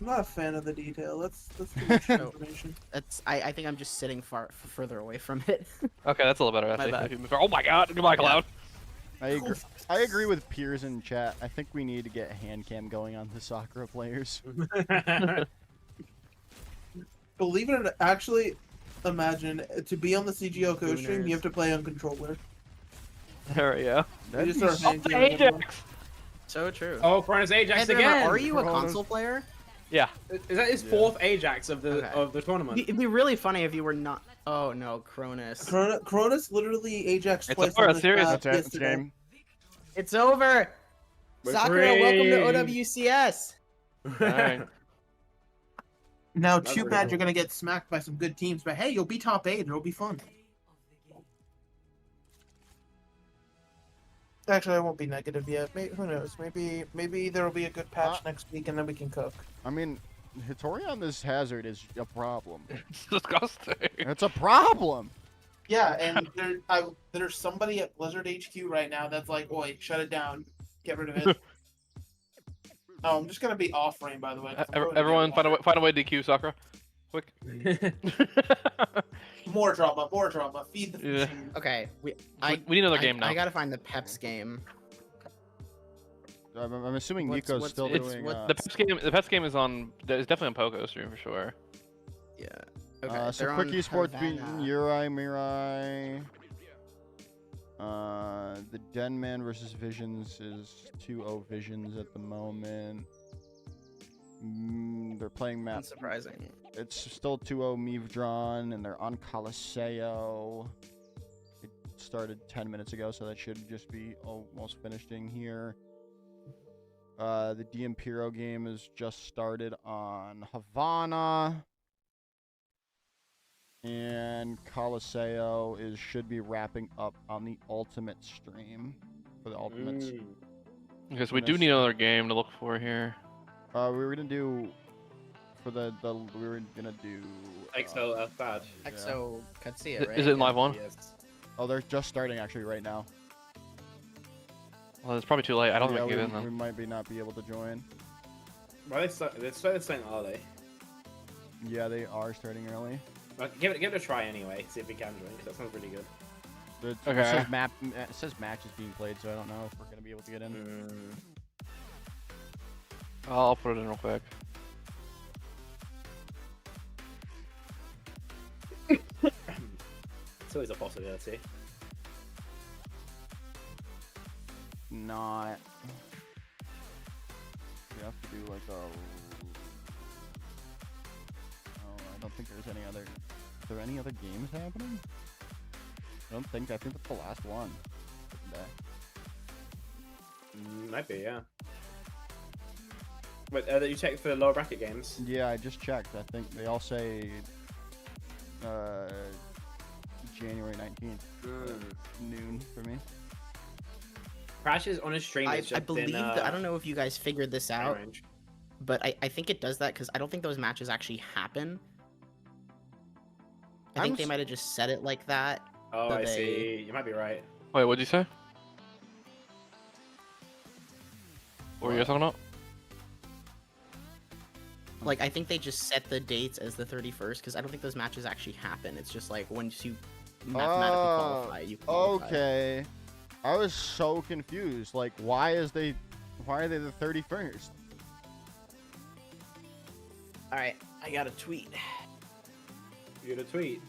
I'm not a fan of the detail. That's too much No. information. That's I think I'm just sitting further away from it. Okay, that's a little better. I My think. bad. If you move- Oh my God! Goodbye, Cloud. I agree with peers in chat. I think we need to get a hand cam going on the Sakura players. Believe it or not, actually, imagine to be on the CGL co-stream, Gooners. you have to play on controller. There we go. We just start Oh, fancy everyone. Ajax! So true. Oh, Cronus Ajax Hey, again. are you a Cronus. console player? Yeah. Is that his fourth Ajax of the tournament? It'd be really funny if you were not. Oh no, Cronus. Cronus literally Ajax It's twice over, on a this serious- map That's it. It's yesterday. game. It's over. We're Sakura, free. welcome to OWCS. Dang. Now, That's too really bad cool. you're gonna get smacked by some good teams, but hey, you'll be top 8. It'll be fun. Actually, I won't be negative yet. Who knows? Maybe there will be a good patch next week, and then we can cook. I mean, Hittori on this hazard is a problem. It's disgusting. It's a problem. Yeah, and there's somebody at Blizzard HQ right now that's like, "Oi, shut it down, get rid of it." Oh, I'm just gonna be off frame, by the way. 'cause I'm going to Everyone, get find a way to DQ Sakura. Quick. more drama, more drama. Feed the Yeah. machine. Okay, We need another game now. I gotta find the Peps game. I'm assuming What's- Nico's what's- still It's doing. the Peps game. The Peps game is on. It's definitely on Poco stream for sure. Yeah. Okay. So they're Quick on Esports beating Havana. Uri Mirai. The Denman versus Visions is 2-0 Visions at the moment. They're playing map. Unsurprising. It's still 2-0 Mivdron, and they're on Coliseo. It started 10 minutes ago, so that should just be almost finishing here. The D'Impero game is just started on Havana. And Coliseo should be wrapping up on the Ultimate stream for the Ultimates. Because we do need another game to look for here. We were gonna do for the we were gonna do EXO bad. EXO Katsuya, right? Is it in live one? Yes. Oh, they're just starting actually right now. Well, it's probably too late. I don't Yeah, think I we, can get in we then. might not be able to join. Well, they're starting early. Yeah, they are starting early. Well, give it a try anyway. See if we can join, because that sounds really good. It Okay. says match is being played, so I don't know if we're gonna be able to get in. I'll put it in real quick. It's always a possibility. Not. We have to do like a. Oh, I don't think there's any other. Are there any other games happening? I don't think. I think that's the last one. for today. Might be, yeah. But you checked for the lower bracket games? Yeah, I just checked. I think they all say January 19th. Noon for me. Crash's on his stream I has just believe been, that, I don't know if you guys figured this out, range. but I think it does that because I don't think those matches actually happen. I think they might have just said it like that. Oh, so I they- see. You might be right. Wait, what'd you say? What were you guys talking about? Like, I think they just set the dates as the 31st because I don't think those matches actually happen. It's just like once you mathematically qualify, you qualify. Okay. I was so confused. Like, why are they the 31st? All right, I got a tweet. You had a tweet.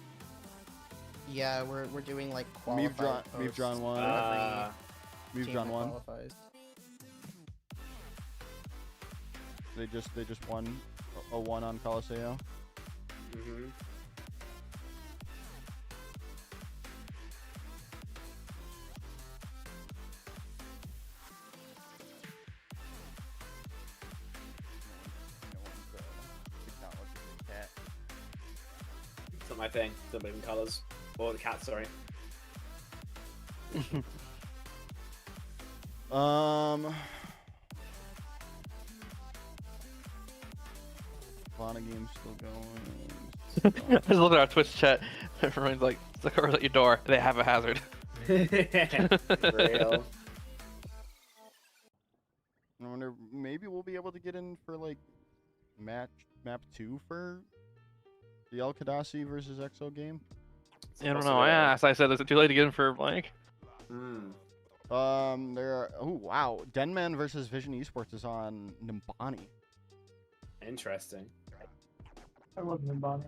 Yeah, we're doing like qualified We've drawn posts one. for every We've team drawn that one. qualifies. They just won a 1 on Coliseo. Mm-hmm. It's not my thing. Don't believe in colours. Or the cat, sorry. Havana game's still going. I just looked at our Twitch chat. Everyone's like, Sakura's at your door. They have a hazard. Real. I wonder, maybe we'll be able to get in for like map 2 for the El Kadasi versus EXO game. I don't know. I asked. I said, is it too late to get in for blank? There are. Oh wow, Denman versus Vision Esports is on Nimbani. Interesting. I love Nimbani.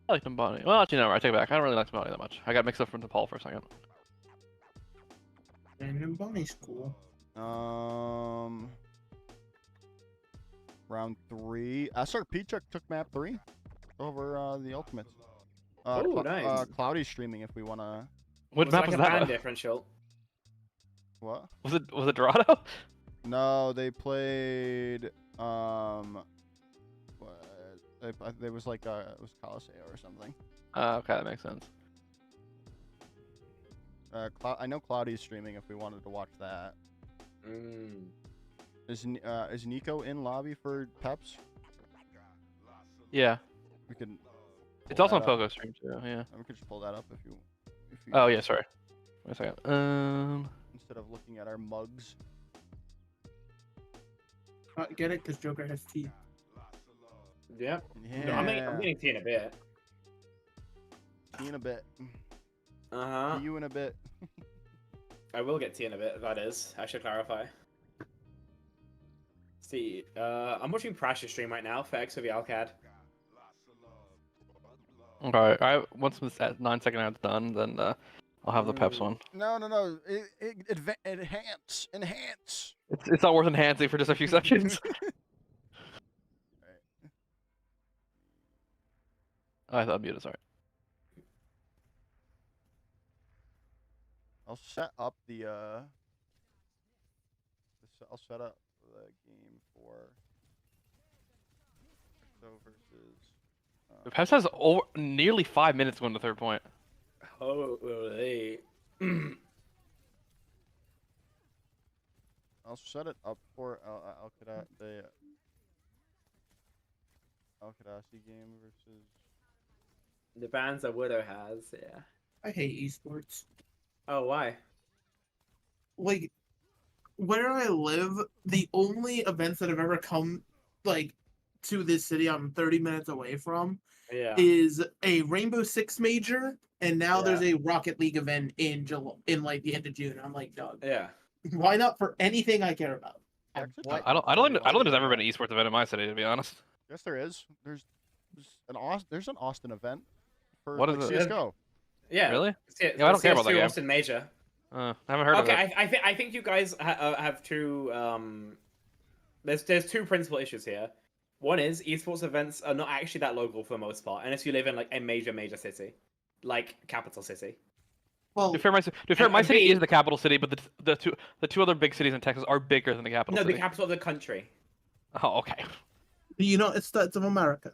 I like Bonnie. Well, actually, no, I take it back. I don't really like Bonnie that much. I got mixed up from Paul for a second. And Bonnie's cool. Round 3. SRP took map 3 over the Ultimates. Oh, nice. Cloudy's streaming if we want to. What map like was a that? band differential. What? Was it Dorado? No, they played. What? There was like it was Coliseo or something. Okay, that makes sense. I know Cloudy's streaming if we wanted to watch that. Is Nico in lobby for Peps? Yeah. We could. It's also on Pogo stream too. Yeah. We could just pull that up if you. Oh yeah, sorry. Wait a second. Instead of looking at our mugs. Get it? Because Joker has teeth. Yeah. Yeah. No, I'm getting tea in a bit. Tea in a bit. Uh-huh. See you in a bit. I will get tea in a bit, that is. I should clarify. See, I'm watching Prash's stream right now for XOV Alcad. Okay, once this 9-second ad's done, then I'll have the Peps one. No. Enhance. It's not worth enhancing for just a few seconds. I thought muted, sorry. I'll set up the I'll set up the game for XO versus. The Peps has nearly 5 minutes going to third point. Holy. I'll set it up for the Alcadassi game versus. The bands that Widow has, yeah. I hate esports. Oh, why? Like, where I live, the only events that have ever come, like, to this city I'm 30 minutes away from is a Rainbow Six major, and now there's a Rocket League event in like the end of June. I'm like, dog. Yeah. Why not for anything I care about? I don't think there's ever been an esports event in my city, to be honest. Yes, there is. There's an Austin event for what is like, it? CS:GO. Yeah. Really? Yeah, I don't care about that game. Austin Major. I haven't heard of it. Okay, I think you guys have two. There's two principal issues here. One is esports events are not actually that local for the most part, unless you live in like a major city, like capital city. Well, to be fair, my city is the capital city, but the two other big cities in Texas are bigger than the capital No, city. the capital of the country. Oh, okay. You know, it's of America.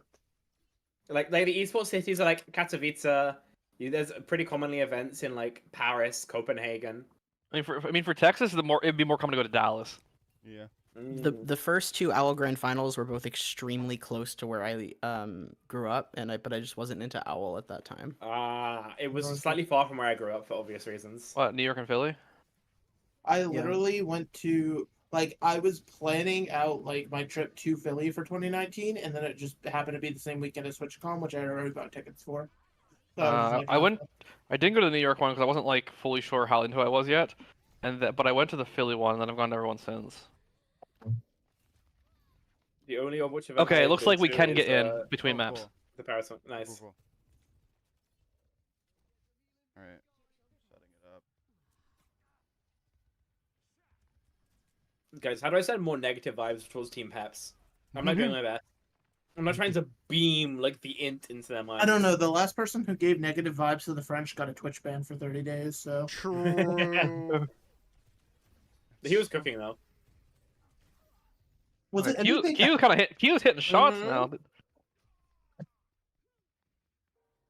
Like the esports cities are like Katowice. There's pretty commonly events in like Paris, Copenhagen. I mean, for Texas, it'd be more common to go to Dallas. Yeah. The first two Owl Grand Finals were both extremely close to where I grew up, but I just wasn't into Owl at that time. It was slightly far from where I grew up for obvious reasons. What, New York and Philly? I literally went to, like, I was planning out like my trip to Philly for 2019, and then it just happened to be the same weekend as SwitchCon, which I had already bought tickets for. So I didn't go to the New York one because I wasn't like fully sure how into I was yet, but I went to the Philly one, and then I've gone to everyone since. The only of which event okay, it I've looks been like we to can is, get in between maps. Cool. The Paris one, nice. Cool. All right, setting it up. Guys, how do I send more negative vibes towards Team Peps? I'm not doing my best. I'm not trying to beam like the int into their minds. I don't know. The last person who gave negative vibes to the French got a Twitch ban for 30 days. So True. He was cooking though. was it He anything? was hitting shots now.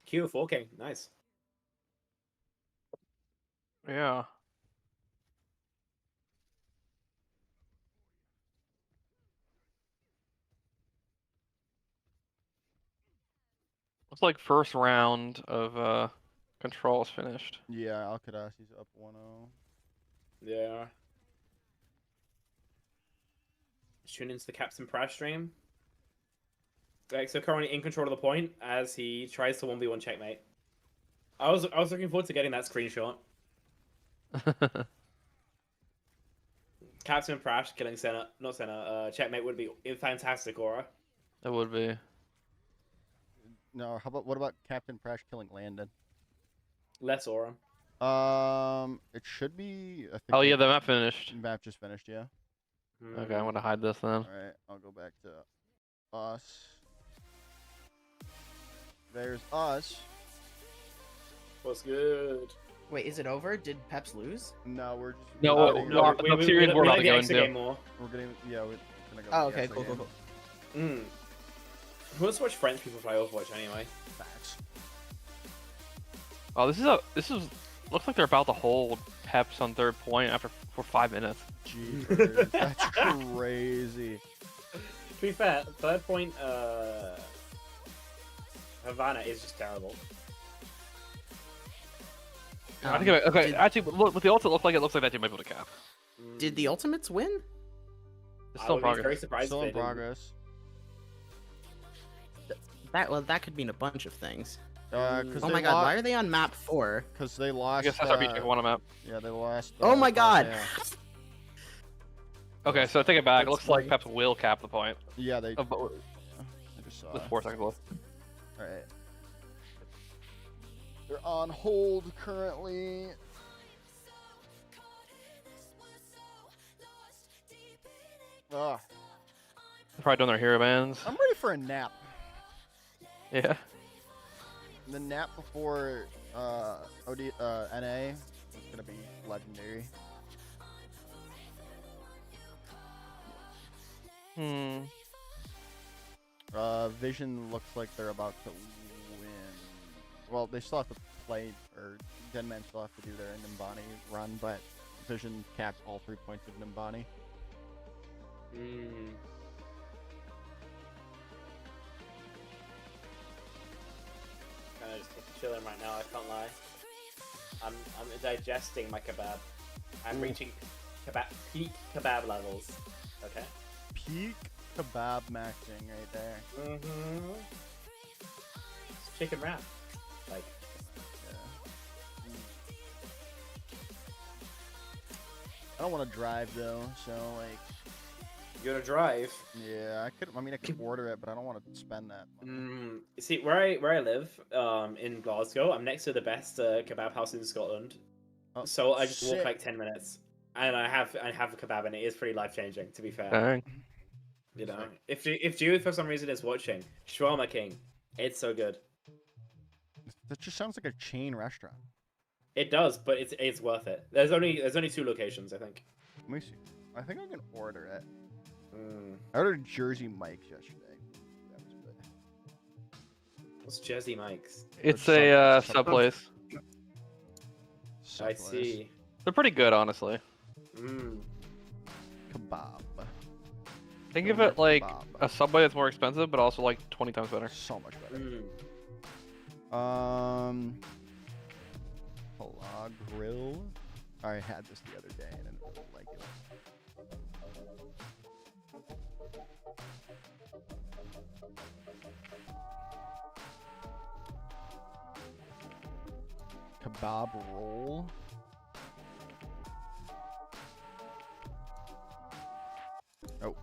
Q 4K, nice. Yeah. Looks like first round of controls finished. Yeah, Alcadassi's up 1-0. Yeah. Tune into the Captain Prash stream. Like, so currently in control of the point as he tries to 1v1 checkmate. I was looking forward to getting that screenshot. Captain Prash killing checkmate would be a fantastic aura. It would be. No, what about Captain Prash killing Landon? Less aura. It should be. I think Oh yeah, the map finished. Map just finished, yeah. Okay, I'm gonna hide this then. All right, I'll go back to us. There's us. What's good? Wait, is it over? Did Peps lose? No, we're just. No, the series we're about to go into. More. We're getting. Yeah, we're gonna go. Oh, okay, cool. Who wants to watch French people play Overwatch anyway? Facts. Oh, this is looks like they're about to hold Peps on third point for 5 minutes. Jeez, that's crazy. To be fair, third point, Havana is just terrible. Okay, actually, look, with the ult, it looks like they might be able to cap. Did the Ultimates win? It's still in progress. Very surprised Still if in they didn't. progress. That could mean a bunch of things. Oh my god, why are they on map 4? Because they I lost. guess SRB took one on map. Yeah, they lost. Oh my god! Yeah, Okay, so take it back. It That's looks like funny. Peps will cap the point. yeah they. I just saw. With it. 4 seconds left. All right. They're on hold currently. Ugh. They're probably doing their hero bands. I'm ready for a nap. Yeah. The nap before NA is gonna be legendary. Vision looks like they're about to win. Well, they still have to play, or Denman still have to do their Nimbani run, but Vision capped all 3 points of Nimbani. Kind of just chilling right now. I can't lie. I'm digesting my kebab. I'm reaching peak kebab levels. Okay. Peak kebab maxing right there. It's chicken wrap. Like. Yeah. I don't want to drive though, so like. You gonna drive? Yeah, I could. I mean, I could order it, but I don't want to spend that money. See, where I live, in Glasgow, I'm next to the best kebab house in Scotland. Oh, So I just sick. walk like 10 minutes, and I have a kebab, and it is pretty life changing. To be fair, Dang. you know, if Jude for some reason is watching, Shawarma King, it's so good. That just sounds like a chain restaurant. It does, but it's worth it. There's only 2 locations, I think. Let me see. I think I can order it. I ordered Jersey Mike's yesterday. That was good. What's Jersey Mike's? It's a sub place. I see. They're pretty good, honestly. Kebab. Think of it like a Subway that's more expensive, but also like 20 times better. So much better. Halal Grill. I had this the other day and I didn't like it. Kebab roll. Oh.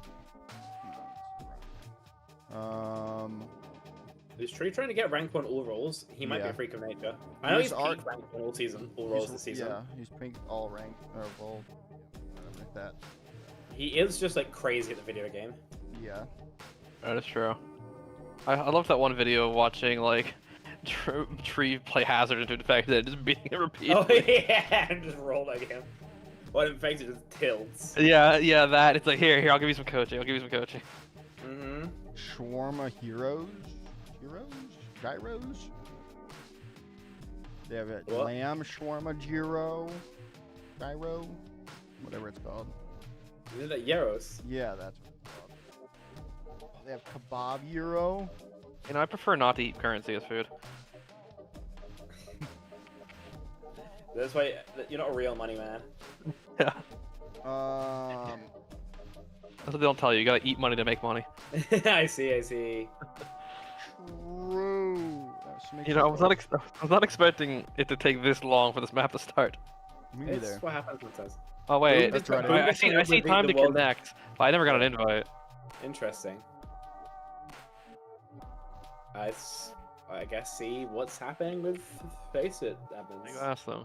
Is Tree trying to get rank 1 all roles? He might be a freak of nature. I know he's peaked rank 1 all season, all roles this season. Yeah, he's peaked all rank or roll. Like that. He is just like crazy at the video game. Yeah. That is true. I love that one video of watching like Tree play Hazard into Infected and just beating it repeatedly. Oh yeah, and just roll like him. What Infected just tilts. Yeah, that. It's like, here, I'll give you some coaching. Shawarma Heroes? Gyros? They have a lamb shawarma gyro? Whatever it's called. Isn't that gyros? Yeah, that's what it's called. They have kebab gyro. You know, I prefer not to eat currency as food. That's why you're not a real money man. Yeah. That's what they don't tell you. You gotta eat money to make money. I see. True. You know, I was not expecting it to take this long for this map to start. Me neither. It's what happens sometimes. Oh wait, That's right. I see time to connect, but I never got an invite. Interesting. I guess see what's happening with Face It, Evans. You ask them.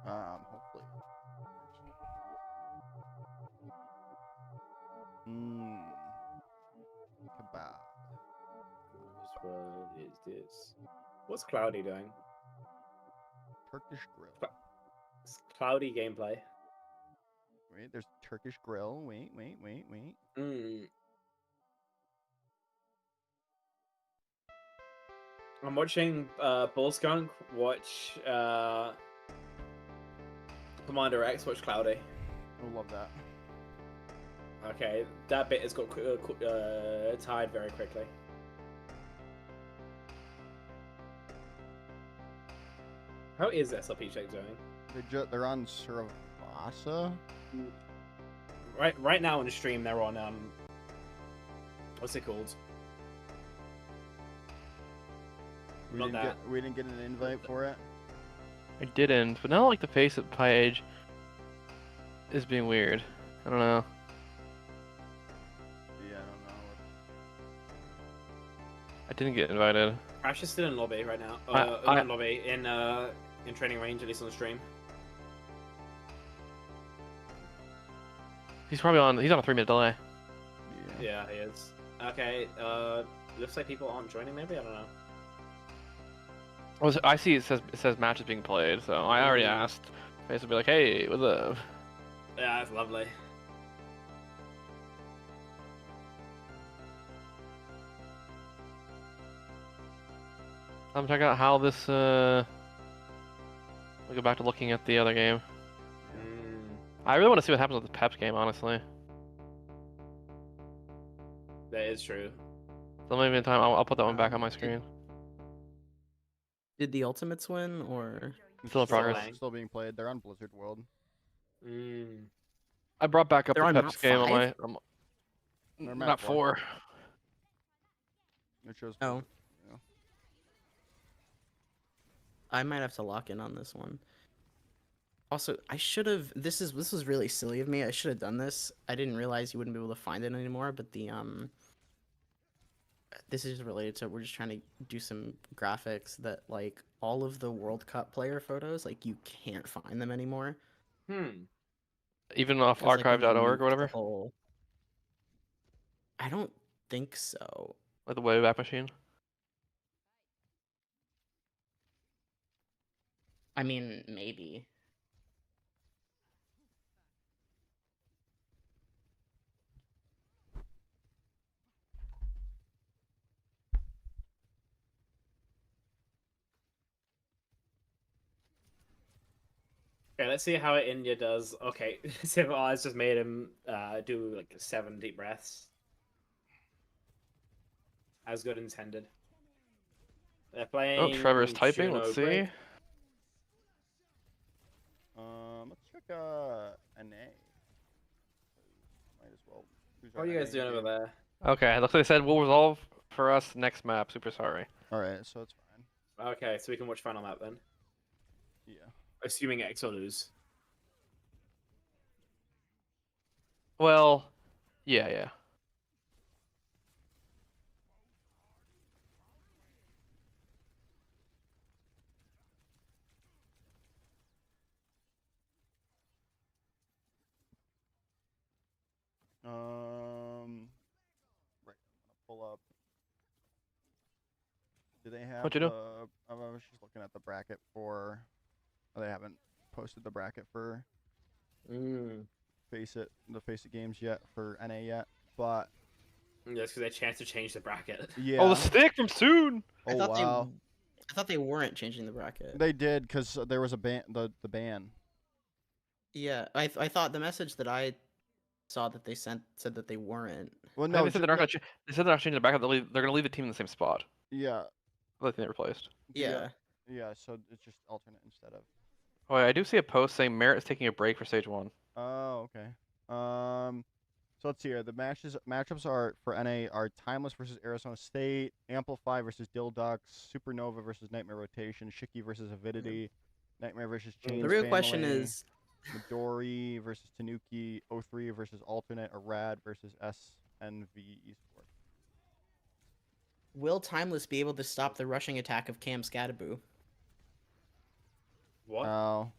Hopefully. Kebab. What is this? What's Cloudy doing? Turkish grill. It's Cloudy gameplay. Wait, there's Turkish grill. Wait. I'm watching Bullskunk watch Commander X watch Cloudy. I love that. Okay, that bit has got tied very quickly. How is SLP check doing? They're on Suravasa. Right now on the stream they're on what's it called? We didn't get an invite for it. I didn't, but now like the Face It page is being weird. I don't know. Yeah, I don't know. I didn't get invited. Crash is still in lobby right now. I- Not lobby in training range, at least on the stream. He's probably on. He's on a 3-minute delay. Yeah, he is. Okay. Looks like people aren't joining. Maybe I don't know. Well, I see it says match is being played, so I already asked. Face will be like, hey, what's up? Yeah, that's lovely. Check out how this. We'll go back to looking at the other game. I really want to see what happens with the Peps game, honestly. That is true. So maybe in time, I'll put that one back on my screen. Did the Ultimates win, or? Still in progress. Still being played. They're on Blizzard World. I brought back up They're the on Peps map game 5? on my. They're Not map 4. It shows. Oh. Yeah. I might have to lock in on this one. Also, I should have. This was really silly of me. I should have done this. I didn't realize you wouldn't be able to find it anymore. But the this is related to. We're just trying to do some graphics that like all of the World Cup player photos. Like you can't find them anymore. Even off 'Cause, like, when they archive.org or moved the whatever. whole- I don't think so. Like the Wayback Machine. I mean, maybe. Okay, let's see how India does. Okay, Civil Eyes just made him do like 7 deep breaths. As good intended. They're playing. Oh, Trevor's typing. Let's see. Break. Let's check NA. Might as well. What are you guys doing over there? Okay, looks like they said we'll resolve for us next map. Super sorry. All right, so it's fine. Okay, so we can watch final map then. Yeah. Assuming X will lose. Well, yeah. Right. I'm gonna pull up. Do they have? What'd you do? I was just looking at the bracket for. Oh, they haven't posted the bracket for. Face It, the Face It games yet for NA yet, but. Yes, because they had a chance to change the bracket. Yeah. Oh, the stick from Soon. Oh wow. I thought they weren't changing the bracket. They did because there was a ban. The ban. Yeah, I thought the message that I saw that they sent said that they weren't. Well, No, no. they said they're not gonna. They said they're not changing the backup. They're gonna leave the team in the same spot. Yeah. Let they replaced. Yeah. Yeah. So it's just alternate instead of. Oh, I do see a post saying Merit is taking a break for stage 1. Oh, okay. So let's see here. The matchups are for NA are Timeless versus Arizona State, Amplify versus Dilducks, Supernova versus Nightmare Rotation, Shiki versus Avidity, Nightmare versus Chains. The real question Family. is, Midori versus Tanuki. O3 versus Alternate. Arad versus SNV Esports. Will Timeless be able to stop the rushing attack of Cam Scadaboo? What? Oh.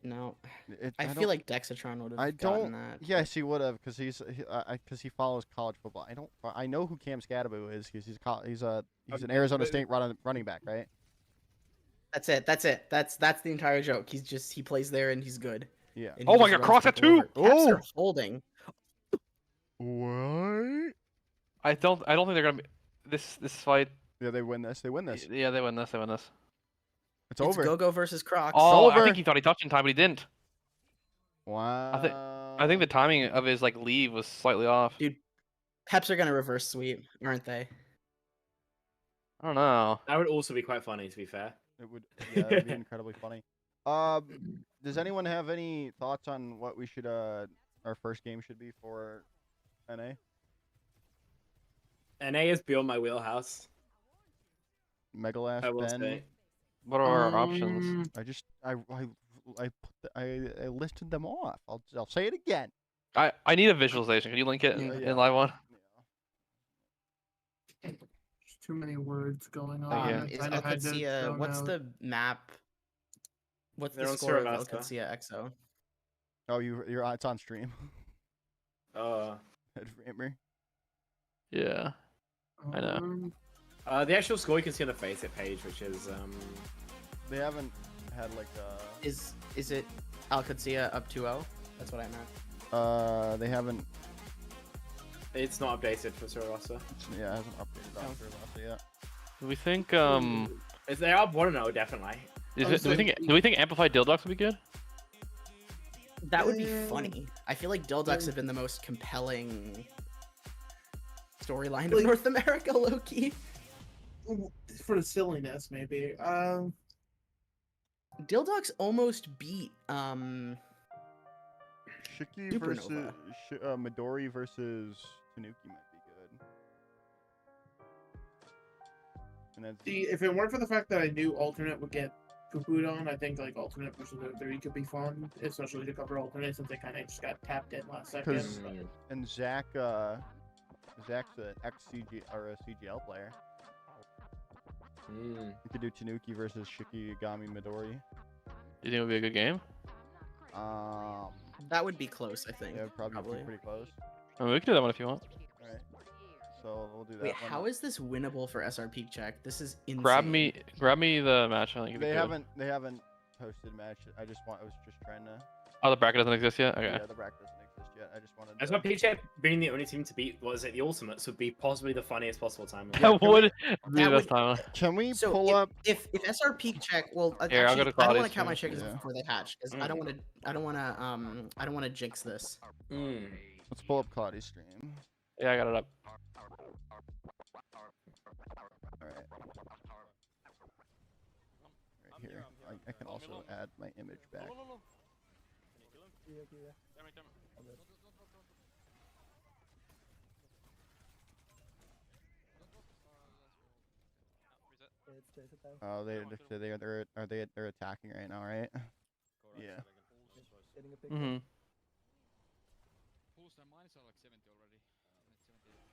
No. I I don't- feel like Dexatron would I have gotten don't. that. Yes, he would have, because he follows college football. I know who Cam Scadaboo is, because he's an Arizona State running back, right? That's it. That's the entire joke. He plays there and he's good. Yeah. And he Oh my just God, runs cross that people too! over. Caps Oh! are holding. What? I don't think they're gonna be this fight. Yeah, they win this. They win this. Yeah, they win this. It's It's over. Go-Go versus Crocs. Oh, I over. think he thought he touched in time, but he didn't. Wow. I think the timing of his like leave was slightly off. Dude, Peps are gonna reverse sweep, aren't they? I don't know. That would also be quite funny, to be fair. It would. Yeah, it'd be incredibly funny. Does anyone have any thoughts on what we should our first game should be for NA? NA is beyond my wheelhouse. Megalash, I will Ben. say. What are our options? I listed them off. I'll say it again. I need a visualization. Can you link it Yeah. in live one? There's too many words going on. Yeah. I'm Is trying to hide those Alcancia, what's pronouns. the map? What's They're the on score of Suramasta. Alcancia EXO? Oh, you're it's on stream. Framer. Yeah. I know. The actual score you can see on the Faceit page, which is They haven't had like Is it Alcancia up 2-0? That's what I meant. they haven't. it's not updated for Suramasta. Yeah, it hasn't updated on Suramasta yet. Do we think They are 1-0 definitely. do we think Amplified Dildox would be good? That would be funny. I feel like Dilducks have been the most compelling storyline of North America, low-key. For the silliness, maybe. Dilducks almost beat Shiki versus Supernova. Midori versus Tanuki might be good. And then See, if it weren't for the fact that I knew alternate would get poo-pooed on, I think like alternate versus O3 could be fun, especially to cover alternate since they kind of just got tapped in last second. 'Cause- and Zach's an ex-CG or a CGL player. You could do Tanuki versus Shikigami Midori. Do you think it would be a good game? That would be close, I think. Yeah, it'd probably probably. be pretty close. I mean, we can do that one if you want. Alright. So we'll do that Wait, one. how is this winnable for SR Peak Check? This is insane. Grab me the match. I think it'd be They good. haven't posted match. I was just trying to. Oh, the bracket doesn't exist yet. Okay. Yeah, the bracket doesn't exist yet. I just wanted. As well, PJ being the only team to beat, the Ultimates would be possibly the funniest possible time. That would be that the best would- time. Can we So pull up? if SR Peak Check, well, Here, I'll go actually, to I don't want Claudia's to count my stream. chickens Yeah. before they hatch because I don't want to jinx this. Let's pull up Claudia's stream. Yeah, I got it up. All right. Right here. I can also add my image back. Oh, they're attacking right now, right? Yeah. Mhm.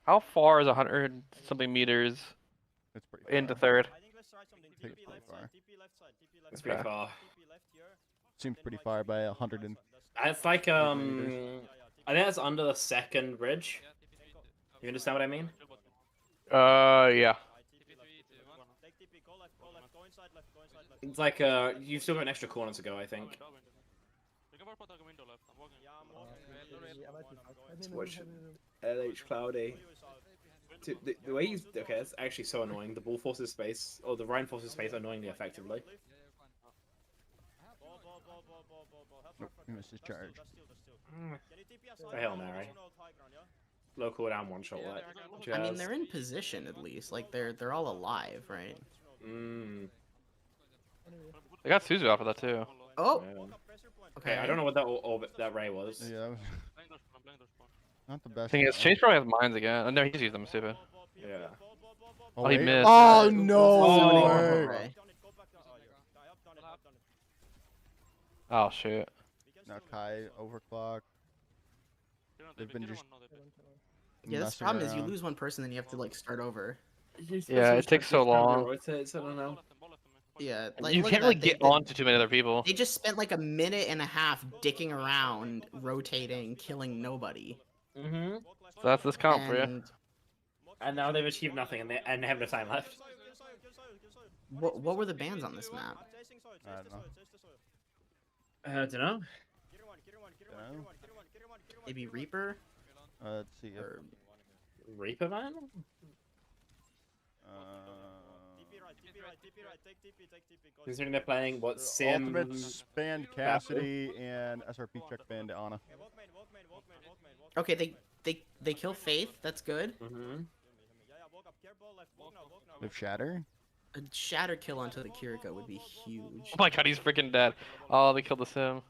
How far is 100 something meters It's pretty into far. third? I think it's pretty far. It's pretty Okay. far. Seems pretty far by 100 and. It's like I think that's under the second bridge. You understand what I mean? Yeah. It's like you've still got an extra corner to go, I think. Watch LH Cloudy. The way he's okay, that's actually so annoying. The ball forces space, or the Rhine forces space annoyingly effectively. Nope, he missed his charge. The hell, Mary. Low cooldown one shot light. I mean, they're in position at least. Like they're all alive, right? They got Suzu off of that too. Oh. Okay, Okay. I don't know what that ray was. Yeah, that was not the best. Thing is, Chase probably has mines again. No, he's used them. Stupid. Yeah. Oh, he wait. missed. Oh no! Oh. way. Right. Oh shoot. Now Kai overclock. They've been just Yeah, this messing problem is you around. lose one person, then you have to like start over. Yeah, it takes so long. Rotates, I don't know. Yeah, like You look can't at really that. get on to too many other people. They just spent like a minute and a half dicking around, rotating, killing nobody. Mm-hmm. So that's this comp for you. And now they've achieved nothing, and they have no time left. What were the bans on this map? I don't know. I don't know. Dunno. Maybe Reaper? Let's see. If, Or Reaper Man? Considering they're playing what Sim. Ultimates banned Cassidy and SRP check banned Anna. okay, they kill Faith. That's good. Mm-hmm. With Shatter. A shatter kill onto the Kiriko would be huge. Oh my god, he's freaking dead. Oh, they killed the sim.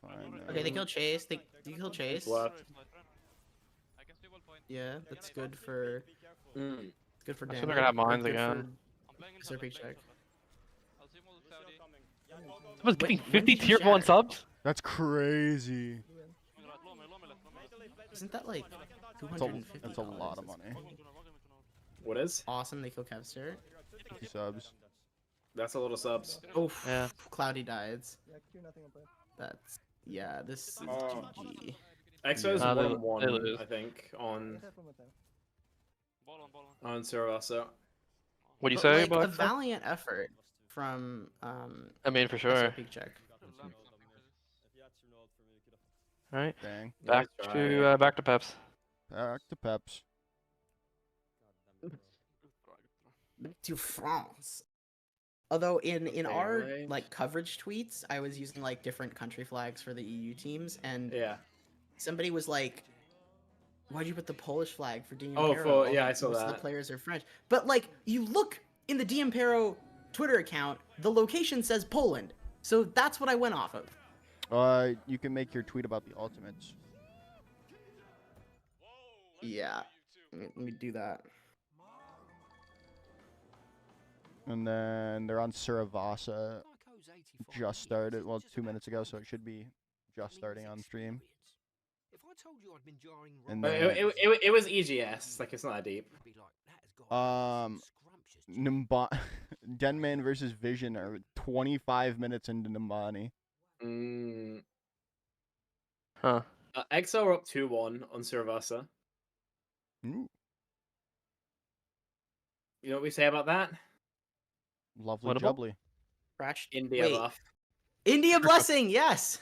Fine, Okay, they kill Chase. They kill Chase. What? Yeah, that's good for. Mm. It's good for I Dan. assume they're gonna have mines again. SRP check. Someone's getting When 50 did you tier 1 shatter? subs? That's crazy. Isn't that like That's a 250? that's a lot of money. What is? Awesome. They kill Kevster. 50 subs. That's a lot of subs. Oh, Yeah. Cloudy dies. That's yeah. This is Oh. GG. EXO's Nah, they 1-1, lose. I think, on Surasa. What do you But, say like, about a valiant effort from I mean, for sure. SRP check. Alright, Dang. back to Peps. Back to Peps. To France. Although in our right. like coverage tweets, I was using like different country flags for the EU teams, and Yeah. somebody was like, "Why'd you put the Polish flag for DM Oh, Pero? yeah, I saw Most of the that. players are French." But like, you look in the DM Pero Twitter account, the location says Poland, so that's what I went off of. You can make your tweet about the ultimates. Yeah, let me do that. And then they're on Suravasa. Just started. Well, 2 minutes ago, so it should be just starting on stream. And But then, it was EGS, like it's not that deep. Denman versus Vision are 25 minutes into Nimbani. Mm. Huh. EXO are up 2-1 on Surabasa. Ooh, You know what we say about that? lovely Winnable? jubbly. Crashed. India Wait, buff. India blessing, yes.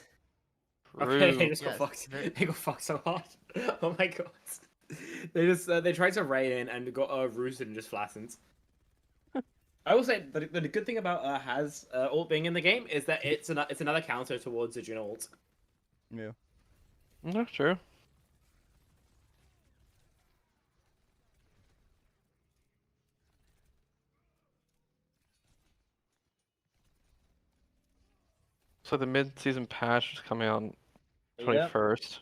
Okay, True. they just got Yes, fucked. very- They got fucked so hard. Oh my god. They just they tried to raid in and got roosted and just flattened. I will say the good thing about Has ult being in the game is that it's another counter towards the Jin ult. Yeah. No, true. So the mid-season patch is coming out on 21st.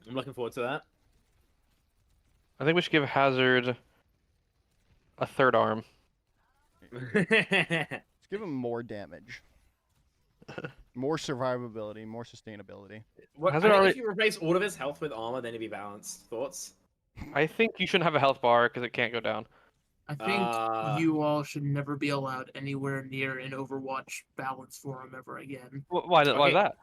I'm looking forward to that. I think we should give Hazard a third arm. Let's give him more damage. More survivability, more sustainability. What, Has I it think already- if you replace all of his health with armor, then it'd be balanced. Thoughts? I think you shouldn't have a health bar because it can't go down. I think Uh, you all should never be allowed anywhere near an Overwatch balance forum ever again. Why is Okay. that?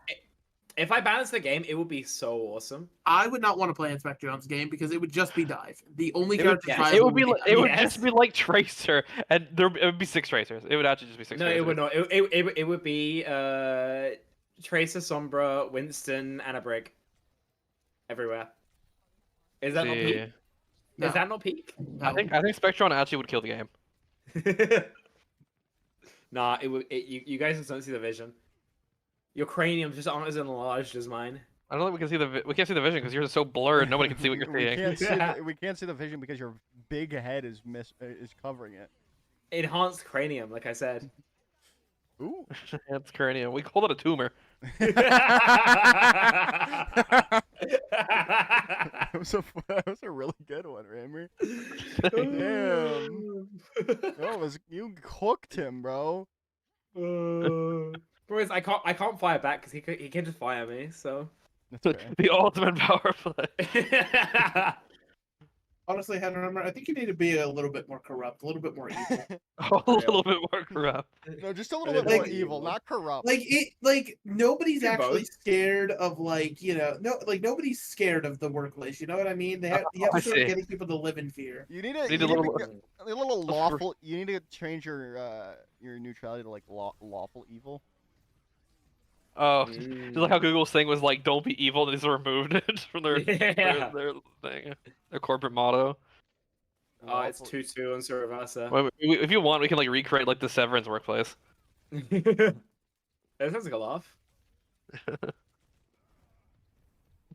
If I balance the game, it would be so awesome. I would not want to play Inspector Jones' game because it would just be dive. The only It would- character yes, viable It would be would like, it would yes. just be like Tracer, and it would be 6 Tracers. It would actually just be 6 No, Tracers. it would not. It would be Tracer, Sombra, Winston, and a Brig. Everywhere. Is that not See. peak? No. Is that not peak? I think Spectron actually would kill the game. Nah, you guys just don't see the vision. Your cranium just aren't as enlarged as mine. I don't think we can see we can't see the vision because yours is so blurred. Nobody can see what you're we seeing. can't see we can't see the vision because your big head is covering it. Enhanced cranium, like I said. Ooh. It's cranium. We called it a tumor. That was a really good one, Rammer. Damn. You hooked him, bro. Whereas I can't fire back because he can just fire me. So. That's fair. The ultimate power play. Honestly, Henry, remember, I think you need to be a little bit more corrupt, a little bit more evil. A little bit more corrupt. No, just a little Like, bit more like, evil, not corrupt. Like nobody's Do actually both. scared of nobody's scared of the workplace. You know what I mean? You have I to start see. getting people to live in fear. You need Need to a little- get a little lawful. You need to change your neutrality to like lawful evil. Oh, just like how Google's thing was like, "Don't be evil," and they just removed it from their thing, their corporate motto. Oh, it's 2-2 on Survivor. Well, if you want, we can like recreate like the Severance workplace. That sounds like a laugh. I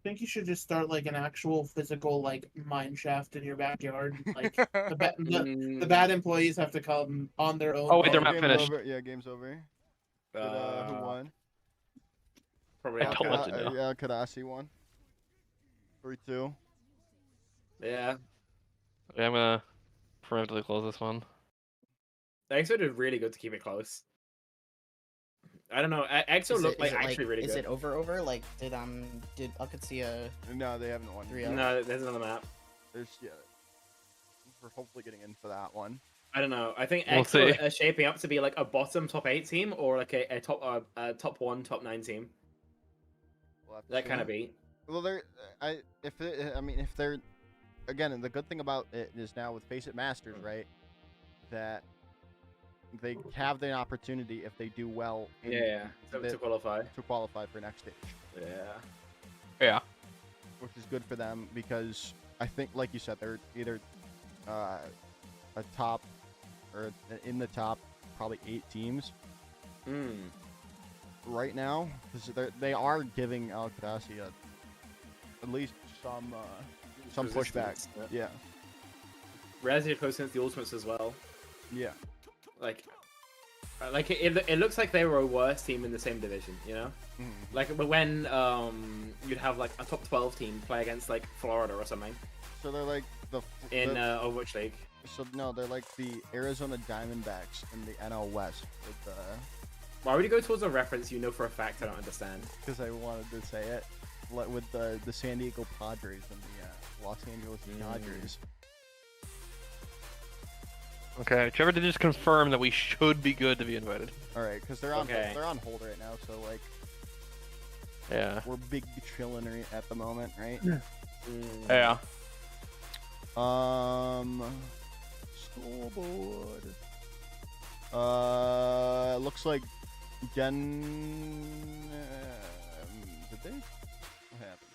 think you should just start like an actual physical like mine shaft in your backyard. Like the bad employees have to come on their own. Oh wait, they're not game's finished. over. Yeah, game's over. Who won? Probably I don't let you know. Yeah, Kadasi won. 3-2. Yeah. Yeah, I'm gonna preemptively close this one. EXO did really good to keep it close. I don't know. EXO looked like actually really good. Is it over? Like, did Alcatia No, they haven't won. 3-0? No, there's another map. There's we're hopefully getting in for that one. I don't know. I think We'll EXO see. are shaping up to be like a bottom top 8 team or like a top 1, top 9 team. We'll have to That see. kind of beat. Well, if they're again, and the good thing about it is now with Face It Masters, right? That they have the opportunity if they do well. To qualify. To qualify for next stage. Yeah. Which is good for them because I think, like you said, they're either a top or in the top probably 8 teams right now. Because they are giving Al Qadasi at least some pushback. Yeah. Relatively close against the Ultimates as well. Yeah. Like it looks like they were a worse team in the same division, you know? Mm-hmm. Like when you'd have like a top 12 team play against like Florida or something. So they're like in Overwatch League. So no, they're like the Arizona Diamondbacks in the NL West with Why would you go towards a reference you know for a fact I don't understand? because I wanted to say it with the San Diego Padres and the Los Angeles Dodgers. Okay, Trevor did just confirm that we should be good to be invited. All right, because they're on Okay. they're on hold right now, so like Yeah. we're big chilling at the moment, right? Yeah. Scoreboard. Looks like did they? What happened?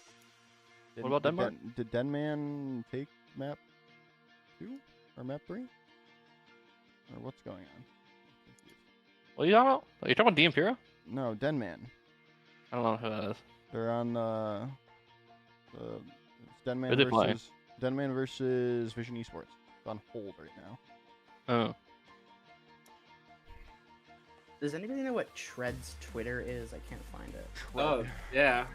What about Denmark? Did Denman take map 2 or map 3? Or what's going on? What are you talking about? Are you talking about D Imperial? No, Denman. I don't know who that is. They're on it's Denman Who they play? Denman versus Vision Esports. It's on hold right now. Oh. Does anybody know what Tread's Twitter is? I can't find it. Oh, yeah.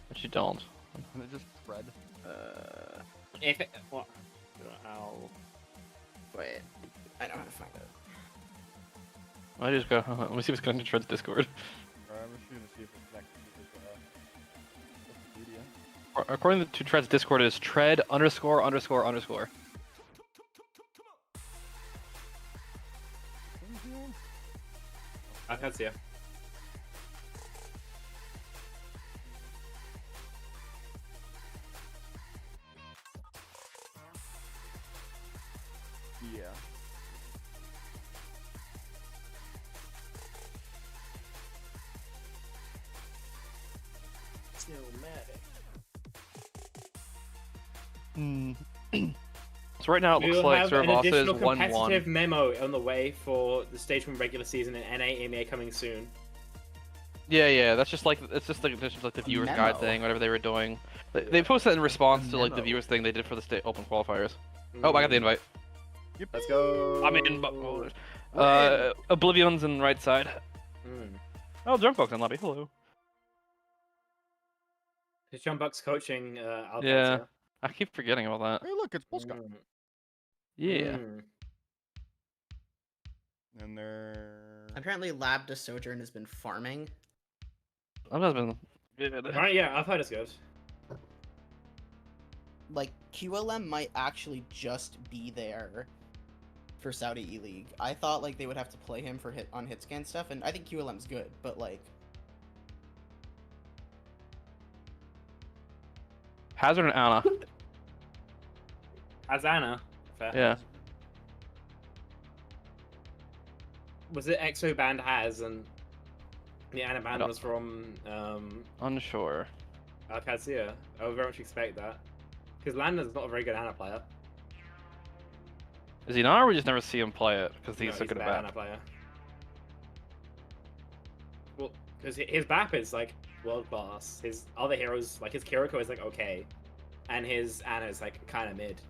But you don't. It's just Fred. If it, what? Ow. Wait, I don't know how to find it. I just go. Let me see if it's connected to Fred's Discord. I'm just gonna see if it's connected to Wikipedia. According to Tread's Discord, it is Tread _____. I can't see it. Yeah. So right now it We looks will like have an Survasa is additional 1-1. competitive memo on the way for the stage 1 regular season and NA EMEA coming soon. Yeah. That's just like the viewers memo. guide thing, whatever they were doing. They posted that in response to like the memo. viewers thing they did for the state open qualifiers. Oh, I got the invite. Let's go. I'm in. Oblivion's in right side. Oh, Drunkbox in lobby. Hello. Is John Buck's coaching Alberta? Yeah. I keep forgetting about that. Hey, look, it's Polska. Yeah. And they're Apparently, Lab to Sojourn has been farming. That has been good. Alright, yeah, I've heard it's good. Like, QLM might actually just be there for Saudi E-League. I thought, like, they would have to play him for hit scan stuff, and I think QLM's good, but, like... Hazard and Ana. Azana. Fair. Yeah. Was it EXO banned Haz and the Ana ban was from Unsure. Alcazia? I would very much expect that. Because Lander's not a very good Ana player. Is he not, or we just never see him play it because he's No, so good a at bad bat? Ana player. Well, because his BAP is like world class. His other heroes, like his Kiriko, is like okay, and his Ana is like kind of mid.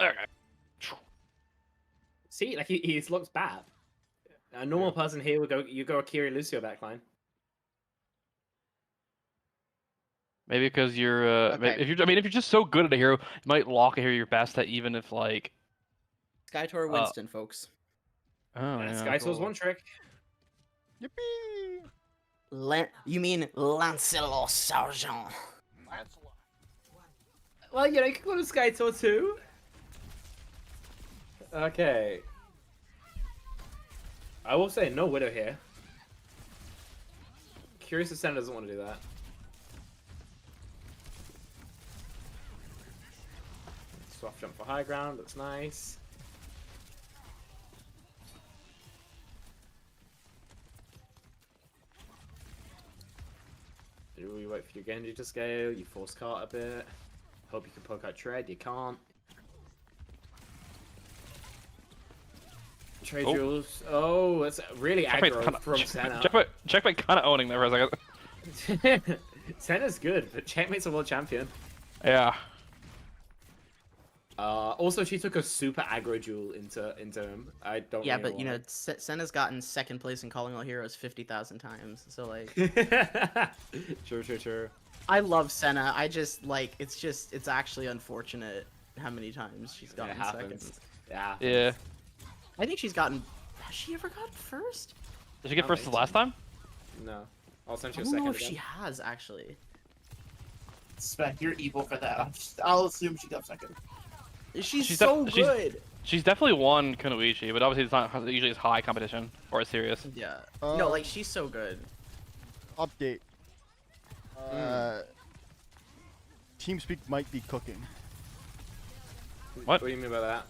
Okay. See, like he looks bad. A normal person here would go, you go Akiri Lucio backline. Maybe because you're, Okay. if you're just so good at a hero, you might lock a hero your best at even if like. Skytor Winston, folks. Oh Yeah, yeah. Sky Soul's one trick. Yippee! You mean Lancelot Sargent? Well, you know, you can go to Sky Tour too. Okay. I will say no Widow here. Curious if Senna doesn't want to do that. Soft jump for high ground, looks nice. You wait for your Genji to scale, you force cart a bit. Hope you can poke out Tread, you can't. Trade Jules. Oh, that's really aggro from Senna. Checkmate kind of owning there for a second. Senna's good, but Checkmate's a world champion. Yeah. Also, she took a super aggro duel into him. I don't. Yeah, really but you know, Senna's gotten second place in Calling All Heroes 50,000 times. So like, True. I love Senna. I just like it's actually unfortunate how many times she's gotten It happens. second. Yeah. Yeah. I think she's gotten. Has she ever gotten first? Did she get first the last time? No. Also, she I was don't second know if again. she has actually. Spec, you're evil for that. I'll assume she got second. She's so good. She's definitely won Kunoichi, but obviously it's not usually as high competition or as serious. Yeah. No, like she's so good. Update. TeamSpeak might be cooking. What? What do you mean by that?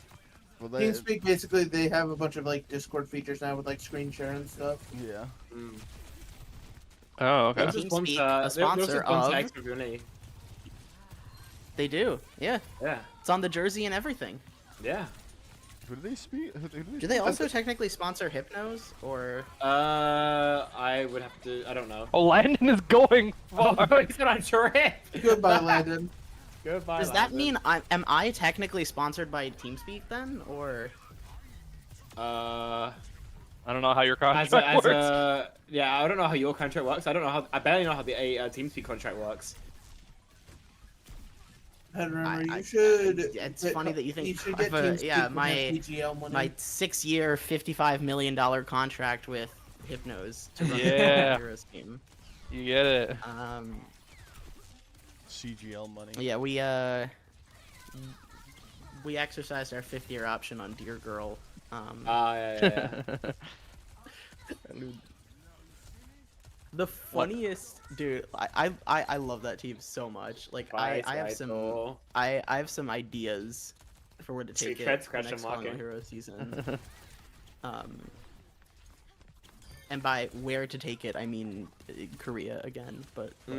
Well, they, TeamSpeak, basically, they have a bunch of like Discord features now with like screen share and stuff. yeah. Oh, okay. Team Speak, a sponsor of- They do. Yeah. Yeah. It's on the jersey and everything. Yeah. Who do they speak? Do they also technically sponsor Hypnos or? I would have to. I don't know. Oh, Landon is going far. He's on a trip. Goodbye, Landon. Goodbye. Does that mean am I technically sponsored by TeamSpeak then, or? I don't know how your contract works. Yeah, I don't know how your contract works. I barely know how the TeamSpeak contract works. And remember, you should. It's funny that you think. You should get But, yeah, TeamSpeak my and CGL money. my 6-year, $55 million contract with Hypnos to run Yeah. the Heroes team. You get it. CGL money. Yeah, we exercised our 5th-year option on Dear Girl. Yeah. The funniest dude, I love that team so much. Like I have some ideas for where to take it next Calling All Heroes season. And by where to take it, I mean Korea again, but like,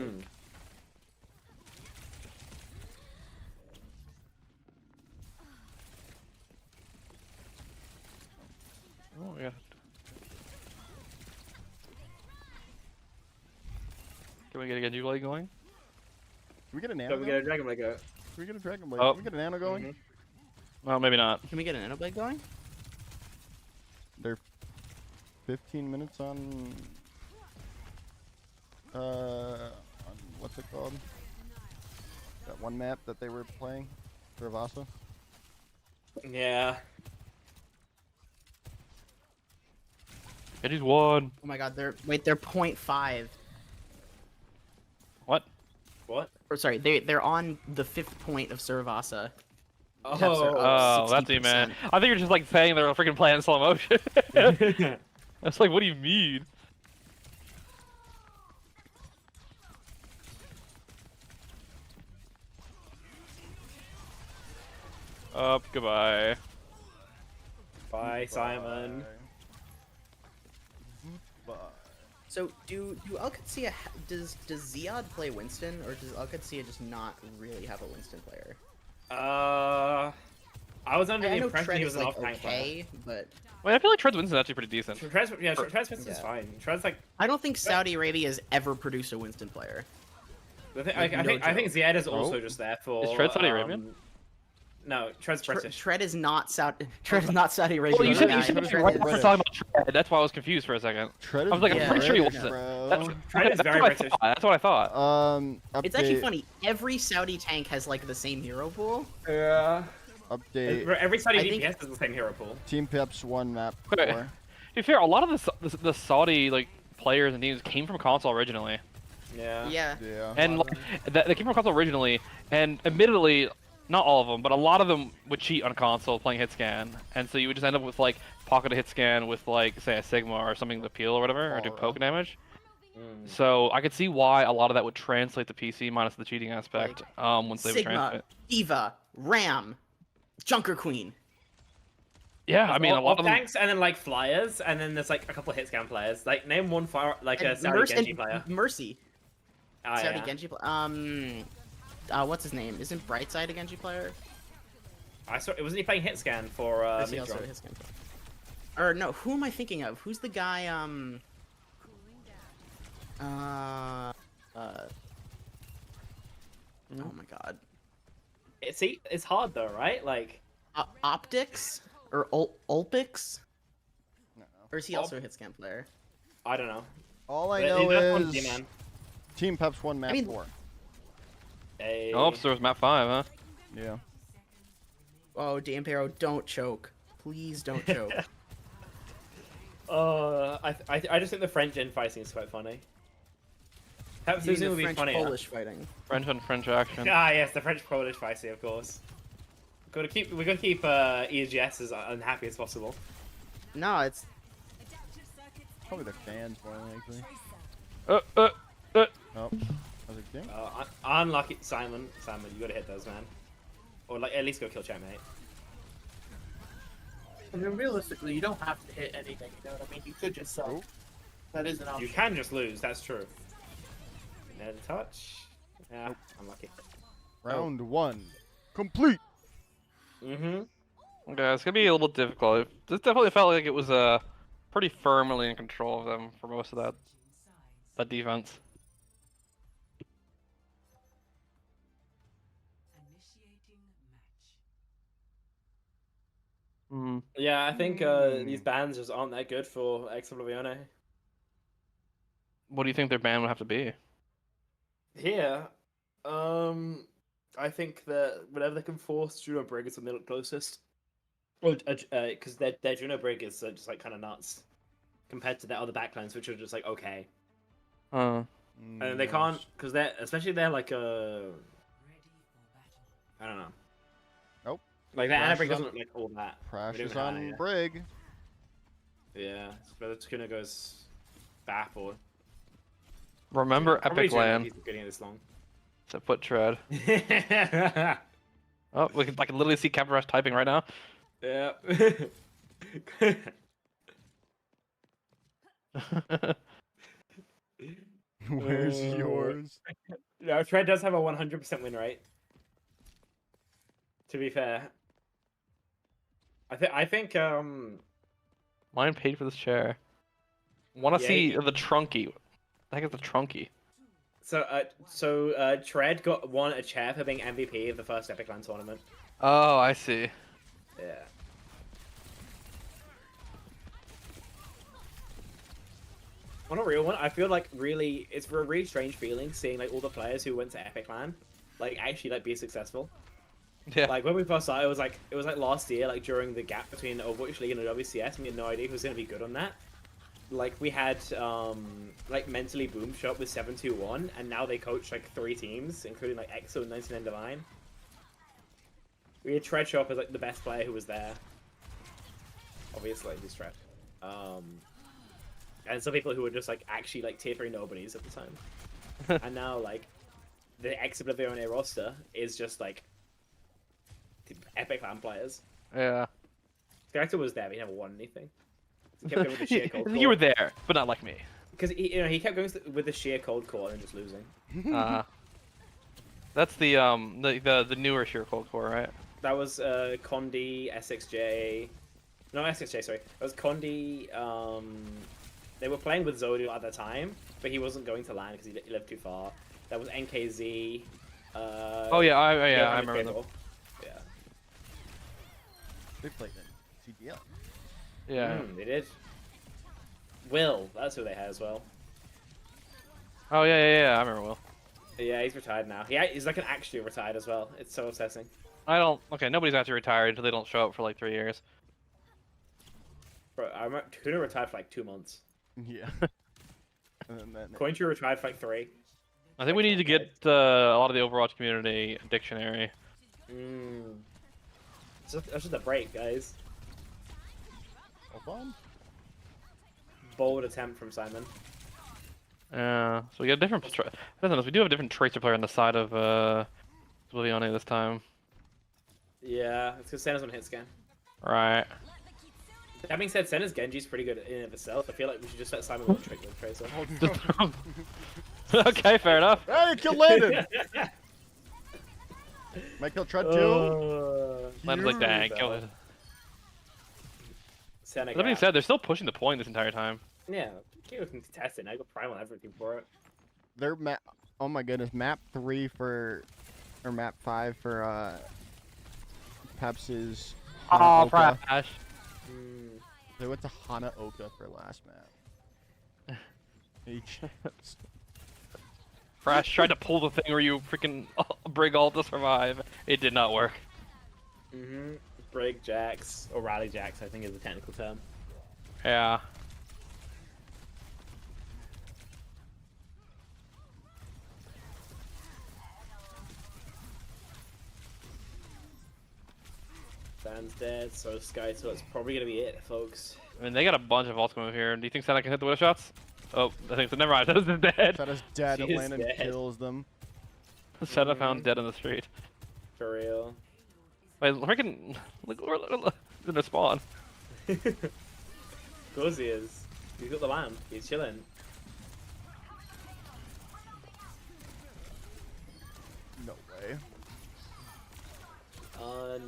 Oh yeah. Can we get a Genji Blade going? Can we get a nano? Don't we get a Dragon Blade go? Can we get a Dragon Blade? Oh. Can we get a nano going? Well, maybe not. can we get an Nanoblade going? They're 15 minutes on what's it called? That one map that they were playing for Vasa. Yeah. Genji's 1. Oh my god, they're 0.5. What? What? Or sorry, they're on the 5th point of Saravasa. Oh, Oh, that's you, man. I think you're just like saying they're freaking playing in slow motion. That's like, what do you mean? Up, goodbye. Bye, Simon. Bye. So does Ziad play Winston, or does Alcatia just not really have a Winston player? I was under the I know impression Tread he was is an like off-tank player. okay, but Wait, I feel like Tread's Winston's actually pretty decent. Tread's Winston's Yeah. fine. Tread's like I don't think Saudi Arabia has ever produced a Winston player. I think Ziad is also Oh. just there for. Is Tread Saudi Arabian? No, Tread's British. Tread is not Saudi. Tread is not Saudi Arabia. Well, you said Yeah, you said Tread right is- before talking about Tread. That's why I was confused for a second. Tread I was like, I'm Yeah. pretty sure he British, wasn't. bro. Tread is That's very what I British. thought. That's what I thought. It's actually Update- funny. Every Saudi tank has like the same hero pool. Yeah. Update. Every Saudi I think- DPS has the same hero pool. Team Peps 1 map Okay. 4. To be fair, a lot of the Saudi like players and teams came from console originally, Yeah. Yeah. Yeah. and like, they came from console originally, and admittedly, not all of them, but a lot of them would cheat on console playing hit scan, and so you would just end up with like pocket hit scan with like say a Sigma or something to peel or whatever, or do Aura. poke damage. Mm. So I could see why a lot of that would translate to PC minus the cheating aspect. Once they would Sigma, translate. Diva, Ram, Junker Queen. Yeah, I mean a lot of them. tanks and then like flyers and then there's like a couple of hit scan players. Like name one fire like a And Saudi Genji and player. Mercy. Oh, Saudi yeah. Genji player. What's his name? Isn't Brightside a Genji player? I saw. Wasn't he playing hit scan for Or is he also Midron? a his Genji player? Or no, who am I thinking of? Who's the guy? Oh my god. It's hard though, right? Like Optics or Ulpix? No. Or is he also a hit scan player? I don't know. All I But know that's one is D-man. Team Peps 1 map I mean- 4. Hey. Oh, so there's map 5, huh? Yeah. Oh, Dampero, don't choke. Please don't choke. I just think the French infighting is quite funny. Perhaps You mean losing the would be French funny. Polish fighting. French on French action. Ah, yes, the French Polish fighting, of course. We gotta keep EGS as unhappy as possible. No, it's Probably the fans more than likely. Uh, uh, uh. Oh. How's it going? Unlucky, Simon, you gotta hit those, man. Or like at least go kill checkmate. I mean, realistically, you don't have to hit anything. You know what I mean? You could just suck. Oh. That is an option. You can just lose, that's true. Net touch. Yeah, unlucky. Round 1. Complete. Mm-hmm. Okay, it's gonna be a little difficult. This definitely felt like it was pretty firmly in control of them for most of that defense. Hmm. Yeah, I think these bans just aren't that good for Exoblivione. What do you think their ban would have to be? Here, I think that whenever they can force Juno Brig is something closest. Well, because their Juno Brig is just like kind of nuts compared to their other backlines, which are just like okay. And they can't because they're like I don't know. Nope. Like that Ana Brig Crashes doesn't look like all that. Crashes Hana, on yeah. Brig. Yeah, whether Tsukuna goes BAP or Remember probably Epic Juno, Land. he's getting this long. It's a foot tread. Oh, I can literally see Capra typing right now. Yeah. Where's yours? No, Tread does have a 100% win rate. To be fair, I think Mine paid for this chair. Want to Yeah, see you- the trunky? I think it's the trunky. so Tread won a chair for being MVP of the first Epic Land tournament. Oh, I see. Yeah. On a real one, I feel like really it's a really strange feeling seeing like all the players who went to Epic Land like actually like be successful. Yeah. Like when we first started, it was like last year, like during the gap between Overwatch League and the WCS, we had no idea who was gonna be good on that. like we had like Mentally Boom Shop with 721, and now they coach like 3 teams, including like EXO and 99 Divine. We had Tread Shop as like the best player who was there. Obviously, he's Tread. And some people who were just like actually like tier 3 nobodies at the time. And now like the ex-Oblivion roster is just like epic fan players. Yeah. Character was there, but he never won anything. He kept going with the sheer cold core. You were there, but not like me. Because he kept going with the sheer cold core and just losing. That's the newer sheer cold core, right? That was Condi, SXJ. No, SXJ, sorry. That was Condi. They were playing with Zodiel at the time, but he wasn't going to land because he lived too far. That was NKZ. Oh yeah, I remember them. Yeah. They played in CGL. Yeah. They did. Will, that's who they had as well. Oh yeah, I remember Will. Yeah, he's retired now. Yeah, he's like an actually retired as well. It's so obsessing. Okay, nobody's actually retired until they don't show up for like 3 years. Bro, I remember Tuna retired for like 2 months. Yeah. And then Cointry retired for like 3. I think we need to get a lot of the Overwatch community dictionary. That's just a break, guys. Hold on. Bold attempt from Simon. Yeah, so we got a different. We do have a different tracer player on the side of Oblivion this time. Yeah, it's because Senna's on hit scan. Right. That being said, Senna's Genji's pretty good in and of itself. I feel like we should just let Simon one trick with Tracer. Okay, fair enough. Hey, kill Landon! Might kill Tread too. Landon's like, dang, kill it. Senna That being said, they're still pushing the point this entire time. Yeah, Kyo can contest it. I go prime on everything for it. They're oh my goodness, map 3 for, or map 5 for Peps is. Oh, Prash. They went to Hanaoka for last map. Prash tried to pull the thing where you freaking brig all to survive. It did not work. Brig Jax, or Rally Jax, I think is the technical term. Yeah. Dan's dead, so Sky, so it's probably gonna be it, folks. I mean, they got a bunch of ults coming here. Do you think Senna can hit the widow shots? Oh, I think so. Never mind. Senna's dead. Senna's dead. She is Landon dead. kills them. Senna found dead on the street. For real. Wait, freaking look in the spawn. Of course he is. He's got the lamp. He's chilling. No way.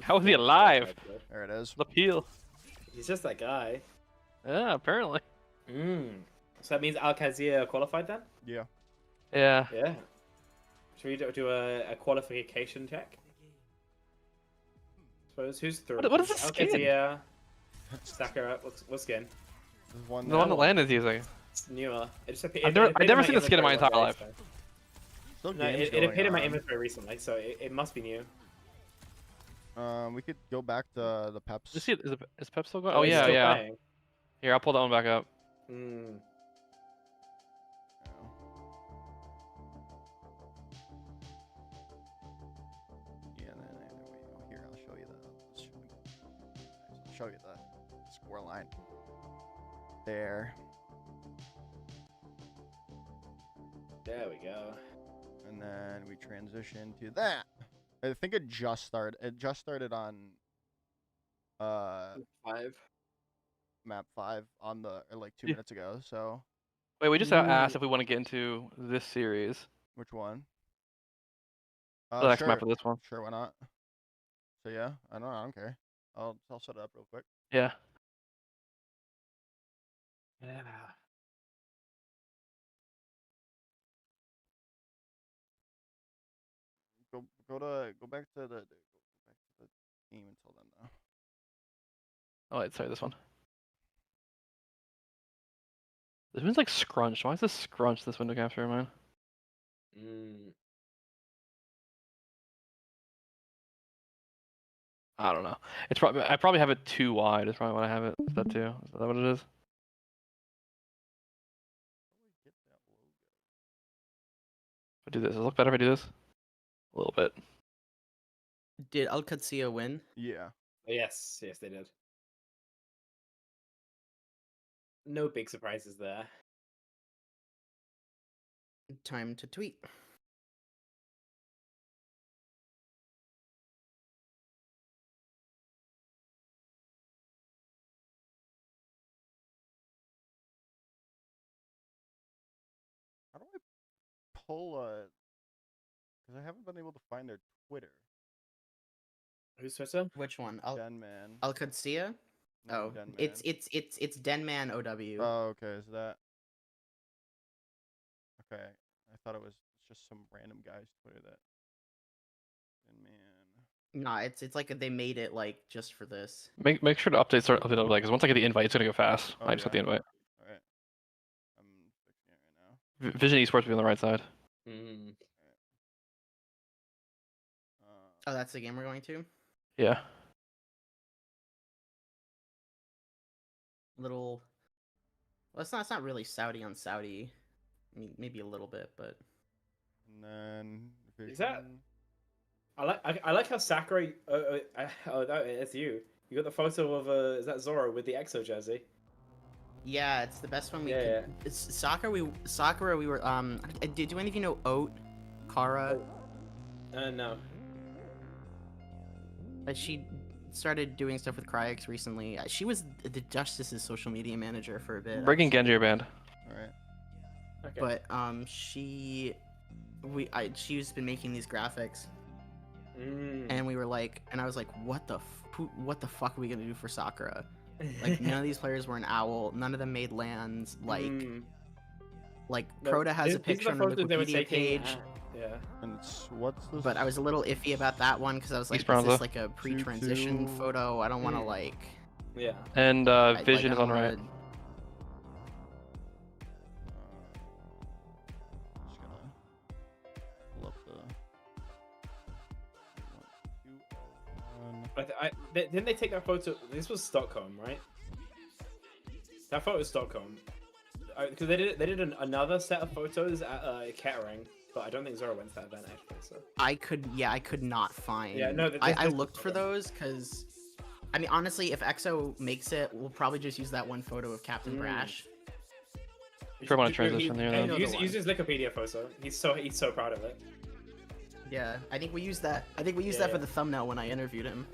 How is he alive? There it is. The peel. He's just that guy. Yeah, apparently. So that means Alcazia qualified then? Yeah. Yeah. Yeah. Should we do a qualification check? Suppose who's through? What is this skin? Alcazia, Sakura. What skin? There's one The one that Landon's using. It's newer. I've never seen the skin in my entire life. Still No, games it appeared in my going on. inventory recently, so it must be new. We could go back to the Peps. Just see, is Pep still going? Oh, Oh he's yeah, still yeah. playing. Here, I'll pull that one back up. Yeah, there we go. Here, I'll show you I'll show you the score line. There. There we go. And then we transition to that. I think it just started. It just started on 5. map 5 on the like 2 Yeah. minutes ago. So Wait, we just asked if we want to get into this series. which one? The next sure. map of this one. Sure, why not? So yeah, I don't care. I'll set it up real quick. Yeah. Yeah. Go back to the team until then though. Oh wait, sorry, this one. This one's like scrunched. Why is this scrunched, this window capture of mine? I don't know. It's probably I probably have it too wide. Is probably what I have it. Is that too? Is that what it is? do this. Does it look better if I do this? A little bit. Did Alcatsia win? Yeah. Yes, yes, they did. No big surprises there. Time to tweet. How do I pull because I haven't been able to find their Twitter. Who's Twitter? Which one? Denman. Alcatsia? No, Oh, Denman. it's Denman OW. Oh, okay. Is that? Okay. I thought it was just some random guy's Twitter that. Denman. Nah, it's like they made it like just for this. Make sure to update start update like because once I get the invite, it's gonna go fast. Oh, I just got the yeah. invite. All right. I'm fixing it right now. Vision Esports will be on the right side. Mm. Oh, that's the game we're going to? Yeah. Little. Well, it's not really Saudi on Saudi. I mean, maybe a little bit, but. And then. Is that- Vision. I like how Sakurai. It's you. You got the photo of is that Zoro with the EXO jersey? Yeah, it's the best one we Yeah, could. It's Sakura. We were. Do any of you know Oat, Kara? No. She started doing stuff with Cryox recently. She was the Justice's social media manager for a bit. Breaking Genji band. All right. Okay. But she's been making these graphics, and we were like, and I was like, what the fuck are we gonna do for Sakura? Like none of these players were an owl. None of them made lands. Like No, Crota has a these are picture on the photos they were Wikipedia taking page. at- Yeah. And what's this? But I was a little iffy about that one because I was like, is Esperanza. this like a pre-transition 2-2. photo? I don't want to like. Yeah. And I- Vision like, is I on don't right. wanna- Just gonna pull up the. Didn't they take that photo? This was Stockholm, right? That photo was Stockholm. Because they did another set of photos at Kettering, but I don't think Zoro went to that event actually. So. I could not find. Yeah, no, I looked for those because, I mean, honestly, if EXO makes it, we'll probably just use that one photo of Captain Brash. Sure, want to transition there. Hey, Then. use his Wikipedia photo. He's so proud of it. Yeah, I think we used that. I think we used Yeah, that for yeah. the thumbnail when I interviewed him.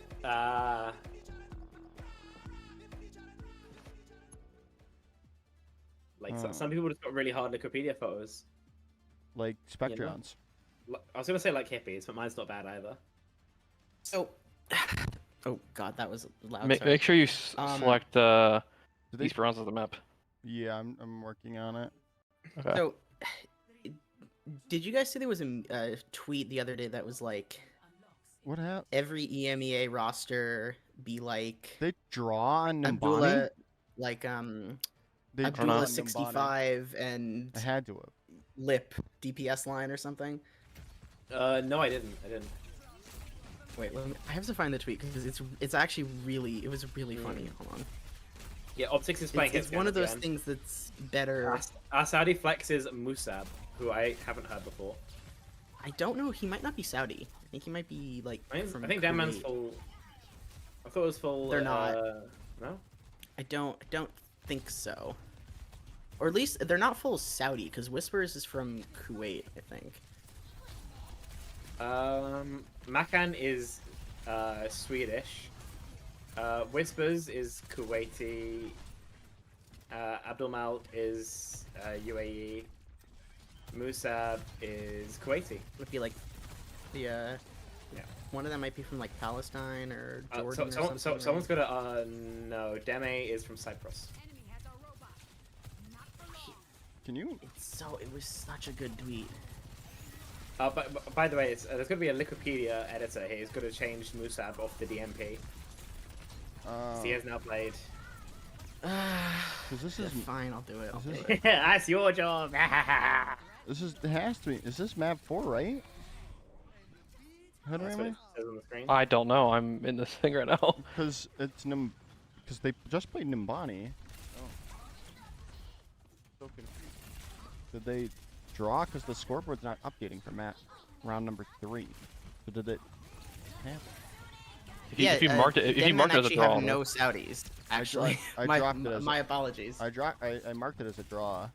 Like some people just got really hard Wikipedia photos. Like Spectrons. I was gonna say like hippies, but mine's not bad either. So, oh god, that was loud. Make sure you select Did they- Esperanza as the map. Yeah, I'm working on it. Okay. So, did you guys see there was a tweet the other day that was like, What happened? every EMEA roster be like They draw on Nimbani? Abdullah, like They draw Abdullah on Nimbani. 65 and I had to have. Lip DPS line or something. No, I didn't. Wait, I have to find the tweet because it's actually really really funny. Hold on. Yeah, Optics is playing. It's one of those things that's better. Saudi Flex is Musab, who I haven't heard before. I don't know. He might not be Saudi. I think he might be like. I from think Danman's Kuwait. full. I thought it was full. They're not. No. I don't think so. Or at least they're not full Saudi because Whispers is from Kuwait, I think. Makan is Swedish. Whispers is Kuwaiti. Abdulmal is UAE. Musab is Kuwaiti. Would be like the one of them might be from like Palestine or Jordan or something. Someone's got no. Deme is from Cyprus. Can you? It was such a good tweet. But by the way, there's going to be a Wikipedia editor here. He's going to change Musab off the DMP. So he has now played. Because this is fine. I'll do it. I'll do this- it. That's your job. it has to be. Is this map 4, right? How do I That's what am it says on the screen. I don't know. I'm in this thing right now. Because it's because they just played Nimbani. Oh. So confused. Did they draw? Because the scoreboard's not updating for round number 3. So did it happen? If you marked it, if you marked it as a draw, have no Saudis. Actually, I dropped it as my apologies. I marked it as a draw.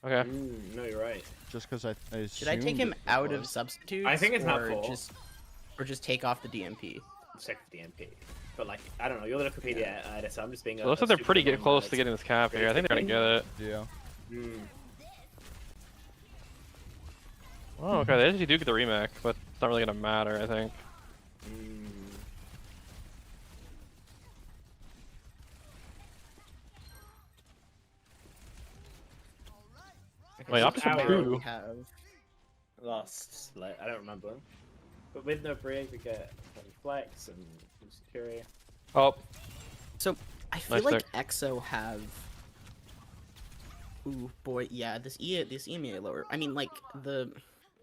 Okay. No, you're right. Just because I Should I take him out of substitutes? I think it's not or full. just take off the DMP. Check the DMP. But like, I don't know. You're the Wikipedia editor. I'm just being. So it looks like they're pretty close to getting this cap here. I think they're gonna get it. Yeah. Oh, okay. They actually do get the remake, but it's not really gonna matter. I think. Wait, option Hour 2. we have lost. Like, I don't remember. But with no break, we get flex and security. Oh. So I feel Nice like pick. EXO have. Ooh boy, yeah. This EMEA lower. I mean, like the.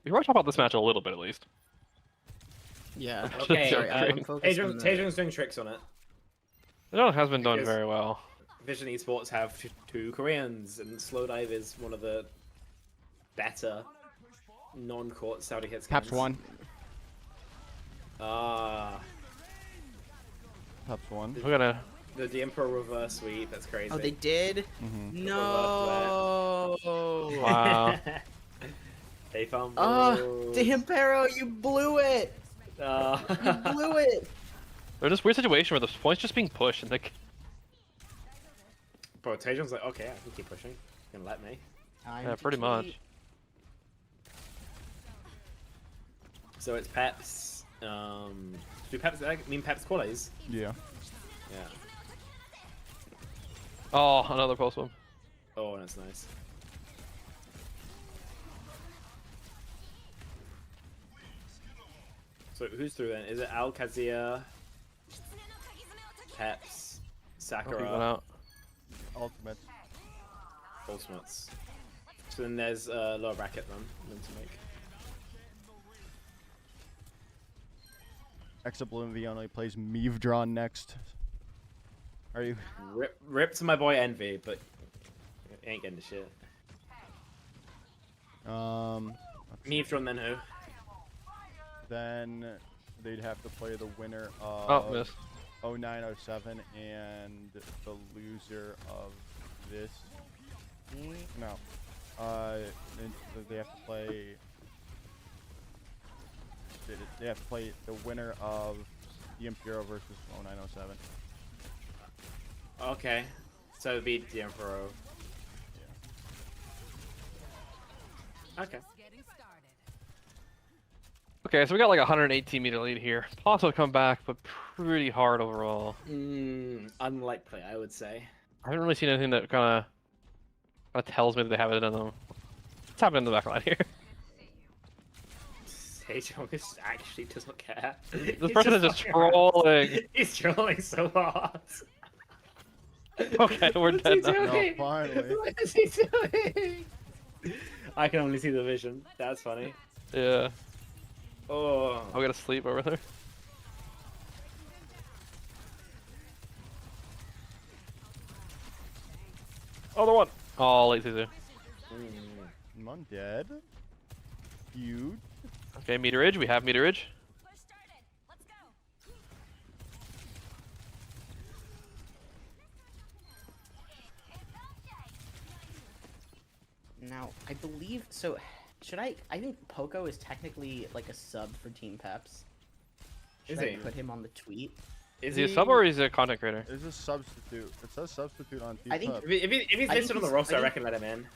We want to talk about this match a little bit at least. Yeah. Okay. Sorry, I'm focused on the- Taejong's doing tricks on it. It has been done Because- very well. Vision Esports have 2 Koreans, and Slowdive is one of the better non-court Saudi hits. Caps 1. Ah. Caps 1. We're gonna. The Emperor reverse sweep. That's crazy. Oh, they did. No. Wow. They found. Oh, D'Ampero, you blew it. You blew it. There's this weird situation where the point's just being pushed and like. Bro, Taejong's like, okay, I can keep pushing. You can let me. Yeah, pretty much. So it's Peps. Do Peps mean Peps qualies? Yeah. Yeah. Oh, another post one. Oh, that's nice. So who's through then? Is it Al Kazia, Peps, Oh, he Sakura, went out. Ultimate. Ultimates? So then there's lower bracket then to make. Exabloom V only plays Meave drawn next. Are you? Rip to my boy Envy, but he ain't getting the shit. Neve drawn then who? Then they'd have to play the winner of Oh, missed. 0907 and the loser of this. No. They have to play. They have to play the winner of the Imperial versus 0907. Okay. So it'd be the Emperor. Okay. Okay, so we got like a 118 meter lead here. Possible to come back, but pretty hard overall. Unlikely, I would say. I haven't really seen anything that kind of tells me that they have it in them. What's happening in the back line here? Taejong just actually doesn't care. This person is just trolling. He's trolling so hard. Okay, we're dead now. No, finally. What is he doing? I can only see the vision. That's funny. Yeah. Oh. I gotta sleep over there. Oh, the one. Oh, late Caesar. I'm dead. Huge. Okay, meterage. We have meterage. Now, I believe so. Should I think Poco is technically like a sub for Team Peps. Should Is I he? put him on the tweet? Is he a sub or is he a content creator? It's a substitute. It says substitute on Team I think- Pub. If he's I listed think on the he's- roster, I I think- reckon let him in.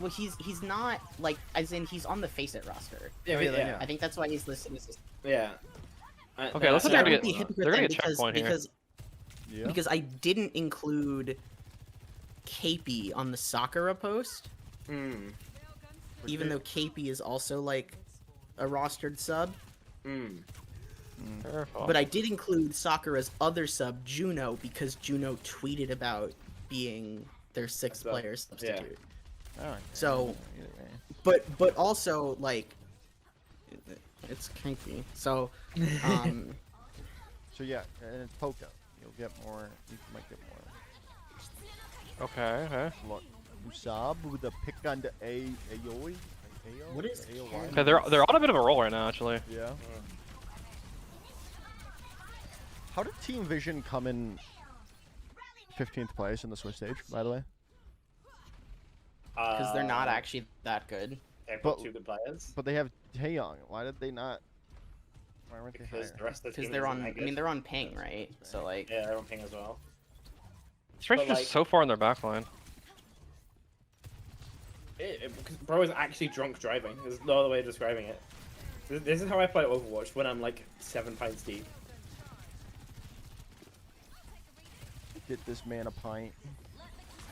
Well, he's not like as in he's on the Face It roster. Yeah, yeah. I think that's why he's listed as. Yeah. Okay, let's See, they're I gonna would be a get- hypocrite they're gonna then get checkpoint here. Yeah. because I didn't include KP on the Sakura post, even though KP is also like a rostered sub. Careful. But I did include Sakura's other sub, Juno, because Juno tweeted about being their sixth player substitute. Alright. So, Either way. but also like, it's kinky. So, So yeah, and it's Poco. You'll get more. You might get more. Okay, okay. Look. Musab with a pick on the Aoi. What is Aoi? Okay, they're on a bit of a roll right now, actually. Yeah. How did Team Vision come in 15th place in the Swiss stage, by the way? Because they're not actually that good. They But- put 2 good players. But they have Taeyong. Why did they not? Why weren't they Because higher? the rest of the Because team they're isn't on. that I good. mean, they're on ping, right? So like. Yeah, they're on ping as well. Strange But, just like- so far in their backline. Because bro is actually drunk driving. There's no other way of describing it. This is how I play Overwatch when I'm like 7 pints deep. Get this man a pint.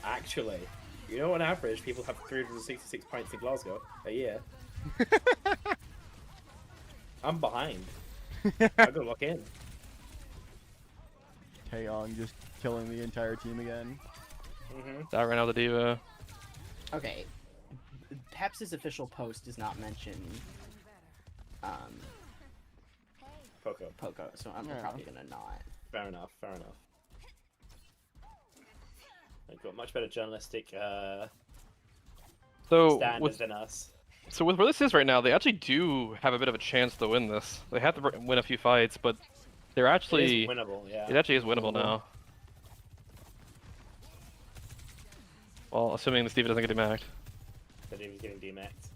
Actually, you know, on average, people have 366 pints in Glasgow a year. I'm behind. I gotta look in. Taeyong just killing the entire team again. That ran out the diva. Okay. Peps's official post does not mention Poco, so I'm Yeah. probably gonna not. Fair enough. Fair enough. They've got much better journalistic So standards than us. with where this is right now, they actually do have a bit of a chance to win this. They have to win a few fights, but they're actually It is winnable, yeah. it actually is winnable now. Well, assuming the Steve doesn't get demacked. That he was getting demacked.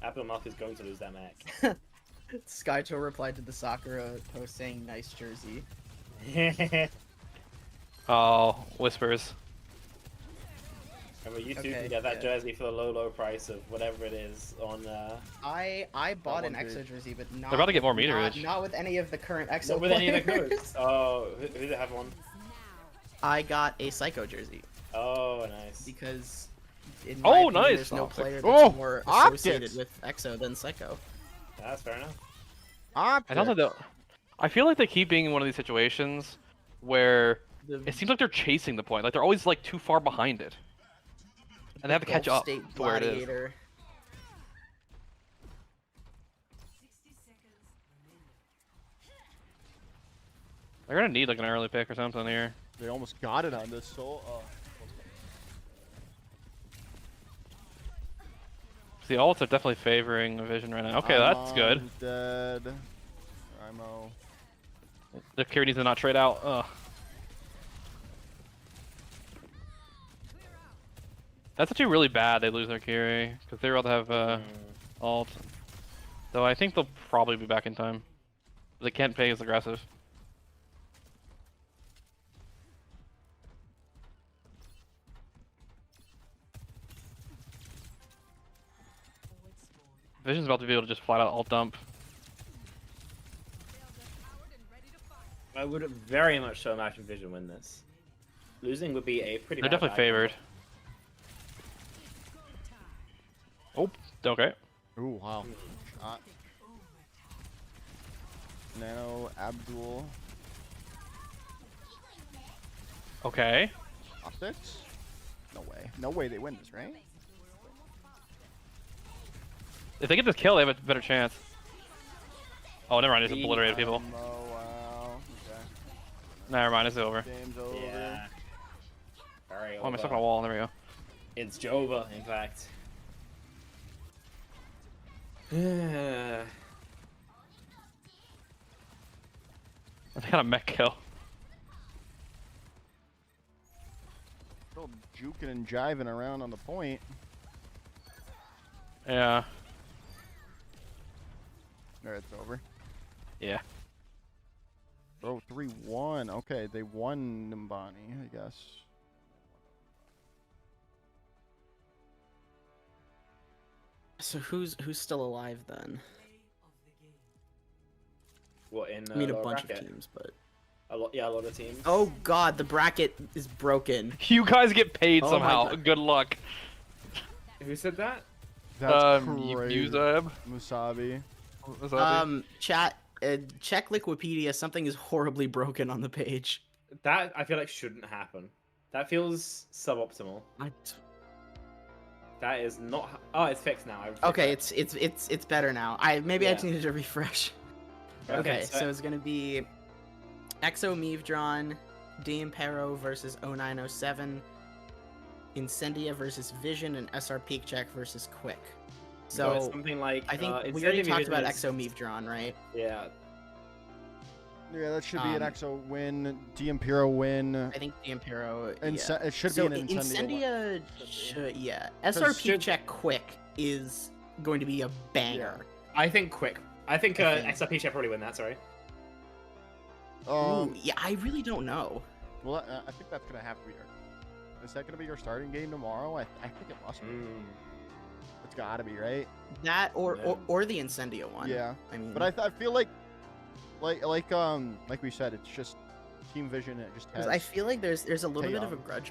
Abdelmark is going to lose that Mac. Skyto replied to the Sakura post saying nice jersey. Oh, whispers. Remember, you two Okay, can get that yeah. jersey for the low price of whatever it is on. I bought an one EXO page. jersey, but not. They're about to get more not, meterage. Not with any of the current EXO Not with any of the players. codes. Oh, who did have one? I got a Psycho jersey Oh, nice. because. In Oh, my opinion, nice. There's no Optics. player that's Oh, more optics. associated with EXO than Psycho. That's fair enough. I don't know though. I feel like they keep being in one of these situations where it seems like they're chasing the point. Like they're always like too far behind it, and they have to catch Gulf up State to where it is. Gladiator. They're gonna need like an early pick or something here. They almost got it on this soul. The ults are definitely favoring Vision right now. Okay, that's good. Dead. Rimo. The Kiri needs to not trade out. Ugh. That's actually really bad they lose their Kiri, because they were able to have ult. Though I think they'll probably be back in time. They can't pay as aggressive. Vision's about to be able to just flat out ult dump. I would very much so imagine Vision win this. Losing would be a pretty. They're bad definitely favored. Oh, okay. Ooh, wow. Shot. Nano, Abdul. Okay. Optics? No way. No way they win this, right? If they get this kill, they have a better chance. Oh, never mind. It's obliterated people. Oh, wow. Okay. Never mind. It's over. Game's over. Yeah. Very Oh, I'm stuck on over. a wall. There we go. It's Jova, in fact. Yeah. They got a mech kill. Still juking and jiving around on the point. Yeah. There, it's over. Yeah. Bro, 3-1. Okay, they won Nimbani, I guess. So who's still alive then? What in? I mean, a lower bunch bracket? of teams, but. A lot, yeah, a lot of teams. Oh God, the bracket is broken. You guys get paid Oh my somehow. God. Good luck. Who said that? That's crazy. Uzab. Musabi. Chat. Check Liquipedia. Something is horribly broken on the page. That I feel like shouldn't happen. That feels suboptimal. That is not. Oh, it's fixed now. Okay, it's better now. I just needed to refresh. Okay, so it's gonna be Exo Meve drawn, Dame Pero versus 0907. Incendia versus Vision, and SR Peak Check versus Quick. So it's So something like I think we Incendia already talked Vision about is- Exo Meave drawn, right? Yeah. Yeah, that should be an Um, Exo win, D'Impero win, I think the Impero. and Yeah. it should So be an Incendia. win. should, yeah. SR Peak should- Check Quick is going to be a banger. I think Quick. I think I think- XRP should probably win that. Sorry. Ooh, yeah, I really don't know. Well, I think that's gonna have to be Is that gonna be your starting game tomorrow? I think it must be. It's gotta be, right? That or Yeah. or the Incendia one. Yeah. I mean, But I feel like we said, it's just Team Vision. It just has. I feel like there's a little bit of a Taeyong. grudge